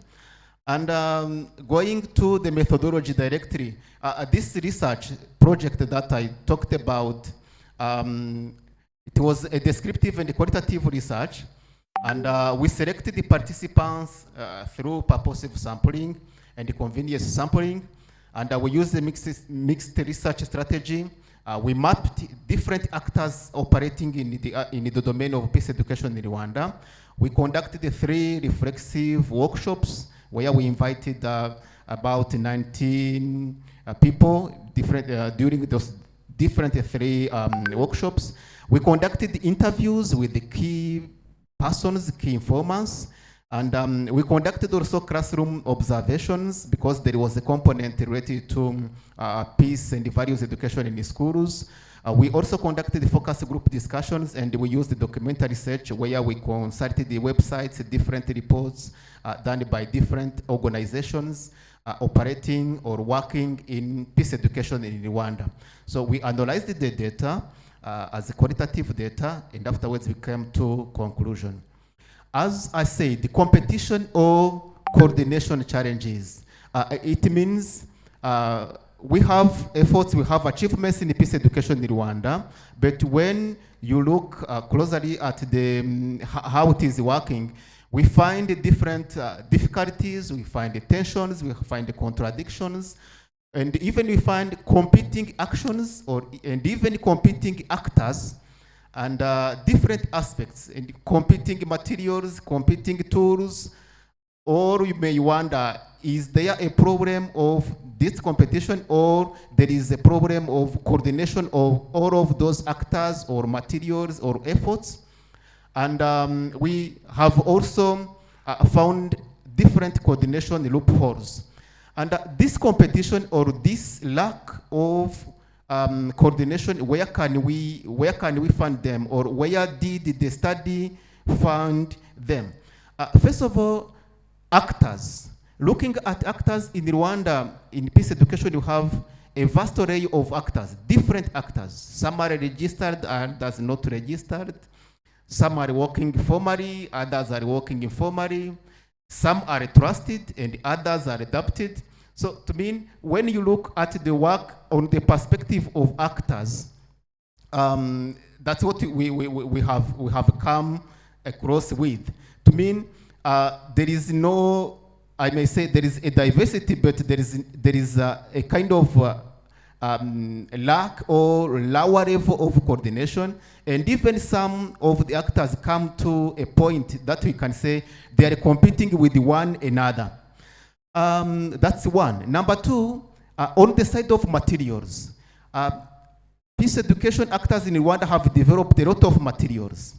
B: And going to the methodology directly, this research project that I talked about, it was a descriptive and qualitative research, and we selected the participants through purposive sampling and convenience sampling, and we used the mixed research strategy. We mapped different actors operating in the domain of peace education in Rwanda. We conducted 3 reflexive workshops where we invited about 19 people during those different 3 workshops. We conducted interviews with the key persons, key informants, and we conducted also classroom observations, because there was a component related to peace and values education in the schools. We also conducted focus group discussions, and we used the documentary research where we consulted the websites, different reports done by different organizations operating or working in peace education in Rwanda. So we analyzed the data as qualitative data, and afterwards we came to conclusion. As I said, the competition or coordination challenges, it means we have efforts, we have achievements in peace education in Rwanda, but when you look closely at how it is working, we find different difficulties, we find tensions, we find contradictions, and even we find competing actions and even competing actors, and different aspects, and competing materials, competing tools. Or you may wonder, is there a problem of this competition, or there is a problem of coordination of all of those actors or materials or efforts? And we have also found different coordination loopholes. And this competition or this lack of coordination, where can we find them, or where did the study find them? First of all, actors. Looking at actors in Rwanda, in peace education, you have a vast array of actors, different actors. Some are registered and others not registered. Some are working formally, others are working informally. Some are trusted and others are adopted. So to me, when you look at the work on the perspective of actors, that's what we have come across with. To me, there is no, I may say there is a diversity, but there is a kind of lack or lower level of coordination, and even some of the actors come to a point that we can say they are competing with one another. That's one. Number two, on the side of materials, peace education actors in Rwanda have developed a lot of materials.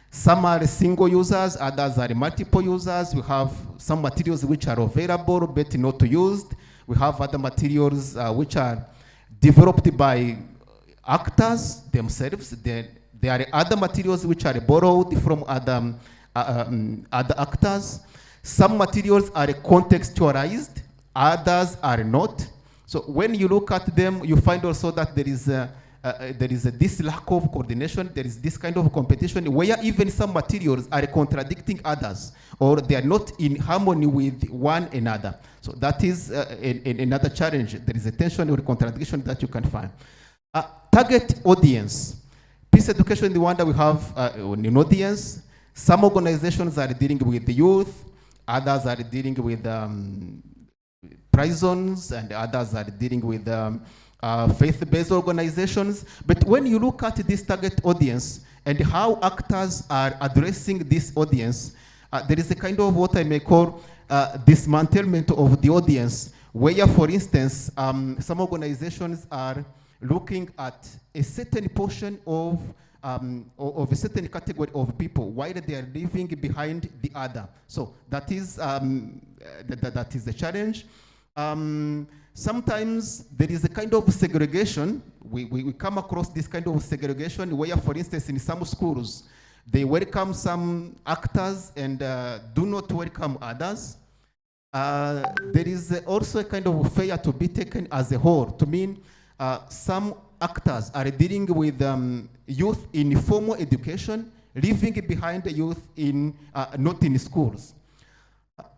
B: Some are single users, others are multiple users. We have some materials which are available but not used. We have other materials which are developed by actors themselves. There are other materials which are borrowed from other actors. Some materials are contextualized, others are not. So when you look at them, you find also that there is this lack of coordination, there is this kind of competition where even some materials are contradicting others, or they are not in harmony with one another. So that is another challenge. There is a tension or contradiction that you can find. Target audience. Peace education in Rwanda, we have an audience. Some organizations are dealing with the youth, others are dealing with prisons, and others are dealing with faith-based organizations. But when you look at this target audience and how actors are addressing this audience, there is a kind of what I may call dismantlement of the audience, where, for instance, some organizations are looking at a certain portion of a certain category of people, while they are leaving behind the other. So that is that is a challenge. Sometimes there is a kind of segregation. We come across this kind of segregation where, for instance, in some schools, they welcome some actors and do not welcome others. There is also a kind of failure to be taken as a whole, to mean some actors are dealing with youth in formal education, leaving behind the youth in not in schools.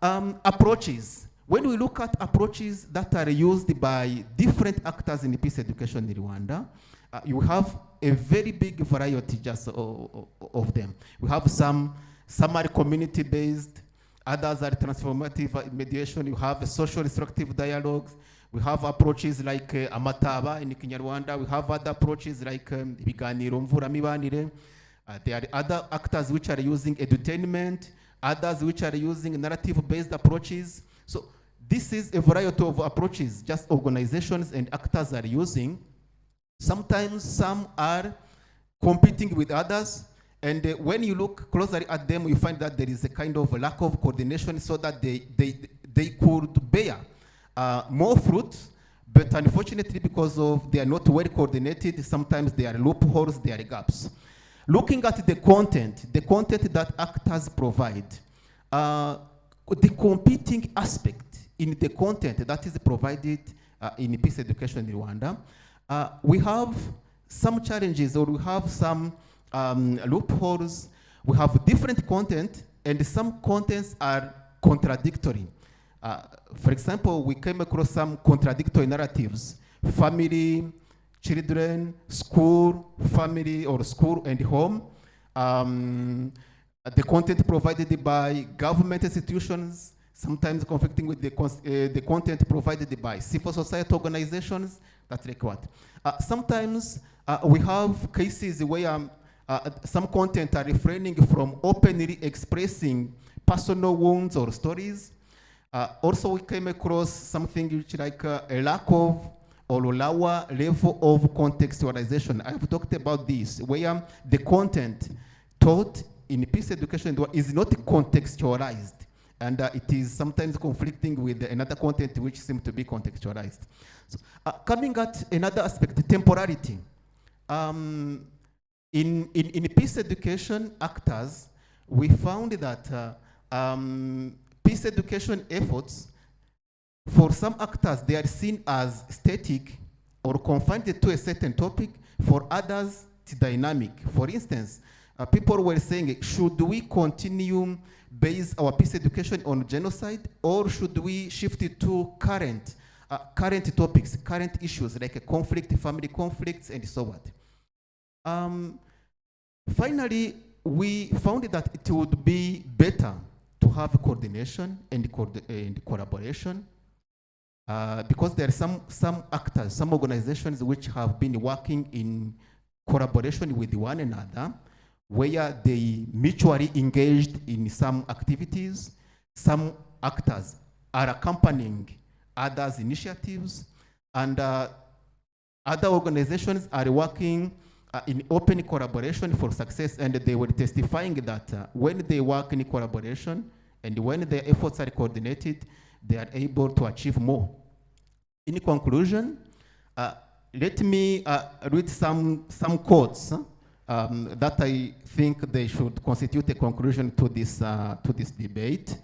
B: Approaches. When we look at approaches that are used by different actors in peace education in Rwanda, you have a very big variety just of them. We have some are community-based, others are transformative mediation. You have social instructive dialogues. We have approaches like Amataba in Kinyarwanda. We have other approaches like Ibiganiro Mvuramibanire. There are other actors which are using edutainment, others which are using narrative-based approaches. So this is a variety of approaches just organizations and actors are using. Sometimes some are competing with others, and when you look closely at them, you find that there is a kind of a lack of coordination so that they could bear more fruit, but unfortunately because of they are not well coordinated, sometimes there are loopholes, there are gaps. Looking at the content that actors provide, the competing aspect in the content that is provided in peace education in Rwanda, we have some challenges, or we have some loopholes. We have different content, and some contents are contradictory. For example, we came across some contradictory narratives: family, children, school, family, or school and home. The content provided by government institutions, sometimes conflicting with the content provided by civil society organizations. That's like what? Sometimes we have cases where some content are refraining from openly expressing personal wounds or stories. Also, we came across something which like a lack of or lower level of contextualization. I've talked about this, where the content taught in peace education is not contextualized, and it is sometimes conflicting with another content which seems to be contextualized. So, coming at another aspect, temporality. In peace education actors, we found that peace education efforts, for some actors, they are seen as static or confined to a certain topic. For others, it's dynamic. For instance, people were saying, should we continue base our peace education on genocide, or should we shift it to current topics, current issues like conflict, family conflicts, and so on. Finally, we found that it would be better to have coordination and collaboration. because there are some actors, some organizations which have been working in collaboration with one another, where they mutually engaged in some activities. Some actors are accompanying others' initiatives, and other organizations are working in open collaboration for success, and they were testifying that when they work in collaboration and when their efforts are coordinated, they are able to achieve more. In conclusion, let me read some quotes that I think they should constitute a conclusion to this debate.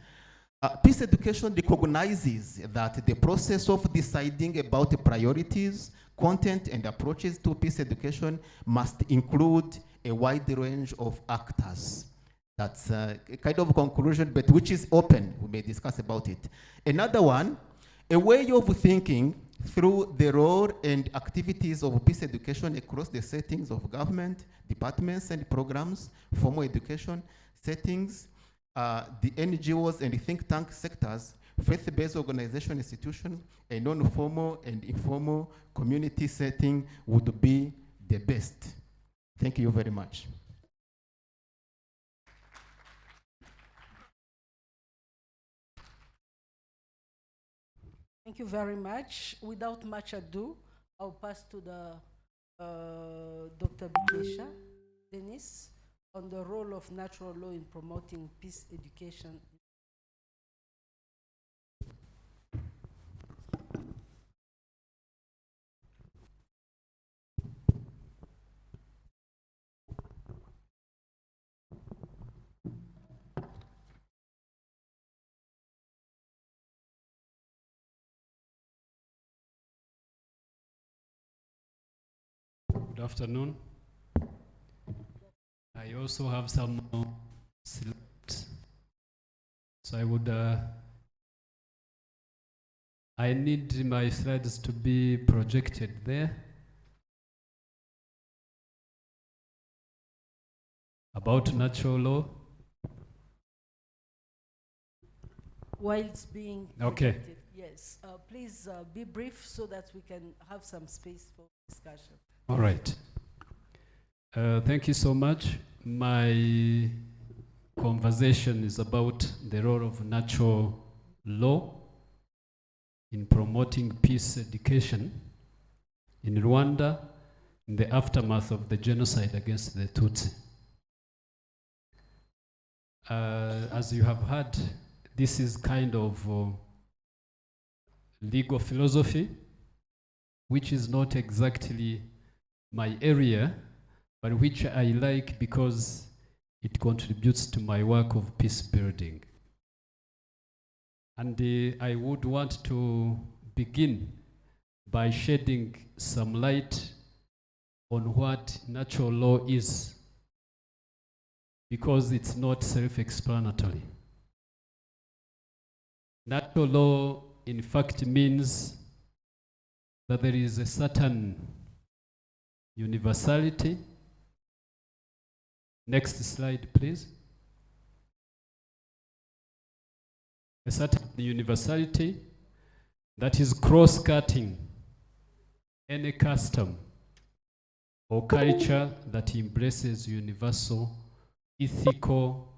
B: Peace education recognizes that the process of deciding about the priorities, content, and approaches to peace education must include a wide range of actors. That's a kind of conclusion, but which is open. We may discuss about it. Another one, a way of thinking through the role and activities of peace education across the settings of government, departments and programs, formal education settings, the NGOs and the think tank sectors, faith-based organization institutions, a non-formal and informal community setting would be the best. Thank you very much.
A: Thank you very much. Without much ado, I'll pass to the Dr. Bikesha Dennis on the role of natural law in promoting peace education.
C: Good afternoon. I also have some slides. So I need my slides to be projected there. About natural law.
A: While it's being
C: Okay.
A: projected, yes. Please be brief so that we can have some space for discussion.
C: All right. Thank you so much. My conversation is about the role of natural law in promoting peace education in Rwanda in the aftermath of the genocide against the Tutsi. As you have heard, this is kind of legal philosophy, which is not exactly my area, but which I like because it contributes to my work of peace building. And I would want to begin by shedding some light on what natural law is, because it's not self-explanatory. Natural law, in fact, means that there is a certain universality. Next slide, please. A certain universality that is cross-cutting any custom or culture that embraces universal, ethical,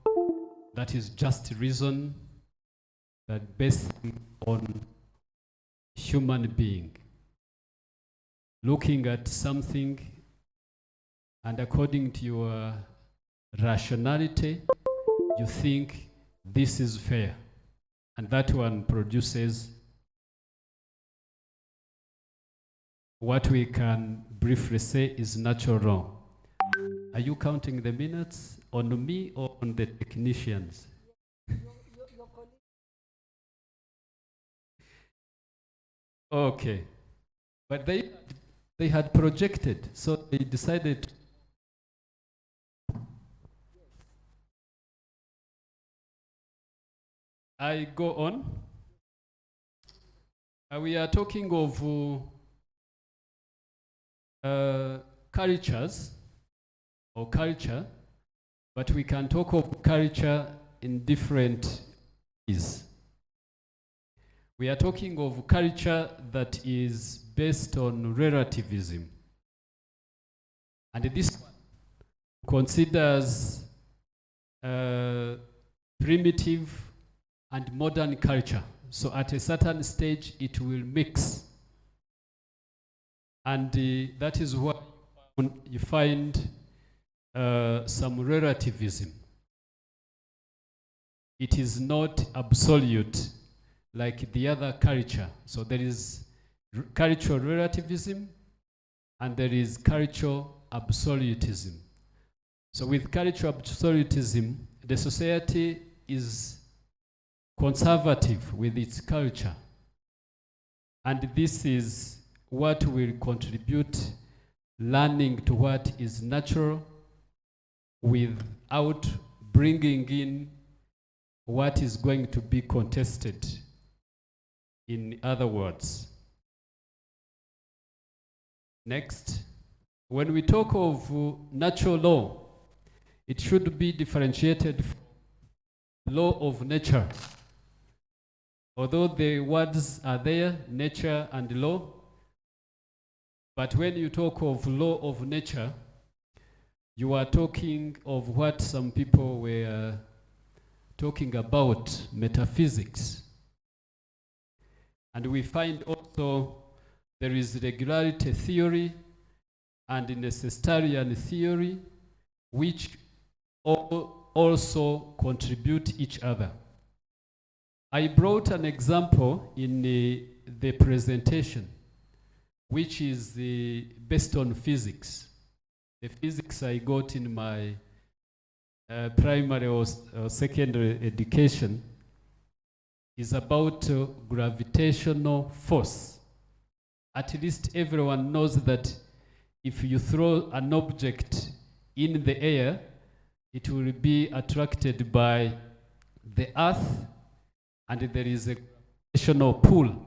C: that is just reason, that based on human being. Looking at something and according to your rationality, you think this is fair. And that one produces what we can briefly say is natural law. Are you counting the minutes on me or on the technicians? Okay. But they had projected, so they decided. I go on. We are talking of cultures or culture, but we can talk of culture in different ways. We are talking of culture that is based on relativism. And this one considers primitive and modern culture. So at a certain stage, it will mix. And that is why you find some relativism. It is not absolute like the other culture. So there is cultural relativism and there is cultural absolutism. So with cultural absolutism, the society is conservative with its culture. And this is what will contribute learning to what is natural without bringing in what is going to be contested. In other words, next, when we talk of natural law, it should be differentiated from law of nature. Although the words are there, nature and law, but when you talk of law of nature, you are talking of what some people were talking about, metaphysics. And we find also there is regularity theory and necessitarian theory, which also contribute each other. I brought an example in the presentation, which is based on physics. The physics I got in my primary or secondary education is about gravitational force. At least everyone knows that if you throw an object in the air, it will be attracted by the earth, and there is a gravitational pull.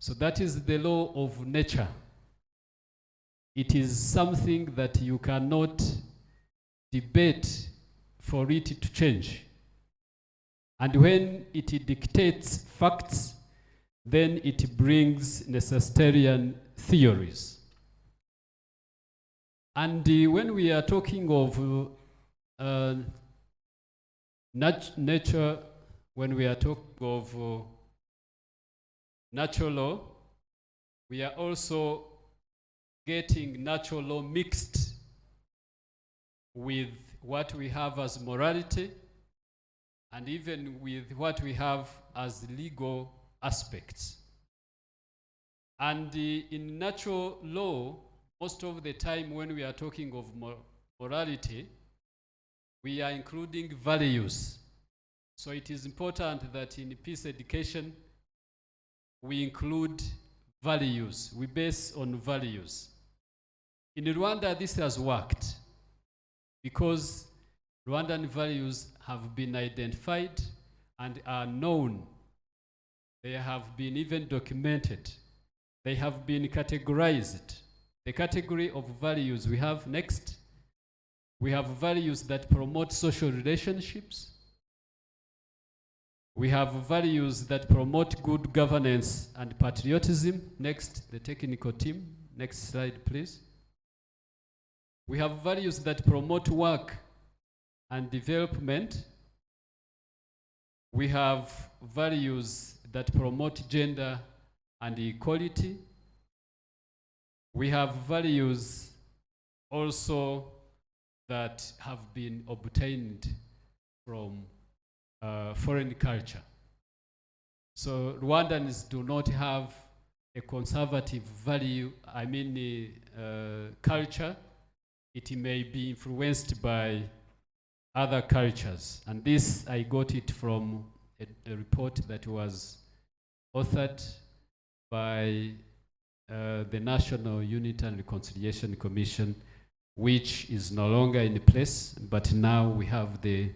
C: So that is the law of nature. It is something that you cannot debate for it to change. And when it dictates facts, then it brings necessitarian theories. And when we are talking of nature, when we are talking of natural law, we are also getting natural law mixed with what we have as morality and even with what we have as legal aspects. And in natural law, most of the time when we are talking of morality, we are including values. So it is important that in peace education, we include values. We base on values. In Rwanda, this has worked because Rwandan values have been identified and are known. They have been even documented. They have been categorized. The category of values we have next, we have values that promote social relationships. We have values that promote good governance and patriotism. Next, the technical team. Next slide, please. We have values that promote work and development. We have values that promote gender and equality. We have values also that have been obtained from foreign culture. So Rwandans do not have a conservative value, culture. It may be influenced by other cultures. And this, I got it from a report that was authored by the National Unity and Reconciliation Commission, which is no longer in place, but now we have the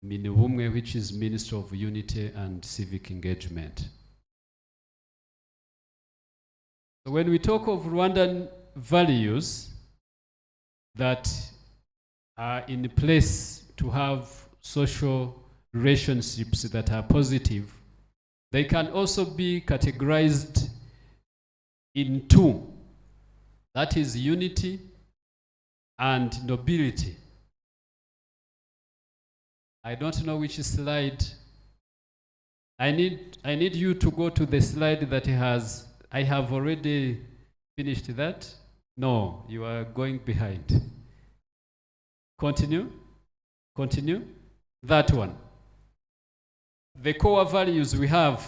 C: Minubumwe, which is Minister of Unity and Civic Engagement. So when we talk of Rwandan values that are in place to have social relationships that are positive, They can also be categorized in two. That is unity and nobility. I don't know which slide. I need you to go to the slide that has, I have already finished that. No, you are going behind. Continue. Continue. That one. The core values we have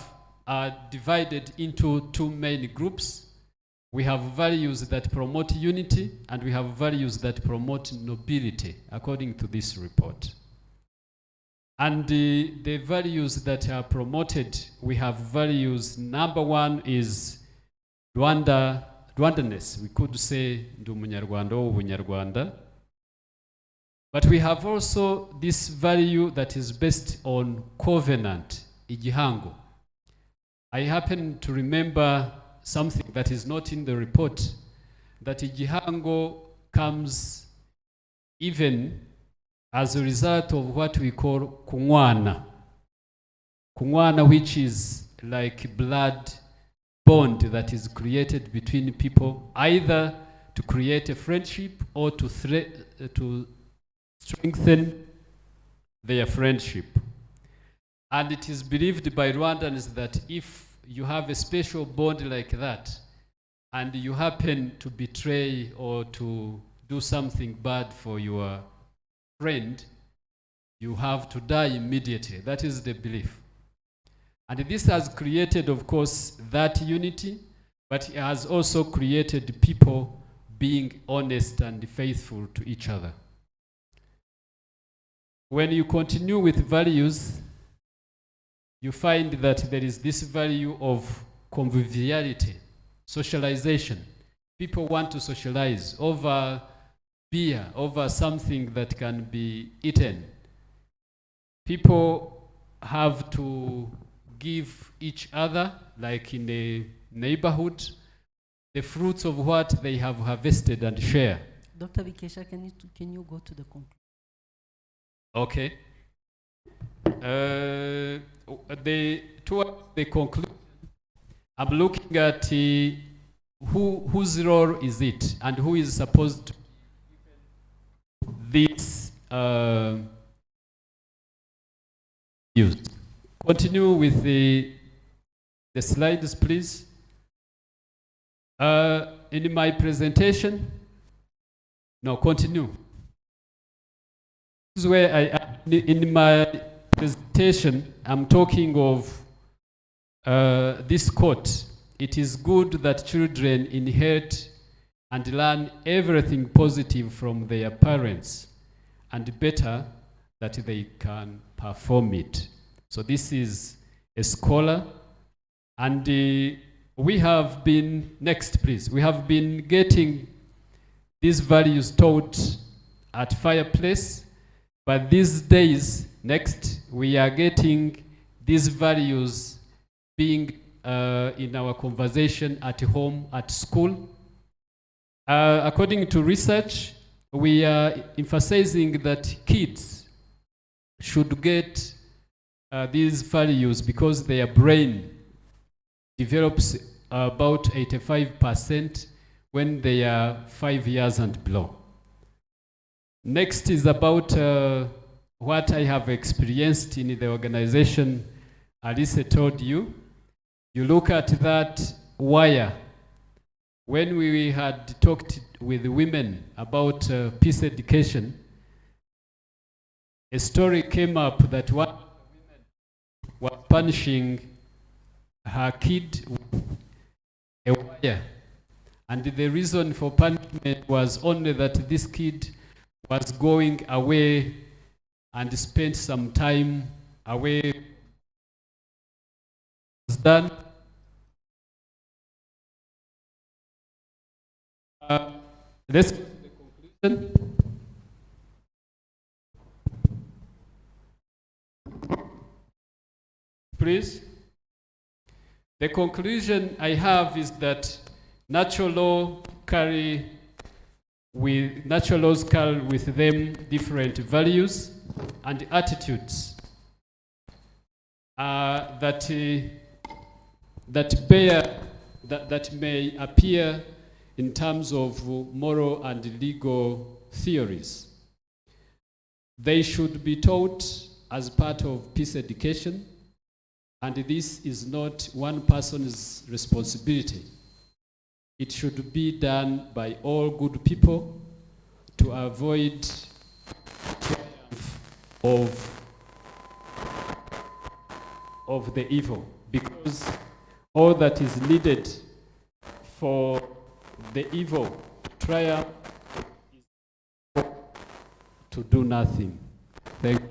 C: are divided into two main groups. We have values that promote unity, and we have values that promote nobility, according to this report. And the values that are promoted, we have values. Number one is Rwandaness. We could say ndu Munyarwanda or Bunyarwanda. But we have also this value that is based on covenant, igihango. I happen to remember something that is not in the report, that igihango comes even as a result of what we call kungwana. Kungwana, which is like blood bond that is created between people, either to create a friendship or to strengthen their friendship. And it is believed by Rwandans that if you have a special bond like that, and you happen to betray or to do something bad for your friend, you have to die immediately. That is the belief. And this has created, of course, that unity, but it has also created people being honest and faithful to each other. When you continue with values, you find that there is this value of conviviality, socialization. People want to socialize over beer, over something that can be eaten. People have to give each other, like in a neighborhood, the fruits of what they have harvested and share.
A: Dr. Vikesha, can you go to the conclusion?
C: Okay. Towards the conclusion, I'm looking at whose role is it and who is supposed to this use. Continue with the slides, please. In my presentation, no, continue. This is where in my presentation, I'm talking of this quote. It is good that children inherit and learn everything positive from their parents, and better that they can perform it. So this is a scholar, and we have been, next please, we have been getting these values taught at Fireplace, but these days, next, we are getting these values being in our conversation at home, at school. According to research, we are emphasizing that kids should get these values because their brain develops about 85% when they are 5 years and below. Next is about what I have experienced in the organization Alice told you. You look at that wire. When we had talked with women about peace education, a story came up that one woman was punishing her kid with a wire. And the reason for punishment was only that this kid was going away and spent some time away. Was done. Let's go to the conclusion. Please. The conclusion I have is that natural laws carry with them different values and attitudes that that may appear in terms of moral and legal theories. They should be taught as part of peace education, and this is not one person's responsibility. It should be done by all good people to avoid triumph of the evil, because all that is needed for the evil to triumph is to do nothing. Thank you.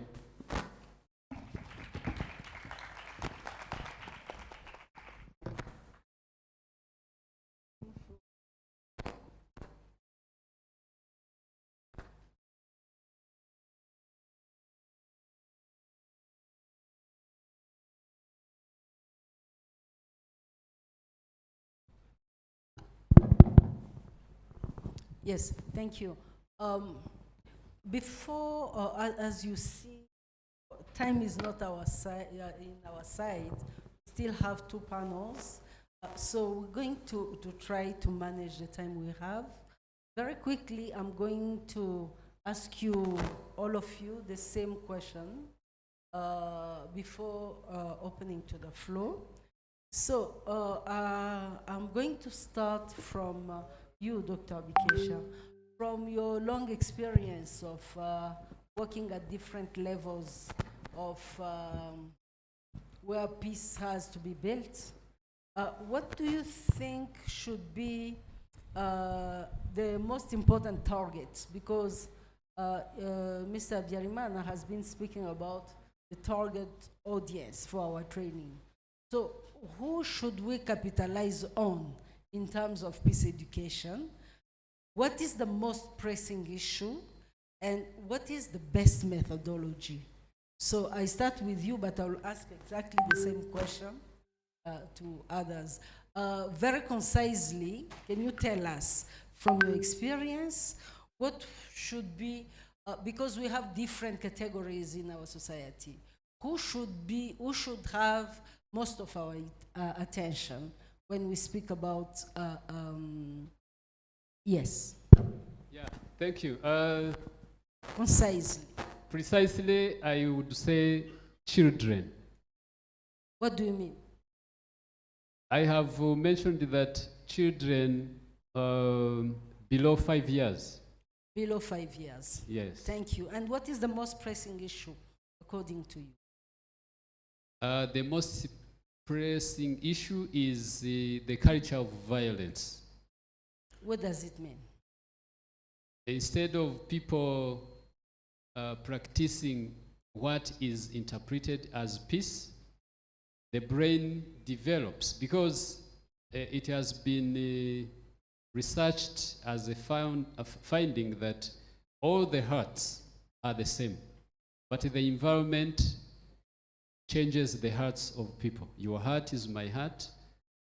A: Yes, thank you. Before, as you see, time is not our in our side. We still have 2 panels. So we're going to try to manage the time we have. Very quickly, I'm going to ask you, all of you, the same question before opening to the floor. So I'm going to start from you, Dr. Bikesha. From your long experience of working at different levels of where peace has to be built, what do you think should be the most important targets? Because Mr. Habyarimana has been speaking about the target audience for our training. So who should we capitalize on in terms of peace education? What is the most pressing issue? And what is the best methodology? So I start with you, but I'll ask exactly the same question to others. Very concisely, can you tell us from your experience what should be, because we have different categories in our society, who should have most of our attention when we speak about, yes.
C: Yeah, thank you.
A: Concisely.
C: Precisely, I would say children.
A: What do you mean?
C: I have mentioned that children below 5 years.
A: Below 5 years.
C: Yes.
A: Thank you. And what is the most pressing issue, according to you?
C: The most pressing issue is the culture of violence.
A: What does it mean?
C: Instead of people practicing what is interpreted as peace, the brain develops, because it has been researched as a finding that all the hearts are the same, but the environment changes the hearts of people. Your heart is my heart,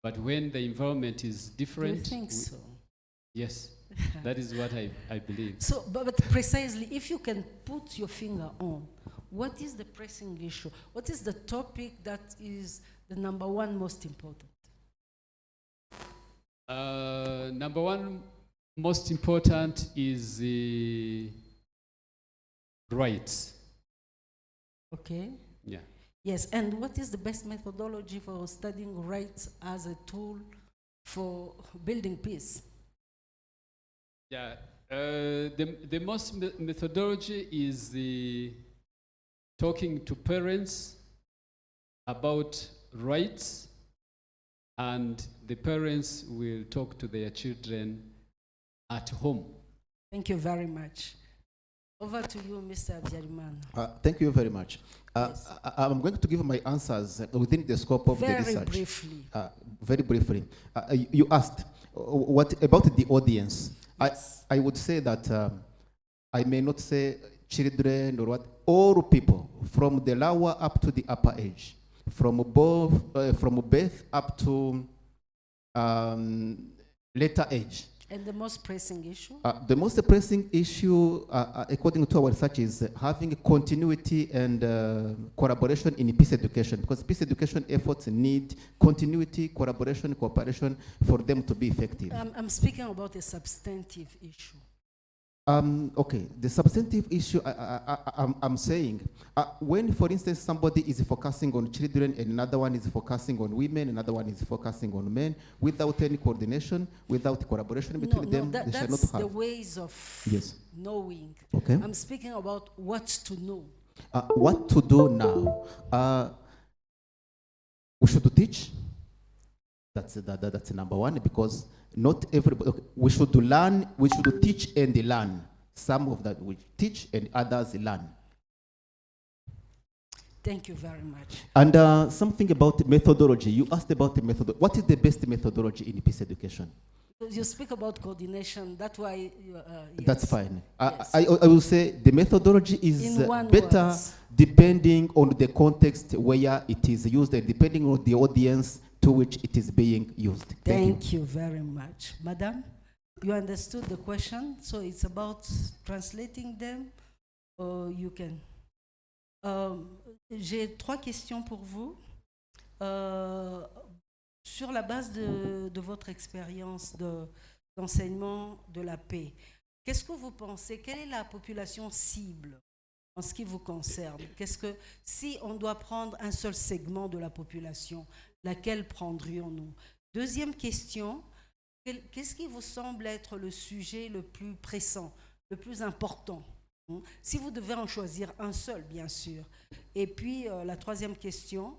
C: but when the environment is different...
A: Do you think so?
C: Yes, that is what I believe.
A: So, but precisely, if you can put your finger on, what is the pressing issue? What is the topic that is the number one most important?
C: Number one most important is the rights.
A: Okay.
C: Yeah.
A: Yes, and what is the best methodology for studying rights as a tool for building peace?
C: Yeah, the most methodology is the talking to parents about rights, and the parents will talk to their children at home.
A: Thank you very much. Over to you, Mr. Habyarimana.
B: Thank you very much.
A: Yes.
B: I'm going to give my answers within the scope of the research.
A: Very briefly.
B: Very briefly. You asked what about the audience.
A: Yes.
B: I would say that I may not say children or what, all people from the lower up to the upper age, from birth up to later age.
A: And the most pressing issue?
B: The most pressing issue, according to our research, is having continuity and collaboration in peace education, because peace education efforts need continuity, collaboration, cooperation for them to be effective.
A: I'm speaking about a substantive issue.
B: Okay, the substantive issue I'm saying, when, for instance, somebody is focusing on children and another one is focusing on women, another one is focusing on men, without any coordination, without collaboration between them, they shall not
A: that's
B: have.
A: the ways of
B: Yes.
A: knowing.
B: Okay.
A: I'm speaking about what to know.
B: What to do now? We should teach. That's number one, because not everybody. Okay, we should learn. We should teach and learn. Some of that we teach and others learn.
A: Thank you very much.
B: And something about methodology. You asked about the method. What is the best methodology in peace education?
A: You speak about coordination. That's why.
B: That's
A: yes.
B: fine.
A: Yes.
B: I will say the methodology is
A: In one
B: better
A: words.
B: depending on the context where it is used and depending on the audience to which it is being used.
A: Thank you very much. Madam, you understood the question, so it's about translating them, or you can. J'ai 3 questions pour vous. Sur la base de votre expérience d'enseignement de la paix, qu'est-ce que vous pensez? Quelle est la population cible en ce qui vous concerne? Qu'est-ce que, si on doit prendre un seul segment de la population, laquelle prendrions-nous? Deuxième question, qu'est-ce qui vous semble être le sujet le plus pressant, le plus important? Si vous devez en choisir un seul, bien sûr. Et puis, la troisième question,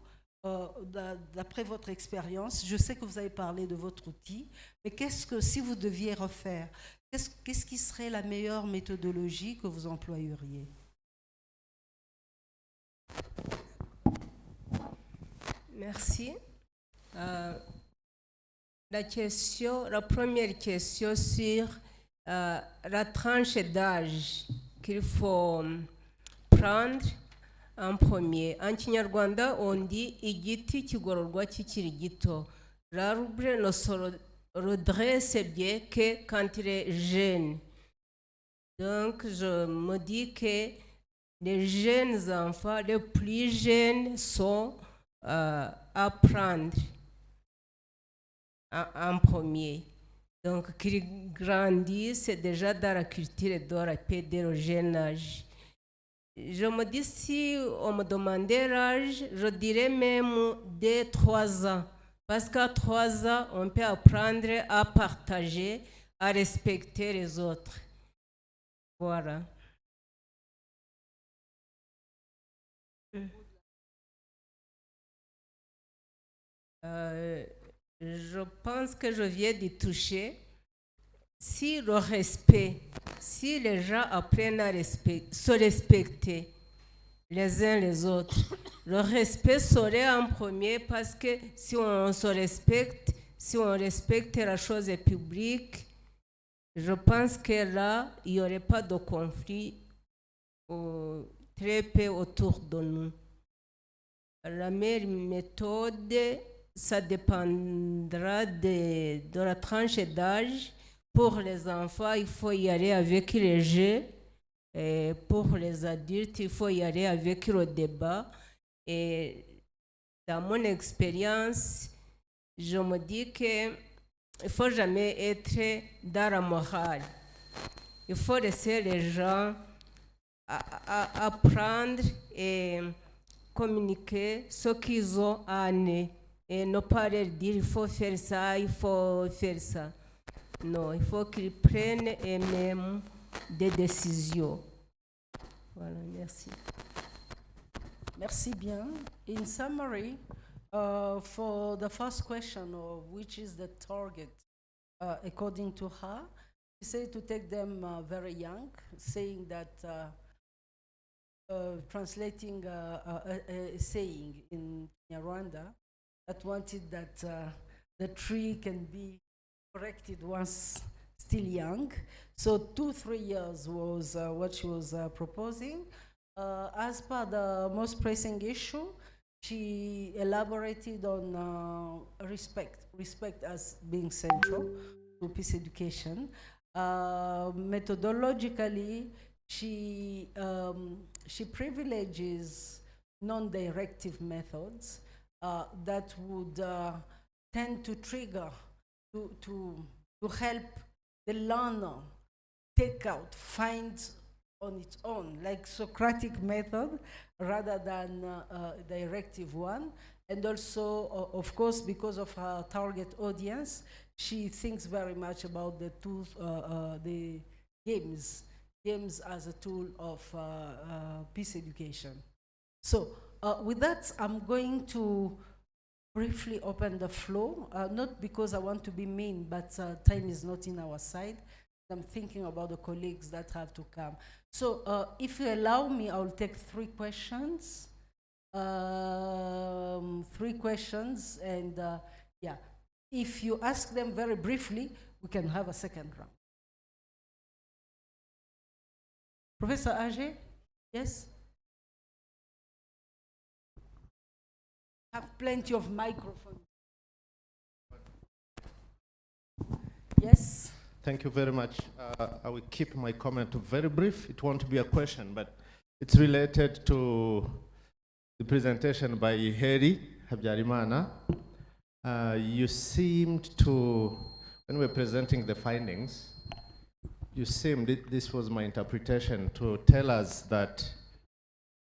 A: d'après votre expérience, je sais que vous avez parlé de votre outil, mais qu'est-ce que, si vous deviez refaire, qu'est-ce qui serait la meilleure méthodologie que vous employeriez?
V: Merci. La première question sur la tranche d'âge qu'il faut prendre en premier. En Kinyarwanda, on dit igiti kigororwa kikiri gito. L'arbre ne se redresse bien que quand il est jeune. Donc, je me dis que les jeunes enfants, les plus jeunes sont à prendre en premier. Donc, qu'ils grandissent déjà dans la culture de la paix dès le jeune âge. Je me dis, si on me demandait l'âge, je dirais même dès 3 ans. Parce qu'à 3 ans, on peut apprendre à partager, à respecter les autres. Voilà. Je pense que je viens d'y toucher. Si le respect, si les gens apprennent à se respecter les uns les autres, le respect serait en premier parce que si on se respecte, si on respecte la chose publique, je pense que là, il n'y aurait pas de conflit très peu autour de nous. La meilleure méthode, ça dépendra de la tranche d'âge. Pour les enfants, il faut y aller avec les jeux. Et pour les adultes, il faut y aller avec le débat. Et dans mon expérience, je me dis qu'il ne faut jamais être dans la morale. Il faut laisser les gens apprendre et communiquer ce qu'ils ont à amener. Et ne pas leur dire il faut faire ça, il faut faire ça. Non, il faut qu'ils prennent eux-mêmes des décisions. Voilà, merci.
A: Merci bien. In summary, for the first question of which is the target, according to her, she said to take them very young, saying that, translating a saying in Rwanda, that wanted that the tree can be corrected once still young. So 2-3 years was what she was proposing. As per the most pressing issue, she elaborated on respect as being central. to peace education. Methodologically, she privileges non-directive methods that would tend to trigger, to help the learner take out, find on its own, like Socratic method rather than a directive one. And also, of course, because of her target audience, she thinks very much about the games as a tool of peace education. So with that, I'm going to briefly open the floor, not because I want to be mean, but time is not in our side. I'm thinking about the colleagues that have to come. So if you allow me, I'll take 3 questions. 3 questions, and yeah, if you ask them very briefly, we can have a second round. Professor Age, yes? Have plenty of microphone. Yes?
J: Thank you very much. I will keep my comment very brief. It won't be a question, but it's related to the presentation by Heri Habyarimana. You seemed to, when we were presenting the findings, you seemed, this was my interpretation, to tell us that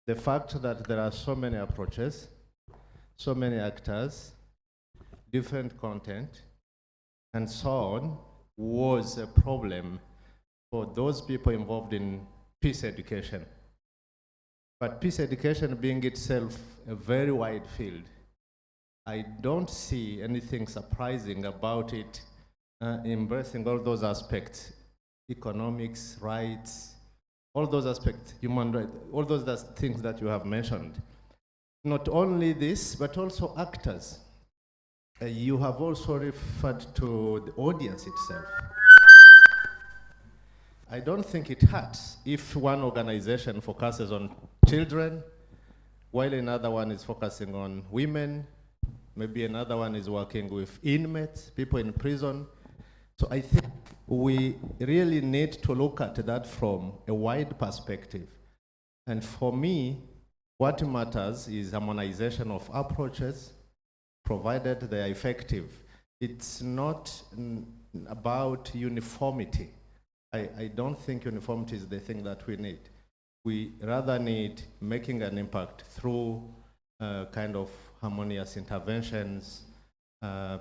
J: the fact that there are so many approaches, so many actors, different content, and so on, was a problem for those people involved in peace education. But peace education being itself a very wide field, I don't see anything surprising about it embracing all those aspects, economics, rights, all those aspects, human rights, all those things that you have mentioned. Not only this, but also actors. You have also referred to the audience itself. I don't think it hurts if one organization focuses on children, while another one is focusing on women, maybe another one is working with inmates, people in prison. So I think we really need to look at that from a wide perspective. And for me, what matters is harmonization of approaches, provided they are effective. It's not about uniformity. I don't think uniformity is the thing that we need. We rather need making an impact through kind of harmonious interventions,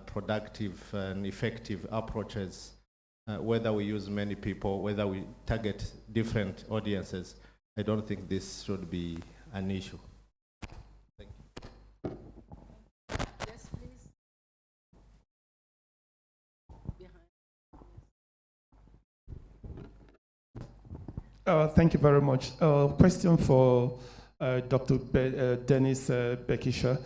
J: productive and effective approaches, whether we use many people, whether we target different audiences. I don't think this should be an issue. Thank you.
A: Yes, please.
N: Thank you very much. Question for Dr. Dennis Bekisha.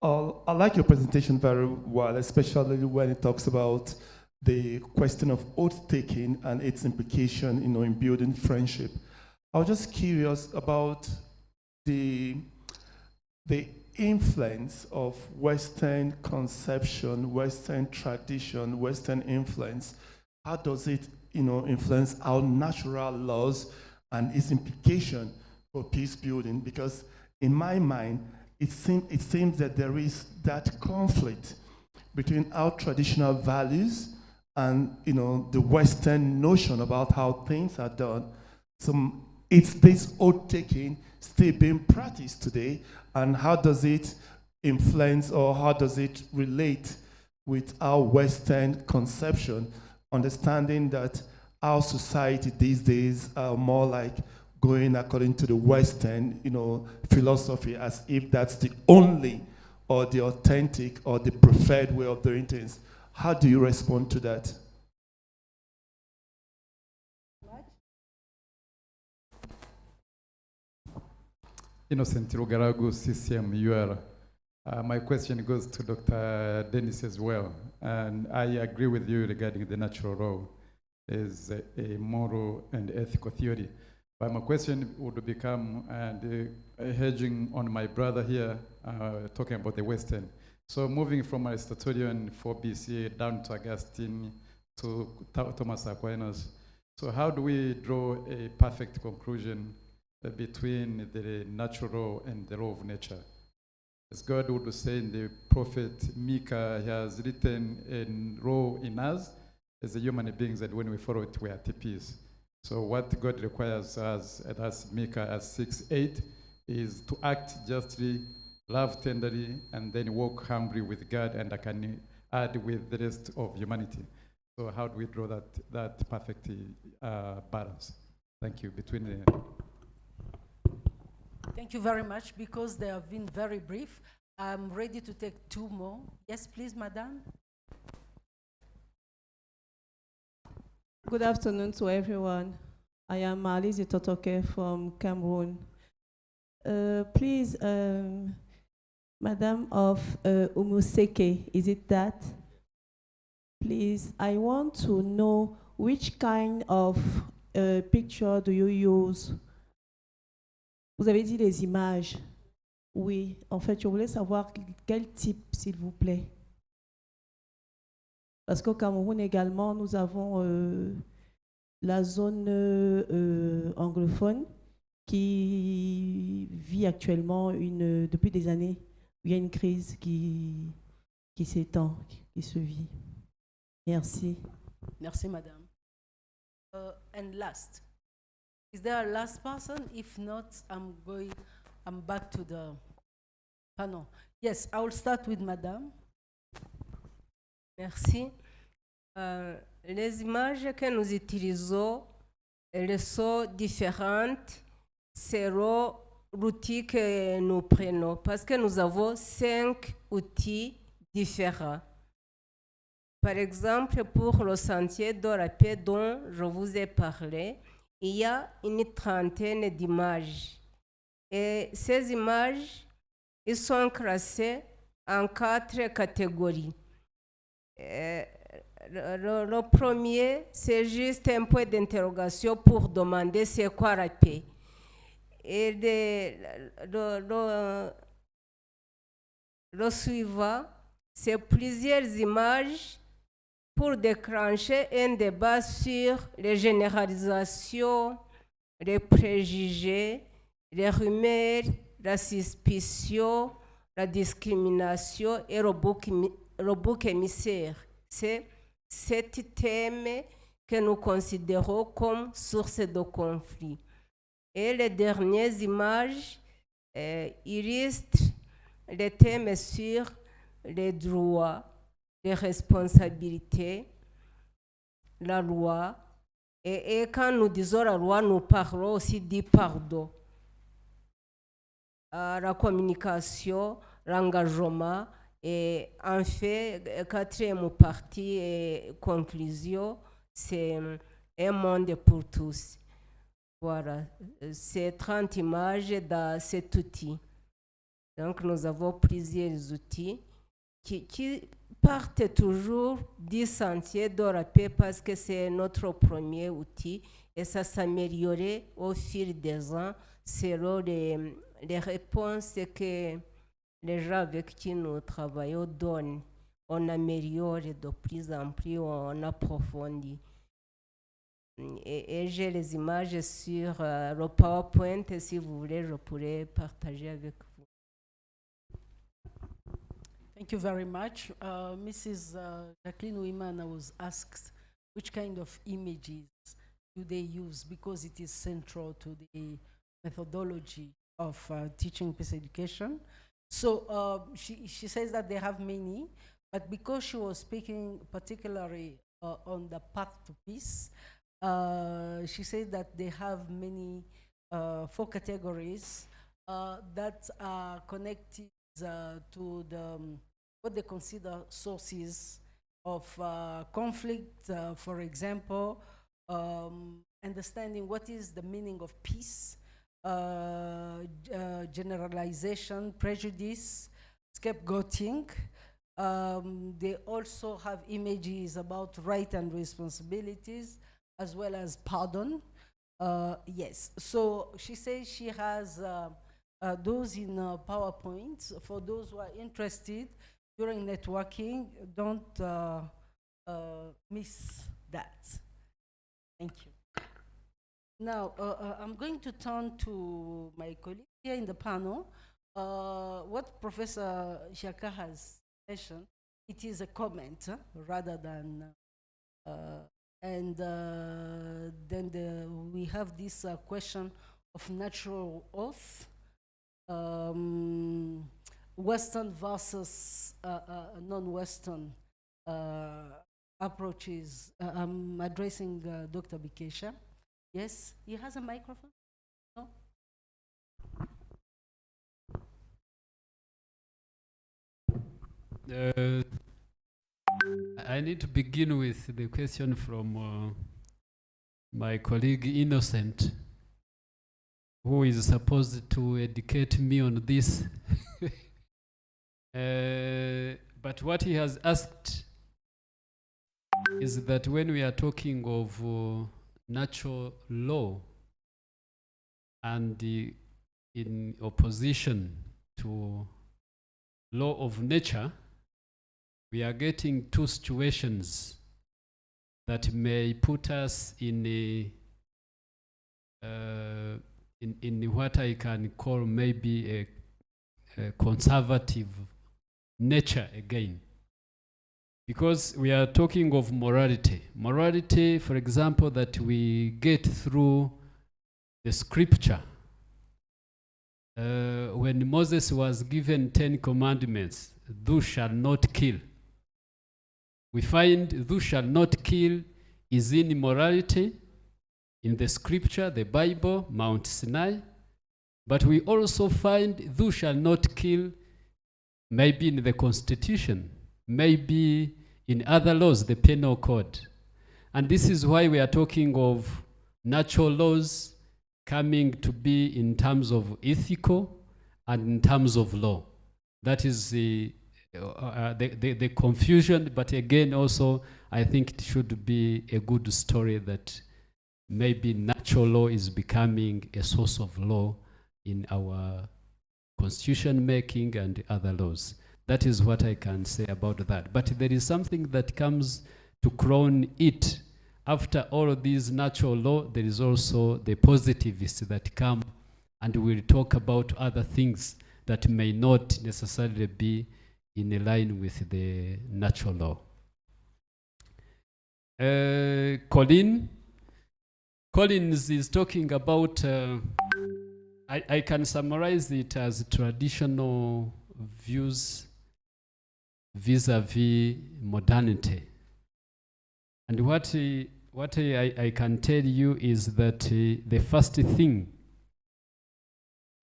N: I like your presentation very well, especially when it talks about the question of oath-taking and its implication, in building friendship. I was just curious about the influence of Western conception, Western tradition, Western influence. How does it, influence our natural laws and its implication for peace building? Because in my mind, it seems that there is that conflict between our traditional values and the Western notion about how things are done. So it's this oath-taking still being practiced today, and how does it influence or how does it relate with our Western conception, understanding that our society these days are more like going according to the Western, philosophy, as if that's the only or the authentic or the preferred way of doing things. How do you respond to that?
O: Innocent Rugaragu, CCM UR. My question goes to Dr. Dennis as well. And I agree with you regarding the natural law is a moral and ethical theory. But my question would become, and hedging on my brother here, talking about the Western. So moving from Aristotelian 4 BC down to Augustine to Thomas Aquinas. So how do we draw a perfect conclusion between the natural law and the law of nature? As God would say in the prophet Micah, he has written a law in us as a human beings, that when we follow it, we are at peace. So what God requires us, and as Micah as 6:8, is to act justly, love tenderly, and then walk humbly with God, and I can add with the rest of humanity. So how do we draw that perfect balance? Thank you. Between the
A: Thank you very much. Because they have been very brief, I'm ready to take two more. Yes, please, madam.
D: Good afternoon to everyone. I am Alizi Totoke from Cameroon. Please, Madam of Umuseke, is it that? Please, I want to know which kind of picture do you use? Vous avez dit les images. Oui, en fait, je voulais savoir quel type, s'il vous plaît. Parce qu'au Cameroun également, nous avons la zone anglophone qui vit actuellement depuis des années, il y a une crise qui s'étend, qui se vit. Merci.
A: Merci, madame. And last. Is there a last person? If not, I'm back to the panel. Yes, I will start with madame.
V: Merci. Les images que nous utilisons, elles sont différentes selon l'outil que nous prenons, parce que nous avons 5 outils différents. Par exemple, pour le sentier de la paix dont je vous ai parlé, il y a une 30aine d'images. Et ces images, ils sont classées en 4 catégories. Le premier, c'est juste un point d'interrogation pour demander c'est quoi la paix. Et le suivant, c'est plusieurs images pour déclencher un débat sur les généralisations, les préjugés, les rumeurs, la suspicion, la discrimination et le bouc émissaire. C'est 7 thèmes que nous considérons comme source de conflit. Et les dernières images illustrent les thèmes sur les droits, les responsabilités, la loi. Et quand nous disons la loi, nous parlons aussi du pardon, la communication, l'engagement. Et en fait, 4e partie et conclusion, c'est un monde pour tous. Voilà, c'est 30 images dans cet outil. Donc, nous avons plusieurs outils qui partent toujours du sentier de la paix parce que c'est notre premier outil et ça s'améliorait au fil des ans selon les réponses que les gens avec qui nous travaillons donnent. On améliore de plus en plus, on approfondit. Et j'ai les images sur le PowerPoint, et si vous voulez, je pourrais partager avec vous.
A: Thank you very much. Mrs. Jacqueline Ouimana was asked which kind of images do they use because it is central to the methodology of teaching peace education. So she says that they have many, but because she was speaking particularly on the path to peace, she said that they have many 4 categories that are connected to what they consider sources of conflict. For example, understanding what is the meaning of peace, generalization, prejudice, scapegoating. They also have images about right and responsibilities, as well as pardon. Yes, so she says she has those in PowerPoint. For those who are interested during networking, don't miss that. Thank you. Now, I'm going to turn to my colleague here in the panel. What Professor Shaka has mentioned, it is a comment rather than, then we have this question of natural oath, Western versus non-Western approaches. I'm addressing Dr. Bikesha. Yes, he has a microphone? No?
C: I need to begin with the question from my colleague Innocent, who is supposed to educate me on this. But what he has asked is that when we are talking of natural law and in opposition to law of nature, we are getting two situations that may put us in what I can call maybe a conservative nature again. Because we are talking of morality. Morality, for example, that we get through the scripture. When Moses was given 10 commandments, thou shalt not kill. We find thou shalt not kill is in morality, in the scripture, the Bible, Mount Sinai. But we also find thou shalt not kill maybe in the Constitution, maybe in other laws, the penal code. And this is why we are talking of natural laws coming to be in terms of ethical and in terms of law. That is the confusion, but again also I think it should be a good story that maybe natural law is becoming a source of law in our constitution making and other laws. That is what I can say about that. But there is something that comes to crown it. After all of these natural law, there is also the positivists that come and will talk about other things that may not necessarily be in line with the natural law. Collins is talking about, I can summarize it as traditional views vis-a-vis modernity. And what I can tell you is that the first thing,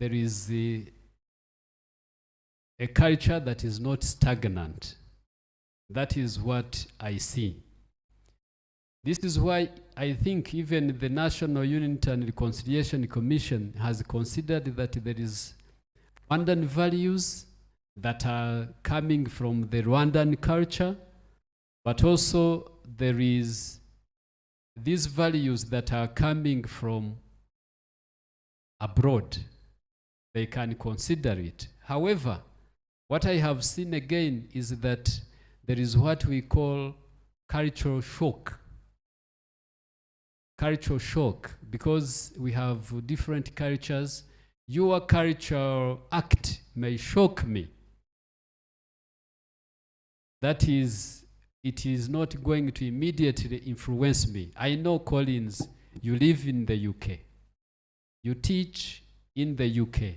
C: there is a culture that is not stagnant. That is what I see. This is why I think even the National Unity and Reconciliation Commission has considered that there is Rwandan values that are coming from the Rwandan culture, but also there is these values that are coming from abroad. They can consider it. However, what I have seen again is that there is what we call cultural shock. Cultural shock, because we have different cultures. Your cultural act may shock me. That is, it is not going to immediately influence me. I know, Collins, you live in the UK. You teach in the UK.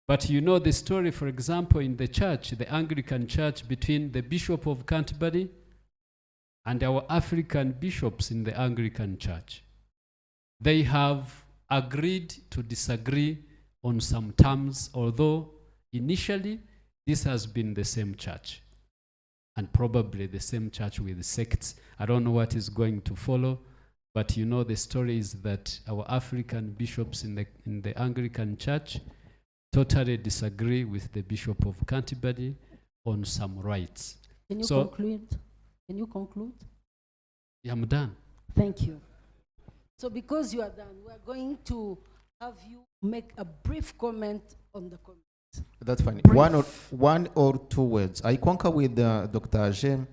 C: But you know the story, for example, in the church, the Anglican church, between the Bishop of Canterbury and our African bishops in the Anglican church. They have agreed to disagree on some terms, although initially this has been the same church. And probably the same church with sects. I don't know what is going to follow, but you know the story is that our African bishops in the Anglican church totally disagree with the Bishop of Canterbury on some rights.
A: Can you conclude? Can you conclude?
C: Yeah, I'm done.
A: Thank you. So because you are done, we are going to have you make a brief comment on the comment.
B: That's fine.
A: Brief.
B: One or two words. I concur with Dr. Ajem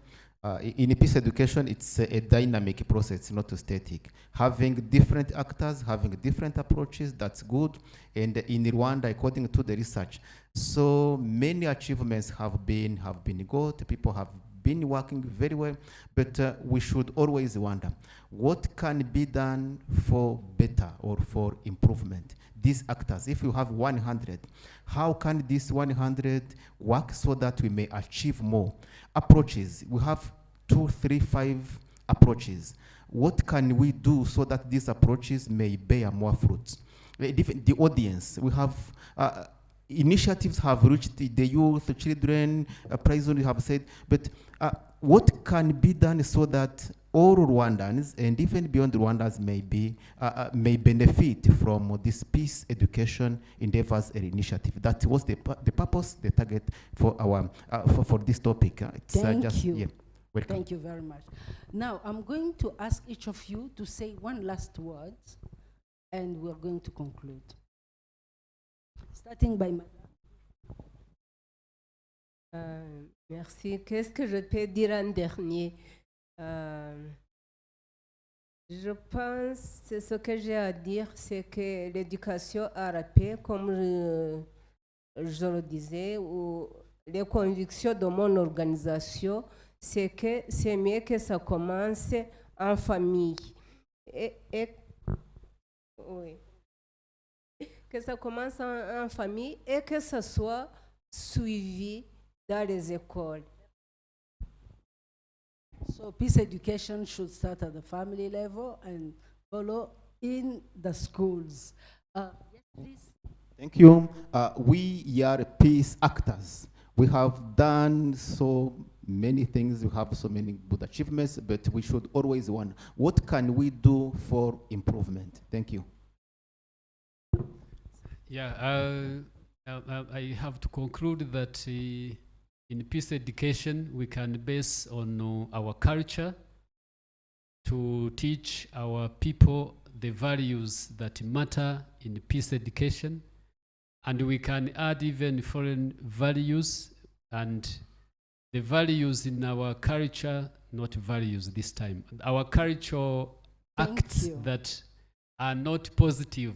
B: in peace education, it's a dynamic process, not a static. Having different actors, having different approaches, that's good. And in Rwanda, according to the research, so many achievements have been got. People have been working very well, but we should always wonder what can be done for better or for improvement. These actors, if you have 100, how can this 100 work so that we may achieve more? Approaches, we have 2, 3, 5 approaches. What can we do so that these approaches may bear more fruits? The audience, we have initiatives have reached the youth, the children, prison have said, but what can be done so that all Rwandans and even beyond Rwandans may benefit from this peace education endeavors and initiative? That was the purpose, the target for our for this topic.
A: Thank you.
B: Yeah, welcome.
A: Thank you very much. Now I'm going to ask each of you to say one last word, and we're going to conclude. Starting by Madame.
V: Merci. Qu'est-ce que je peux dire en dernier? Je pense que ce que j'ai à dire, c'est que l'éducation arabe, comme je le disais, ou les convictions de mon organisation, c'est que c'est mieux que ça commence en famille. Oui. Que ça commence en famille et que ça soit suivi dans les écoles.
A: So peace education should start at the family level and follow in the schools. Yes, please.
B: Thank you. We are peace actors. We have done so many things, we have so many good achievements, but we should always wonder, what can we do for improvement? Thank you.
C: Yeah, I have to conclude that in peace education, we can base on our culture to teach our people the values that matter in peace education. And we can add even foreign values and the values in our culture, not values this time. Our cultural acts that are not positive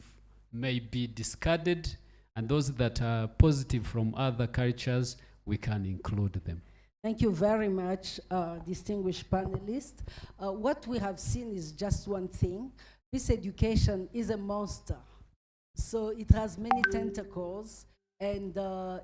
C: may be discarded, and those that are positive from other cultures, we can include them.
A: Thank you very much, distinguished panelists. What we have seen is just one thing. Peace education is a monster. So it has many tentacles, and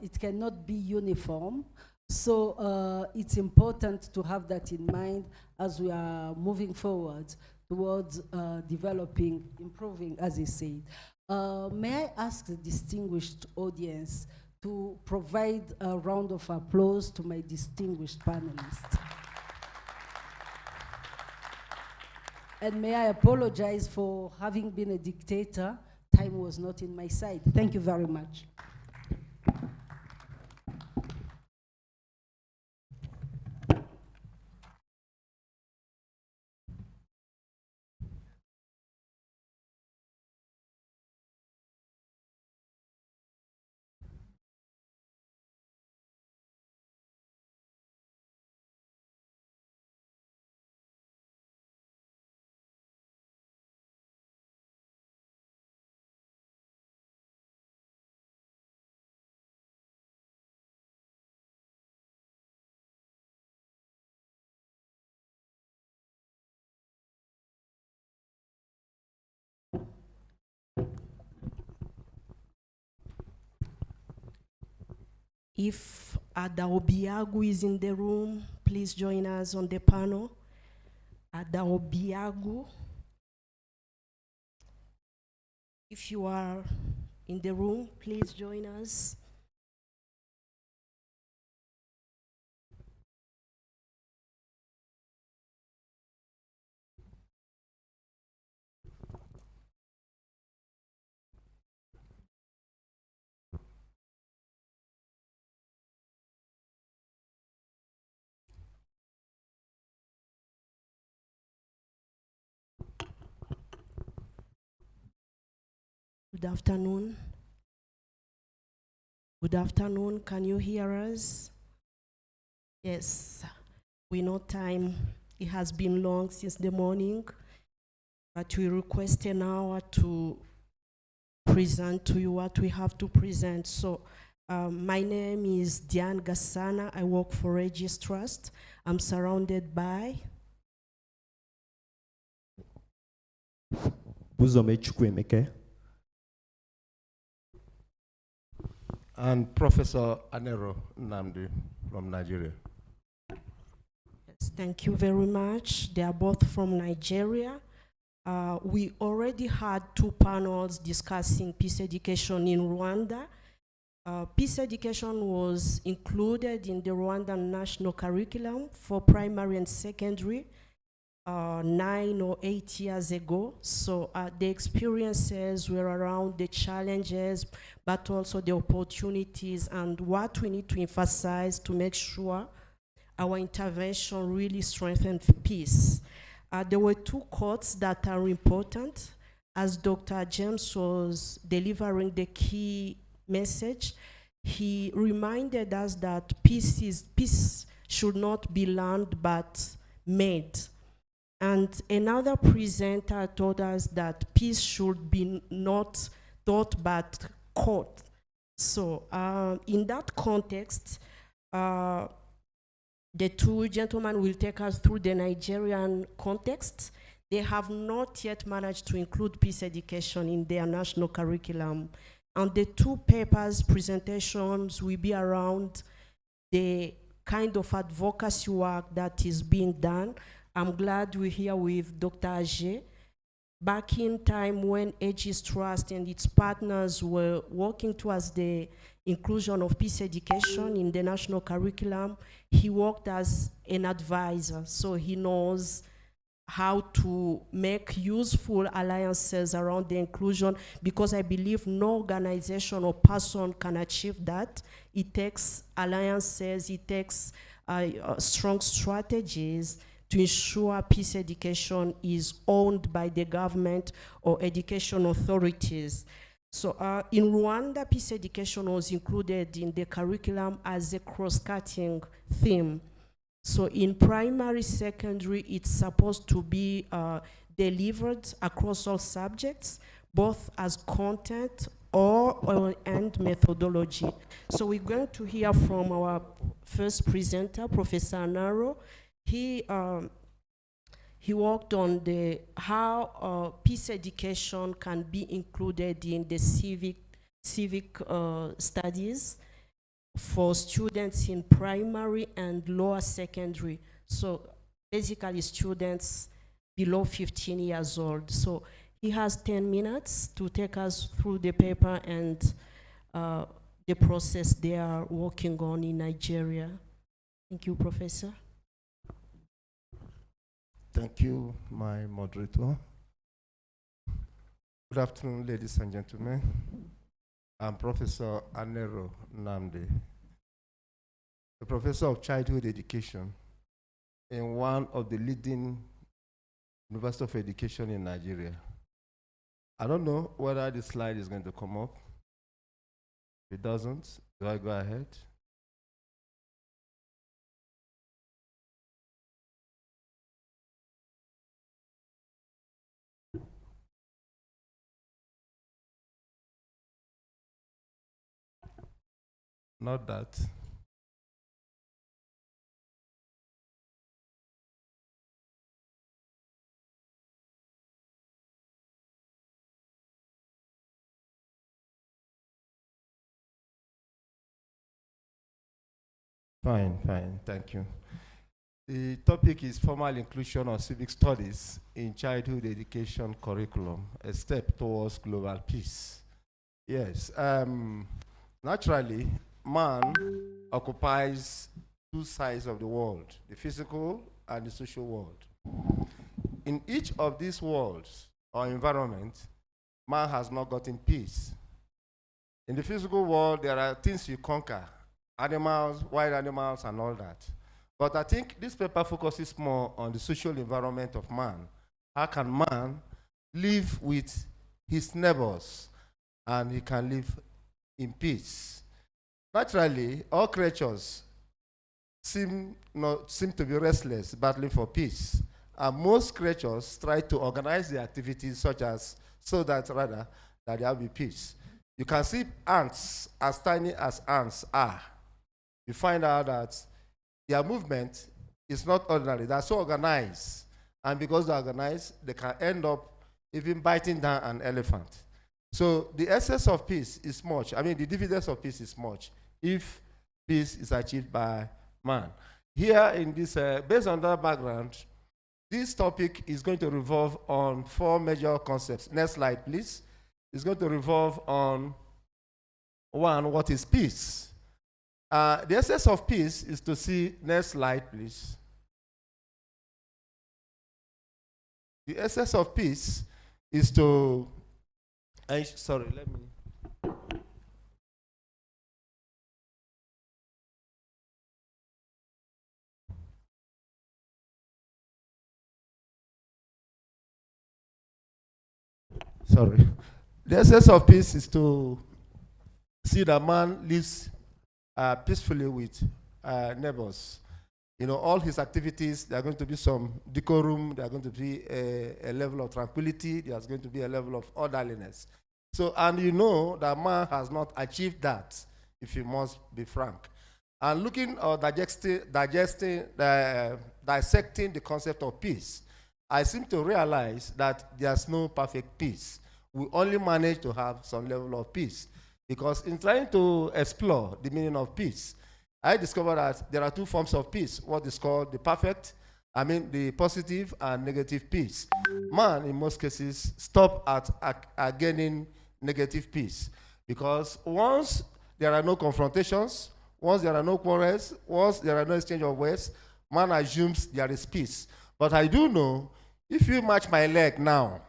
A: it cannot be uniform. So it's important to have that in mind as we are moving forward towards developing, improving, as he said. May I ask the distinguished audience to provide a round of applause to my distinguished panelists. And may I apologize for having been a dictator. Time was not in my side. Thank you very much.
E: If Ada Obiagu is in the room, please join us on the panel. Ada Obiagu. If you are in the room, please join us. Good afternoon. Good afternoon. Can you hear us? Yes. We know time, it has been long since the morning, but we request an hour to present to you what we have to present. So my name is Diane Gassana. I work for Regis Trust. I'm surrounded by
F: Buzome Chukwemeke and Professor Anero Nnamdi from Nigeria.
E: Yes, thank you very much. They are both from Nigeria. We already had 2 panels discussing peace education in Rwanda. Peace education was included in the Rwandan national curriculum for primary and secondary 9 or 8 years ago. So the experiences were around the challenges, but also the opportunities and what we need to emphasize to make sure our intervention really strengthens peace. There were 2 quotes that are important. As Dr. James was delivering the key message, he reminded us that peace should not be learned but made. And another presenter told us that peace should be not taught but caught. So in that context, the 2 gentlemen will take us through the Nigerian context. They have not yet managed to include peace education in their national curriculum. And the 2 papers presentations will be around the kind of advocacy work that is being done. I'm glad we're here with Dr. Ajay. Back in time when Aegis Trust and its partners were working towards the inclusion of peace education in the national curriculum, he worked as an advisor, so he knows how to make useful alliances around the inclusion, because I believe no organization or person can achieve that. It takes alliances, it takes strong strategies to ensure peace education is owned by the government or education authorities. So in Rwanda, peace education was included in the curriculum as a cross-cutting theme. So in primary, secondary, it's supposed to be delivered across all subjects, both as content and methodology. So we're going to hear from our first presenter, Professor Anaro. He worked on how peace education can be included in the civic studies for students in primary and lower secondary. So basically students below 15 years old. So he has 10 minutes to take us through the paper and the process they are working on in Nigeria. Thank you, Professor.
F: Thank you, my moderator. Good afternoon, ladies and gentlemen. I'm Professor Anero Nnamdi, a professor of childhood education in one of the leading universities of education in Nigeria. I don't know whether this slide is going to come up. If it doesn't, do I go ahead? Not that. Fine, thank you. The topic is formal inclusion of civic studies in childhood education curriculum, a step towards global peace. Yes, naturally, man occupies 2 sides of the world, the physical and the social world. In each of these worlds or environments, man has not gotten peace. In the physical world, there are things you conquer, animals, wild animals, and all that. But I think this paper focuses more on the social environment of man. How can man live with his neighbors and he can live in peace? Naturally, all creatures seem to be restless, battling for peace. And most creatures try to organize their activities so that there will be peace. You can see ants, as tiny as ants are. You find out that their movement is not ordinary. They're so organized. And because they're organized, they can end up even biting down an elephant. So the essence of peace is much. I mean, the dividends of peace is much if peace is achieved by man. Here in this, based on that background, this topic is going to revolve on 4 major concepts. Next slide, please. It's going to revolve on 1, what is peace? The essence of peace is to see, next slide, please. The essence of peace is to, sorry, let me. Sorry. The essence of peace is to see that man lives peacefully with neighbors. You know, all his activities, there are going to be some decorum, there are going to be a level of tranquility, there's going to be a level of orderliness. So, and you know that man has not achieved that, if you must be frank. And looking or dissecting the concept of peace, I seem to realize that there's no perfect peace. We only manage to have some level of peace. Because in trying to explore the meaning of peace, I discovered that there are 2 forms of peace, what is called the the positive and negative peace. Man, in most cases, stop at gaining negative peace. Because once there are no confrontations, once there are no quarrels, once there are no exchange of words, man assumes there is peace. But I do know, if you match my leg now,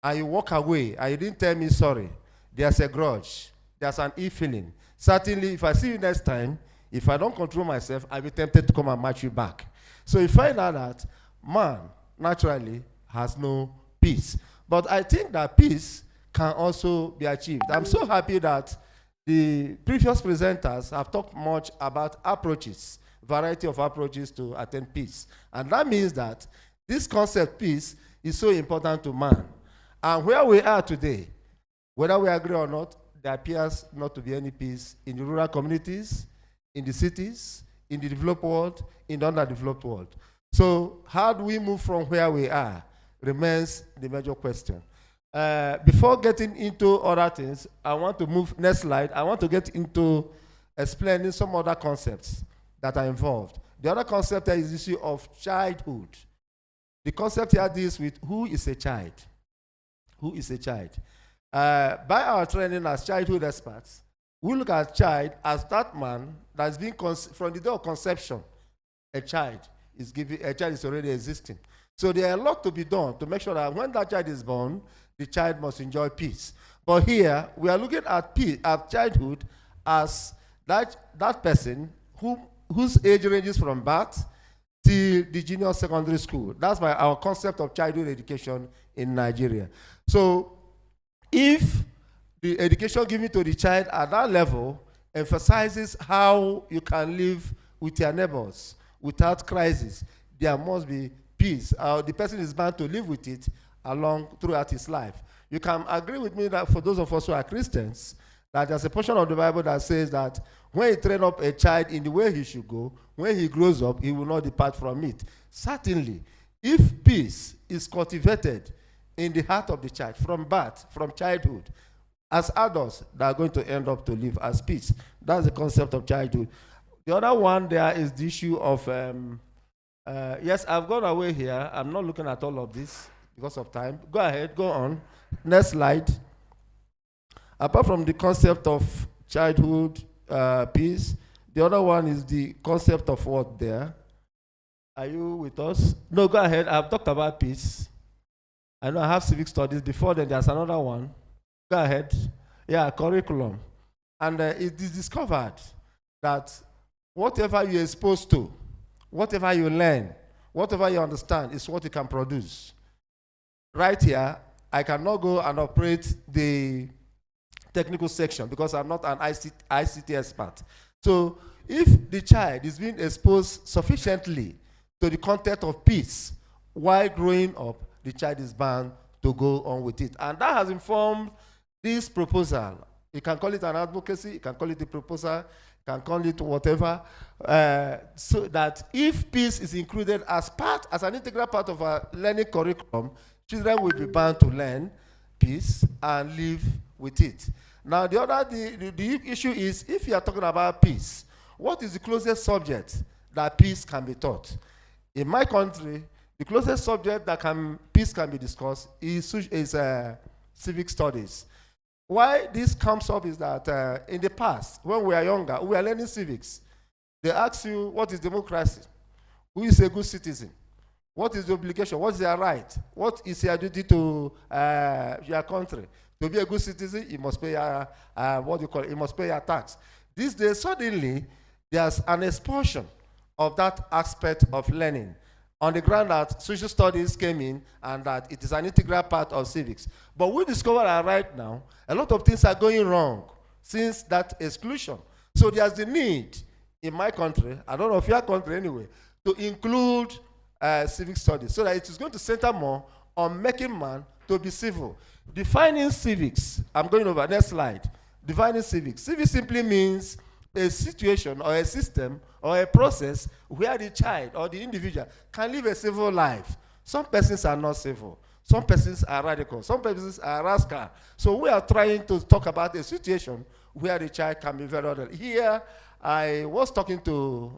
F: and you walk away, and you didn't tell me sorry, there's a grudge, there's an ill feeling. Certainly, if I see you next time, if I don't control myself, I'll be tempted to come and match you back. So you find out that man, naturally, has no peace. But I think that peace can also be achieved. I'm so happy that the previous presenters have talked much about approaches, variety of approaches to attain peace. And that means that this concept, peace, is so important to man. And where we are today, whether we agree or not, there appears not to be any peace in the rural communities, in the cities, in the developed world, in the underdeveloped world. So how do we move from where we are remains the major question. Before getting into other things, I want to move, next slide, I want to get into explaining some other concepts that are involved. The other concept is the issue of childhood. The concept here deals with who is a child. Who is a child? By our training as childhood experts, we look at child as that man that's been from the day of conception. A child is already existing. So there are a lot to be done to make sure that when that child is born, the child must enjoy peace. But here we are looking at peace, at childhood, as that person whose age ranges from birth till the junior secondary school. That's our concept of childhood education in Nigeria. So if the education given to the child at that level emphasizes how you can live with your neighbors without crisis, there must be peace. The person is bound to live with it throughout his life. You can agree with me that for those of us who are Christians, that there's a portion of the Bible that says that when you train up a child in the way he should go, when he grows up, he will not depart from it. Certainly, if peace is cultivated in the heart of the child from birth, from childhood, as adults, they are going to end up to live as peace. That's the concept of childhood. The other one there is the issue of, yes, I've gone away here. I'm not looking at all of this because of time. Go ahead, go on. Next slide. Apart from the concept of childhood, peace, the other one is the concept of what there? Are you with us? No, go ahead. I've talked about peace. I know I have civic studies. Before then, there's another one. Go ahead. Yeah, curriculum. And it is discovered that whatever you're exposed to, whatever you learn, whatever you understand is what you can produce. Right here, I cannot go and operate the technical section because I'm not an ICT expert. So if the child is being exposed sufficiently to the content of peace while growing up, the child is bound to go on with it. And that has informed this proposal. You can call it an advocacy, you can call it a proposal, you can call it whatever, so that if peace is included as an integral part of our learning curriculum, children will be bound to learn peace and live with it. Now, the issue is, if you are talking about peace, what is the closest subject that peace can be taught? In my country, the closest subject that peace can be discussed is civic studies. Why this comes up is that in the past, when we are younger, we are learning civics. They ask you, what is democracy? Who is a good citizen? What is the obligation? What is their right? What is your duty to your country? To be a good citizen, you must pay your, you must pay your tax. These days, suddenly, there's an explosion of that aspect of learning on the ground that social studies came in and that it is an integral part of civics. But we discover that right now, a lot of things are going wrong since that exclusion. So there's the need in my country, I don't know if your country anyway, to include civic studies so that it is going to center more on making man to be civil. Defining civics, I'm going over, next slide. Defining civics. Civics simply means a situation or a system or a process where the child or the individual can live a civil life. Some persons are not civil. Some persons are radical. Some persons are rascal. So we are trying to talk about a situation where the child can be very orderly. Here, I was talking to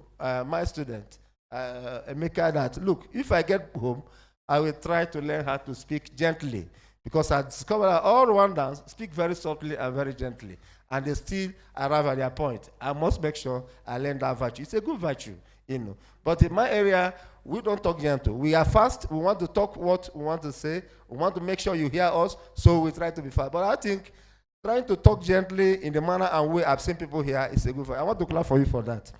F: my student, Emeka, that, look, if I get home, I will try to learn how to speak gently, because I discovered that all Rwandans speak very softly and very gently, and they still arrive at their point. I must make sure I learn that virtue. It's a good virtue, you know. But in my area, we don't talk gentle. We are fast. We want to talk what we want to say. We want to make sure you hear us, so we try to be fast. But I think trying to talk gently in the manner and way I've seen people here is a good virtue. I want to clap for you for that.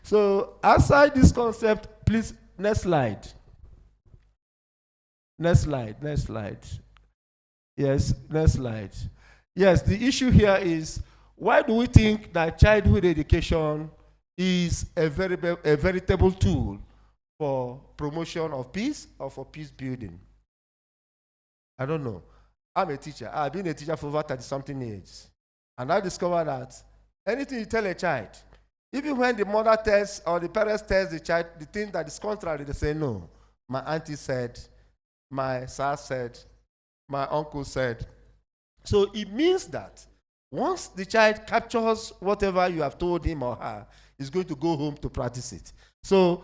F: So outside this concept, please, next slide. Next slide, next slide. Yes, next slide. Yes, the issue here is, why do we think that childhood education is a veritable tool for promotion of peace or for peace building? I don't know. I'm a teacher. I've been a teacher for over 30-something years. And I discovered that anything you tell a child, even when the mother tells or the parents tells the child the thing that is contrary, they say, no. My auntie said, my sir said, my uncle said. So it means that once the child captures whatever you have told him or her, he's going to go home to practice it. So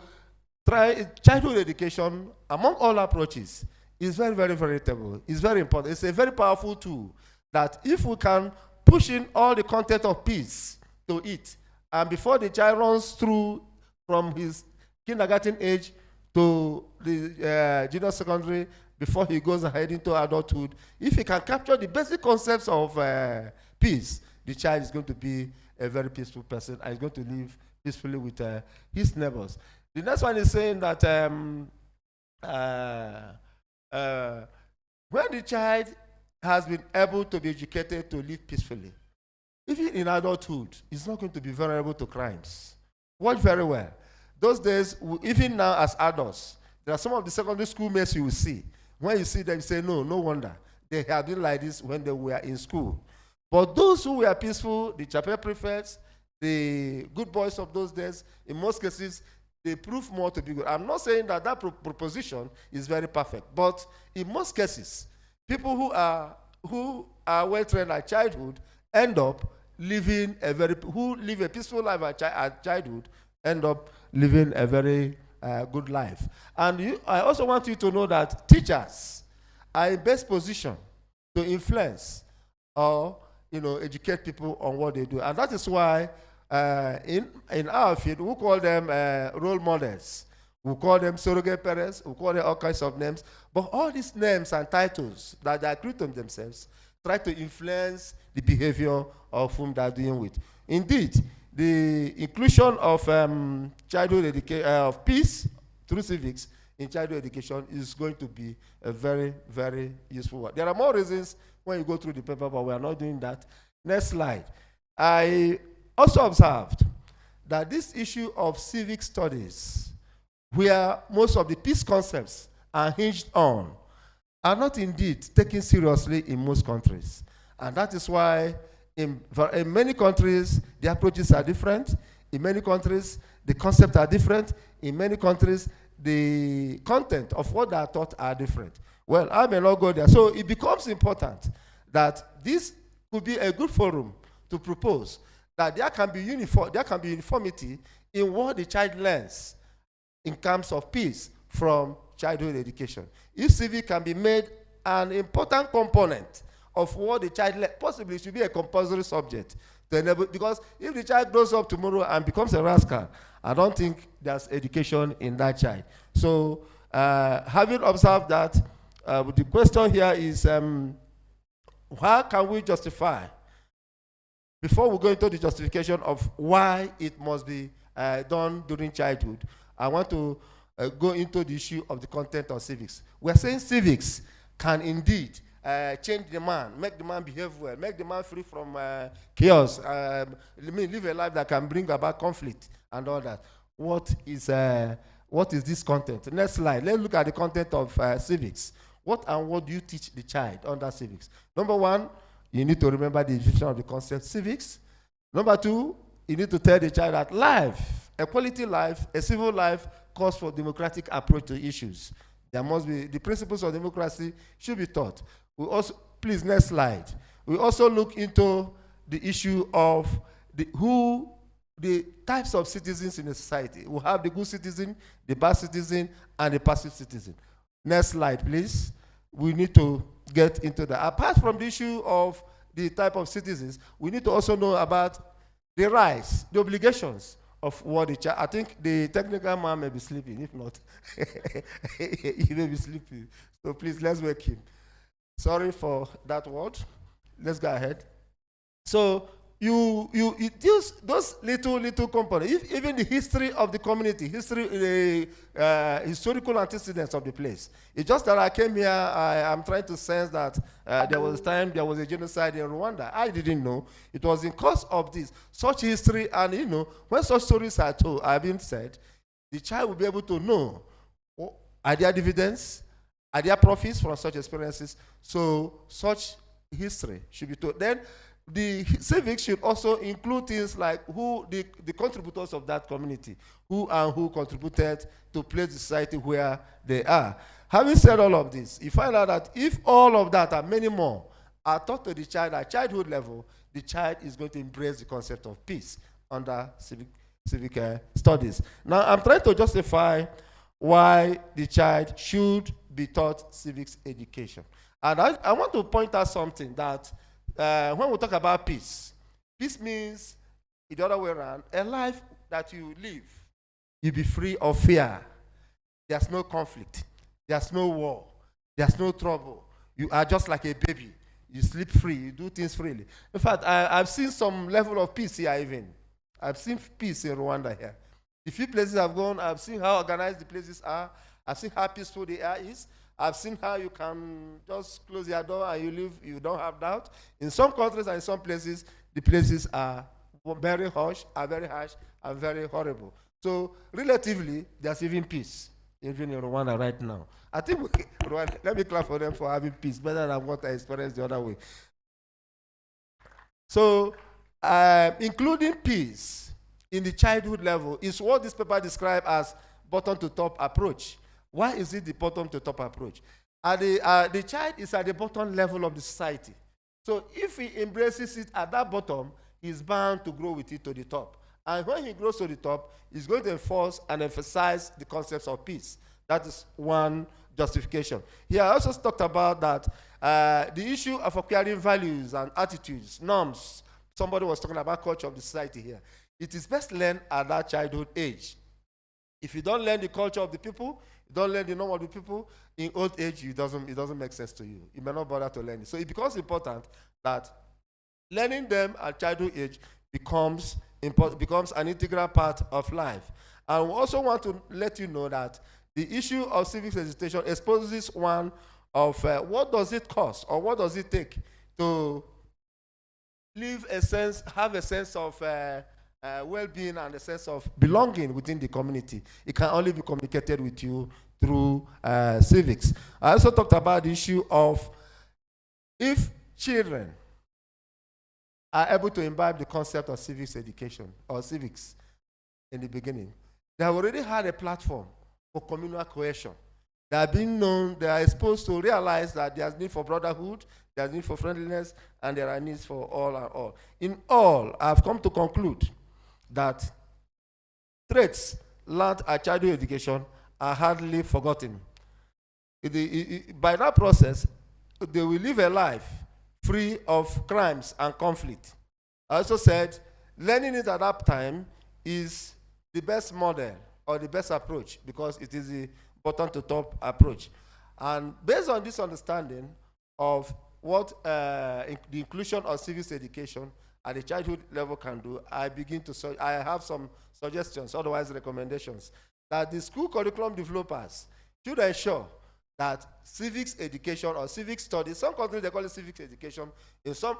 F: childhood education, among all approaches, is very, very veritable. It's very important. It's a very powerful tool that if we can push in all the content of peace to it, and before the child runs through from his kindergarten age to the junior secondary, before he goes ahead into adulthood, if he can capture the basic concepts of peace, the child is going to be a very peaceful person and is going to live peacefully with his neighbors. The next one is saying that when the child has been able to be educated to live peacefully, even in adulthood, he's not going to be vulnerable to crimes. Watch very well. Those days, even now as adults, there are some of the secondary school mates you will see. When you see them, you say, no wonder. They have been like this when they were in school. But those who were peaceful, the chapel prefects, the good boys of those days, in most cases, they prove more to be good. I'm not saying that proposition is very perfect, but in most cases, people who are well-trained at childhood end up living who live a peaceful life at childhood, end up living a very good life. And I also want you to know that teachers are in best position to influence or educate people on what they do. And that is why in our field, we call them role models. We call them surrogate parents. We call them all kinds of names. But all these names and titles that they accrue to themselves try to influence the behavior of whom they are dealing with. Indeed, the inclusion of childhood education, of peace through civics in childhood education is going to be a very, very useful one. There are more reasons when you go through the paper, but we are not doing that. Next slide. I also observed that this issue of civic studies, where most of the peace concepts are hinged on, are not indeed taken seriously in most countries. And that is why in many countries, the approaches are different. In many countries, the concepts are different. In many countries, the content of what they are taught are different. Well, I may not go there. So it becomes important that this could be a good forum to propose that there can be uniformity in what the child learns in terms of peace from childhood education. If civic can be made an important component of what the child learns, possibly it should be a compulsory subject to enable, because if the child grows up tomorrow and becomes a rascal, I don't think there's education in that child. So having observed that, the question here is, how can we justify, before we go into the justification of why it must be done during childhood, I want to go into the issue of the content of civics. We're saying civics can indeed change the man, make the man behave well, make the man free from chaos, live a life that can bring about conflict and all that. What is this content? Next slide. Let's look at the content of civics. What and what do you teach the child under civics? Number one, you need to remember the definition of the concept civics. Number two, you need to tell the child that life, a quality life, a civil life, calls for democratic approach to issues. There must be, the principles of democracy should be taught. We also, please, next slide. We also look into the issue of the types of citizens in a society. We have the good citizen, the bad citizen, and the passive citizen. Next slide, please. We need to get into that. Apart from the issue of the type of citizens, we need to also know about the rights, the obligations of what the child. I think the technical man may be sleeping. If not, he may be sleeping. So please, let's wake him. Sorry for that word. Let's go ahead. So you use those little components, even the history of the community, historical antecedents of the place. It's just that I came here, I'm trying to sense that there was a time there was a genocide in Rwanda. I didn't know. It was in course of this, such history, and when such stories are told, are being said, the child will be able to know, are there dividends? Are there profits from such experiences? So such history should be told. Then the civics should also include things like who the contributors of that community, who contributed to place the society where they are. Having said all of this, you find out that if all of that and many more are taught to the child at childhood level, the child is going to embrace the concept of peace under civic studies. Now, I'm trying to justify why the child should be taught civics education. And I want to point out something that when we talk about peace, peace means, the other way around, a life that you live, you be free of fear. There's no conflict. There's no war. There's no trouble. You are just like a baby. You sleep free. You do things freely. In fact, I've seen some level of peace here even. I've seen peace in Rwanda here. The few places I've gone, I've seen how organized the places are. I've seen how peaceful the air is. I've seen how you can just close your door and you live, you don't have doubt. In some countries and in some places, the places are very harsh, and very horrible. So relatively, there's even peace, even in Rwanda right now. I think, Rwanda, let me clap for them for having peace, better than what I experienced the other way. So including peace in the childhood level is what this paper describes as bottom-to-top approach. Why is it the bottom-to-top approach? The child is at the bottom level of the society. So if he embraces it at that bottom, he's bound to grow with it to the top. And when he grows to the top, he's going to enforce and emphasize the concepts of peace. That is one justification. Here I also talked about that the issue of acquiring values and attitudes, norms. Somebody was talking about culture of the society here. It is best learned at that childhood age. If you don't learn the culture of the people, you don't learn the norm of the people, in old age, it doesn't make sense to you. You may not bother to learn it. So it becomes important that learning them at childhood age becomes an integral part of life. And we also want to let you know that the issue of civics education exposes one of what does it cost or what does it take to have a sense of well-being and a sense of belonging within the community. It can only be communicated with you through civics. I also talked about the issue of if children are able to imbibe the concept of civics education or civics in the beginning, they have already had a platform for communal cohesion. They are being known, they are exposed to realize that there's need for brotherhood, there's need for friendliness, and there are needs for all and all. In all, I've come to conclude that traits learned at childhood education are hardly forgotten. By that process, they will live a life free of crimes and conflict. I also said, learning it at that time is the best model or the best approach because it is the bottom to top approach. And based on this understanding of what the inclusion of civics education at the childhood level can do, I have some suggestions, otherwise recommendations, that the school curriculum developers should ensure that civics education or civic studies, some countries they call it civics education,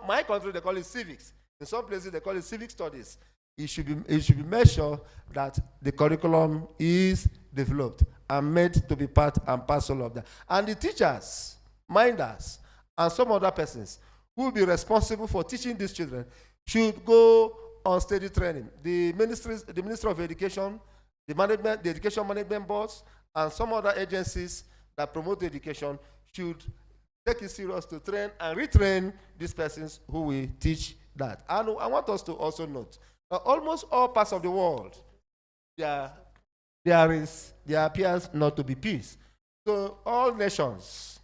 F: my country they call it civics, in some places they call it civic studies. It should be made sure that the curriculum is developed and made to be part and parcel of that. And the teachers, minders, and some other persons who will be responsible for teaching these children should go on steady training. The Ministry of Education, the Education Management Boards, and some other agencies that promote education should take it serious to train and retrain these persons who will teach that. And I want us to also note that almost all parts of the world, there appears not to be peace. So all nations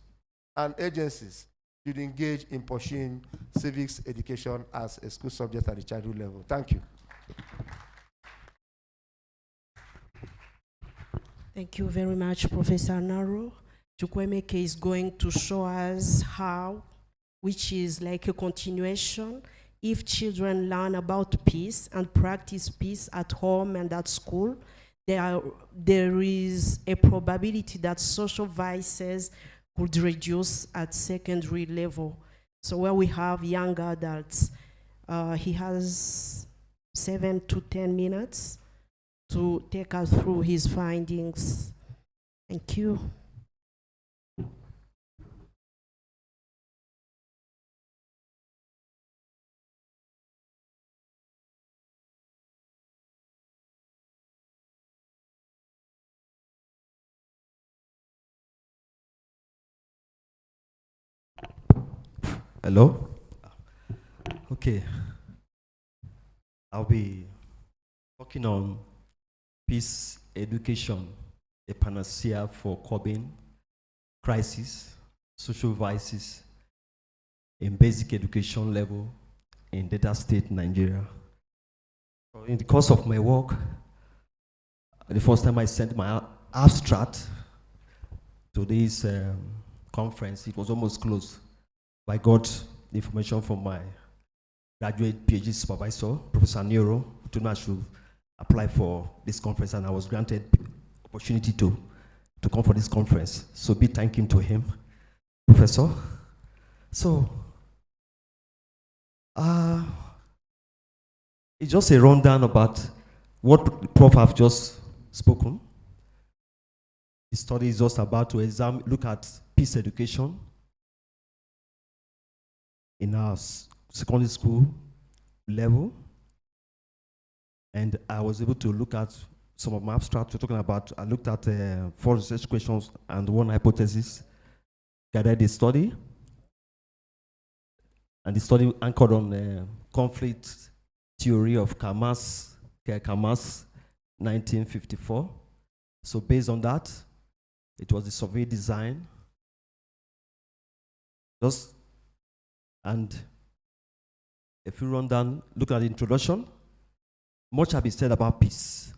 F: and agencies should engage in pursuing civics education as a school subject at the childhood level. Thank you.
E: Thank you very much, Professor Naro. Chukwemeke is going to show us how, which is like a continuation, if children learn about peace and practice peace at home and at school, there is a probability that social vices could reduce at secondary level. So where we have young adults, he has 7 to 10 minutes to take us through his findings. Thank you.
G: Hello? Okay. I'll be working on peace education, a panacea for curbing crisis, social vices in basic education level in Delta State, Nigeria. In the course of my work, the first time I sent my abstract to this conference, it was almost closed. I got the information from my graduate PhD supervisor, Professor Nero, who told me I should apply for this conference, and I was granted opportunity to come for this conference. So big thank you to him, Professor. So, it's just a rundown about what Prof have just spoken. The study is just about to look at peace education in our secondary school level. And I was able to look at some of my abstracts. Talking about, I looked at 4 research questions and 1 hypothesis, guided the study. And the study anchored on conflict theory of Kamas, 1954. So based on that, it was the survey design. And if you run down, look at the introduction, much has been said about peace.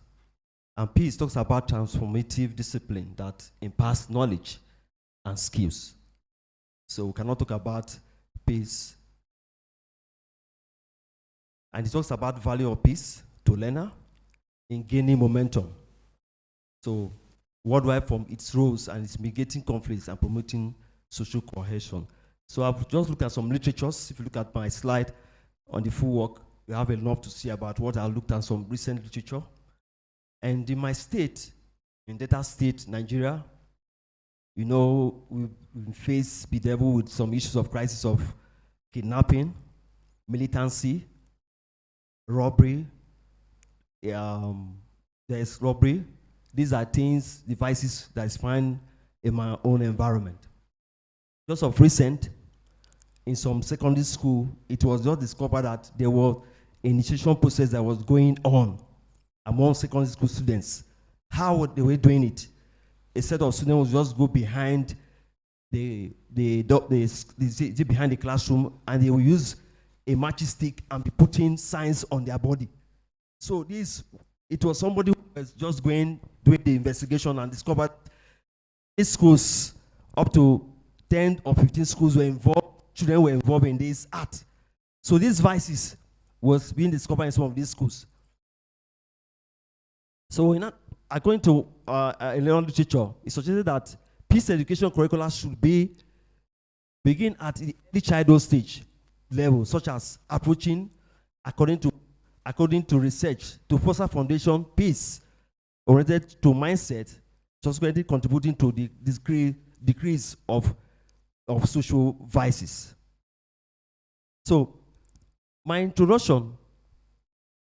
G: And peace talks about transformative discipline that imparts knowledge and skills. So we cannot talk about peace. And it talks about value of peace to learner in gaining momentum. So worldwide from its roles and its mitigating conflicts and promoting social cohesion. So I've just looked at some literatures. If you look at my slide, on the full work. We have enough to see about what I looked at some recent literature. And in my state, in Delta State, Nigeria, you know, we face bedevil with some issues of crisis of kidnapping, militancy, robbery. There's robbery. These are things, devices that is found in my own environment. Just of recent, in some secondary school, it was just discovered that there was an initiation process that was going on among secondary school students. How they were doing it? A set of students would just go behind behind the classroom, and they will use a matchstick and be putting signs on their body. So it was somebody who was just doing the investigation and discovered these schools, up to 10 or 15 schools were involved, children were involved in this art. So these vices was being discovered in some of these schools. So according to Leon literature, it suggested that peace education curricula should begin at the early childhood stage level, such as approaching, according to research, to foster foundation peace oriented to mindset, subsequently contributing to the decrease of social vices. So my introduction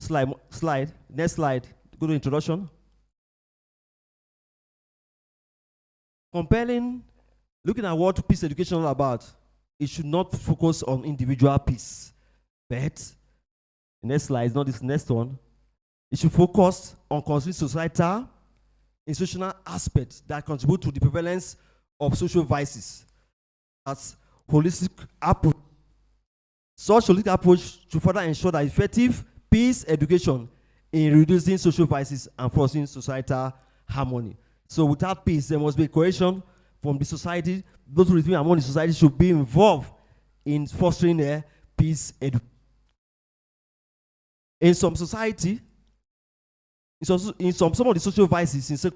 G: slide, next slide, go to introduction. Looking at what peace education is all about, it should not focus on individual peace, but next slide, not this next one. It should focus on considering societal, institutional aspects that contribute to the prevalence of social vices. As holistic approach. Such holistic approach should further ensure that effective peace education in reducing social vices and fostering societal harmony. So without peace, there must be a cohesion from the society. Those who live among the society should be involved in fostering a peace education. In some society, in some of the social vices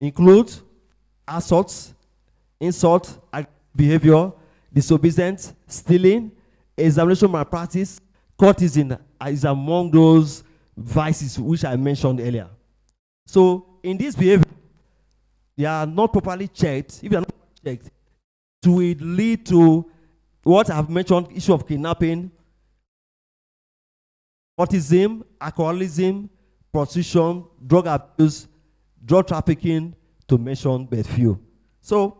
G: include assaults, insult, behavior, disobedience, stealing, examination malpractice, courtesan is among those vices which I mentioned earlier. So in this behavior, they are not properly checked. If they are not checked, it will lead to what I have mentioned, issue of kidnapping, autism, alcoholism, prostitution, drug abuse, drug trafficking, to mention but few. So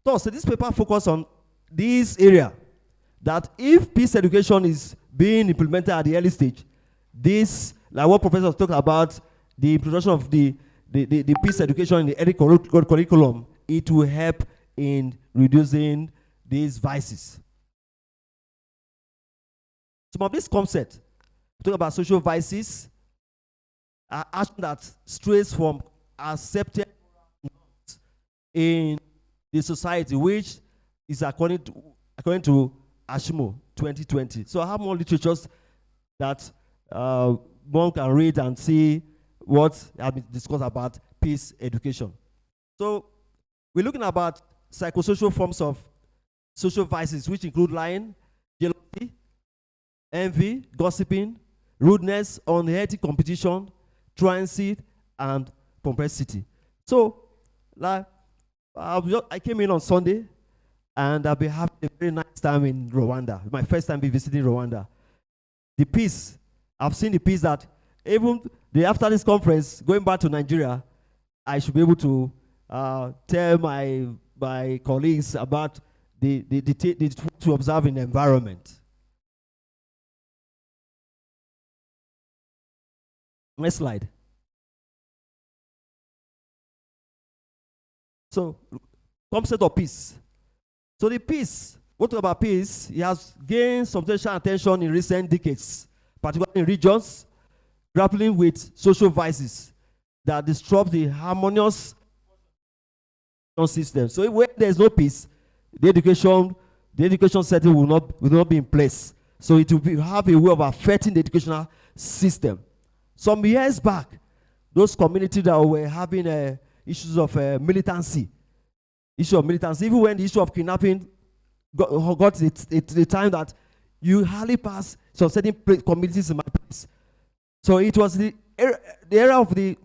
G: this paper focuses on this area, that if peace education is being implemented at the early stage, this, like what professors talk about, the introduction of the peace education in the early curriculum, it will help in reducing these vices. Some of these concepts, talk about social vices, are actions that strays from accepted norms in the society, which is according to Ashimo 2020. So I have more literatures that one can read and see what has been discussed about peace education. So we're looking about psychosocial forms of social vices, which include lying, jealousy, envy, gossiping, rudeness, unhealthy competition, truancy, and complexity. So, like, I came in on Sunday, and I've been having a very nice time in Rwanda. My first time visiting Rwanda. The peace, I've seen the peace that even after this conference, going back to Nigeria, I should be able to tell my colleagues about the to observe in the environment. Next slide. So, concept of peace. So the peace, what about peace? It has gained substantial attention in recent decades, particularly in regions grappling with social vices that disrupt the harmonious system. So when there is no peace, the education setting will not be in place. So it will have a way of affecting the educational system. Some years back, those communities that were having issues of militancy, even when the issue of kidnapping got the time that
H: you hardly pass some certain communities in my place. So it was the area of the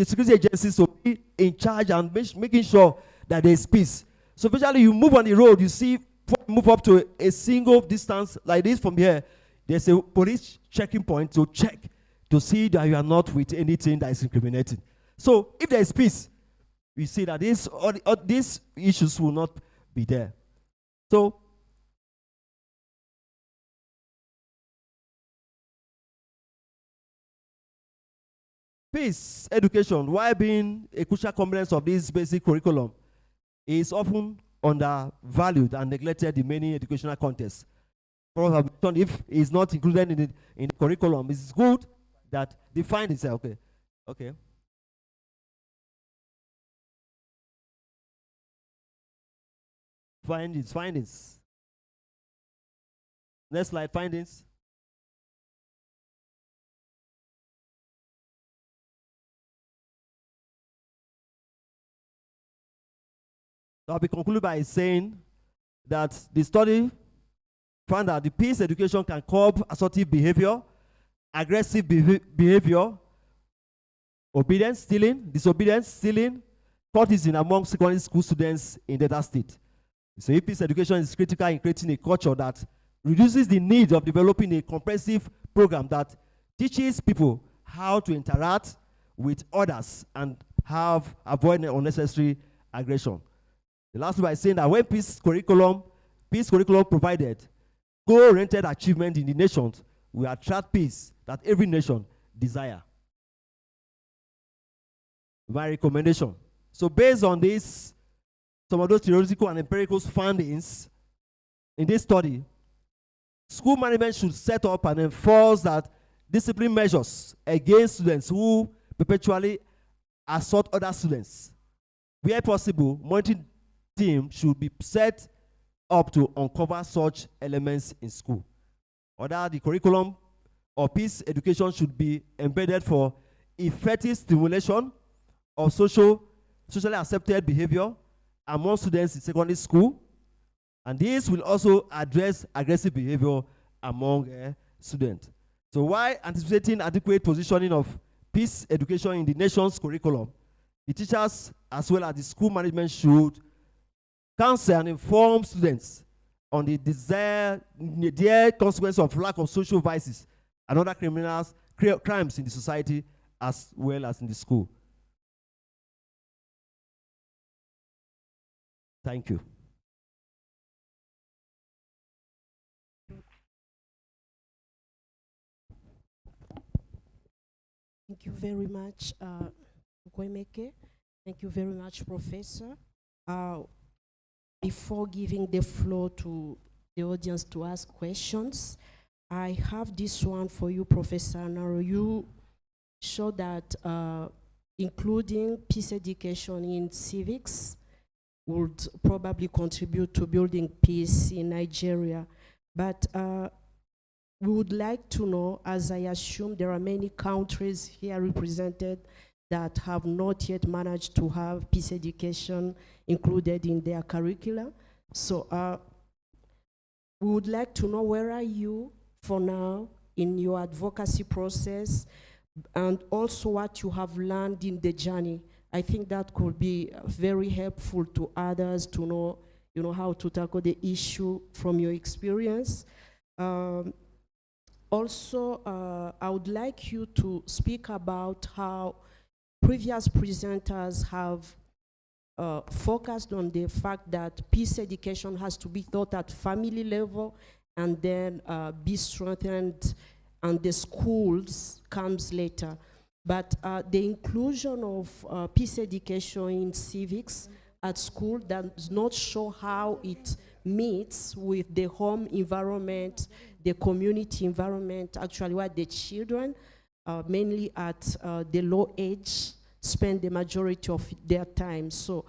H: security agencies to be in charge and making sure that there is peace. So visually, you move on the road, you see, move up to a single distance like this from here, there's a police checking point to check to see that you are not with anything that is incriminating. So if there is peace, we see that these issues will not be there. So peace education, while being a crucial component of this basic curriculum, is often undervalued and neglected in many educational contexts. If it's not included in the curriculum, it's good that the findings are okay. Okay. Findings. Next slide, findings. I'll be concluded by saying that the study found that the peace education can curb assertive behavior, aggressive behavior, obedience, stealing, disobedience, stealing, cultism among secondary school students in Delta State. So if peace education is critical in creating a culture that reduces the need of developing a comprehensive program that teaches people how to interact with others and avoid unnecessary aggression. The last by saying that when peace curriculum provided goal-oriented achievement in the nations, will attract peace that every nation desire. My recommendation. So based on this, some of those theoretical and empirical findings in this study, school management should set up and enforce that discipline measures against students who perpetually assault other students. Where possible, monitoring team should be set up to uncover such elements in school. Other, the curriculum or peace education should be embedded for effective stimulation of socially accepted behavior among students in secondary school, and this will also address aggressive behavior among students. So while anticipating adequate positioning of peace education in the nation's curriculum, the teachers as well as the school management should counsel and inform students on the dire consequence of lack of social vices and other crimes in the society as well as in the school. Thank you.
E: Thank you very much, Kwemeke. Thank you very much, Professor. Before giving the floor to the audience to ask questions, I have this one for you, Professor Naro. You show that including peace education in civics would probably contribute to building peace in Nigeria. But we would like to know, as I assume there are many countries here represented that have not yet managed to have peace education included in their curricula. So we would like to know, where are you for now in your advocacy process, and also what you have learned in the journey. I think that could be very helpful to others to know, how to tackle the issue from your experience. Also, I would like you to speak about how previous presenters have focused on the fact that peace education has to be taught at family level and then be strengthened, and the schools comes later. But the inclusion of peace education in civics at school does not show how it meets with the home environment, the community environment, actually where the children, mainly at the low age, spend the majority of their time. So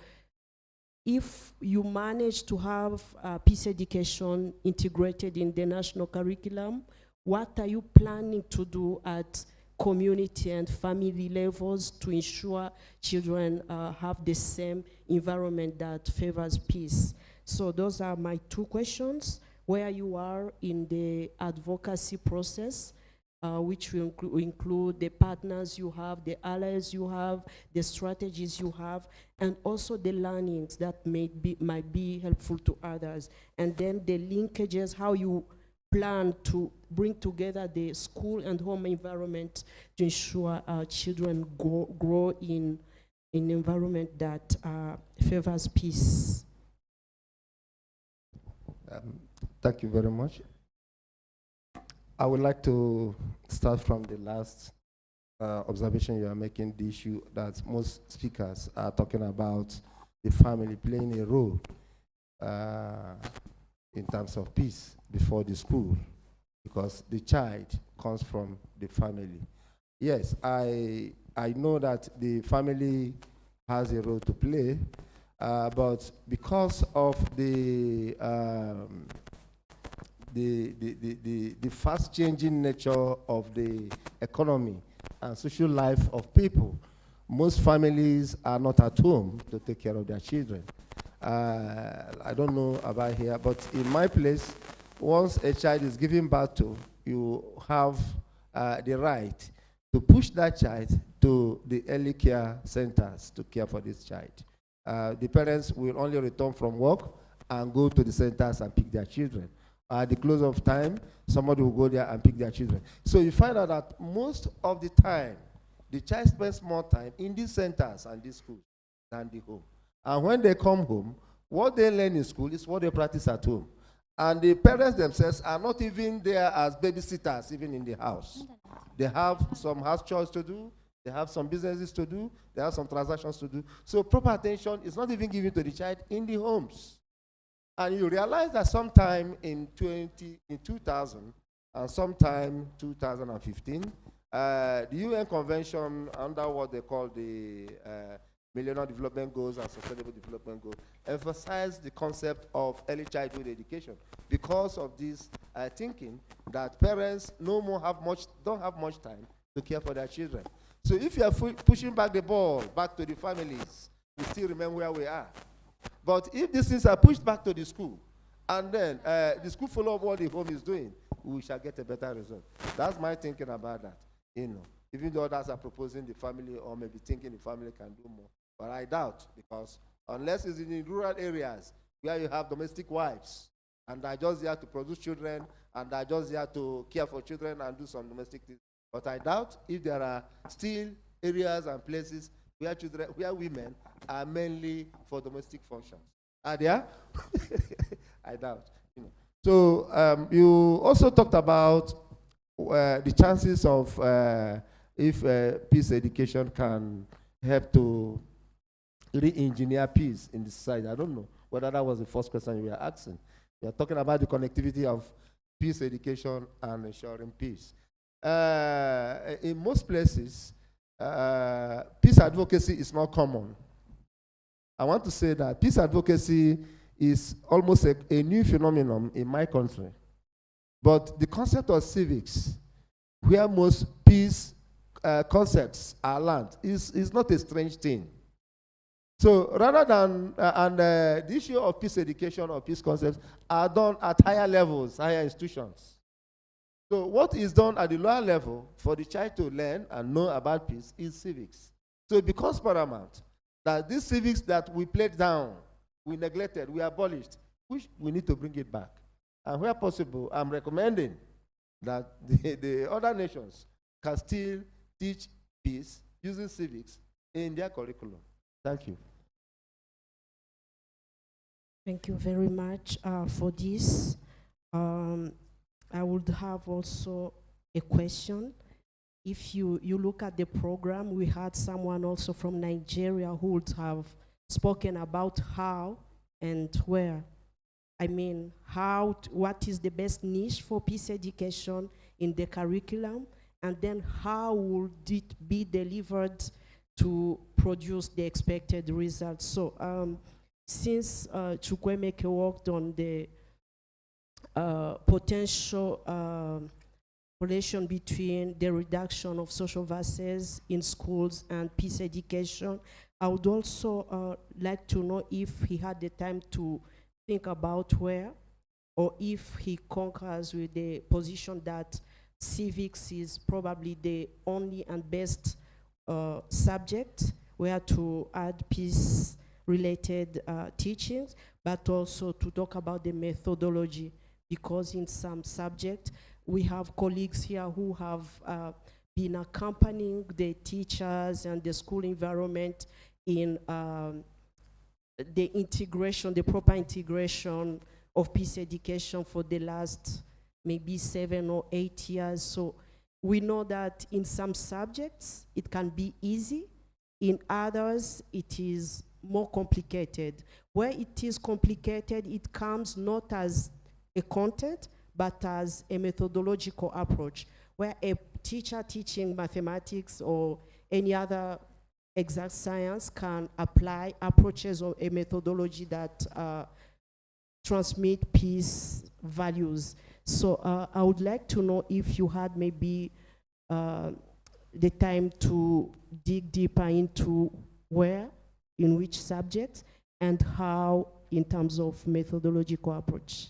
E: if you manage to have peace education integrated in the national curriculum, what are you planning to do at community and family levels to ensure children have the same environment that favors peace? So those are my two questions. where you are in the advocacy process, which will include the partners you have, the allies you have, the strategies you have, and also the learnings that might be helpful to others. And then the linkages, how you plan to bring together the school and home environment to ensure children grow in an environment that favors peace.
F: Thank you very much. I would like to start from the last observation you are making, the issue that most speakers are talking about the family playing a role in terms of peace before the school, because the child comes from the family. Yes, I know that the family has a role to play, but because of the fast changing nature of the economy and social life of people, most families are not at home to take care of their children. I don't know about here, but in my place, once a child is given birth to, you have the right to push that child to the early care centers to care for this child. The parents will only return from work and go to the centers and pick their children. At the close of time, somebody will go there and pick their children. So you find out that most of the time, the child spends more time in these centers and these schools than the home. And when they come home, what they learn in school is what they practice at home. And the parents themselves are not even there as babysitters, even in the house. They have some house chores to do, they have some businesses to do, they have some transactions to do. So proper attention is not even given to the child in the homes. And you realize that sometime in 2000 and sometime 2015, the UN Convention, under what they call the Millennium Development Goals and Sustainable Development Goals, emphasized the concept of early childhood education because of this thinking that parents don't have much time to care for their children. So if you are pushing back the ball back to the families, we still remain where we are. But if these things are pushed back to the school, and then the school follow up what the home is doing, we shall get a better result. That's my thinking about that. Even though others are proposing the family or maybe thinking the family can do more. But I doubt, because unless it's in the rural areas where you have domestic wives, and they're just there to produce children, and they're just there to care for children and do some domestic things. But I doubt if there are still areas and places where women are mainly for domestic functions. Are there? I doubt. So you also talked about the chances of if peace education can help to re-engineer peace in the society. I don't know whether that was the first question you were asking. You are talking about the connectivity of peace education and ensuring peace. In most places, peace advocacy is not common. I want to say that peace advocacy is almost a new phenomenon in my country. But the concept of civics, where most peace concepts are learned, is not a strange thing. So rather than, the issue of peace education or peace concepts are done at higher levels, higher institutions. So what is done at the lower level for the child to learn and know about peace is civics. So it becomes paramount that these civics that we played down, we neglected, we abolished, which we need to bring it back. And where possible, I'm recommending that the other nations can still teach peace using civics in their curriculum. Thank you.
E: Thank you very much for this. I would have also a question. If you look at the program, we had someone also from Nigeria who would have spoken about how and where. I mean, what is the best niche for peace education in the curriculum, and then how would it be delivered to produce the expected results? So since Chukwemeke worked on the potential relation between the reduction of social violence in schools and peace education, I would also like to know if he had the time to think about where or if he concurs with the position that civics is probably the only and best subject where to add peace-related teachings, but also to talk about the methodology, because in some subject, we have colleagues here who have been accompanying the teachers and the school environment in the integration, the proper integration of peace education for the last maybe 7 or 8 years. So we know that in some subjects it can be easy, in others it is more complicated. Where it is complicated, it comes not as a content, but as a methodological approach, where a teacher teaching mathematics or any other exact science can apply approaches or a methodology that transmit peace values. So I would like to know if you had maybe the time to dig deeper into where, in which subjects, and how in terms of methodological approach.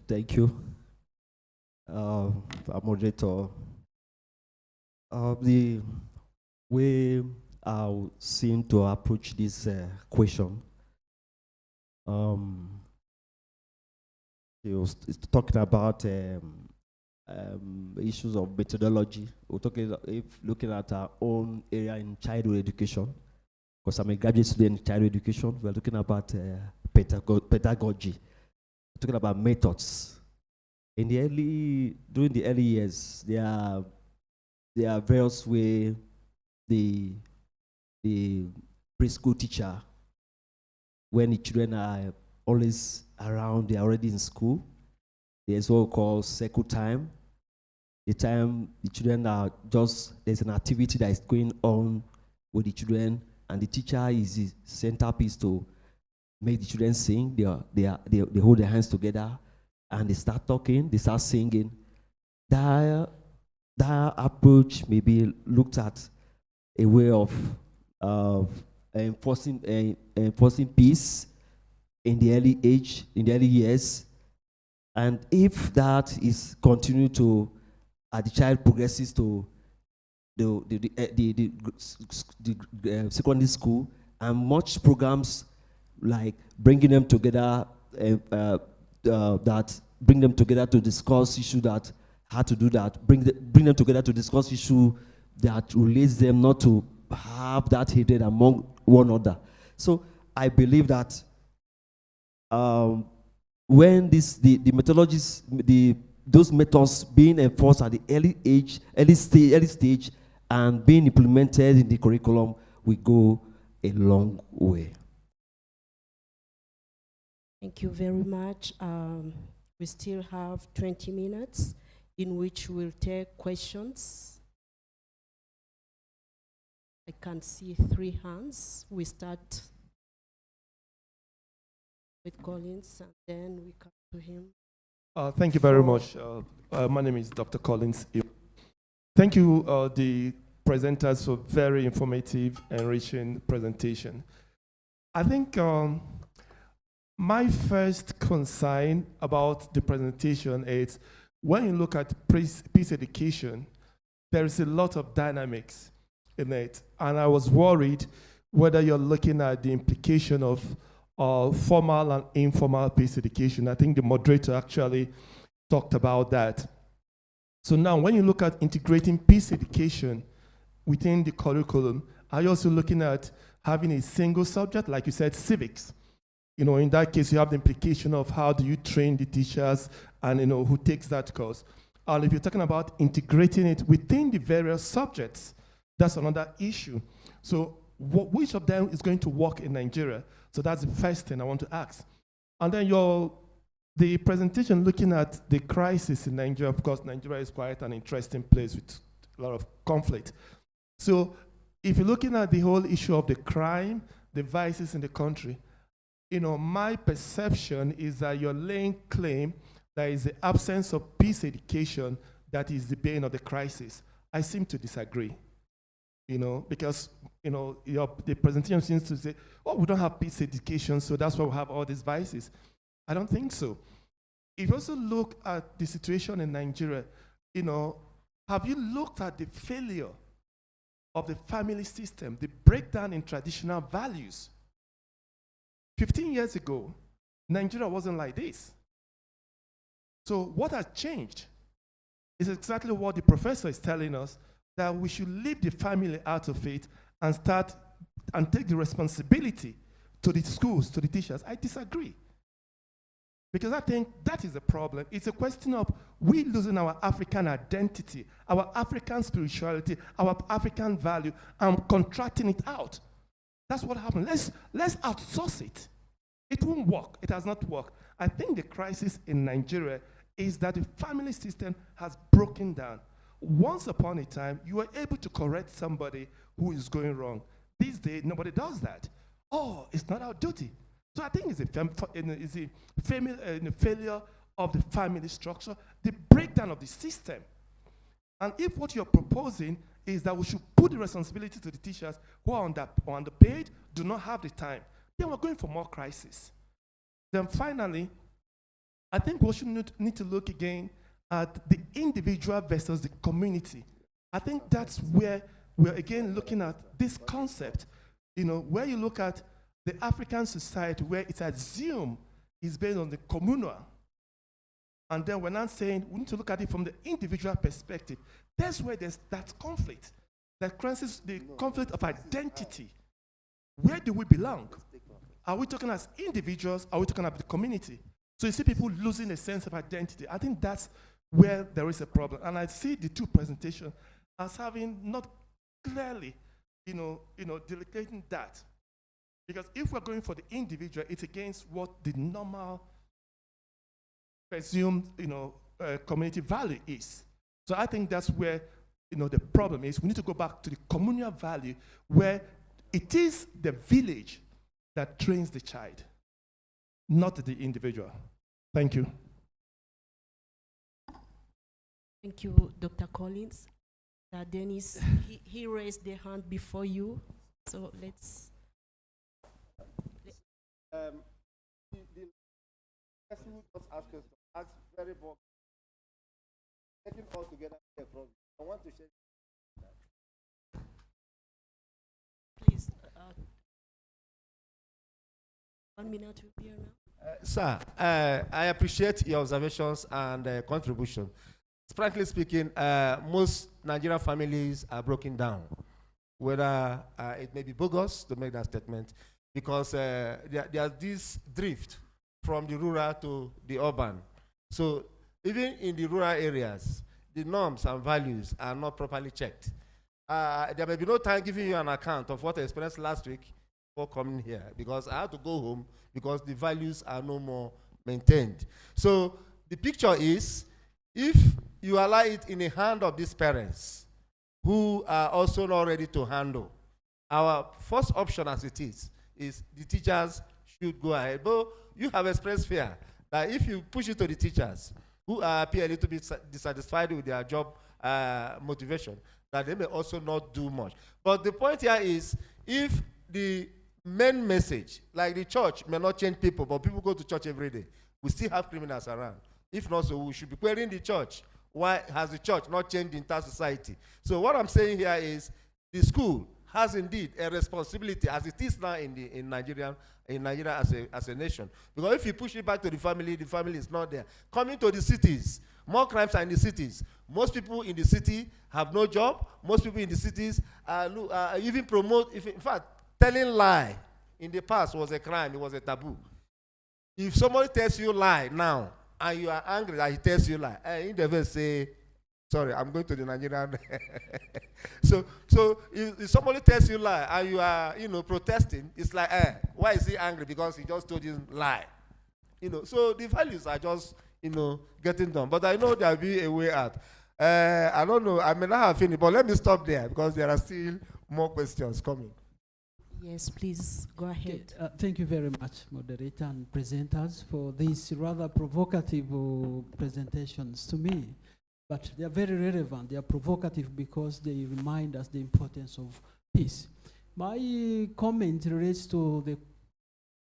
H: Thank you, moderator. The way I seem to approach this question, he was talking about issues of methodology. We're talking looking at our own area in childhood education, because I'm a graduate student in childhood education. We're looking about pedagogy. We're talking about methods. During the early years, there are various ways the preschool teacher, when the children are always around, they are already in school, there's what we call circle time. The time the children are there's an activity that is going on with the children, and the teacher is the centerpiece to make the children sing. They hold their hands together and they start talking, they start singing. That approach may be looked at a way of enforcing peace in the early years. And if that is continued to, as the child progresses to the secondary school, and much programs like bringing them together, that bring them together to discuss issue that how to do that, bring them together to discuss issue that relates them not to have that hatred among one another. So I believe that when the methodologies, those methods being enforced at the early stage and being implemented in the curriculum, we go a long way.
E: Thank you very much. We still have 20 minutes in which we'll take questions. I can see 3 hands. We start with Collins, and then we come to him.
N: Thank you very much. My name is Dr. Collins. Thank you, the presenters, for very informative, enriching presentation. I think my first concern about the presentation is when you look at peace education, there is a lot of dynamics in it. And I was worried whether you're looking at the implication of formal and informal peace education. I think the moderator actually talked about that. So now when you look at integrating peace education within the curriculum, are you also looking at having a single subject, like you said, civics? You know, in that case, you have the implication of how do you train the teachers and, you know, who takes that course. And if you're talking about integrating it within the various subjects, that's another issue. So which of them is going to work in Nigeria? So that's the first thing I want to ask. And then the presentation looking at the crisis in Nigeria, of course, Nigeria is quite an interesting place with a lot of conflict. So if you're looking at the whole issue of the crime, the vices in the country, you know, my perception is that you're laying claim that is the absence of peace education that is the bane of the crisis. I seem to disagree, you know, because, you know, the presentation seems to say, oh, we don't have peace education, so that's why we have all these vices. I don't think so. If you also look at the situation in Nigeria, have you looked at the failure of the family system, the breakdown in traditional values? 15 years ago, Nigeria wasn't like this. So what has changed is exactly what the professor is telling us, that we should leave the family out of it and start and take the responsibility to the schools, to the teachers. I disagree. Because I think that is the problem. It's a question of we losing our African identity, our African spirituality, our African value, and contracting it out. That's what happened. Let's outsource it. It won't work. It has not worked. I think the crisis in Nigeria is that the family system has broken down. Once upon a time, you were able to correct somebody who is going wrong. These days, nobody does that. Oh, it's not our duty. So I think it's a failure of the family structure, the breakdown of the system. And if what you're proposing is that we should put the responsibility to the teachers who are underpaid, do not have the time, then we're going for more crisis. Then finally, I think we should need to look again at the individual versus the community. I think that's where we're again looking at this concept, where you look at the African society where it's assumed is based on the communal. And then we're not saying we need to look at it from the individual perspective. That's where there's that conflict, that crisis, the conflict of identity. Where do we belong? Are we talking as individuals? Are we talking about the community? So you see people losing a sense of identity. I think that's where there is a problem. And I see the two presentations as having not clearly, delineating that. Because if we're going for the individual, it's against what the normal presumed, community value is. So I think that's where, the problem is. We need to go back to the communal value, where it is the village that trains the child, not the individual. Thank you.
E: Thank you, Dr. Collins. Dennis, he raised their hand before you, so let's.
F: The person who just asked us to ask very bold. Taking all together a problem. I want to share that.
E: Please, 1 minute will be enough.
F: Sir, I appreciate your observations and contribution. Frankly speaking, most Nigerian families are broken down. Whether it may be bogus to make that statement, because there's this drift from the rural to the urban. So even in the rural areas, the norms and values are not properly checked. There may be no time giving you an account of what I experienced last week before coming here, because I had to go home because the values are no more maintained. So the picture is, if you allow it in the hand of these parents who are also not ready to handle, our first option as it is the teachers should go ahead. But you have expressed fear that if you push it to the teachers who appear a little bit dissatisfied with their job motivation, that they may also not do much. But the point here is, if the main message, like the church may not change people, but people go to church every day, we still have criminals around. If not so, we should be querying the church. Why has the church not changed the entire society? So what I'm saying here is, the school has indeed a responsibility, as it is now in Nigeria as a nation. Because if you push it back to the family is not there. Coming to the cities, more crimes are in the cities. Most people in the city have no job. Most people in the cities even promote, in fact, telling lie in the past was a crime, it was a taboo. If somebody tells you lie now, and you are angry that he tells you lie, you never say, sorry, I'm going to the Nigerian. so if somebody tells you lie and you are, protesting, it's like, why is he angry? Because he just told you lie. So the values are just, getting done. But I know there'll be a way out. I don't know, I may not have finished, but let me stop there because there are still more questions coming.
E: Yes, please, go ahead.
K: Okay, thank you very much, moderator and presenters, for these rather provocative presentations to me. But they are very relevant. They are provocative because they remind us the importance of peace. My comment relates to the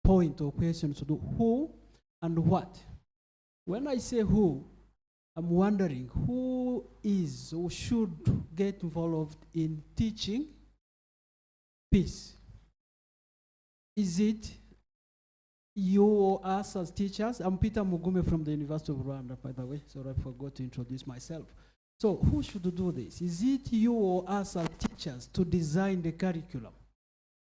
K: point or question to who and what. When I say who, I'm wondering who is or should get involved in teaching peace. Is it you or us as teachers? I'm Peter Mugume from the University of Rwanda, by the way, so I forgot to introduce myself. So who should do this? Is it you or us as teachers to design the curriculum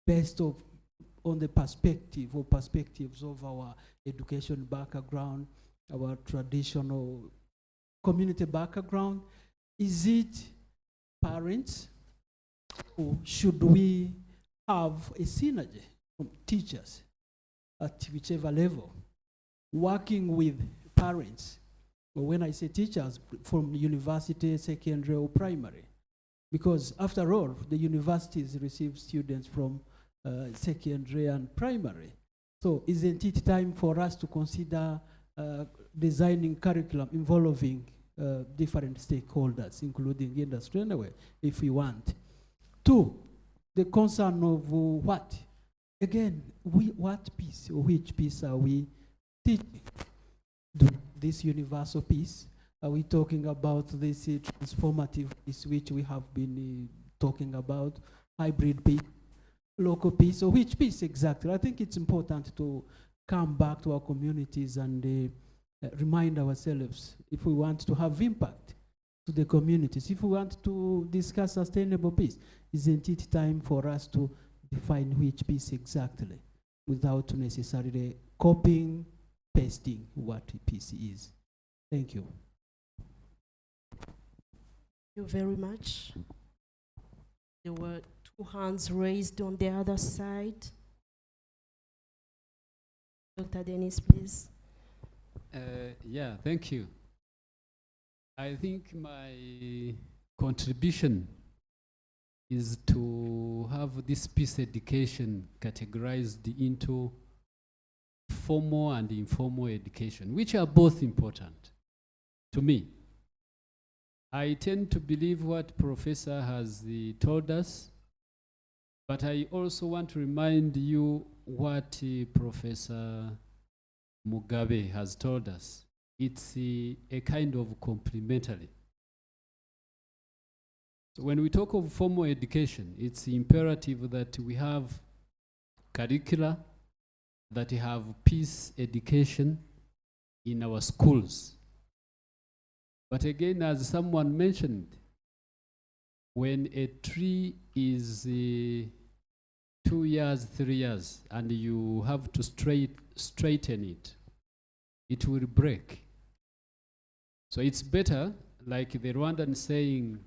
K: based on the perspective or perspectives of our education background, our traditional community background? Is it parents, or should we have a synergy from teachers at whichever level, working with parents? But when I say teachers, from university, secondary, or primary, because after all, the universities receive students from secondary and primary. So isn't it time for us to consider designing curriculum involving different stakeholders, including industry anyway, if we want? Two, the concern of what? Again, what piece or which piece are we teaching? This universal peace? Are we talking about this transformative peace which we have been talking about, hybrid peace, local peace, or which peace exactly? I think it's important to come back to our communities and remind ourselves if we want to have impact to the communities, if we want to discuss sustainable peace, isn't it time for us to define which peace exactly without necessarily copying, pasting what peace is? Thank you.
E: Thank you very much. There were two hands raised on the other side. Dr. Dennis, please.
C: Yeah, thank you. I think my contribution is to have this peace education categorized into formal and informal education, which are both important to me. I tend to believe what Professor has told us, but I also want to remind you what Professor Mugabe has told us. It's a kind of complementary. So when we talk of formal education, it's imperative that we have curricula, that we have peace education in our schools. But again, as someone mentioned, when a tree is 2 years, 3 years, and you have to straighten it, it will break. So it's better, like the Rwandan saying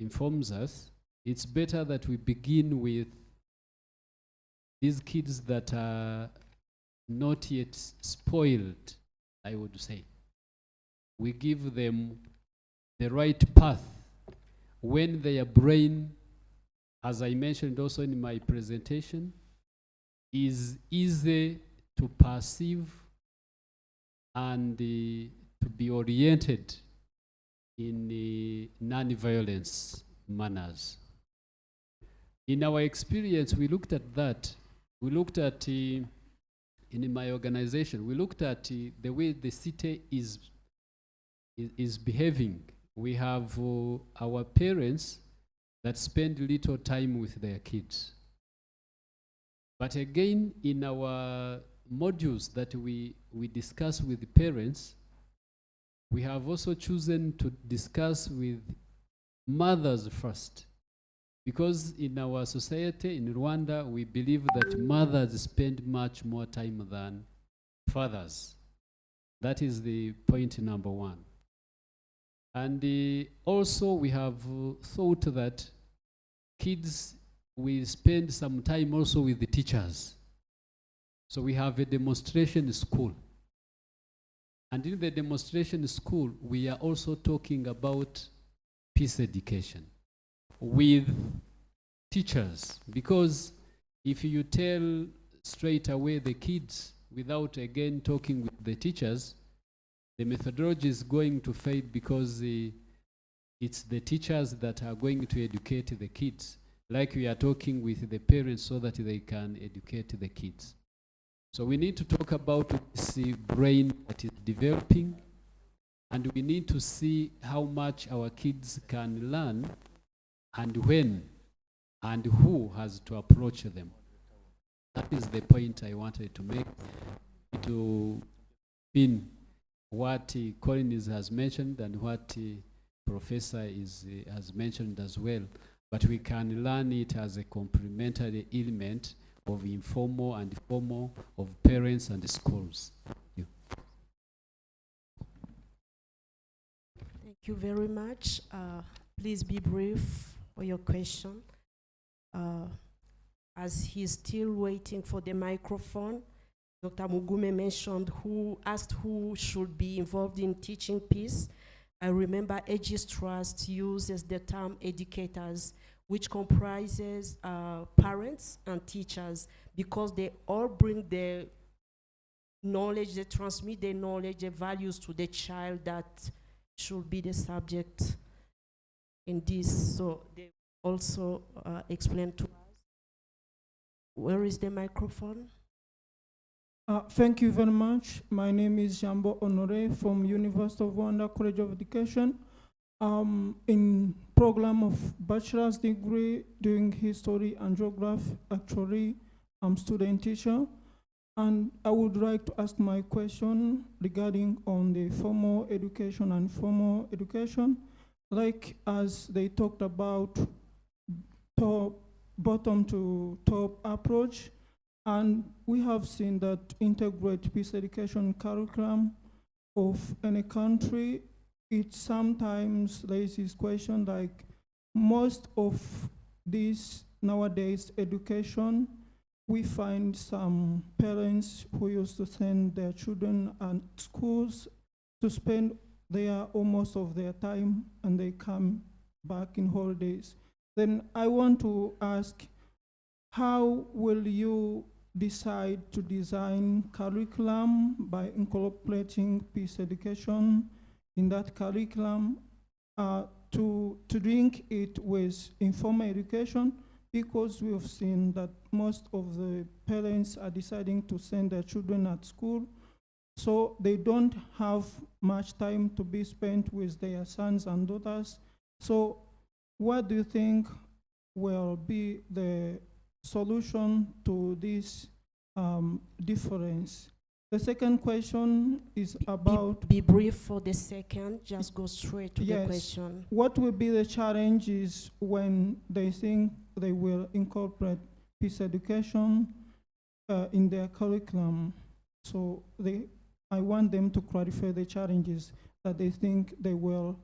C: informs us, it's better that we begin with these kids that are not yet spoiled, I would say. We give them the right path when their brain, as I mentioned also in my presentation, is easy to perceive and to be oriented in non-violence manners. In our experience, we looked at that. We looked at, in my organization, we looked at the way the city is behaving. We have our parents that spend little time with their kids. But again, in our modules that we discuss with the parents, we have also chosen to discuss with mothers first. Because in our society, in Rwanda, we believe that mothers spend much more time than fathers. That is the point number one. And also we have thought that kids will spend some time also with the teachers. So we have a demonstration school. And in the demonstration school, we are also talking about peace education with teachers. Because if you tell straight away the kids without again talking with the teachers, the methodology is going to fail because it's the teachers that are going to educate the kids, like we are talking with the parents so that they can educate the kids. So we need to talk about this brain that is developing, and we need to see how much our kids can learn and when and who has to approach them. That is the point I wanted to make. To pin what Collins has mentioned and what Professor has mentioned as well, but we can learn it as a complementary element of informal and formal, of parents and schools. Thank you.
E: Thank you very much. Please be brief for your question. As he's still waiting for the microphone, Dr. Mugume mentioned asked who should be involved in teaching peace. I remember Aegis Trust uses the term educators, which comprises parents and teachers, because they all bring their knowledge, they transmit their knowledge, their values to the child that should be the subject in this. So they also explain to us. Where is the microphone?
P: Thank you very much. My name is Jambo Honore from University of Rwanda College of Education. In program of bachelor's degree doing history and geography. Actually, I'm student teacher, and I would like to ask my question regarding on the formal education and formal education. Like as they talked about bottom to top approach, and we have seen that integrate peace education curriculum of any country, it sometimes raises question like most of this nowadays education, we find some parents who used to send their children at schools to spend there almost of their time and they come back in holidays. Then I want to ask, how will you decide to design curriculum by incorporating peace education in that curriculum to link it with informal education? Because we have seen that most of the parents are deciding to send their children at school, so they don't have much time to be spent with their sons and daughters. So what do you think will be the solution to this difference? The second question is about...
E: Be brief for the second, just go straight to the question.
P: What will be the challenges when they think they will incorporate peace education in their curriculum? So I want them to clarify the challenges that they think they will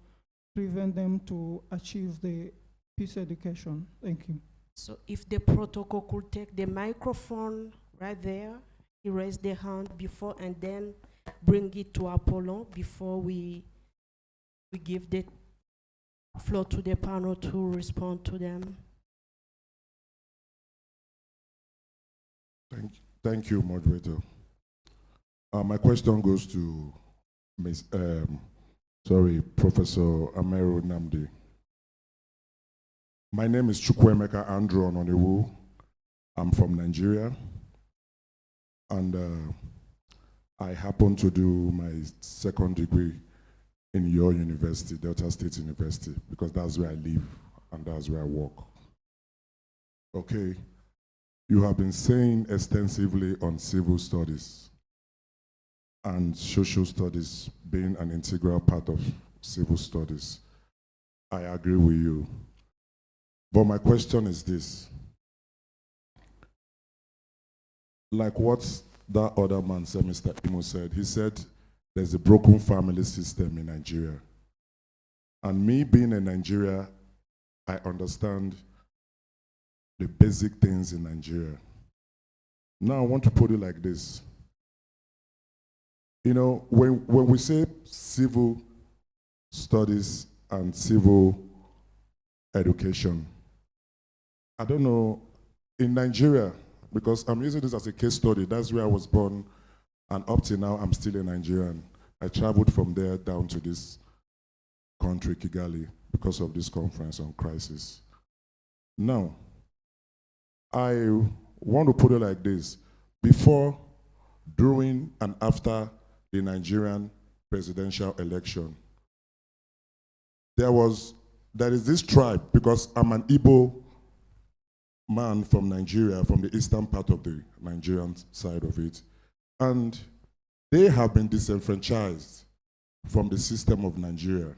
P: prevent them to achieve the peace education. Thank you.
E: So if the protocol could take the microphone right there, he raised the hand before, and then bring it to Apollon before we give the floor to the panel to respond to them.
Q: Thank you, moderator. My question goes to Professor Ameru Namdi. My name is Chukwemeka Andrew Ononewu. I'm from Nigeria, and I happen to do my second degree in your university, Delta State University, because that's where I live and that's where I work. Okay, you have been saying extensively on civil studies and social studies being an integral part of civil studies. I agree with you. But my question is this. Like what that other man said, Mr. Imo said, he said there's a broken family system in Nigeria. And me being in Nigeria, I understand the basic things in Nigeria. Now I want to put it like this. You know, when we say civil studies and civil education, I don't know, in Nigeria, because I'm using this as a case study, that's where I was born, and up till now, I'm still a Nigerian. I traveled from there down to this country, Kigali, because of this conference on crisis. Now, I want to put it like this. Before during and after the Nigerian presidential election. There is this tribe, because I'm an Igbo man from Nigeria, from the eastern part of the Nigerian side of it, and they have been disenfranchised from the system of Nigeria.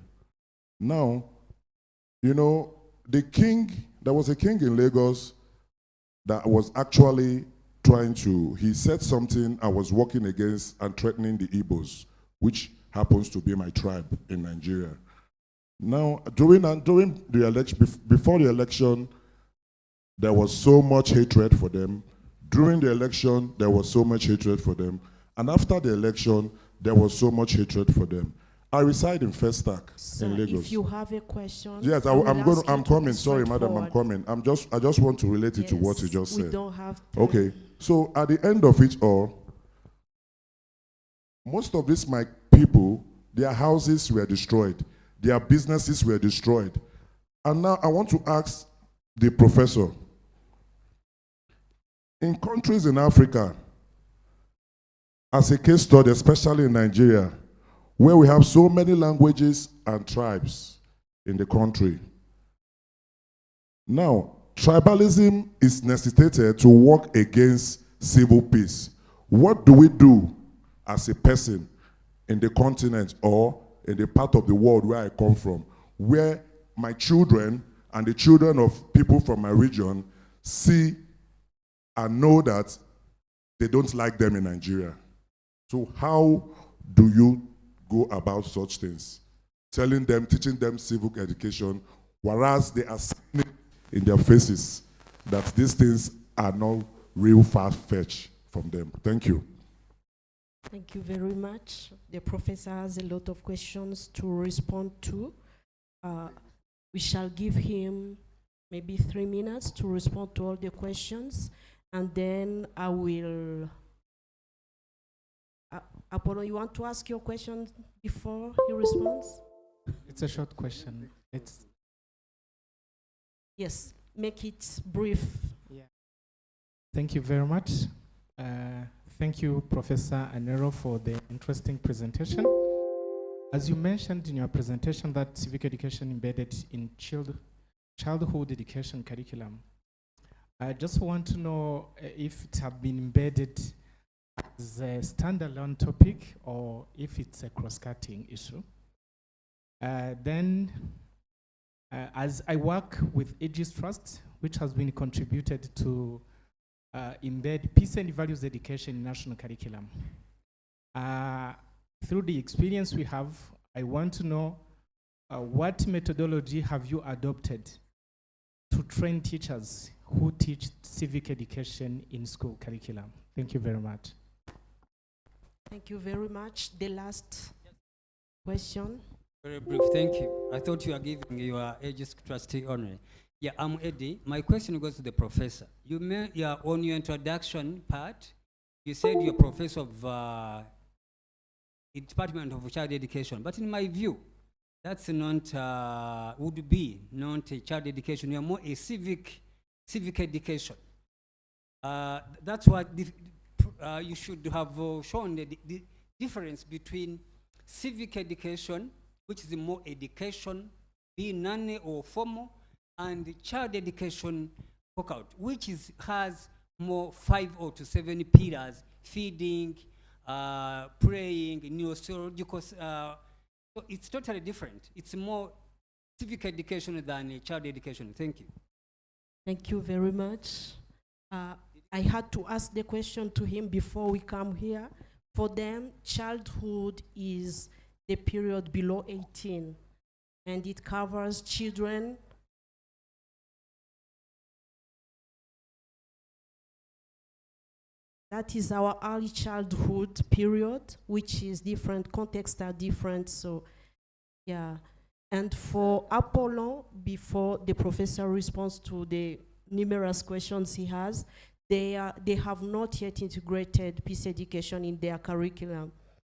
Q: Now, you know, there was a king in Lagos that was actually he said something I was working against and threatening the Igbos, which happens to be my tribe in Nigeria. Now, during the election, before the election, there was so much hatred for them. During the election, there was so much hatred for them. And after the election, there was so much hatred for them. I reside in Festac in Lagos.
E: If you have a question,
Q: yes, I'm coming. Sorry, madam, I'm coming. I just want to relate it to what you just said.
E: We don't have time.
Q: Okay, so at the end of it all, most of these my people, their houses were destroyed, their businesses were destroyed. And now I want to ask the professor, in countries in Africa, as a case study, especially in Nigeria, where we have so many languages and tribes in the country. Now, tribalism is necessitated to work against civil peace. What do we do as a person in the continent or in the part of the world where I come from, where my children and the children of people from my region see and know that they don't like them in Nigeria? So how do you go about such things? Telling them, teaching them civic education, whereas they are seeing in their faces that these things are not real far-fetched from them. Thank you.
E: Thank you very much. The professor has a lot of questions to respond to. We shall give him maybe 3 minutes to respond to all the questions, and then I will... Apollo, you want to ask your question before he responds?
R: It's a short question.
E: Yes, make it brief.
R: Yeah. Thank you very much. Thank you, Professor Anero, for the interesting presentation. As you mentioned in your presentation that civic education embedded in childhood education curriculum, I just want to know if it have been embedded as a standalone topic or if it's a cross-cutting issue. Then, as I work with Aegis Trust, which has been contributed to embed peace and values education in national curriculum. Through the experience we have, I want to know what methodology have you adopted to train teachers who teach civic education in school curriculum? Thank you very much.
E: Thank you very much. The last question.
T: Very brief, thank you. I thought you were giving your Aegis trustee only. Yeah, I'm Eddie. My question goes to the professor. On your introduction part, you said you're a professor of Department of Child Education, but in my view, that's not, would be not a child education. You're more a civic education. That's what you should have shown the difference between civic education, which is more education, be non or formal, and the child education workout, which has more 5 or 7 pillars: feeding, praying, neurological. So it's totally different. It's more civic education than child education. Thank you.
E: Thank you very much. I had to ask the question to him before we come here. For them, childhood is the period below 18, and it covers children that is our early childhood period, which is different, contexts are different, so yeah. And for Apollon, before the professor responds to the numerous questions he has, they have not yet integrated peace education in their curriculum.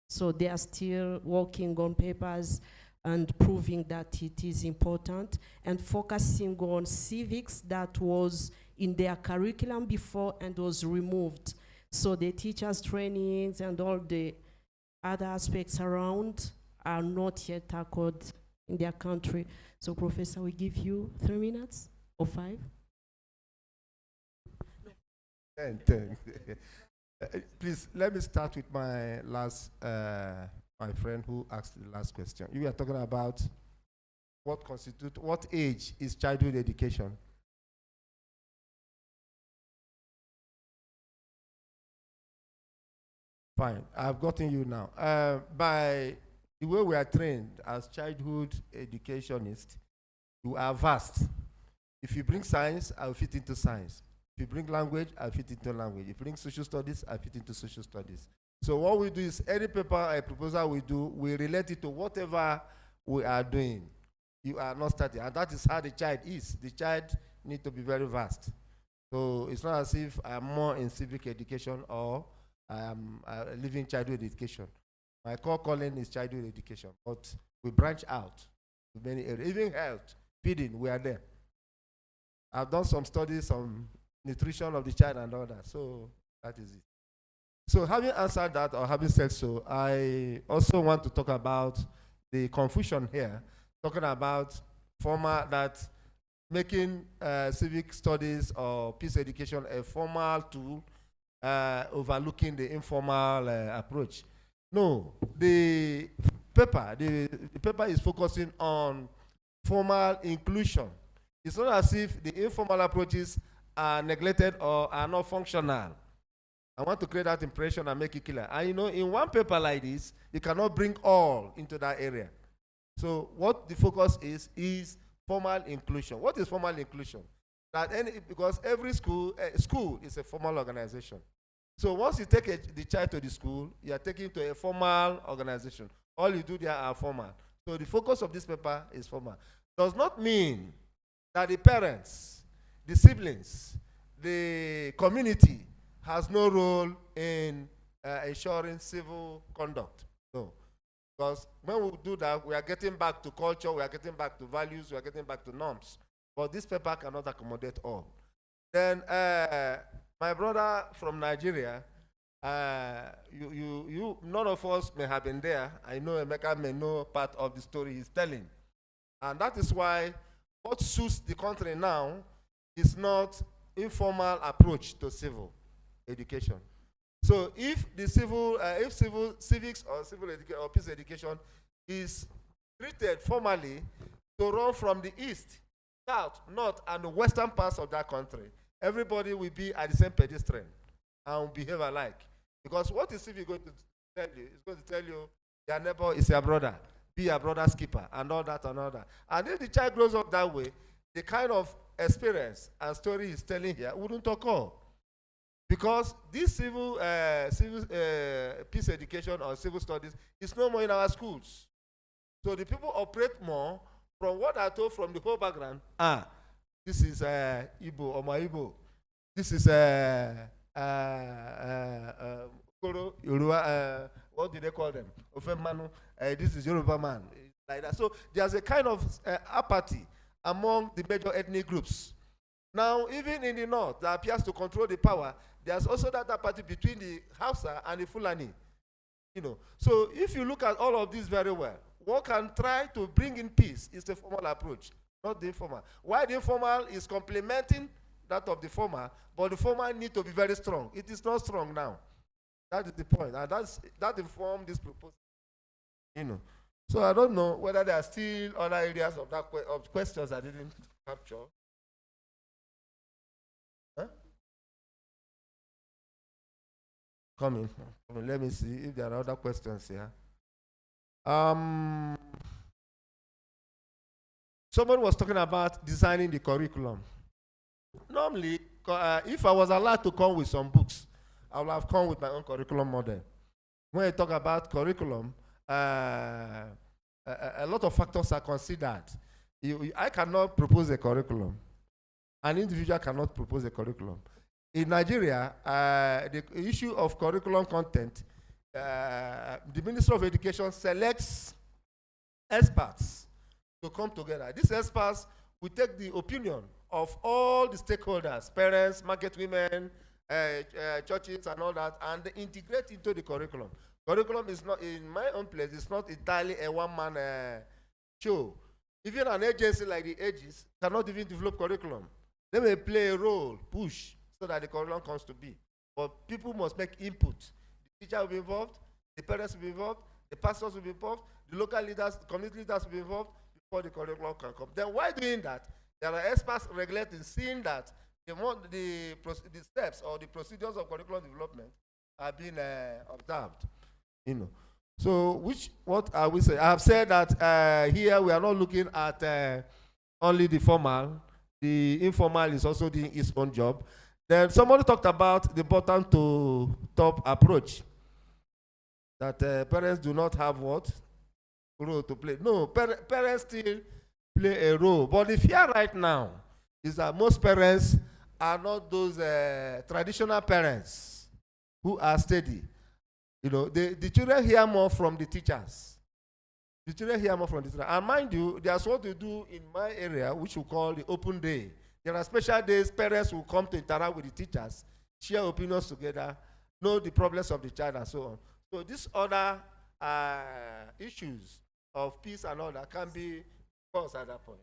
E: So they are still working on papers and proving that it is important and focusing on civics that was in their curriculum before and was removed. So the teachers' trainings and all the other aspects around are not yet tackled in their country. So, Professor, we give you 3 minutes or 5.
F: 10. Please, let me start with my last, my friend who asked the last question. You were talking about what age is childhood education? Fine, I've gotten you now. By the way we are trained as childhood educationists, you are vast. If you bring science, I'll fit into science. If you bring language, I'll fit into language. If you bring social studies, I'll fit into social studies. So what we do is any paper or proposal we do, we relate it to whatever we are doing. You are not starting, and that is how the child is. The child needs to be very vast. So it's not as if I'm more in civic education or I am living childhood education. My core calling is childhood education, but we branch out to many areas. Even health, feeding, we are there. I've done some studies on nutrition of the child and all that, so that is it. So having answered that, or having said so, I also want to talk about the confusion here, talking about making civic studies or peace education a formal tool, overlooking the informal approach. No, the paper is focusing on formal inclusion. It's not as if the informal approaches are neglected or are not functional. I want to create that impression and make it clear. And you know, in one paper like this, you cannot bring all into that area. So what the focus is formal inclusion. What is formal inclusion? Because every school is a formal organization. So once you take the child to the school, you are taking to a formal organization. All you do there are formal. So the focus of this paper is formal. Does not mean that the parents, the siblings, the community has no role in ensuring civil conduct. No. Because when we do that, we are getting back to culture, we are getting back to values, we are getting back to norms. But this paper cannot accommodate all. Then my brother from Nigeria, none of us may have been there. I know Emeka may know part of the story he's telling. And that is why what suits the country now is not informal approach to civil education. So if the civics or civil education or peace education is treated formally to run from the east, south, north, and the western parts of that country, everybody will be at the same pedestrian and behave alike. Because what is civic going to tell you? It's going to tell you your neighbor is your brother, be your brother's keeper, and all that and all that. And if the child grows up that way, the kind of experience and story he's telling here wouldn't occur. Because this peace education or civil studies is no more in our schools. So the people operate more from what I told from the whole background. This is Igbo or my Igbo. This is Koro, Yoruba, what do they call them? Ofemanu. This is Yoruba man. Like that. So there's a kind of apathy among the major ethnic groups. Now, even in the north, that appears to control the power, there's also that apathy between the Hausa and the Fulani. You know, so if you look at all of this very well, one can try to bring in peace is the formal approach, not the informal. Why the informal is complementing that of the formal, but the formal need to be very strong. It is not strong now. That is the point, and that informed this proposal. You know, so I don't know whether there are still other areas of that of questions I didn't capture. Huh? Come in. Let me see if there are other questions here. Someone was talking about designing the curriculum. Normally, if I was allowed to come with some books, I would have come with my own curriculum model. When I talk about curriculum, a lot of factors are considered. I cannot propose a curriculum. An individual cannot propose a curriculum. In Nigeria, the issue of curriculum content, the Ministry of Education selects experts to come together. These experts will take the opinion of all the stakeholders, parents, market women, churches and all that, and they integrate into the curriculum. Curriculum is not, in my own place, it's not entirely a one-man show. Even an agency like the Aegis cannot even develop curriculum. They may play a role, push, so that the curriculum comes to be. But people must make input. The teacher will be involved, the parents will be involved, the pastors will be involved, the local leaders, the community leaders will be involved before the curriculum can come. Then while doing that, there are experts regulating, seeing that the steps or the procedures of curriculum development are being observed. You know. So what I will say, I have said that here we are not looking at only the formal. The informal is also doing its own job. Then somebody talked about the bottom to top approach. That parents do not have what? Role to play. No, parents still play a role. But the fear right now is that most parents are not those traditional parents who are steady. You know, the children hear more from the teachers. The children hear more from the teachers. And mind you, there's what we do in my area, which we call the open day. There are special days parents will come to interact with the teachers, share opinions together, know the problems of the child and so on. So these other issues of peace and all that can be discussed at that point.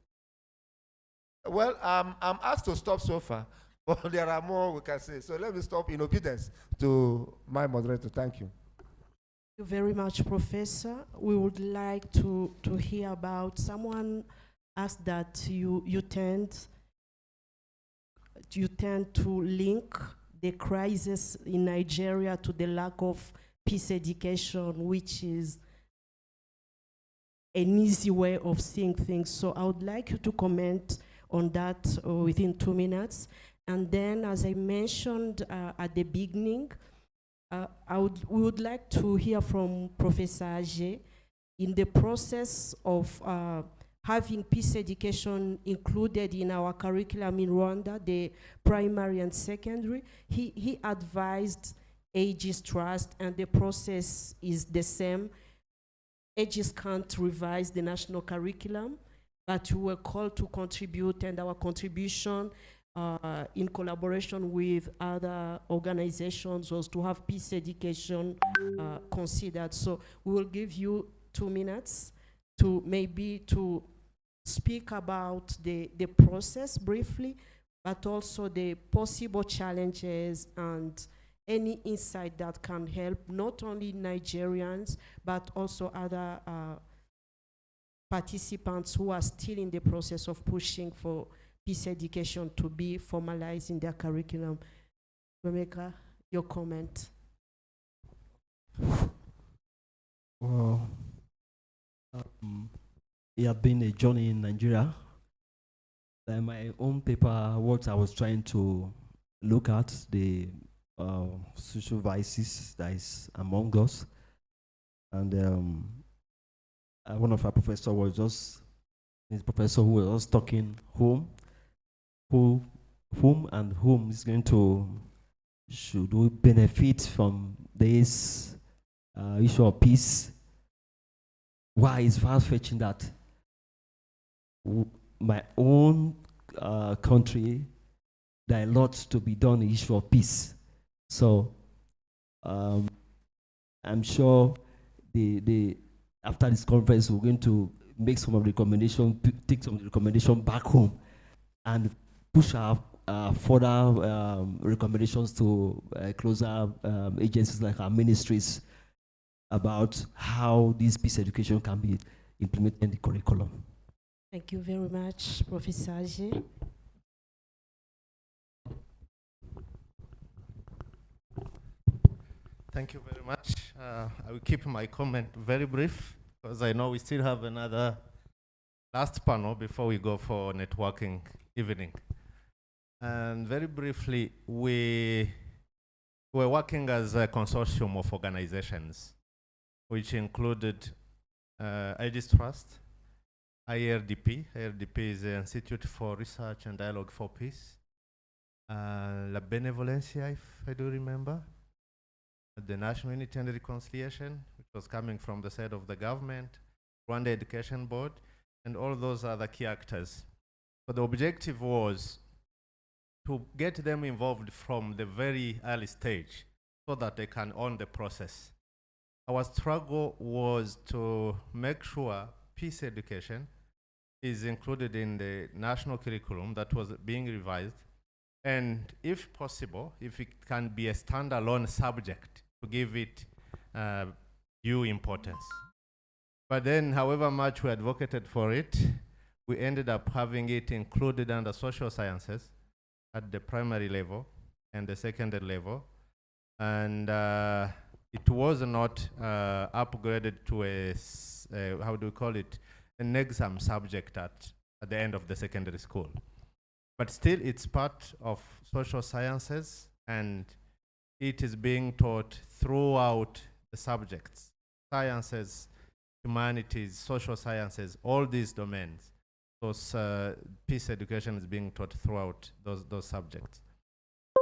F: Well, I'm asked to stop so far, but there are more we can say. So let me stop in obedience to my moderator. Thank you.
E: Thank you very much, Professor. We would like to hear about, someone asked that you tend to link the crisis in Nigeria to the lack of peace education, which is an easy way of seeing things. So I would like you to comment on that within 2 minutes. And then, as I mentioned at the beginning, we would like to hear from Professor Age in the process of having peace education included in our curriculum in Rwanda, the primary and secondary. He advised Aegis Trust, and the process is the same. Aegis can't revise the national curriculum, but we were called to contribute, and our contribution in collaboration with other organizations was to have peace education considered. So we will give you 2 minutes to speak about the process briefly, but also the possible challenges and any insight that can help not only Nigerians, but also other participants who are still in the process of pushing for peace education to be formalized in their curriculum. Rebecca, your comment.
H: Well, it has been a journey in Nigeria. In my own paper, what I was trying to look at, the social vices that is among us. And one of our professors was just, his professor who was just talking whom is going to, should we benefit from this issue of peace? Why is far-fetching that my own country, there are lots to be done in the issue of peace. So I'm sure after this conference, we're going to make some of the recommendations, take some of the recommendations back home and push our further recommendations to closer agencies like our ministries about how this peace education can be implemented in the curriculum.
E: Thank you very much, Professor Age.
B: Thank you very much. I will keep my comment very brief because I know we still have another last panel before we go for networking evening. And very briefly, we were working as a consortium of organizations, which included Aegis Trust, IRDP. IRDP is the Institute for Research and Dialogue for Peace. La Benevolencia, if I do remember. The National Unity and Reconciliation, which was coming from the side of the government, Rwanda Education Board, and all those other key actors. So the objective was
S: to get them involved from the very early stage so that they can own the process. Our struggle was to make sure peace education is included in the national curriculum that was being revised, and if possible, if it can be a standalone subject, to give it due importance. But then, however much we advocated for it, we ended up having it included under social sciences at the primary level and the secondary level, and it was not upgraded to a how do we call it, an exam subject at the end of the secondary school. But still, it's part of social sciences, and it is being taught throughout the subjects: sciences, humanities, social sciences, all these domains. Those peace education is being taught throughout those subjects.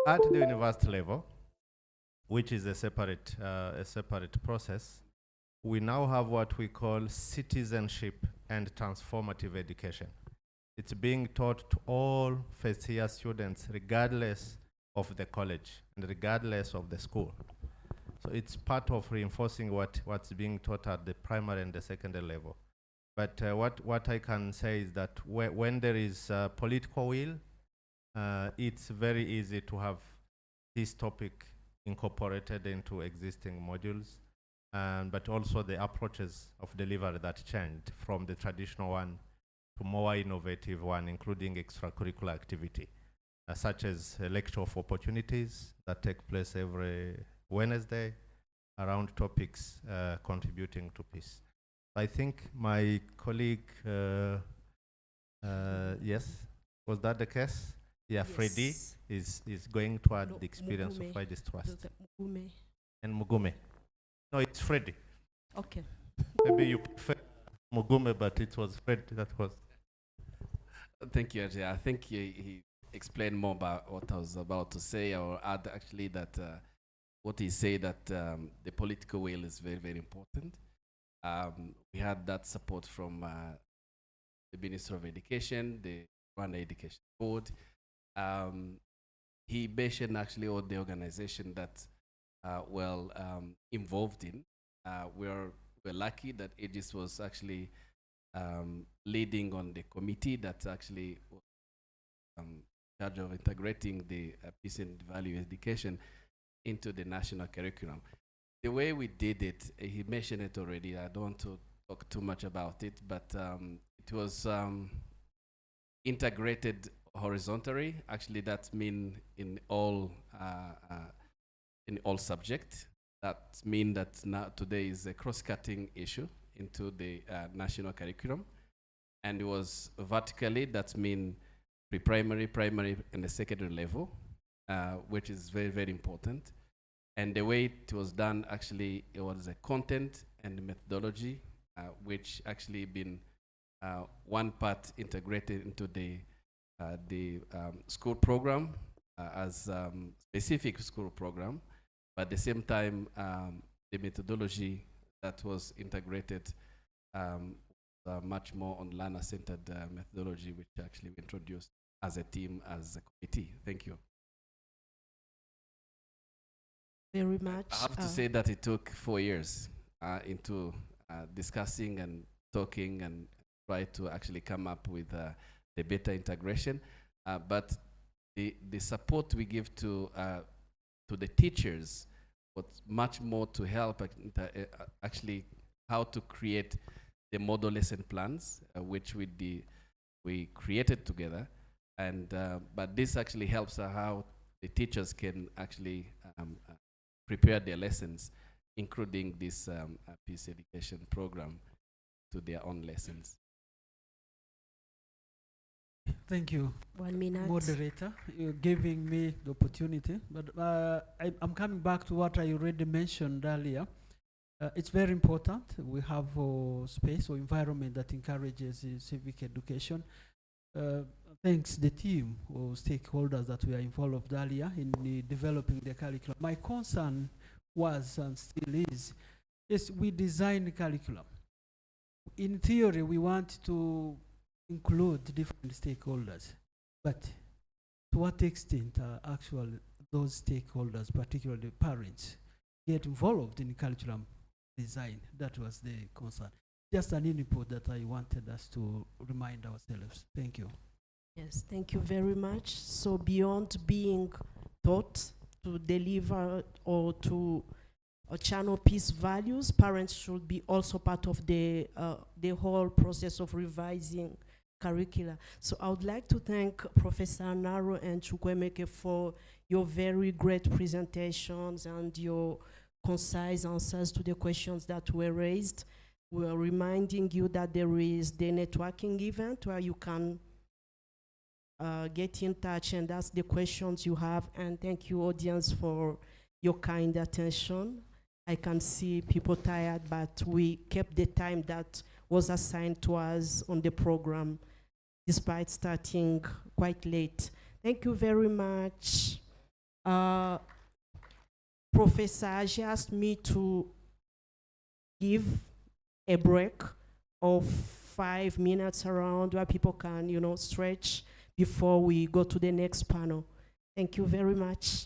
S: At the university level, which is a separate process, we now have what we call citizenship and transformative education. It's being taught to all first-year students, regardless of the college and regardless of the school. So it's part of reinforcing what's being taught at the primary and the secondary level. But what I can say is that when there is political will, it's very easy to have this topic incorporated into existing modules, but also the approaches of delivery that changed from the traditional one to more innovative one, including extracurricular activity, such as a lecture of opportunities that take place every Wednesday around topics contributing to peace. I think my colleague, yes, was that the case? Yeah, yes. Freddie is going to add the experience
E: Mugume.
S: of Friday's Trust.
E: Mugume.
S: And Mugume. No, it's Freddie.
E: Okay.
S: Maybe you prefer Mugume, but it was Fred that was.
U: Thank you, Ajay. I think he explained more about what I was about to say, or add actually that what he said, that the political will is very, very important. We had that support from the Minister of Education, the Rwanda Education Board. He mentioned actually all the organization that involved in. We're lucky that Aegis was actually leading on the committee that actually was in charge of integrating the peace and value education into the national curriculum. The way we did it, he mentioned it already, I don't want to talk too much about it, but it was integrated horizontally. Actually, that means in all subjects. That means that now today is a cross-cutting issue into the national curriculum. And it was vertically, that means pre-primary, primary, and the secondary level, which is very, very important. And the way it was done, actually, it was a content and methodology, which actually been one part integrated into the school program as specific school program, but at the same time, the methodology that was integrated much more on learner-centered methodology, which actually we introduced as a team, as a committee. Thank you.
E: Very much.
U: I have to say that it took 4 years into discussing and talking and try to actually come up with the better integration. But the support we give to the teachers was much more to help actually how to create the model lesson plans, which we created together. And but this actually helps how the teachers can actually prepare their lessons, including this peace education program, to their own lessons.
K: Thank you.
E: 1 minute.
K: Moderator, you're giving me the opportunity. But I'm coming back to what I already mentioned earlier. It's very important. We have a space or environment that encourages civic education. Thanks the team or stakeholders that were involved earlier in developing the curriculum. My concern was and still is we design curriculum. In theory, we want to include different stakeholders, but to what extent actually those stakeholders, particularly parents, get involved in curriculum design. That was the concern. Just an input that I wanted us to remind ourselves. Thank you.
E: Yes, thank you very much. So beyond being taught to deliver or to channel peace values, parents should be also part of the whole process of revising curricula. So I would like to thank Professor Anaro and Chukwemeke for your very great presentations and your concise answers to the questions that were raised. We are reminding you that there is the networking event where you can get in touch and ask the questions you have. And thank you, audience, for your kind attention. I can see people tired, but we kept the time that was assigned to us on the program, despite starting quite late. Thank you very much. Professor Aji asked me to give a break of 5 minutes around where people can, stretch before we go to the next panel. Thank you very much.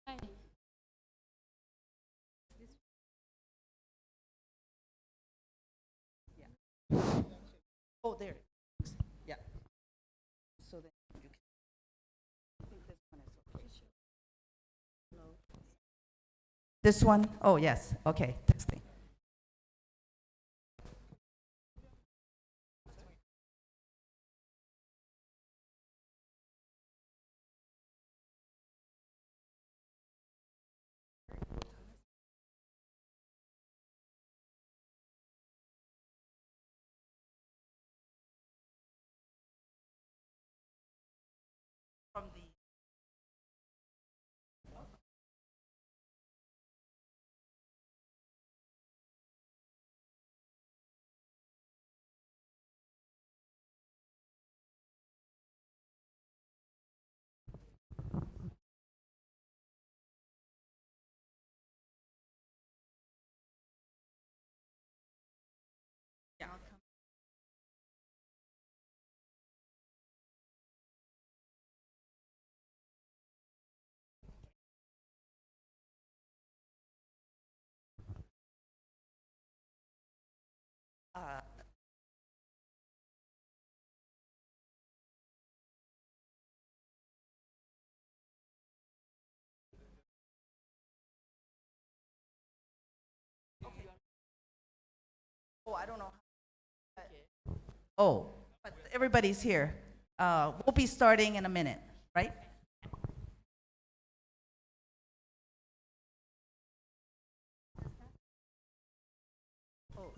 I: Hi.
M: Oh, there. Yeah. So then you can. I think this one is okay. This one? Oh, yes. Okay. Testing. From the yeah, I'll come. Uh, oh, I don't know. Oh, but everybody's here. We'll be starting in a minute, right? Oh.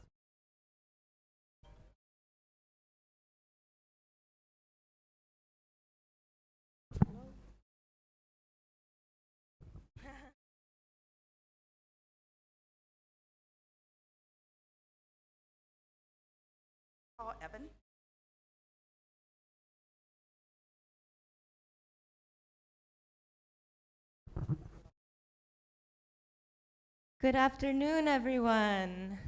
M: Oh, Evan?
W: Good afternoon, everyone.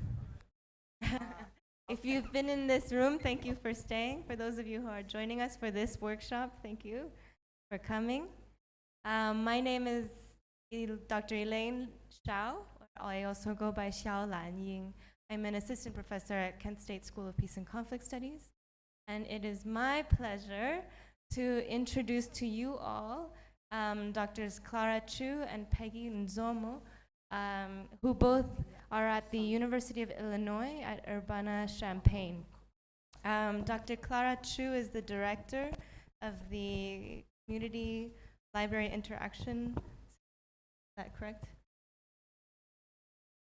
W: If you've been in this room, thank you for staying. For those of you who are joining us for this workshop, thank you for coming. My name is Dr. Elaine Xiao. I also go by Xiao Lan Ying. I'm an assistant professor at Kent State School of Peace and Conflict Studies. And it is my pleasure to introduce to you all Drs. Clara Chu and Peggy Nzomo, who both are at the University of Illinois at Urbana-Champaign. Dr. Clara Chu is the director of the Community Library Interaction. Is that correct?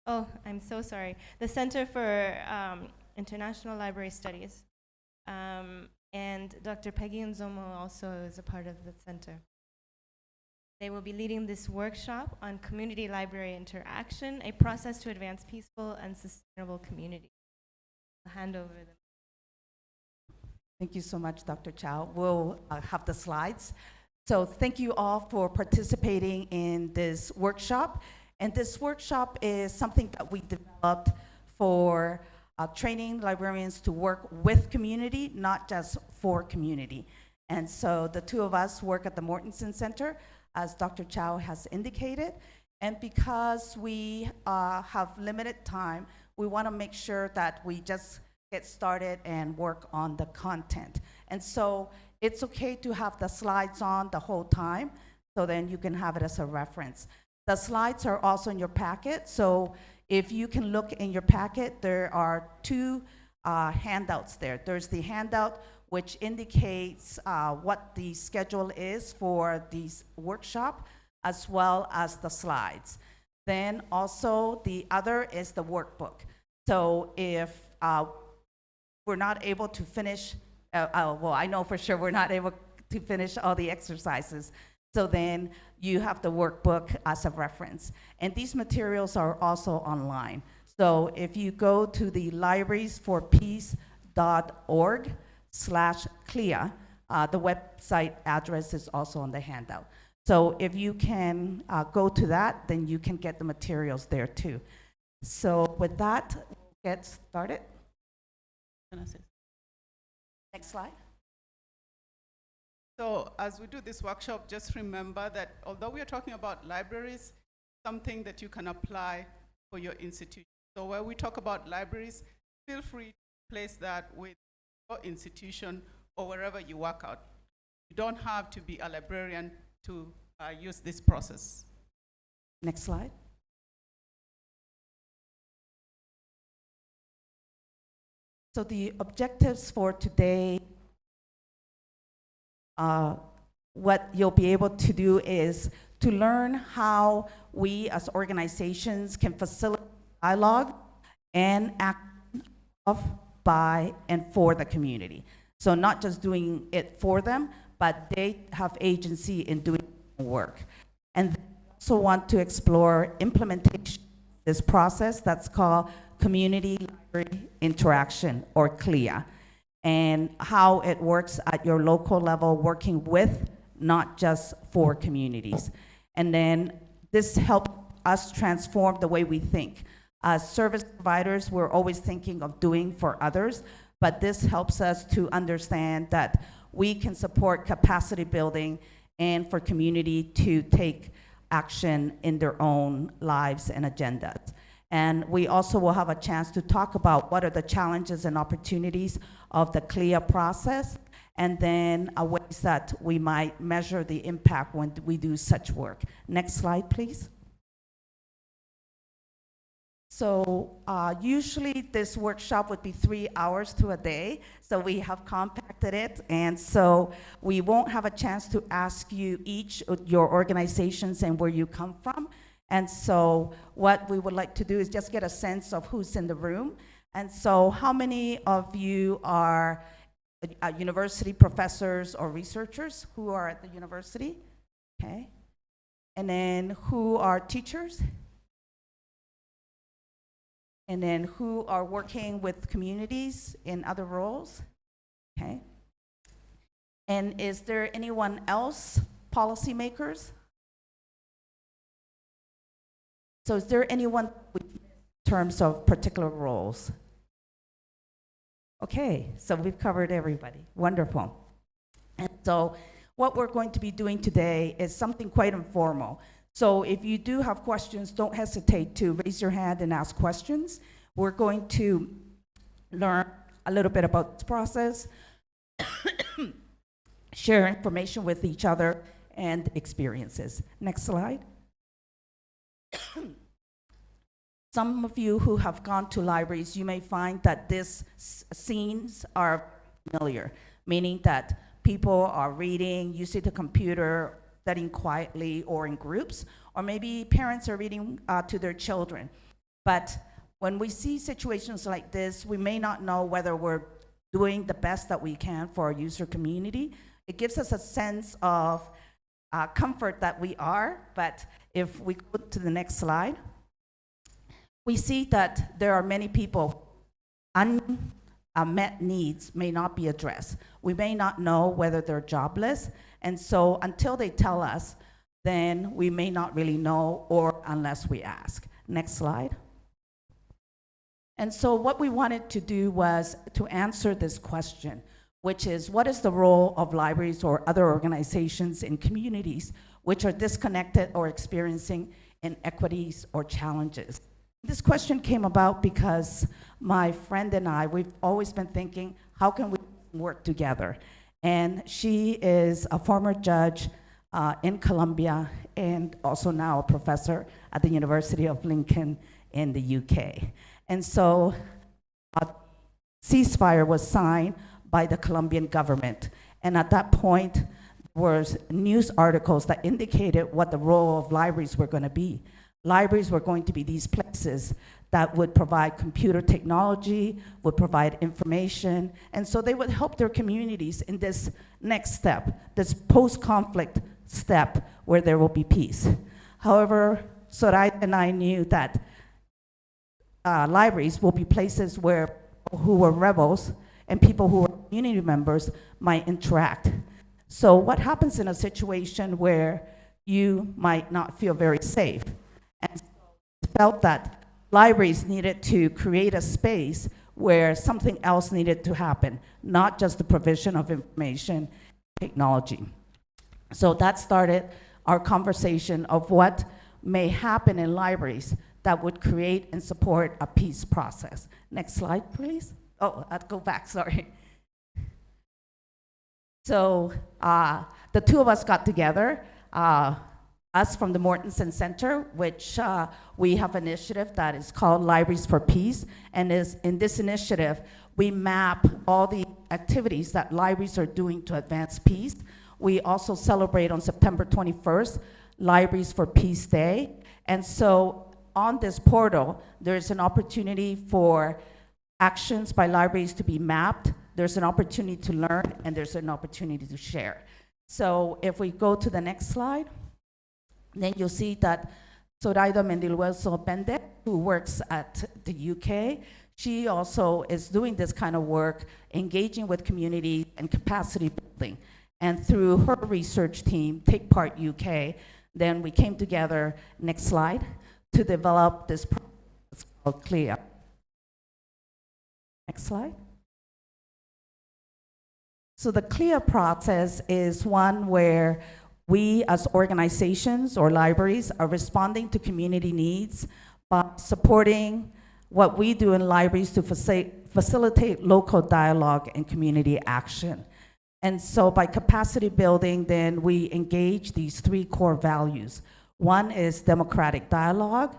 W: Oh, I'm so sorry. The Center for International Library Studies. And Dr. Peggy Nzomo also is a part of the center. They will be leading this workshop on community library interaction, a process to advance peaceful and sustainable community. I'll hand over them.
M: Thank you so much, Dr. Chow. We'll have the slides. So thank you all for participating in this workshop. And this workshop is something that we developed for training librarians to work with community, not just for community. And so the two of us work at the Mortensen Center, as Dr. Chow has indicated. And because we have limited time, we want to make sure that we just get started and work on the content. And so it's okay to have the slides on the whole time, so then you can have it as a reference. The slides are also in your packet, so if you can look in your packet, there are two handouts there. There's the handout which indicates what the schedule is for this workshop, as well as the slides. Then also the other is the workbook. So if we're not able to finish, well, I know for sure we're not able to finish all the exercises, so then you have the workbook as a reference. And these materials are also online. So if you go to the librariesforpeace.org/CLIA, the website address is also on the handout. So if you can go to that, then you can get the materials there too. So with that, we'll get started. Next slide.
I: So as we do this workshop, just remember that although we are talking about libraries, something that you can apply for your institution. So where we talk about libraries, feel free to place that with your institution or wherever you work out. You don't have to be a librarian to use this process.
M: Next slide. So the objectives for today, what you'll be able to do is to learn how we as organizations can facilitate dialogue and action of, by, and for the community. So not just doing it for them, but they have agency in doing work. And they also want to explore implementation of this process that's called Community Library Interaction, or CLIA, and how it works at your local level, working with, not just for communities. And then this helps us transform the way we think. As service providers, we're always thinking of doing for others, but this helps us to understand that we can support capacity building and for community to take action in their own lives and agendas. And we also will have a chance to talk about what are the challenges and opportunities of the CLIA process, and then ways that we might measure the impact when we do such work. Next slide, please. So usually this workshop would be 3 hours to a day, so we have compacted it, and so we won't have a chance to ask you each of your organizations and where you come from. And so what we would like to do is just get a sense of who's in the room. And so how many of you are university professors or researchers who are at the university? Okay. And then who are teachers? And then who are working with communities in other roles? Okay. And is there anyone else, policymakers? So is there anyone in terms of particular roles? Okay, so we've covered everybody. Wonderful. And so what we're going to be doing today is something quite informal. So if you do have questions, don't hesitate to raise your hand and ask questions. We're going to learn a little bit about this process, share information with each other, and experiences. Next slide. Some of you who have gone to libraries, you may find that these scenes are familiar, meaning that people are reading, using the computer, studying quietly or in groups, or maybe parents are reading to their children. But when we see situations like this, we may not know whether we're doing the best that we can for our user community. It gives us a sense of comfort that we are, but if we go to the next slide, we see that there are many people, unmet needs may not be addressed. We may not know whether they're jobless, and so until they tell us, then we may not really know, or unless we ask. Next slide. And so what we wanted to do was to answer this question, which is, what is the role of libraries or other organizations in communities which are disconnected or experiencing inequities or challenges? This question came about because my friend and I, we've always been thinking, how can we work together? And she is a former judge in Columbia and also now a professor at the University of Lincoln in the UK. And so a ceasefire was signed by the Colombian government. And at that point, there was news articles that indicated what the role of libraries were going to be. Libraries were going to be these places that would provide computer technology, would provide information, and so they would help their communities in this next step, this post-conflict step where there will be peace. However, Soraya and I knew that libraries will be places where who were rebels and people who were community members might interact. So what happens in a situation where you might not feel very safe? And felt that libraries needed to create a space where something else needed to happen, not just the provision of information technology. So that started our conversation of what may happen in libraries that would create and support a peace process. Next slide, please. Oh, I'll go back, sorry. So the two of us got together, us from the Mortensen Center, which we have an initiative that is called Libraries for Peace. And in this initiative, we map all the activities that libraries are doing to advance peace. We also celebrate on September 21st, Libraries for Peace Day. And so on this portal, there's an opportunity for actions by libraries to be mapped. There's an opportunity to learn, and there's an opportunity to share. So if we go to the next slide, then you'll see that Zoraida Mendiluelso Bende, who works at the UK, she also is doing this kind of work, engaging with community and capacity building. And through her research team, Take Part UK, then we came together, next slide, to develop this process called CLIA. Next slide. So the CLIA process is one where we as organizations or libraries are responding to community needs by supporting what we do in libraries to facilitate local dialogue and community action. And so by capacity building, then we engage these three core values. One is democratic dialogue.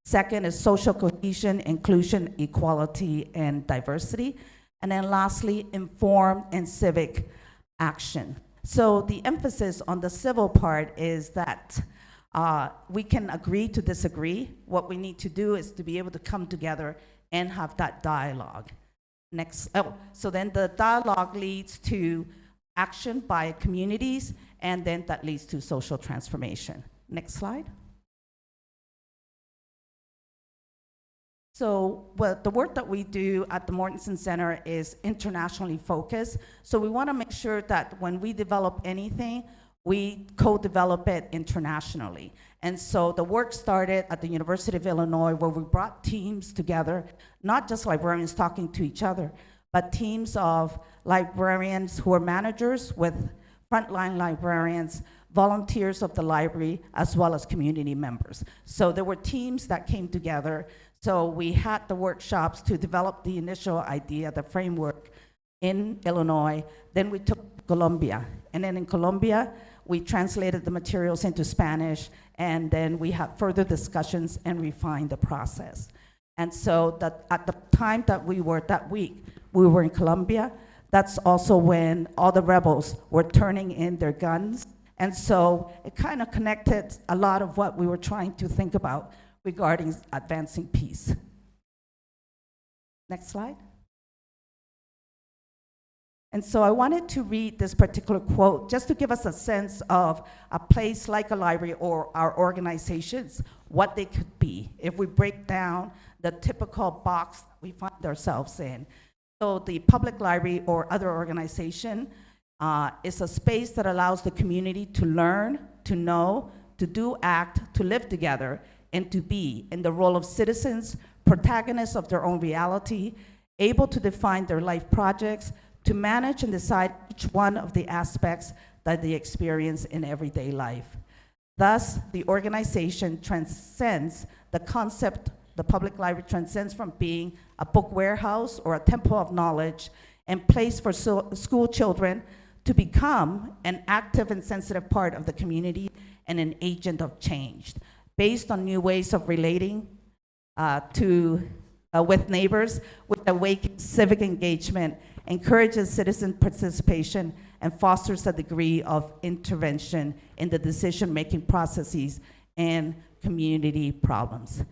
M: Second is social cohesion, inclusion, equality, and diversity. And then lastly, informed and civic action. So the emphasis on the civil part is that we can agree to disagree. What we need to do is to be able to come together and have that dialogue. Next, so then the dialogue leads to action by communities, and then that leads to social transformation. Next slide. So the work that we do at the Mortensen Center is internationally focused. So we want to make sure that when we develop anything, we co-develop it internationally. And so the work started at the University of Illinois, where we brought teams together, not just librarians talking to each other, but teams of librarians who are managers with frontline librarians, volunteers of the library, as well as community members. So there were teams that came together. So we had the workshops to develop the initial idea, the framework in Illinois. Then we took Colombia. And then in Colombia, we translated the materials into Spanish, and then we had further discussions and refined the process. And so that at the time that we were, that week, we were in Colombia. That's also when all the rebels were turning in their guns. And so it kind of connected a lot of what we were trying to think about regarding advancing peace. Next slide. And so I wanted to read this particular quote just to give us a sense of a place like a library or our organizations, what they could be if we break down the typical box that we find ourselves in. So the public library or other organization is a space that allows the community to learn, to know, to do, act, to live together, and to be in the role of citizens, protagonists of their own reality, able to define their life projects, to manage and decide each one of the aspects that they experience in everyday life. Thus, the organization transcends the concept, the public library transcends from being a book warehouse or a temple of knowledge and place for school children to become an active and sensitive part of the community and an agent of change, based on new ways of relating with neighbors, with awakened civic engagement, encourages citizen participation, and fosters a degree of intervention in the decision-making processes and community problems.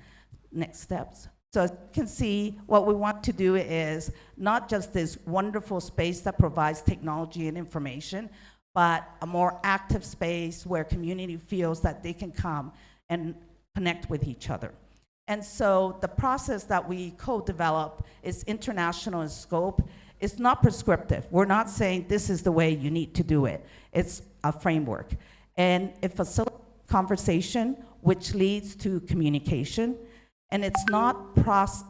M: Next steps. So as you can see, what we want to do is not just this wonderful space that provides technology and information, but a more active space where community feels that they can come and connect with each other. And so the process that we co-develop is international in scope. It's not prescriptive. We're not saying this is the way you need to do it. It's a framework. And it facilitates conversation, which leads to communication. And it's not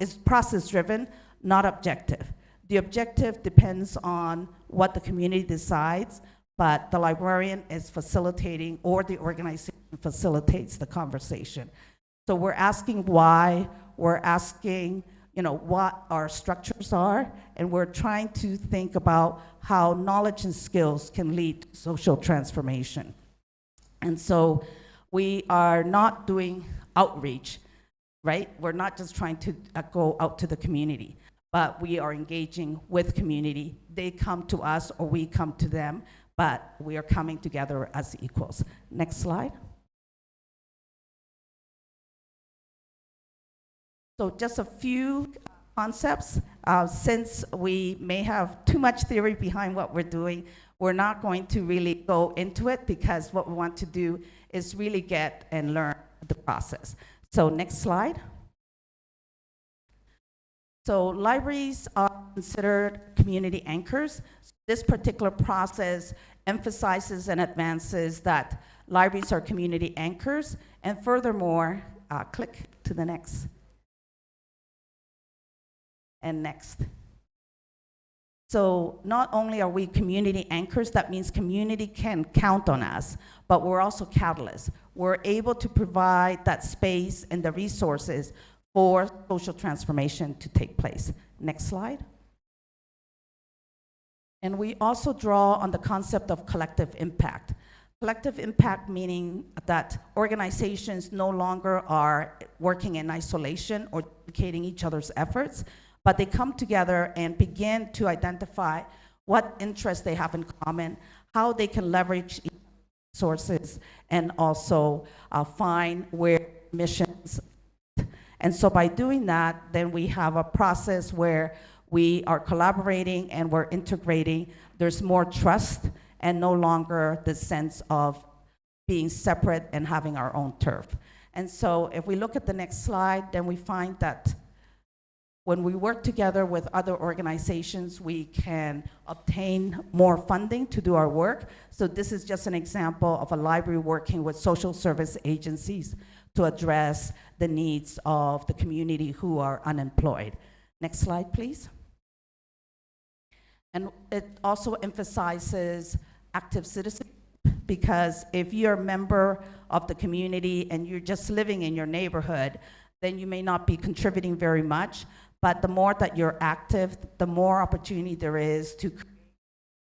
M: it's process-driven, not objective. The objective depends on what the community decides, but the librarian is facilitating, or the organization facilitates the conversation. So we're asking why, we're asking, what our structures are, and we're trying to think about how knowledge and skills can lead to social transformation. And so we are not doing outreach, right? We're not just trying to go out to the community, but we are engaging with community. They come to us or we come to them, but we are coming together as equals. Next slide. So just a few concepts. Since we may have too much theory behind what we're doing, we're not going to really go into it, because what we want to do is really get and learn the process. So next slide. So libraries are considered community anchors. This particular process emphasizes and advances that libraries are community anchors, and furthermore, click to the next. And next. So not only are we community anchors, that means community can count on us, but we're also catalysts. We're able to provide that space and the resources for social transformation to take place. Next slide. And we also draw on the concept of collective impact. Collective impact meaning that organizations no longer are working in isolation or duplicating each other's efforts, but they come together and begin to identify what interests they have in common, how they can leverage resources, and also find where missions. And so by doing that, then we have a process where we are collaborating and we're integrating. There's more trust and no longer the sense of being separate and having our own turf. And so if we look at the next slide, then we find that when we work together with other organizations, we can obtain more funding to do our work. So this is just an example of a library working with social service agencies to address the needs of the community who are unemployed. Next slide, please. And it also emphasizes active citizenship, because if you're a member of the community and you're just living in your neighborhood, then you may not be contributing very much. But the more that you're active, the more opportunity there is to create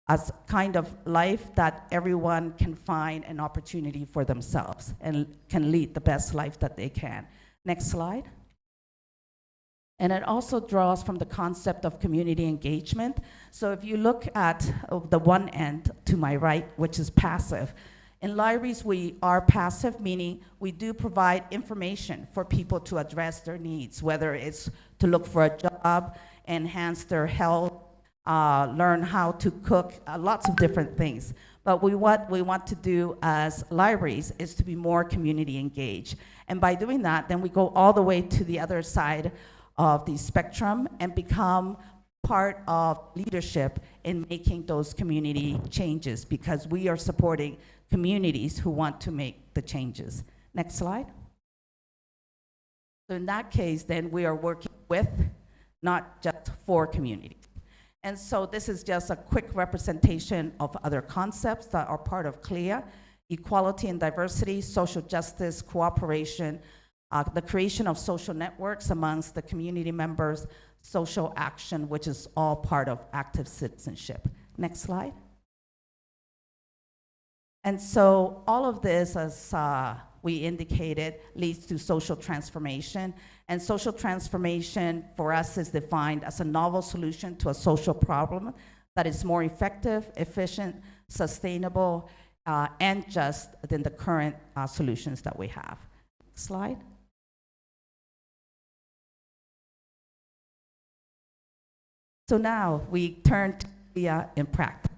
M: a kind of life that everyone can find an opportunity for themselves and can lead the best life that they can. Next slide. And it also draws from the concept of community engagement. So if you look at the one end to my right, which is passive, in libraries, we are passive, meaning we do provide information for people to address their needs, whether it's to look for a job, enhance their health, learn how to cook, lots of different things. But what we want to do as libraries is to be more community engaged. And by doing that, then we go all the way to the other side of the spectrum and become part of leadership in making those community changes, because we are supporting communities who want to make the changes. Next slide. So in that case, then we are working with, not just for communities. And so this is just a quick representation of other concepts that are part of CLIA: equality and diversity, social justice, cooperation, the creation of social networks amongst the community members, social action, which is all part of active citizenship. Next slide. And so all of this, as we indicated, leads to social transformation. And social transformation for us is defined as a novel solution to a social problem that is more effective, efficient, sustainable, and just than the current solutions that we have. Next slide. So now we turn to CLIA in practice.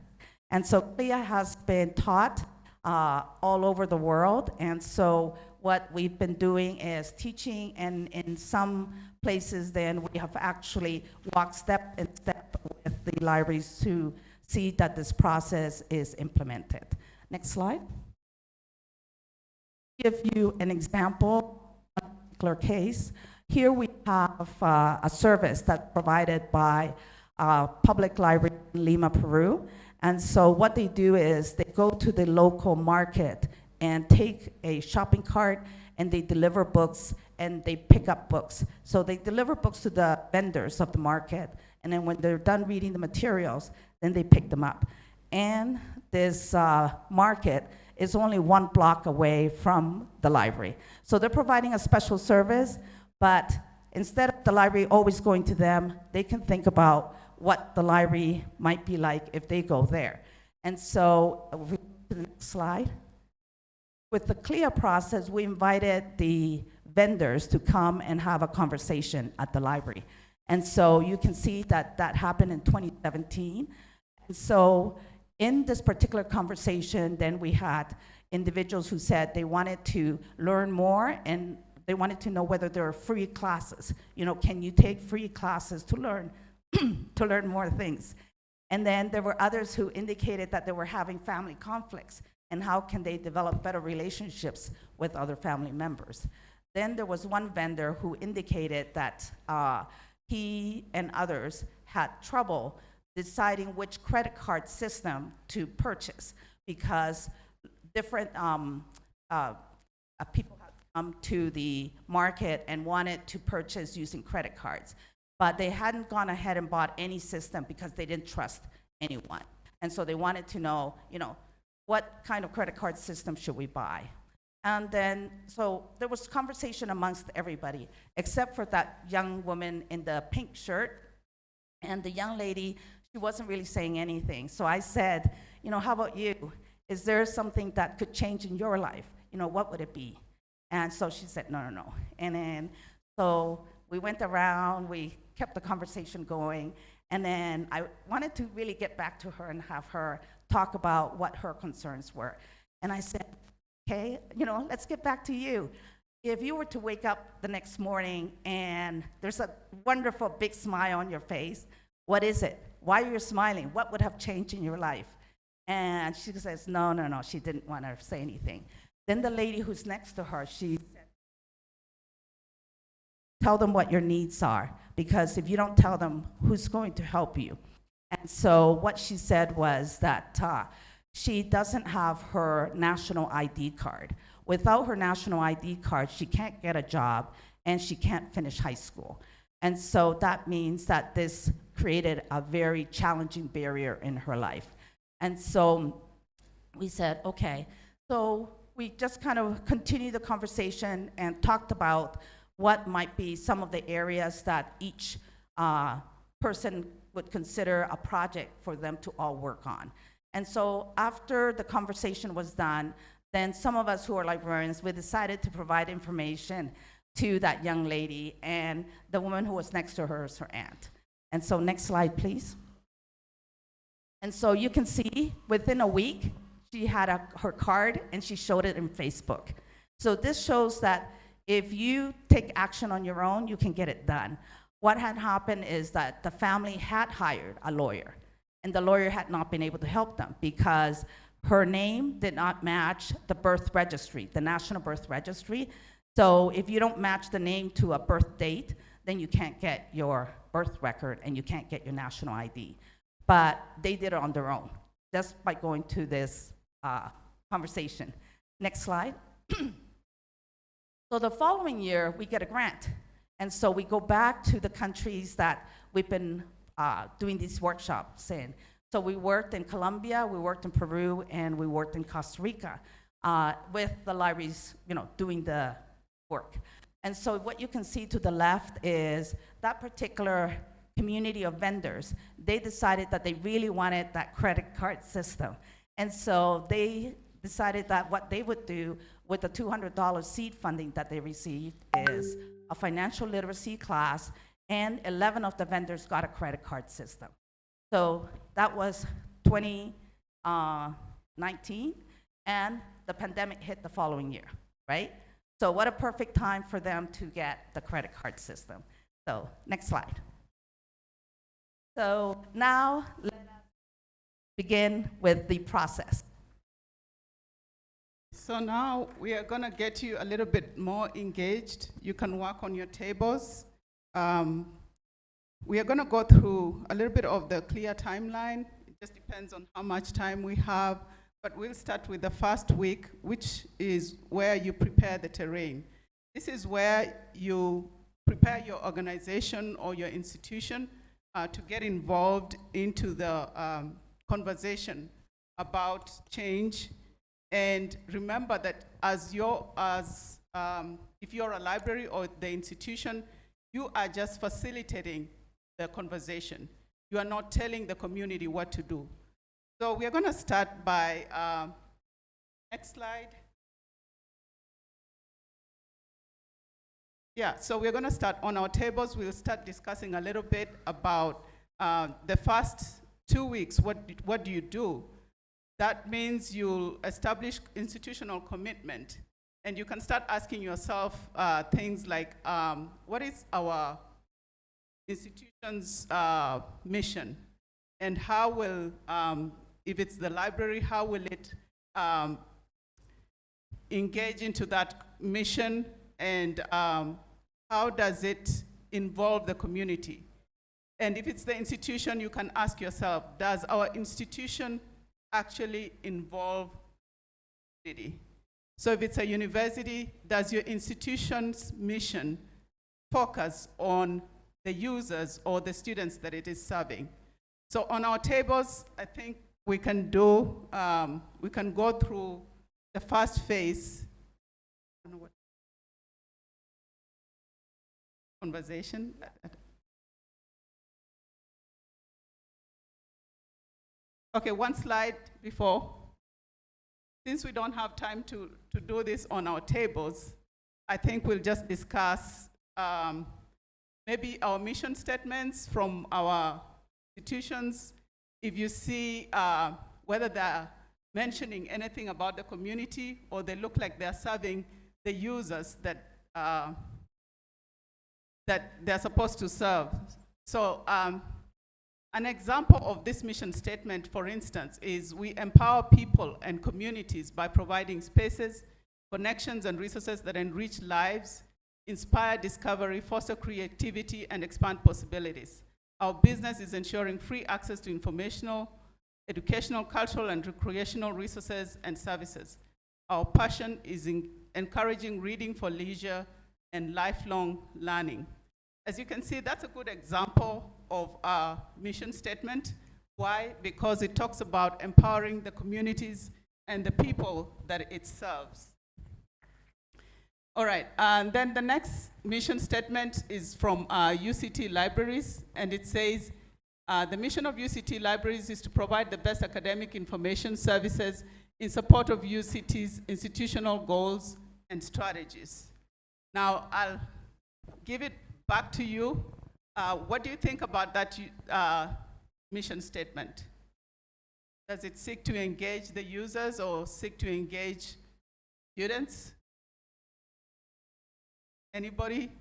M: And so CLIA has been taught all over the world. And so what we've been doing is teaching, and in some places then we have actually walked step in step with the libraries to see that this process is implemented. Next slide. Give you an example of a particular case. Here we have a service that's provided by Public Library in Lima, Peru. And so what they do is they go to the local market and take a shopping cart and they deliver books and they pick up books. So they deliver books to the vendors of the market, and then when they're done reading the materials, then they pick them up. And this market is only 1 block away from the library. So they're providing a special service, but instead of the library always going to them, they can think about what the library might be like if they go there. And so, the next slide. With the CLIA process, we invited the vendors to come and have a conversation at the library. And so you can see that that happened in 2017. And so in this particular conversation, then we had individuals who said they wanted to learn more and they wanted to know whether there are free classes. You know, can you take free classes to learn, to learn more things? And then there were others who indicated that they were having family conflicts and how can they develop better relationships with other family members. Then there was one vendor who indicated that he and others had trouble deciding which credit card system to purchase because different people had come to the market and wanted to purchase using credit cards, but they hadn't gone ahead and bought any system because they didn't trust anyone. And so they wanted to know, you know, what kind of credit card system should we buy? And then, so there was conversation amongst everybody, except for that young woman in the pink shirt. And the young lady, she wasn't really saying anything. So I said, you know, how about you? Is there something that could change in your life? You know, what would it be? And so she said, no, no, no. And then, so we went around, we kept the conversation going. And then I wanted to really get back to her and have her talk about what her concerns were. And I said, okay, you know, let's get back to you. If you were to wake up the next morning and there's a wonderful big smile on your face, what is it? Why are you smiling? What would have changed in your life? And she says, no, no, no, she didn't want to say anything. Then the lady who's next to her, she said, tell them what your needs are, because if you don't tell them, who's going to help you? And so what she said was that she doesn't have her national ID card. Without her national ID card, she can't get a job and she can't finish high school. And so that means that this created a very challenging barrier in her life. And so we said, okay, so we just kind of continued the conversation and talked about what might be some of the areas that each person would consider a project for them to all work on. And so after the conversation was done, then some of us who are librarians, we decided to provide information to that young lady, and the woman who was next to her is her aunt. And so next slide, please. And so you can see within a week, she had her card and she showed it in Facebook. So this shows that if you take action on your own, you can get it done. What had happened is that the family had hired a lawyer, and the lawyer had not been able to help them because her name did not match the birth registry, the National Birth Registry. So if you don't match the name to a birth date, then you can't get your birth record and you can't get your national ID. But they did it on their own, just by going to this conversation. Next slide. So the following year, we get a grant. And so we go back to the countries that we've been doing these workshops in. So we worked in Colombia, we worked in Peru, and we worked in Costa Rica with the libraries, you know, doing the work. And so what you can see to the left is that particular community of vendors. They decided that they really wanted that credit card system. And so they decided that what they would do with the $200 seed funding that they received is a financial literacy class, and 11 of the vendors got a credit card system. So that was 2019, and the pandemic hit the following year, right? So what a perfect time for them to get the credit card system. So next slide. So now let us begin with the process.
I: So now we are going to get you a little bit more engaged. You can work on your tables. We are going to go through a little bit of the CLIA timeline, just depends on how much time we have, but we'll start with the first week, which is where you prepare the terrain. This is where you prepare your organization or your institution to get involved into the conversation about change. And remember that if you're a library or the institution, you are just facilitating the conversation. You are not telling the community what to do. So we're going to start by, next slide. Yeah, so we're going to start on our tables. We'll start discussing a little bit about the first 2 weeks. What do you do? That means you'll establish institutional commitment. And you can start asking yourself things like, what is our institution's mission? And how will, if it's the library, how will it engage into that mission? And how does it involve the community? And if it's the institution, you can ask yourself, does our institution actually involve the community? So if it's a university, does your institution's mission focus on the users or the students that it is serving? So on our tables, I think we can do, we can go through the first phase. I don't know what conversation. Okay, one slide before. Since we don't have time to do this on our tables, I think we'll just discuss maybe our mission statements from our institutions. If you see whether they're mentioning anything about the community or they look like they're serving the users that they're supposed to serve. So an example of this mission statement, for instance, is we empower people and communities by providing spaces, connections, and resources that enrich lives, inspire discovery, foster creativity, and expand possibilities. Our business is ensuring free access to informational, educational, cultural, and recreational resources and services. Our passion is in encouraging reading for leisure and lifelong learning. As you can see, that's a good example of our mission statement. Why? Because it talks about empowering the communities and the people that it serves. All right, and then the next mission statement is from UCT Libraries, and it says, the mission of UCT Libraries is to provide the best academic information services in support of UCT's institutional goals and strategies. Now, I'll give it back to you. What do you think about that mission statement? Does it seek to engage the users or seek to engage students? Anybody?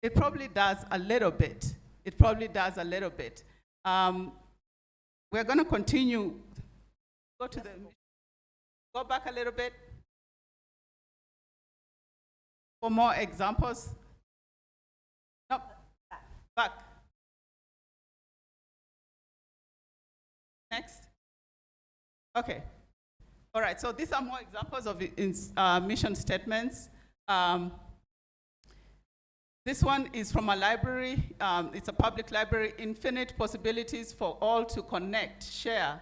I: It probably does a little bit. It probably does a little bit. We're going to continue. Go back a little bit for more examples. No, back. Next. Okay. All right, so these are more examples of mission statements. This one is from a library. It's a public library, infinite possibilities for all to connect, share,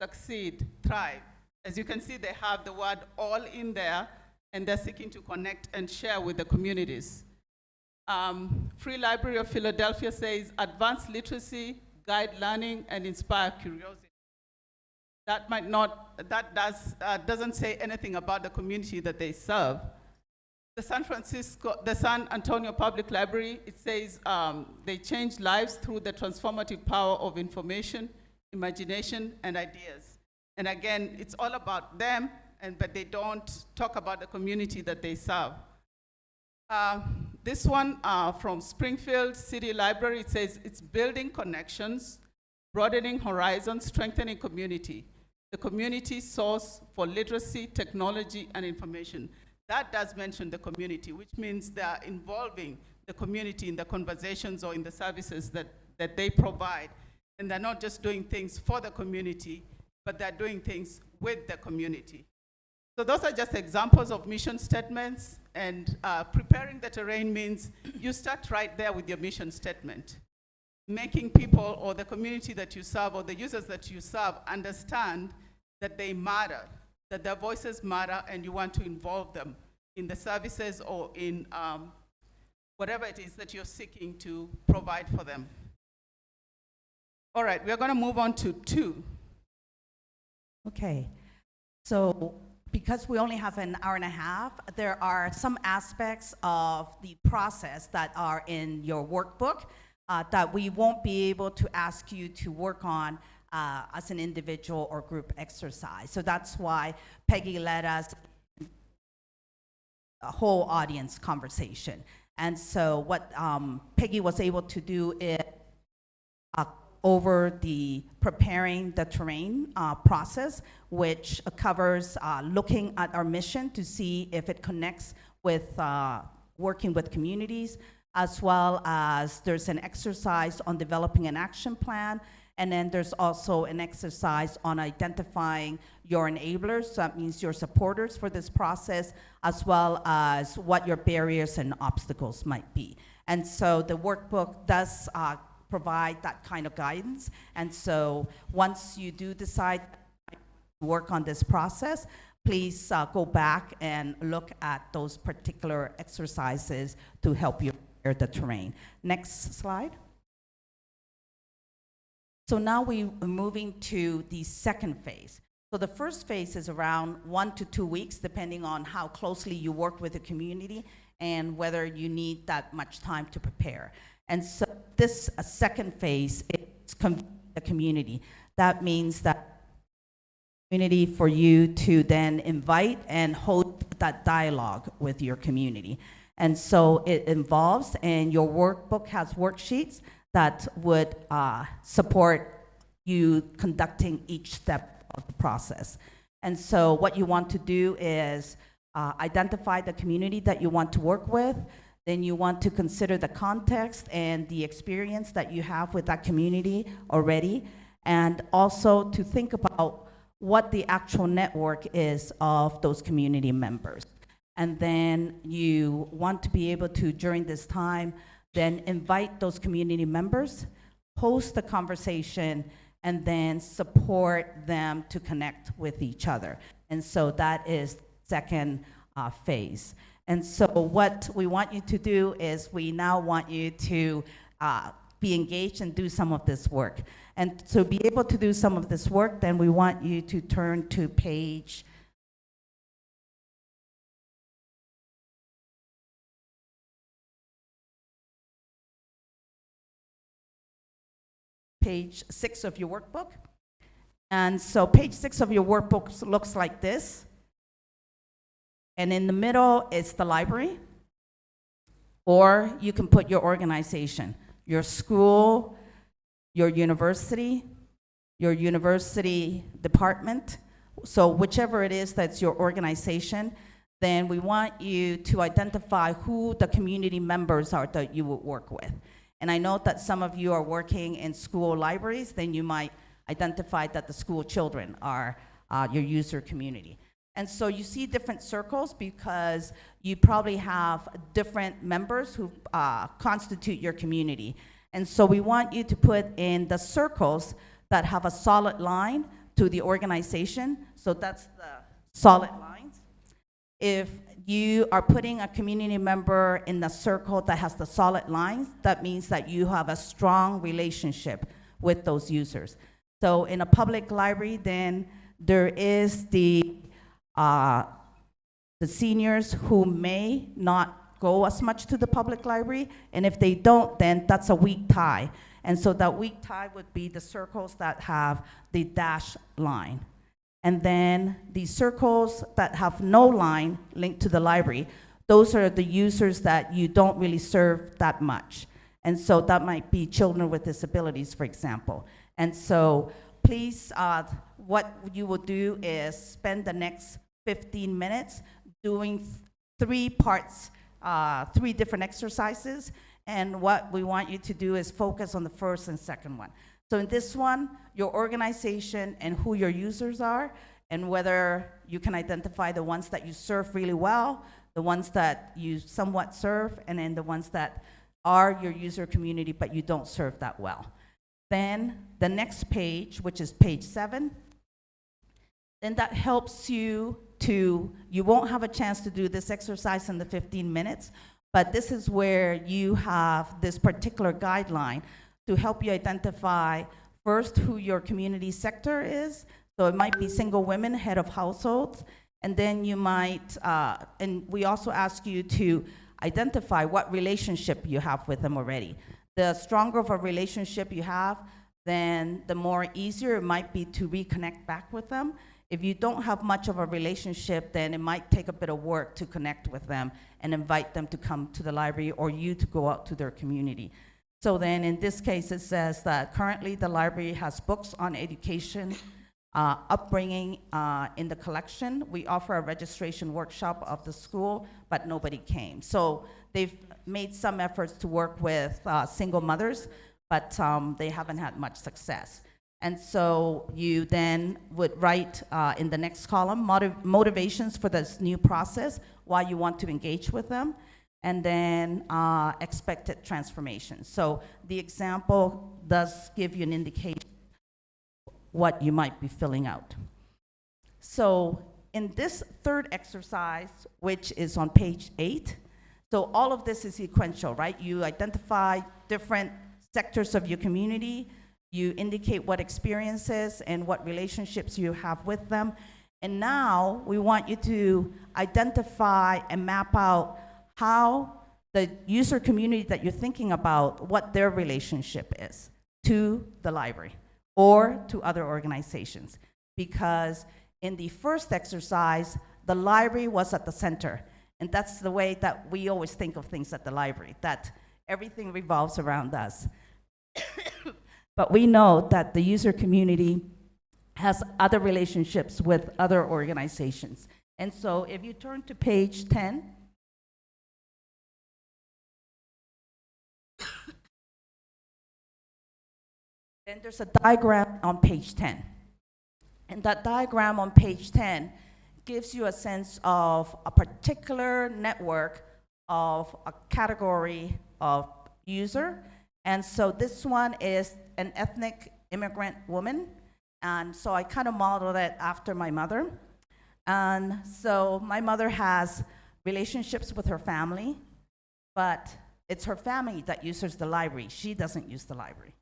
I: succeed, thrive. As you can see, they have the word all in there, and they're seeking to connect and share with the communities. Free Library of Philadelphia says, advance literacy, guide learning, and inspire curiosity. That might not, that doesn't say anything about the community that they serve. The San Antonio Public Library, it says they change lives through the transformative power of information, imagination, and ideas. And again, it's all about them, but they don't talk about the community that they serve. This one from Springfield City Library, it says it's building connections, broadening horizons, strengthening community. The community source for literacy, technology, and information. that does mention the community, which means they are involving the community in the conversations or in the services that they provide. And they're not just doing things for the community, but they're doing things with the community. So those are just examples of mission statements, and preparing the terrain means you start right there with your mission statement, making people or the community that you serve or the users that you serve understand that they matter, that their voices matter, and you want to involve them in the services or in whatever it is that you're seeking to provide for them. All right, we're going to move on to 2.
M: Okay, so because we only have an hour and a half, there are some aspects of the process that are in your workbook that we won't be able to ask you to work on as an individual or group exercise. So that's why Peggy led us a whole audience conversation. And so what Peggy was able to do is over the preparing the terrain process, which covers looking at our mission to see if it connects with working with communities, as well as there's an exercise on developing an action plan, and then there's also an exercise on identifying your enablers, so that means your supporters for this process, as well as what your barriers and obstacles might be. And so the workbook does provide that kind of guidance. And so once you do decide to work on this process, please go back and look at those particular exercises to help you prepare the terrain. Next slide. So now we're moving to the second phase. So the first phase is around 1 to 2 weeks, depending on how closely you work with the community and whether you need that much time to prepare. And so this second phase is the community. That means that community for you to then invite and hold that dialogue with your community. And so it involves, and your workbook has worksheets that would support you conducting each step of the process. And so what you want to do is identify the community that you want to work with. Then you want to consider the context and the experience that you have with that community already, and also to think about what the actual network is of those community members. And then you want to be able to, during this time, then invite those community members, host the conversation, and then support them to connect with each other. And so that is second phase. And so what we want you to do is we now want you to be engaged and do some of this work. And to be able to do some of this work, then we want you to turn to page 6 of your workbook. And so page 6 of your workbook looks like this. And in the middle is the library, or you can put your organization, your school, your university department. So whichever it is that's your organization, then we want you to identify who the community members are that you would work with. And I know that some of you are working in school libraries, then you might identify that the school children are your user community. And so you see different circles because you probably have different members who constitute your community. And so we want you to put in the circles that have a solid line to the organization. So that's the solid lines. If you are putting a community member in the circle that has the solid lines, that means that you have a strong relationship with those users. So in a public library, then there is the seniors who may not go as much to the public library, and if they don't, then that's a weak tie. And so that weak tie would be the circles that have the dashed line. And then the circles that have no line linked to the library, those are the users that you don't really serve that much. And so that might be children with disabilities, for example. And so please, what you will do is spend the next 15 minutes doing three parts, 3 different exercises. And what we want you to do is focus on the first and second one. So in this one, your organization and who your users are, and whether you can identify the ones that you serve really well, the ones that you somewhat serve, and then the ones that are your user community but you don't serve that well. Then the next page, which is page 7, then that helps you to, you won't have a chance to do this exercise in the 15 minutes, but this is where you have this particular guideline to help you identify first who your community sector is. So it might be single women, head of households, and then you might, and we also ask you to identify what relationship you have with them already. The stronger of a relationship you have, then the more easier it might be to reconnect back with them. If you don't have much of a relationship, then it might take a bit of work to connect with them and invite them to come to the library or you to go out to their community. So then in this case, it says that currently the library has books on education, upbringing in the collection. We offer a registration workshop of the school, but nobody came. So they've made some efforts to work with single mothers, but they haven't had much success. And so you then would write in the next column motivations for this new process, why you want to engage with them, and then expected transformation. So the example does give you an indication what you might be filling out. So in this third exercise, which is on page 8, so all of this is sequential, right? You identify different sectors of your community, you indicate what experiences and what relationships you have with them, and now we want you to identify and map out how the user community that you're thinking about, what their relationship is to the library or to other organizations. Because in the first exercise, the library was at the center. And that's the way that we always think of things at the library, that everything revolves around us. But we know that the user community has other relationships with other organizations. And so if you turn to page 10, then there's a diagram on page 10. And that diagram on page 10 gives you a sense of a particular network of a category of user. And so this one is an ethnic immigrant woman. And so I kind of modeled it after my mother. And so my mother has relationships with her family, but it's her family that uses the library. She doesn't use the library.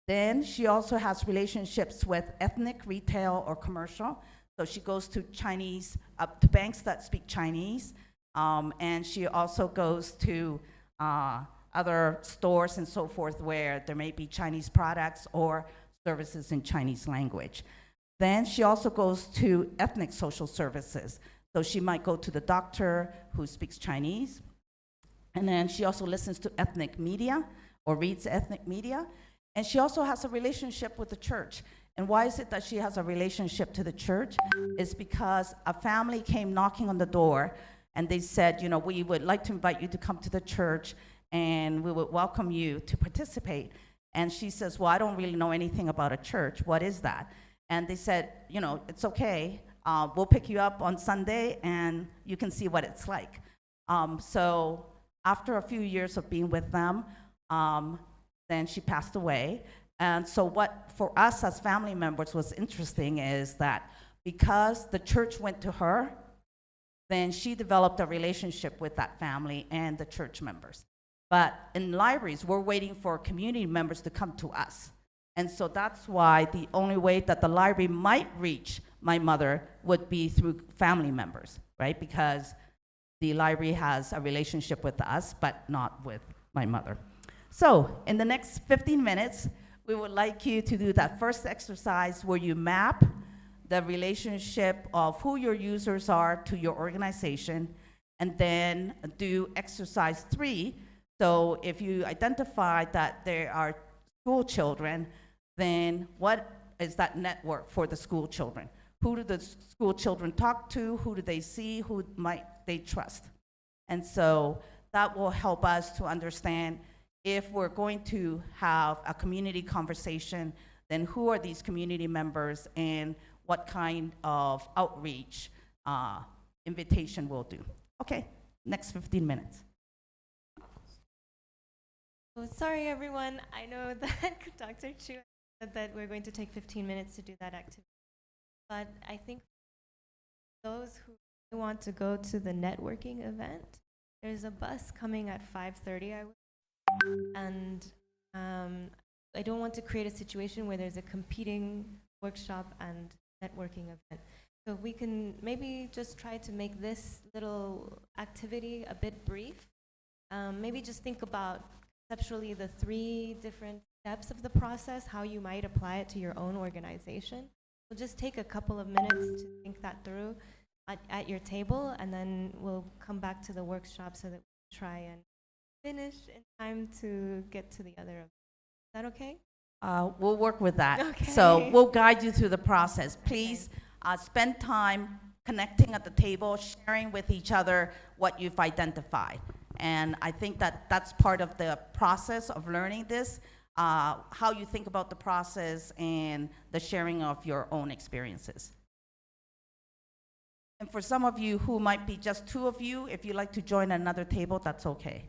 M: Then she also has relationships with ethnic, retail, or commercial. So she goes to Chinese, to banks that speak Chinese. And she also goes to other stores and so forth where there may be Chinese products or services in Chinese language. Then she also goes to ethnic social services. So she might go to the doctor who speaks Chinese. And then she also listens to ethnic media or reads ethnic media. And she also has a relationship with the church. And why is it that she has a relationship to the church? It's because a family came knocking on the door and they said, you know, we would like to invite you to come to the church and we would welcome you to participate. And she says, well, I don't really know anything about a church. What is that? And they said, you know, it's okay. We'll pick you up on Sunday and you can see what it's like. So after a few years of being with them, then she passed away. And so what for us as family members was interesting is that because the church went to her, then she developed a relationship with that family and the church members. But in libraries, we're waiting for community members to come to us. And so that's why the only way that the library might reach my mother would be through family members, right? Because the library has a relationship with us, but not with my mother. So in the next 15 minutes, we would like you to do that first exercise where you map the relationship of who your users are to your organization, and then do exercise 3. So if you identify that there are school children, then what is that network for the school children? Who do the school children talk to? Who do they see? Who might they trust? And so that will help us to understand if we're going to have a community conversation, then who are these community members and what kind of outreach invitation we'll do. Okay, next 15 minutes.
W: Oh, sorry, everyone. I know that Dr. Chu said that we're going to take 15 minutes to do that activity. But I think those who want to go to the networking event, there's a bus coming at 5:30, and I don't want to create a situation where there's a competing workshop and networking event. So we can maybe just try to make this little activity a bit brief. Maybe just think about conceptually the 3 different steps of the process, how you might apply it to your own organization. We'll just take a couple of minutes to think that through at your table, and then we'll come back to the workshop so that we try and finish in time to get to the other event. Is that okay?
M: We'll work with that.
W: Okay.
M: So we'll guide you through the process. Please spend time connecting at the table, sharing with each other what you've identified. And I think that that's part of the process of learning this, how you think about the process and the sharing of your own experiences. And for some of you who might be just 2 of you, if you'd like to join another table, that's okay.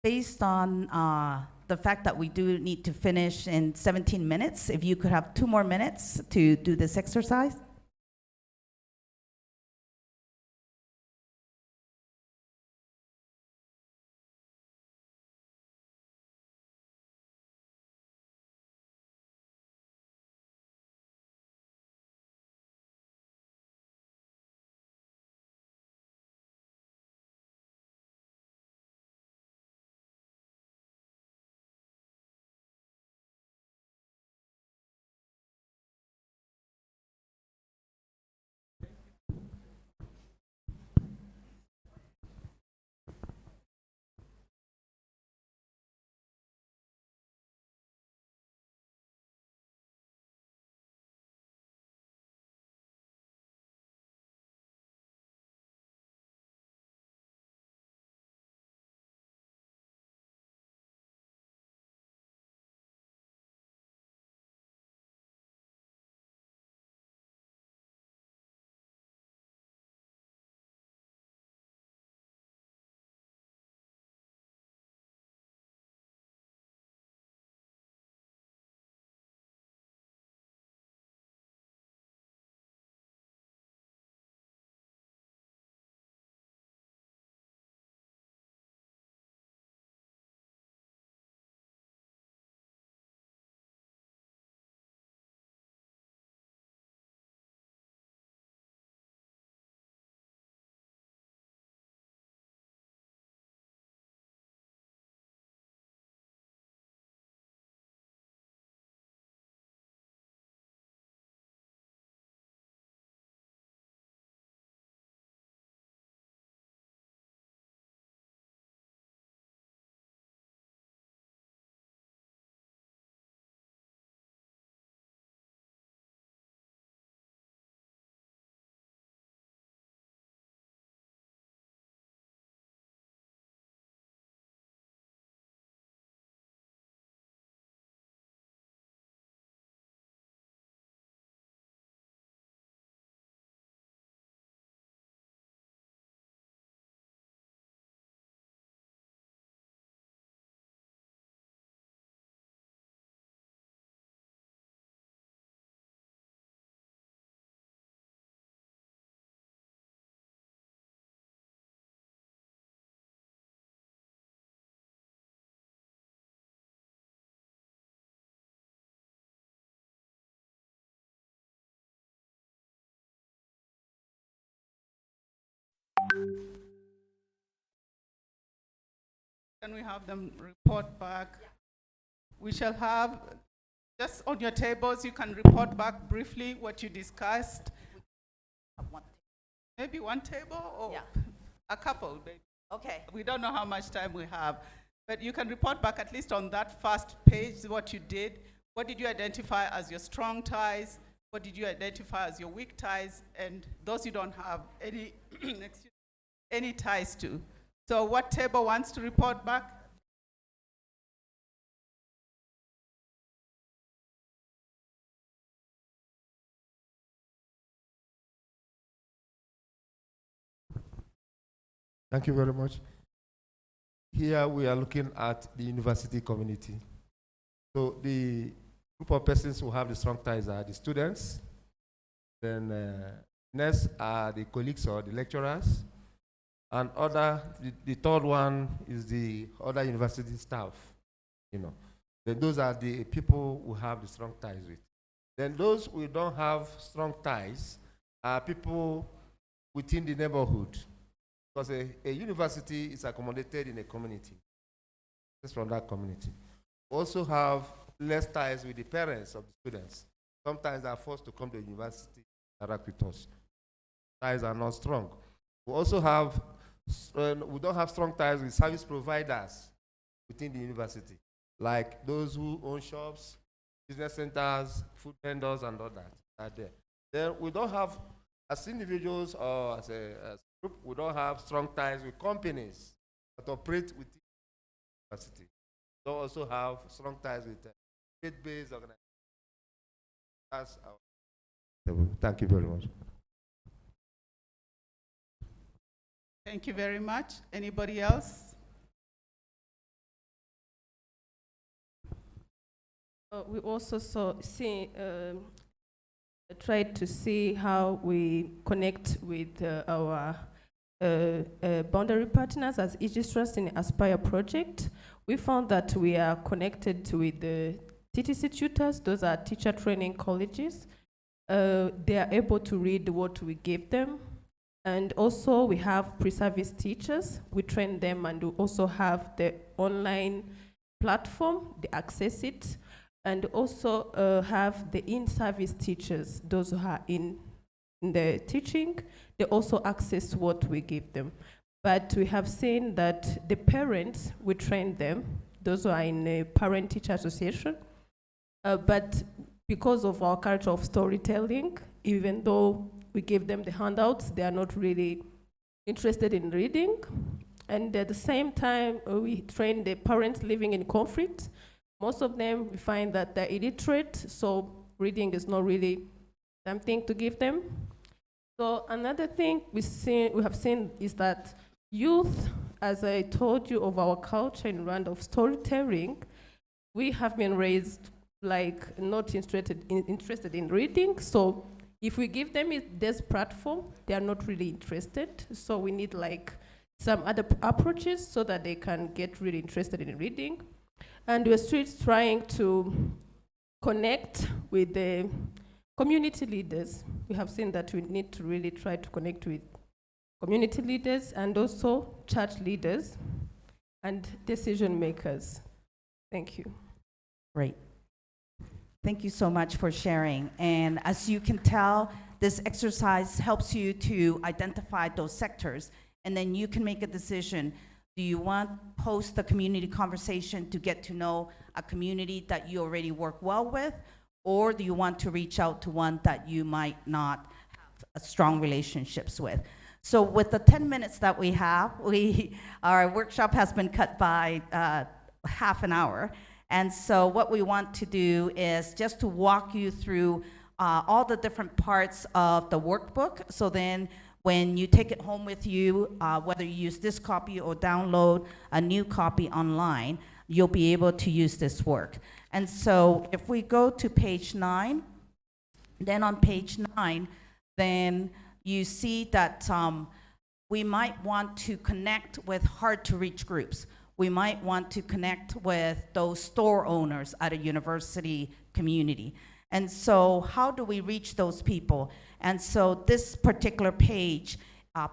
M: based on the fact that we do need to finish in 17 minutes, if you could have 2 more minutes to do this exercise?
I: Can we have them report back? We shall have, just on your tables, you can report back briefly what you discussed. Maybe one table or a couple, maybe.
M: Okay.
I: We don't know how much time we have, but you can report back at least on that first page what you did. What did you identify as your strong ties? What did you identify as your weak ties? And those you don't have any, any ties to. So what table wants to report back?
F: Thank you very much. Here we are looking at the university community. So the group of persons who have the strong ties are the students. Then next are the colleagues or the lecturers. And the third one is the other university staff, you know. Then those are the people who have the strong ties with. Then those who don't have strong ties are people within the neighborhood. Because a university is accommodated in a community. It's from that community. We also have less ties with the parents of the students. Sometimes they are forced to come to the university to interact with us. Ties are not strong. We also have, we don't have strong ties with service providers within the university, like those who own shops, business centers, food vendors, and all that are there. Then we don't have, as individuals or as a group, we don't have strong ties with companies that operate within the university. We don't also have strong ties with state-based organizations. That's our. Thank you very much.
I: Thank you very much. Anybody else?
J: We also tried to see how we connect with our boundary partners as Aegis Trust in Aspire project. We found that we are connected with the TTC tutors. Those are teacher training colleges. They are able to read what we give them. And also we have pre-service teachers. We train them, and we also have the online platform, they access it. And also have the in-service teachers, those who are in the teaching, they also access what we give them. But we have seen that the parents, we train them, those who are in a parent-teacher association. But because of our culture of storytelling, even though we give them the handouts, they are not really interested in reading. And at the same time, we train the parents living in conflict. Most of them, we find that they're illiterate, so reading is not really something to give them. So another thing we have seen is that youth, as I told you, of our culture in Rwanda of storytelling, we have been raised like not interested in reading. So if we give them this platform, they are not really interested. So we need like some other approaches so that they can get really interested in reading. And we're still trying to connect with the community leaders. We have seen that we need to really try to connect with community leaders and also church leaders and decision makers. Thank you.
M: Great. Thank you so much for sharing. And as you can tell, this exercise helps you to identify those sectors, and then you can make a decision. Do you want to host a community conversation to get to know a community that you already work well with, or do you want to reach out to one that you might not have strong relationships with? So with the 10 minutes that we have, our workshop has been cut by half an hour. And so what we want to do is just to walk you through all the different parts of the workbook. So then when you take it home with you, whether you use this copy or download a new copy online, you'll be able to use this work. And so if we go to page 9, then on page 9, then you see that we might want to connect with hard-to-reach groups. We might want to connect with those store owners at a university community. And so how do we reach those people? And so this particular page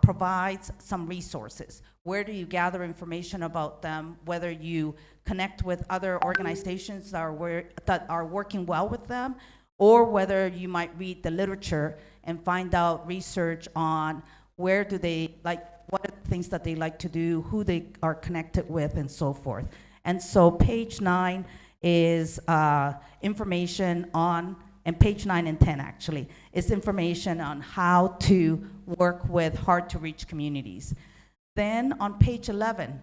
M: provides some resources. Where do you gather information about them, whether you connect with other organizations that are working well with them, or whether you might read the literature and find out research on where do they like, what are the things that they like to do, who they are connected with, and so forth. And so page 9 is information on, and page 9 and 10 actually, is information on how to work with hard-to-reach communities. Then on page 11,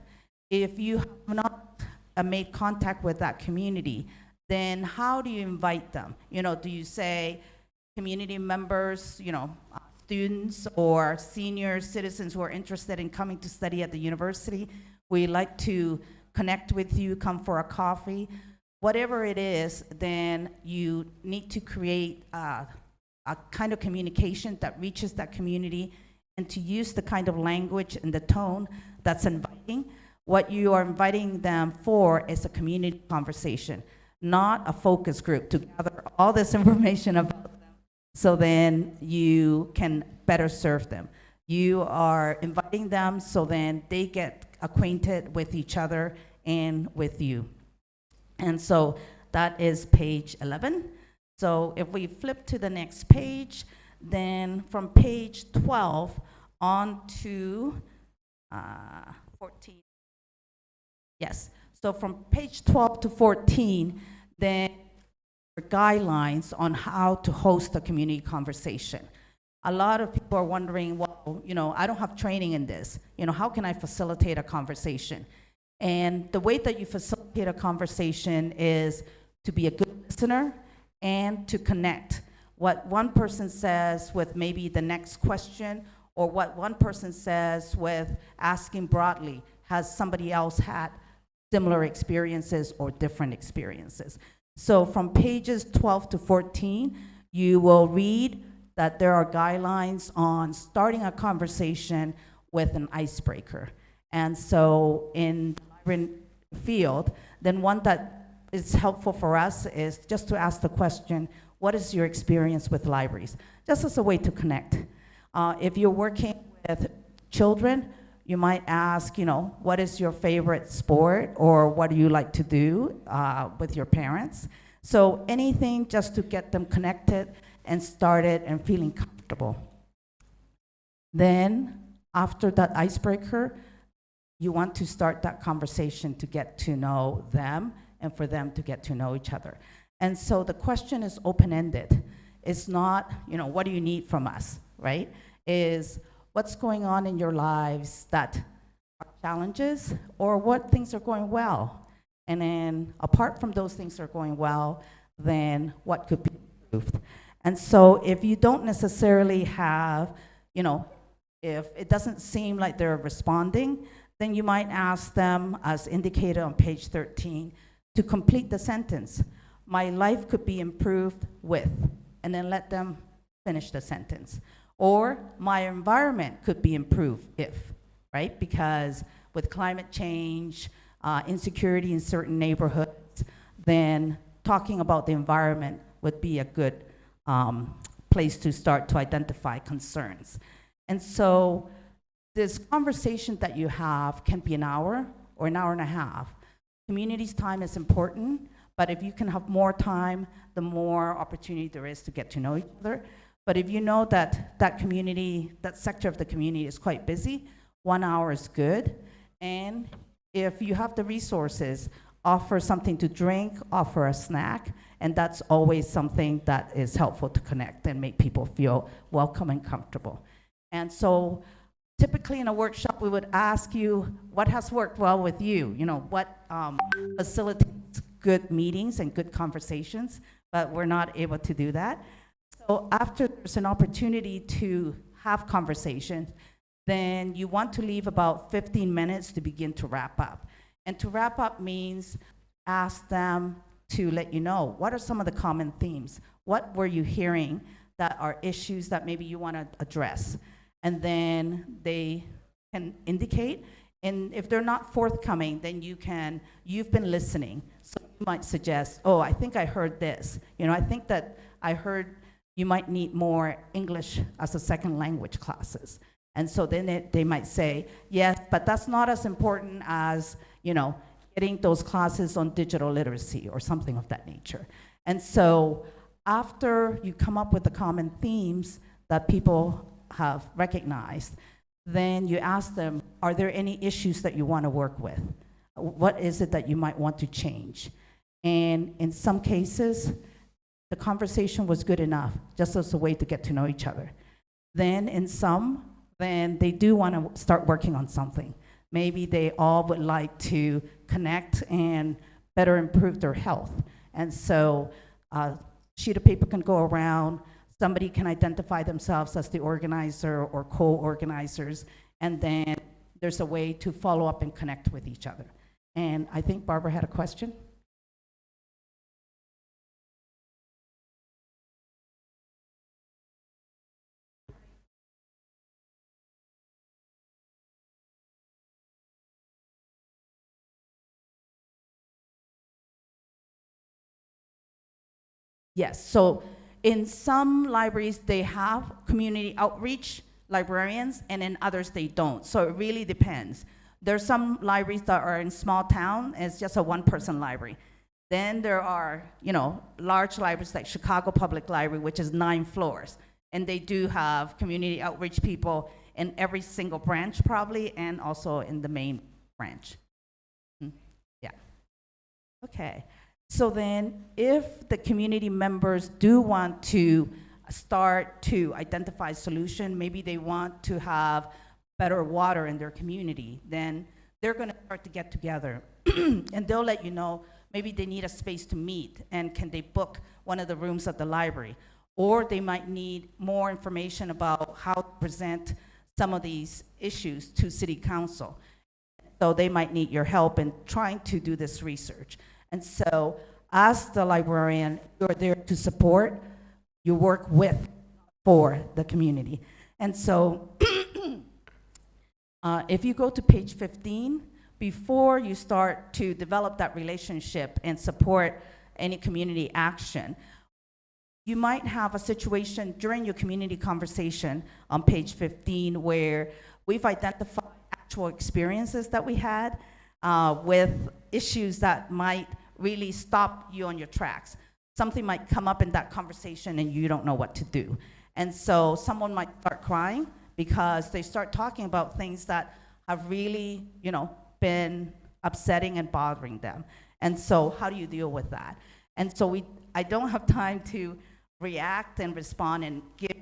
M: if you have not made contact with that community, then how do you invite them? You know, do you say community members, you know, students or senior citizens who are interested in coming to study at the university, we'd like to connect with you, come for a coffee. Whatever it is, then you need to create a kind of communication that reaches that community, and to use the kind of language and the tone that's inviting. What you are inviting them for is a community conversation, not a focus group to gather all this information about them, so then you can better serve them. You are inviting them so then they get acquainted with each other and with you. And so that is page 11. So if we flip to the next page, then from page 12 on to 14. Yes, so from page 12 to 14, then guidelines on how to host a community conversation. A lot of people are wondering, well, you know, I don't have training in this. You know, how can I facilitate a conversation? And the way that you facilitate a conversation is to be a good listener and to connect what one person says with maybe the next question, or what one person says with asking broadly, has somebody else had similar experiences or different experiences? So from pages 12 to 14, you will read that there are guidelines on starting a conversation with an icebreaker. And so in the library field, then one that is helpful for us is just to ask the question, what is your experience with libraries? Just as a way to connect. If you're working with children, you might ask, what is your favorite sport, or what do you like to do with your parents? So anything just to get them connected and started and feeling comfortable. Then, after that icebreaker, you want to start that conversation to get to know them and for them to get to know each other. And so the question is open-ended. It's not, what do you need from us, right? Is what's going on in your lives that are challenges, or what things are going well? And then apart from those things that are going well, then what could be improved? And so if you don't necessarily have, if it doesn't seem like they're responding, then you might ask them, as indicated on page 13, to complete the sentence. My life could be improved with, and then let them finish the sentence. Or my environment could be improved if, right? Because with climate change, insecurity in certain neighborhoods, then talking about the environment would be a good place to start to identify concerns. And so this conversation that you have can be an hour or an hour and a half. Community's time is important, but if you can have more time, the more opportunity there is to get to know each other. But if you know that that community, that sector of the community is quite busy, 1 hour is good. And if you have the resources, offer something to drink, offer a snack, and that's always something that is helpful to connect and make people feel welcome and comfortable. And so typically in a workshop, we would ask you, what has worked well with you? What facilitates good meetings and good conversations, but we're not able to do that. So after there's an opportunity to have conversation, then you want to leave about 15 minutes to begin to wrap up. And to wrap up means ask them to let you know, what are some of the common themes? What were you hearing that are issues that maybe you want to address? And then they can indicate. And if they're not forthcoming, then you've been listening. So you might suggest, I think I heard this. I think that I heard you might need more English as a second language classes. And so then they might say, yes, but that's not as important as, getting those classes on digital literacy or something of that nature. And so after you come up with the common themes that people have recognized, then you ask them, are there any issues that you want to work with? What is it that you might want to change? And in some cases, the conversation was good enough, just as a way to get to know each other. Then in some, then they do want to start working on something. Maybe they all would like to connect and better improve their health. And so a sheet of paper can go around, somebody can identify themselves as the organizer or co-organizers, and then there's a way to follow up and connect with each other. And I think Barbara had a question. Yes, so in some libraries, they have community outreach librarians, and in others, they don't. So it really depends. There's some libraries that are in small town, and it's just a one-person library. Then there are, large libraries like Chicago Public Library, which is 9 floors. And they do have community outreach people in every single branch probably, and also in the main branch. Yeah. Okay. So then if the community members do want to start to identify a solution, maybe they want to have better water in their community, then they're going to start to get together. And they'll let you know, maybe they need a space to meet, and can they book one of the rooms at the library? Or they might need more information about how to present some of these issues to City Council. So they might need your help in trying to do this research. And so as the librarian, you're there to support, you work with, for the community. And so if you go to page 15, before you start to develop that relationship and support any community action, you might have a situation during your community conversation on page 15 where we've identified actual experiences that we had with issues that might really stop you on your tracks. Something might come up in that conversation and you don't know what to do. And so someone might start crying because they start talking about things that have really, been upsetting and bothering them. And so how do you deal with that? And so I don't have time to react and respond and give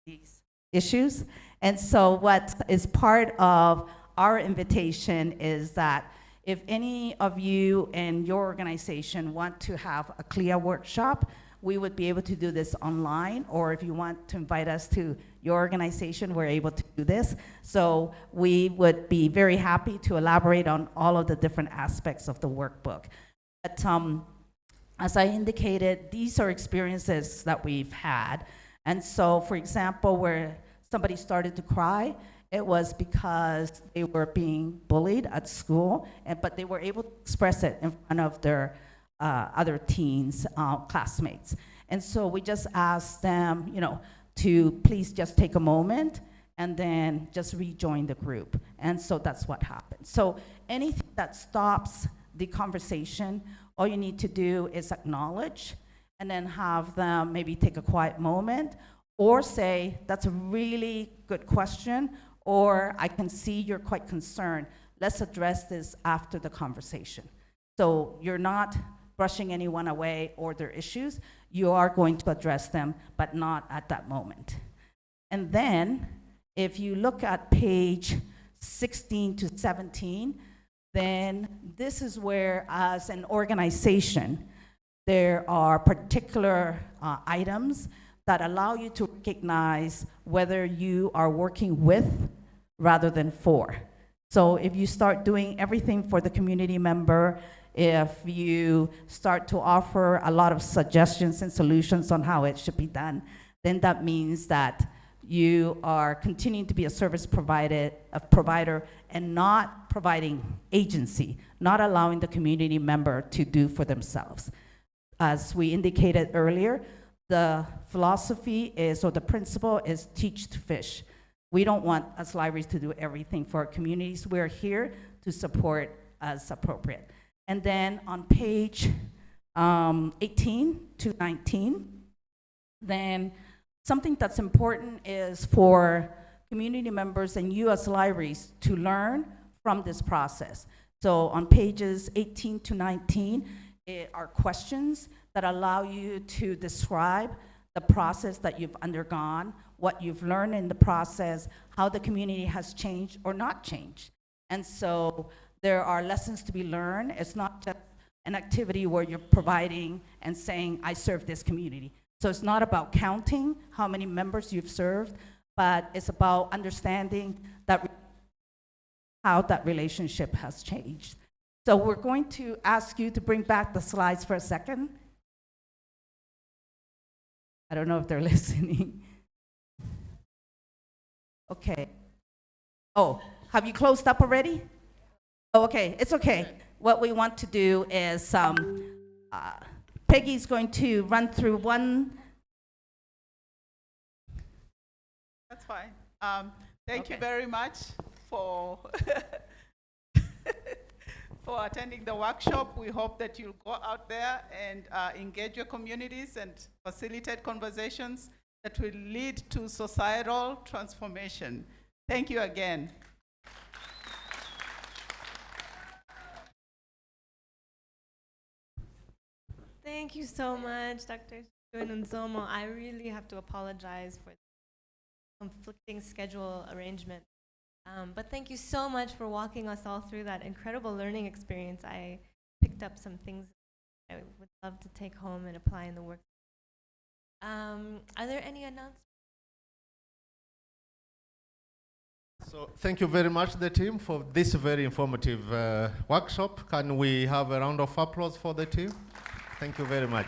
M: these issues. And so what is part of our invitation is that if any of you and your organization want to have a CLIA workshop, we would be able to do this online, or if you want to invite us to your organization, we're able to do this. So we would be very happy to elaborate on all of the different aspects of the workbook. But as I indicated, these are experiences that we've had. And so, for example, where somebody started to cry, it was because they were being bullied at school, but they were able to express it in front of their other teens, classmates. And so we just asked them, to please just take a moment and then just rejoin the group. And so that's what happened. So anything that stops the conversation, all you need to do is acknowledge and then have them maybe take a quiet moment or say, that's a really good question, or I can see you're quite concerned. Let's address this after the conversation. So you're not brushing anyone away or their issues. You are going to address them, but not at that moment. And then, if you look at page 16 to 17, then this is where, as an organization, there are particular items that allow you to recognize whether you are working with rather than for. So if you start doing everything for the community member, if you start to offer a lot of suggestions and solutions on how it should be done, then that means that you are continuing to be a service provider and not providing agency, not allowing the community member to do for themselves. As we indicated earlier, the philosophy is, or the principle is, teach to fish. We don't want as libraries to do everything for our communities. We're here to support as appropriate. And then on page 18 to 19, then something that's important is for community members and you as libraries to learn from this process. So on pages 18 to 19 are questions that allow you to describe the process that you've undergone, what you've learned in the process, how the community has changed or not changed. And so there are lessons to be learned. It's not just an activity where you're providing and saying, I serve this community. So it's not about counting how many members you've served, but it's about understanding that how that relationship has changed. So we're going to ask you to bring back the slides for a second. I don't know if they're listening. Okay. Oh, have you closed up already? Oh, okay, it's okay. What we want to do is, Peggy's going to run through one.
I: That's fine. Thank you very much for for attending the workshop. We hope that you'll go out there and engage your communities and facilitate conversations that will lead to societal transformation. Thank you again.
W: Thank you so much, Dr. Nzomo. I really have to apologize for the conflicting schedule arrangement. But thank you so much for walking us all through that incredible learning experience. I picked up some things I would love to take home and apply in the work. Are there any announcements?
S: So thank you very much, the team, for this very informative workshop. Can we have a round of applause for the team? Thank you very much.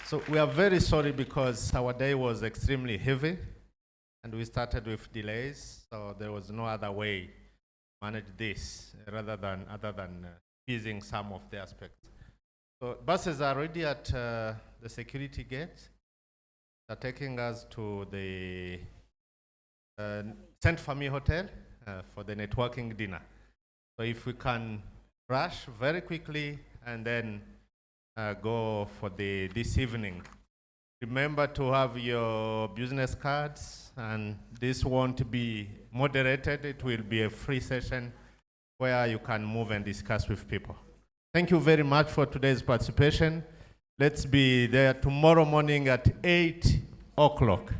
S: So we are very sorry because our day was extremely heavy and we started with delays, so there was no other way to manage this other than easing some of the aspects. So buses are already at the security gate. They're taking us to the Saint Famille Hotel for the networking dinner. So if we can rush very quickly and then go for this evening. Remember to have your business cards, and this won't be moderated. It will be a free session where you can move and discuss with people. Thank you very much for today's participation. Let's be there tomorrow morning at 8 o'clock.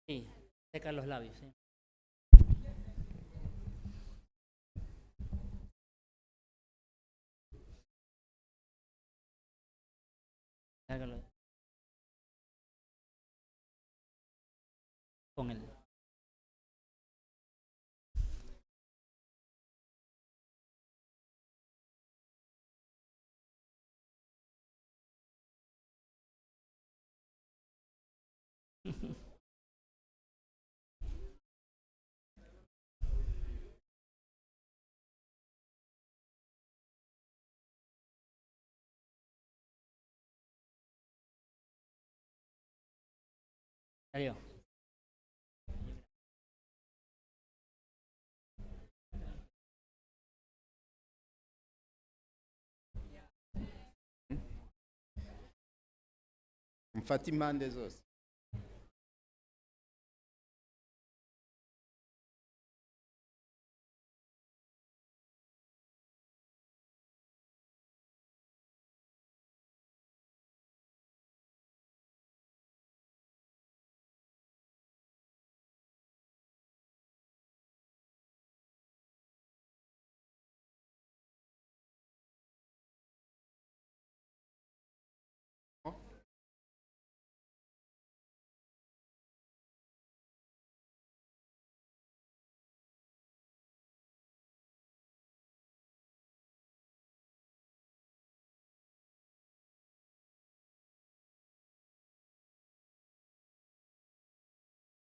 D: Sí, seca los labios, sí. Cárgalo. Con el... Adiós.
L: Mfata impande zose.